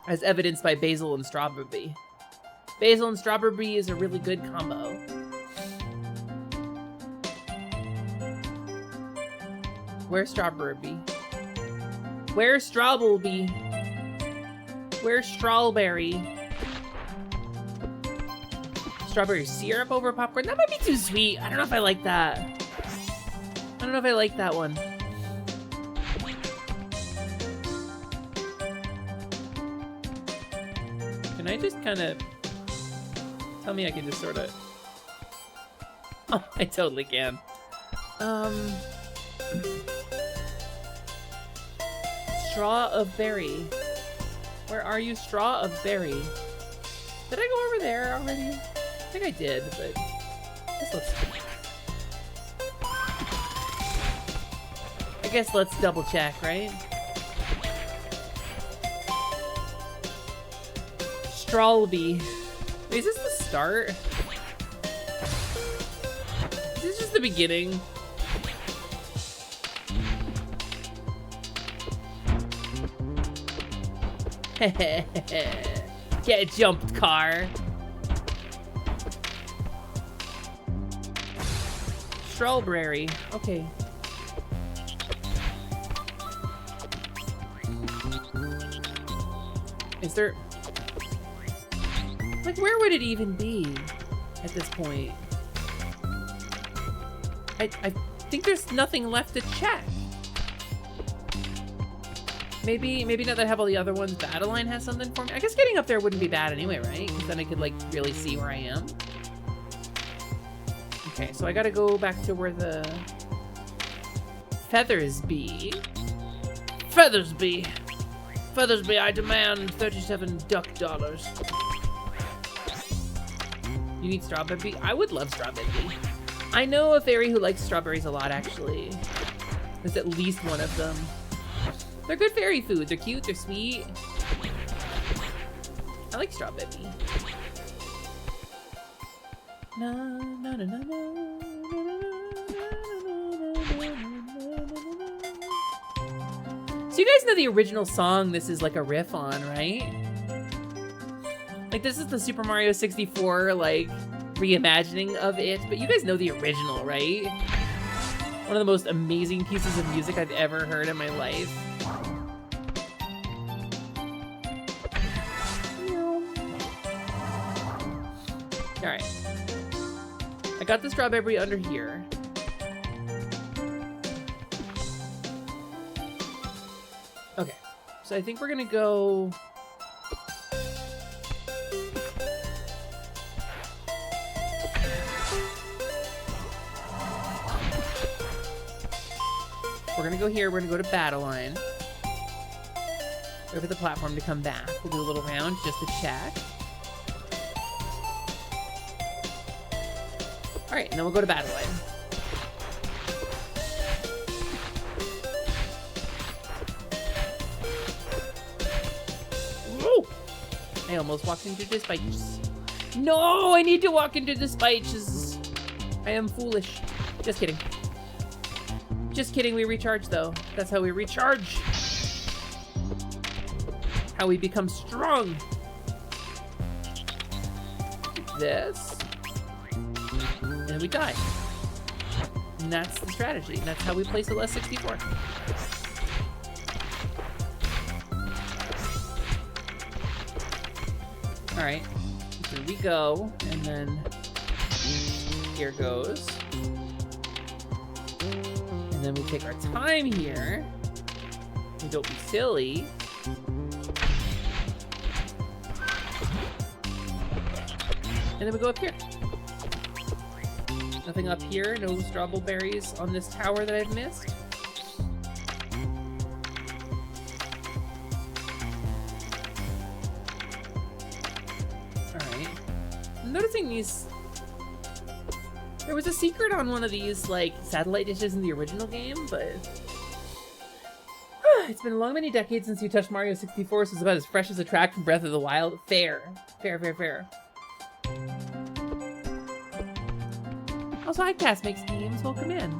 as evidenced by basil and strawberry. Basil and strawberry is a really good combo. Where's strawberry? Where's strawberry? Where's strawberry? Strawberry syrup over popcorn? That might be too sweet. I don't know if I like that. I don't know if I like that one. Can I just kind of... Tell me I can just sort of... Oh, I totally can. Straw of berry. Where are you, straw of berry? Did I go over there already? I think I did, but this looks. I guess let's double check, right? Strawlby. Wait, is this the start? Is this just the beginning? Get jumped, car. Strawberry. Okay. Is there... Like, where would it even be at this point? I think there's nothing left to check. Maybe now that I have all the other ones, Battleline has something for me. I guess getting up there wouldn't be bad anyway, right? Because then I could, like, really see where I am. Okay, so I gotta go back to where the feathers be. Feathers be. Feathers be, I demand 37 duck dollars. You need strawberry? I would love strawberry. I know a fairy who likes strawberries a lot, actually. There's at least one of them. They're good fairy food. They're cute, they're sweet. I like strawberry. Na, na, na, na, na, so you guys know the original song this is like a riff on, right? Like this is the Super Mario 64 like reimagining of it, but you guys know the original, right? One of the most amazing pieces of music I've ever heard in my life. Alright. I got the strawberry under here. Okay. So I think we're gonna go... We're gonna go here, we're gonna go to Battleline. Wait for the platform to come back. We'll do a little round just to check. Alright, and then we'll go to Battleline. Whoa! I almost walked into the spikes. No, I need to walk into the spikes. I am foolish. Just kidding. Just kidding, we recharge though. That's how we recharge. How we become strong. This. And we die. And that's the strategy. And that's how we play Celeste 64. Alright. Here we go. And then here goes. And then we take our time here. We don't be silly. And then we go up here. Nothing up here, no strawberries on this tower that I've missed. Alright. I'm noticing these... There was a secret on one of these, like, satellite dishes in the original game, but... It's been a long many decades since you touched Mario 64, so it's about as fresh as a track from Breath of the Wild. Fair. Fair, fair, fair. Also, Hiatus makes games. Welcome in.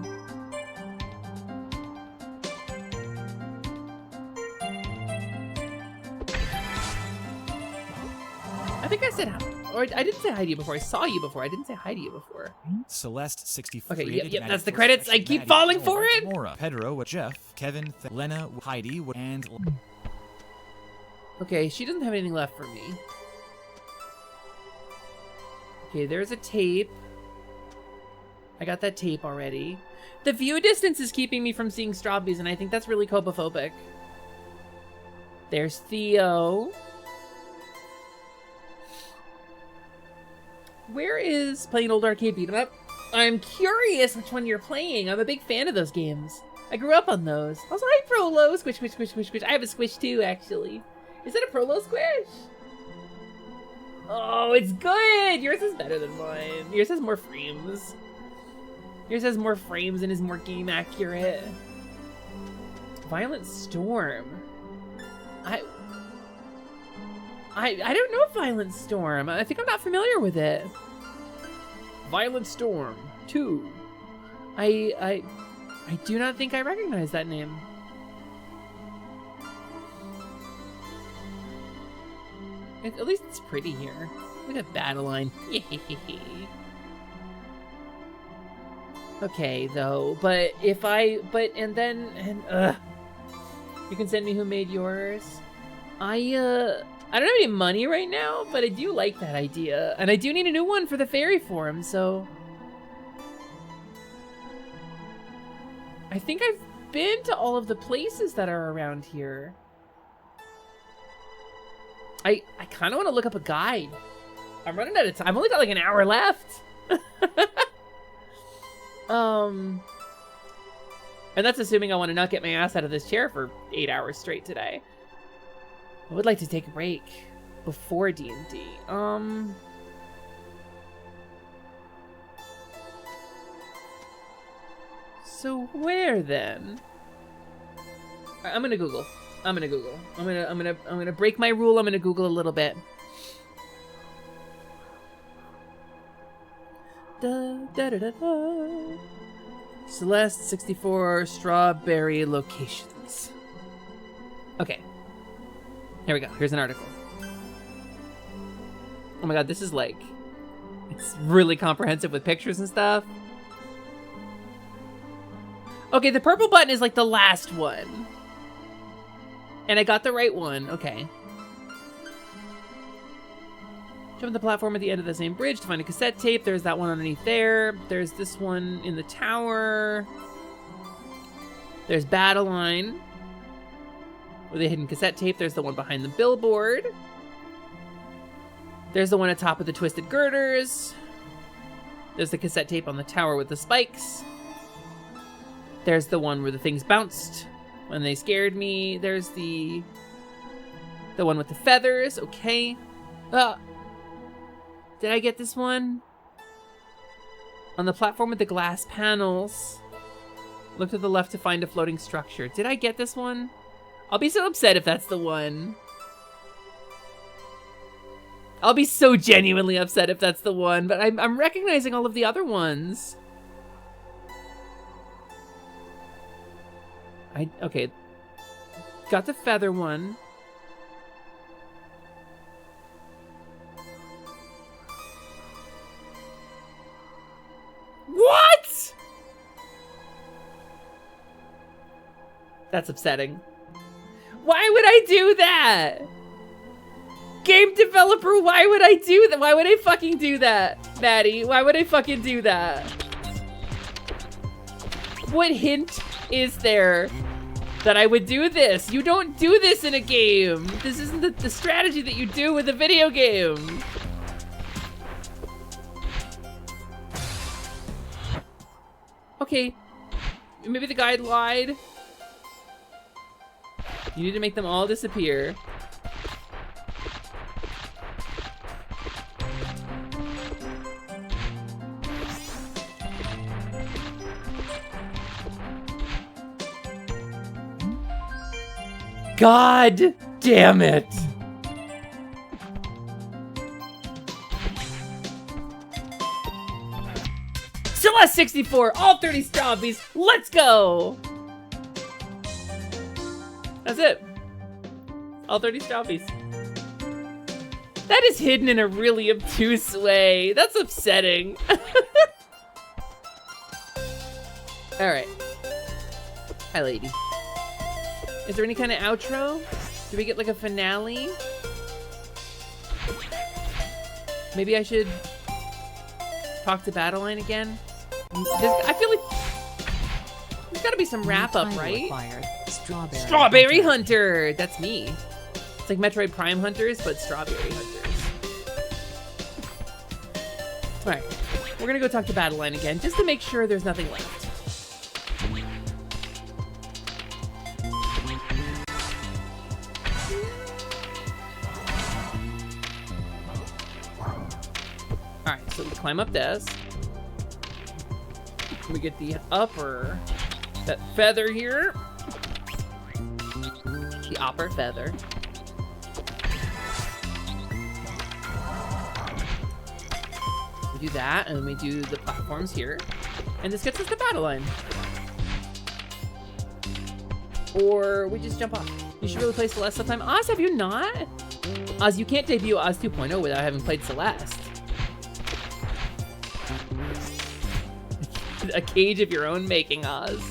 I think I said, or I didn't say hi to you before. I saw you before. I didn't say hi to you before. Celeste 64. Okay, yep, that's the credits. I keep falling for it. Mora, Pedro, Jeff, Kevin, Lena, Heidi, and... Okay, she doesn't have anything left for me. Okay, there's a tape. I got that tape already. The view distance is keeping me from seeing strawberries, and I think that's really copophobic. There's Theo. Where is playing old arcade beat 'em up? I'm curious which one you're playing. I'm a big fan of those games. I grew up on those. Also, hi Prolo. Squish, squish, squish, squish, squish. I have a squish too, actually. Is that a Prolo squish? Oh, it's good. Yours is better than mine. Yours has more frames. Yours has more frames and is more game accurate. Violent Storm. I don't know Violent Storm. I think I'm not familiar with it. Violent Storm 2. I do not think I recognize that name. At least it's pretty here. Look at Battleline. Okay, though, but if I, and you can send me who made yours. I don't have any money right now, but I do like that idea. And I do need a new one for the fairy forum, so. I think I've been to all of the places that are around here. I kind of want to look up a guide. I'm running out of time. I've only got like an hour left. And that's assuming I want to not get my ass out of this chair for 8 hours straight today. I would like to take a break before D&D. So where then? I'm gonna Google. I'm gonna break my rule. I'm gonna Google a little bit. Celeste 64 strawberry locations. Okay. Here we go. Here's an article. Oh my god, this is like, it's really comprehensive with pictures and stuff. Okay, the purple button is like the last one. And I got the right one. Okay. Jump on the platform at the end of the same bridge to find a cassette tape. There's that one underneath there. There's this one in the tower. There's Battleline with a hidden cassette tape. There's the one behind the billboard. There's the one at top of the twisted girders. There's the cassette tape on the tower with the spikes. There's the one where the things bounced when they scared me. There's the one with the feathers. Okay. Did I get this one? On the platform with the glass panels. Look to the left to find a floating structure. Did I get this one? I'll be so upset if that's the one. I'll be so genuinely upset if that's the one, but I'm recognizing all of the other ones. Okay. Got the feather one. What? That's upsetting. Why would I do that? Game developer, why would I do that? Why would I fucking do that, Maddie? Why would I fucking do that? What hint is there that I would do this? You don't do this in a game. This isn't the strategy that you do with a video game. Okay, maybe the guide lied. You need to make them all disappear. God damn it. Celeste 64, all 30 strawberries, let's go! That's it. All 30 strawberries. That is hidden in a really obtuse way. That's upsetting. Alright. Hi, lady. Is there any kind of outro? Do we get like a finale? Maybe I should talk to Battleline again? I feel like there's gotta be some wrap up, right? Strawberry Hunter! That's me. It's like Metroid Prime Hunters, but Strawberry Hunters. Alright, we're gonna go talk to Battleline again, just to make sure there's nothing left. Alright, so we climb up this. We get the upper that feather here. The upper feather. We do that, and then we do the platforms here. And this gets us to battle line. Or we just jump off. You should really play Celeste sometime. Oz, have you not? Oz, you can't debut Oz 2.0 without having played Celeste. A cage of your own making, Oz.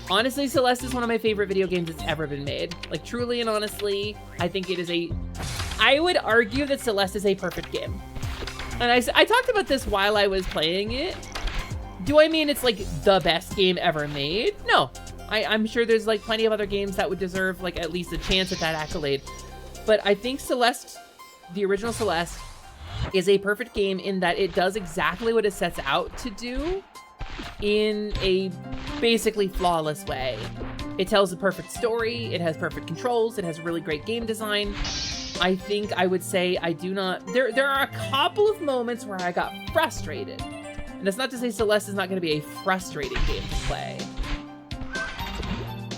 Honestly, Celeste is one of my favorite video games that's ever been made. Like, truly and honestly, I think it is I would argue that Celeste is a perfect game. And I talked about this while I was playing it. Do I mean it's like the best game ever made? No. I'm sure there's like plenty of other games that would deserve like at least a chance at that accolade. But I think Celeste, the original Celeste, is a perfect game in that it does exactly what it sets out to do in a basically flawless way. It tells a perfect story, it has perfect controls, it has really great game design. I think I would say I do not... There are a couple of moments where I got frustrated. And that's not to say Celeste is not going to be a frustrating game to play.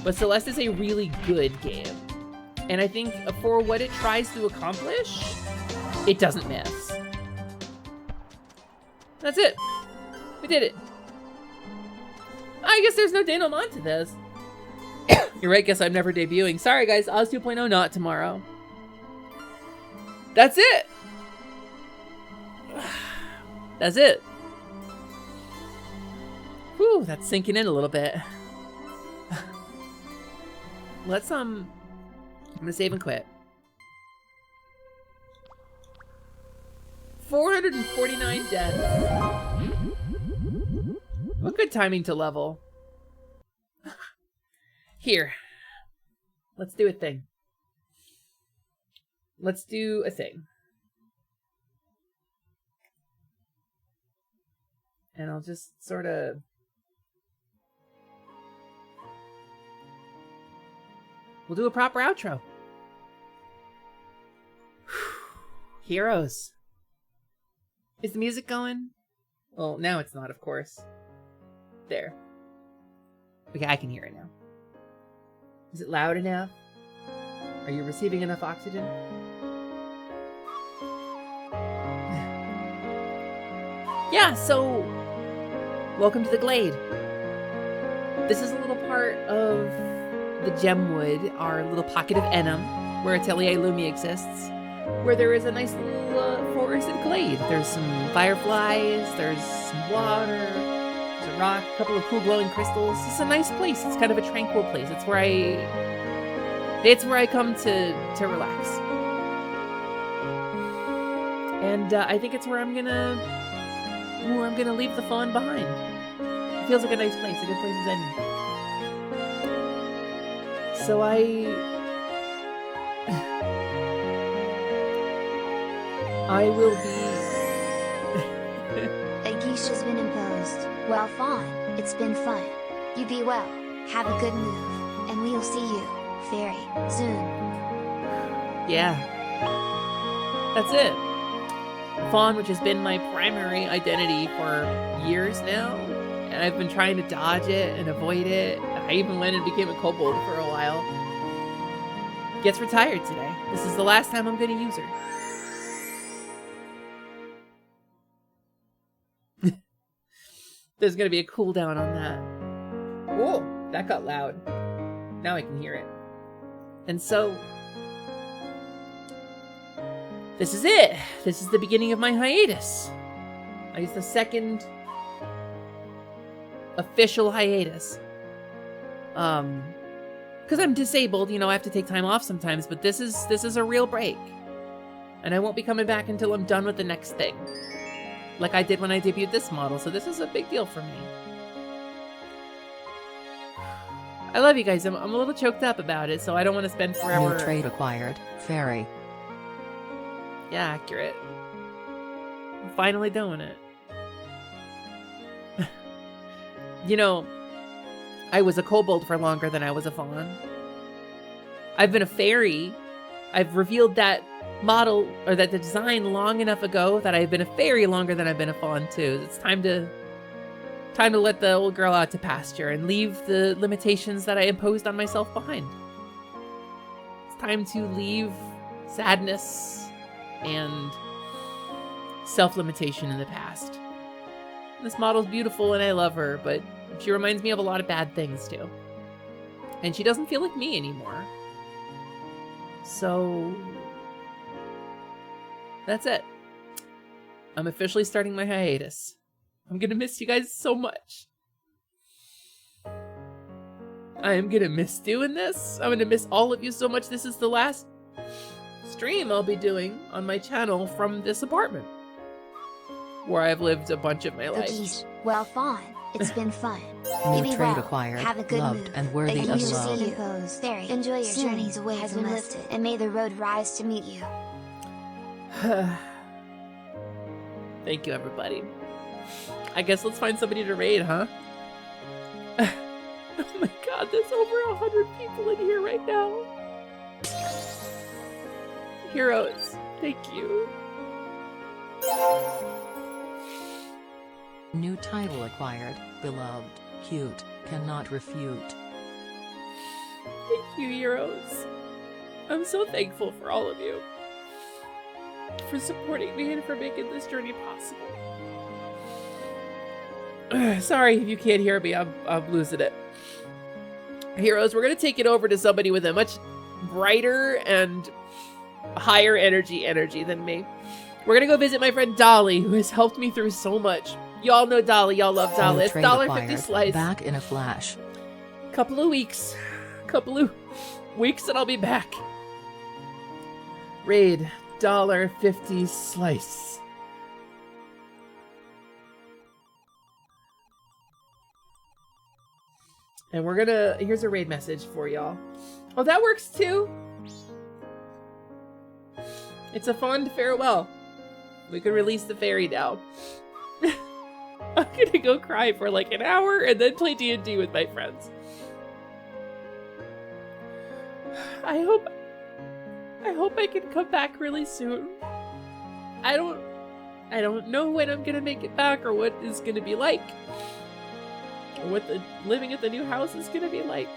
But Celeste is a really good game. And I think for what it tries to accomplish, it doesn't miss. That's it. We did it. I guess there's no denouement to this. You're right, guess I'm never debuting. Sorry guys, Oz 2.0 not tomorrow. That's it. That's it. Whew, that's sinking in a little bit. Let's, I'm gonna save and quit. 449 deaths. What good timing to level. Here. Let's do a thing. Let's do a thing. And I'll just sort of... We'll do a proper outro. Heroes. Is the music going? Well, now it's not, of course. There. Okay, I can hear it now. Is it loud enough? Are you receiving enough oxygen? Yeah, so... Welcome to the Glade. This is a little part of the Gemwood, our little pocket of Enum, where Atelier Lumi exists, where there is a nice little forested glade. There's some fireflies, there's some water, there's a rock, a couple of cool glowing crystals. It's a nice place. It's kind of a tranquil place. It's where I come to relax. And I think it's where I'm gonna leave the Faun behind. It feels like a nice place, a good place as any. So I will be... A geesh has been imposed. Well, Faun, it's been fun. You be well, have a good move, and we'll see you very soon. Yeah. That's it. Faun, which has been my primary identity for years now, and I've been trying to dodge it and avoid it. I even went and became a kobold for a while. Gets retired today. This is the last time I'm going to use her. There's going to be a cooldown on that. Whoa, that got loud. Now I can hear it. And so... this is it. This is the beginning of my hiatus. It's the second official hiatus. Because I'm disabled, you know, I have to take time off sometimes, but this is a real break. And I won't be coming back until I'm done with the next thing. Like I did when I debuted this model, so this is a big deal for me. I love you guys. I'm a little choked up about it, so I don't want to spend forever... New trait acquired. Fairy. Yeah, accurate. I'm finally doing it. You know, I was a kobold for longer than I was a faun. I've been a fairy. I've revealed that model or that design long enough ago that I've been a fairy longer than I've been a fawn too. It's time to let the old girl out to pasture and leave the limitations that I imposed on myself behind. It's time to leave sadness and self-limitation in the past. This model's beautiful and I love her, but she reminds me of a lot of bad things too. And she doesn't feel like me anymore. So that's it. I'm officially starting my hiatus. I'm gonna miss you guys so much. I am gonna miss doing this. I'm gonna miss all of you so much. This is the last stream I'll be doing on my channel from this apartment, where I've lived a bunch of my life. Well, Fawn, it's been fun. New trait acquired, have a good loved, mood. and worthy of love. Fairy, enjoy your journeys away has been lifted, and may the road rise to meet you. Thank you, everybody. I guess let's find somebody to raid, huh? Oh my god, there's over 100 people in here right now. Heroes, thank you. New title acquired, beloved, cute, cannot refute. Thank you, heroes. I'm so thankful for all of you. For supporting me and for making this journey possible. Sorry if you can't hear me, I'm losing it. Heroes, we're gonna take it over to somebody with a much brighter and higher energy than me. We're gonna go visit my friend Dolly, who has helped me through so much. Y'all know Dolly, y'all love Dolly. It's $1.50 slice. Back in a flash. Couple of weeks and I'll be back. Raid $1.50 slice. And we're gonna, here's a raid message for y'all. Oh, that works too. It's a fond farewell. We can release the fairy now. I'm gonna go cry for like an hour and then play D&D with my friends. I hope I can come back really soon. I don't know when I'm gonna make it back or what it's gonna be like. Or what the living at the new house is gonna be like.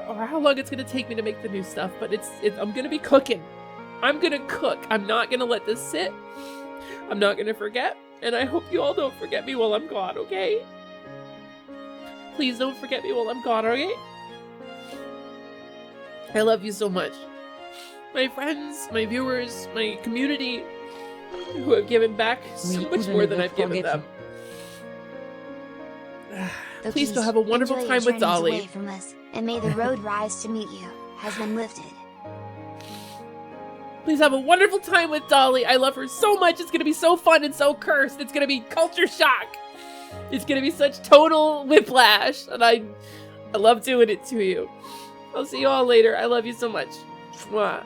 Or how long it's gonna take me to make the new stuff, but I'm gonna be cooking. I'm gonna cook. I'm not gonna let this sit. I'm not gonna forget. And I hope you all don't forget me while I'm gone, okay? Please don't forget me while I'm gone, okay? I love you so much. My friends, my viewers, my community, who have given back so much more than I've given them. Please go have a wonderful time with Dolly. Away from us, and may the road rise to meet you has been lifted. Please have a wonderful time with Dolly. I love her so much. It's gonna be so fun and so cursed. It's gonna be culture shock. It's gonna be such total whiplash, and I love doing it to you. I'll see you all later. I love you so much. Mwah.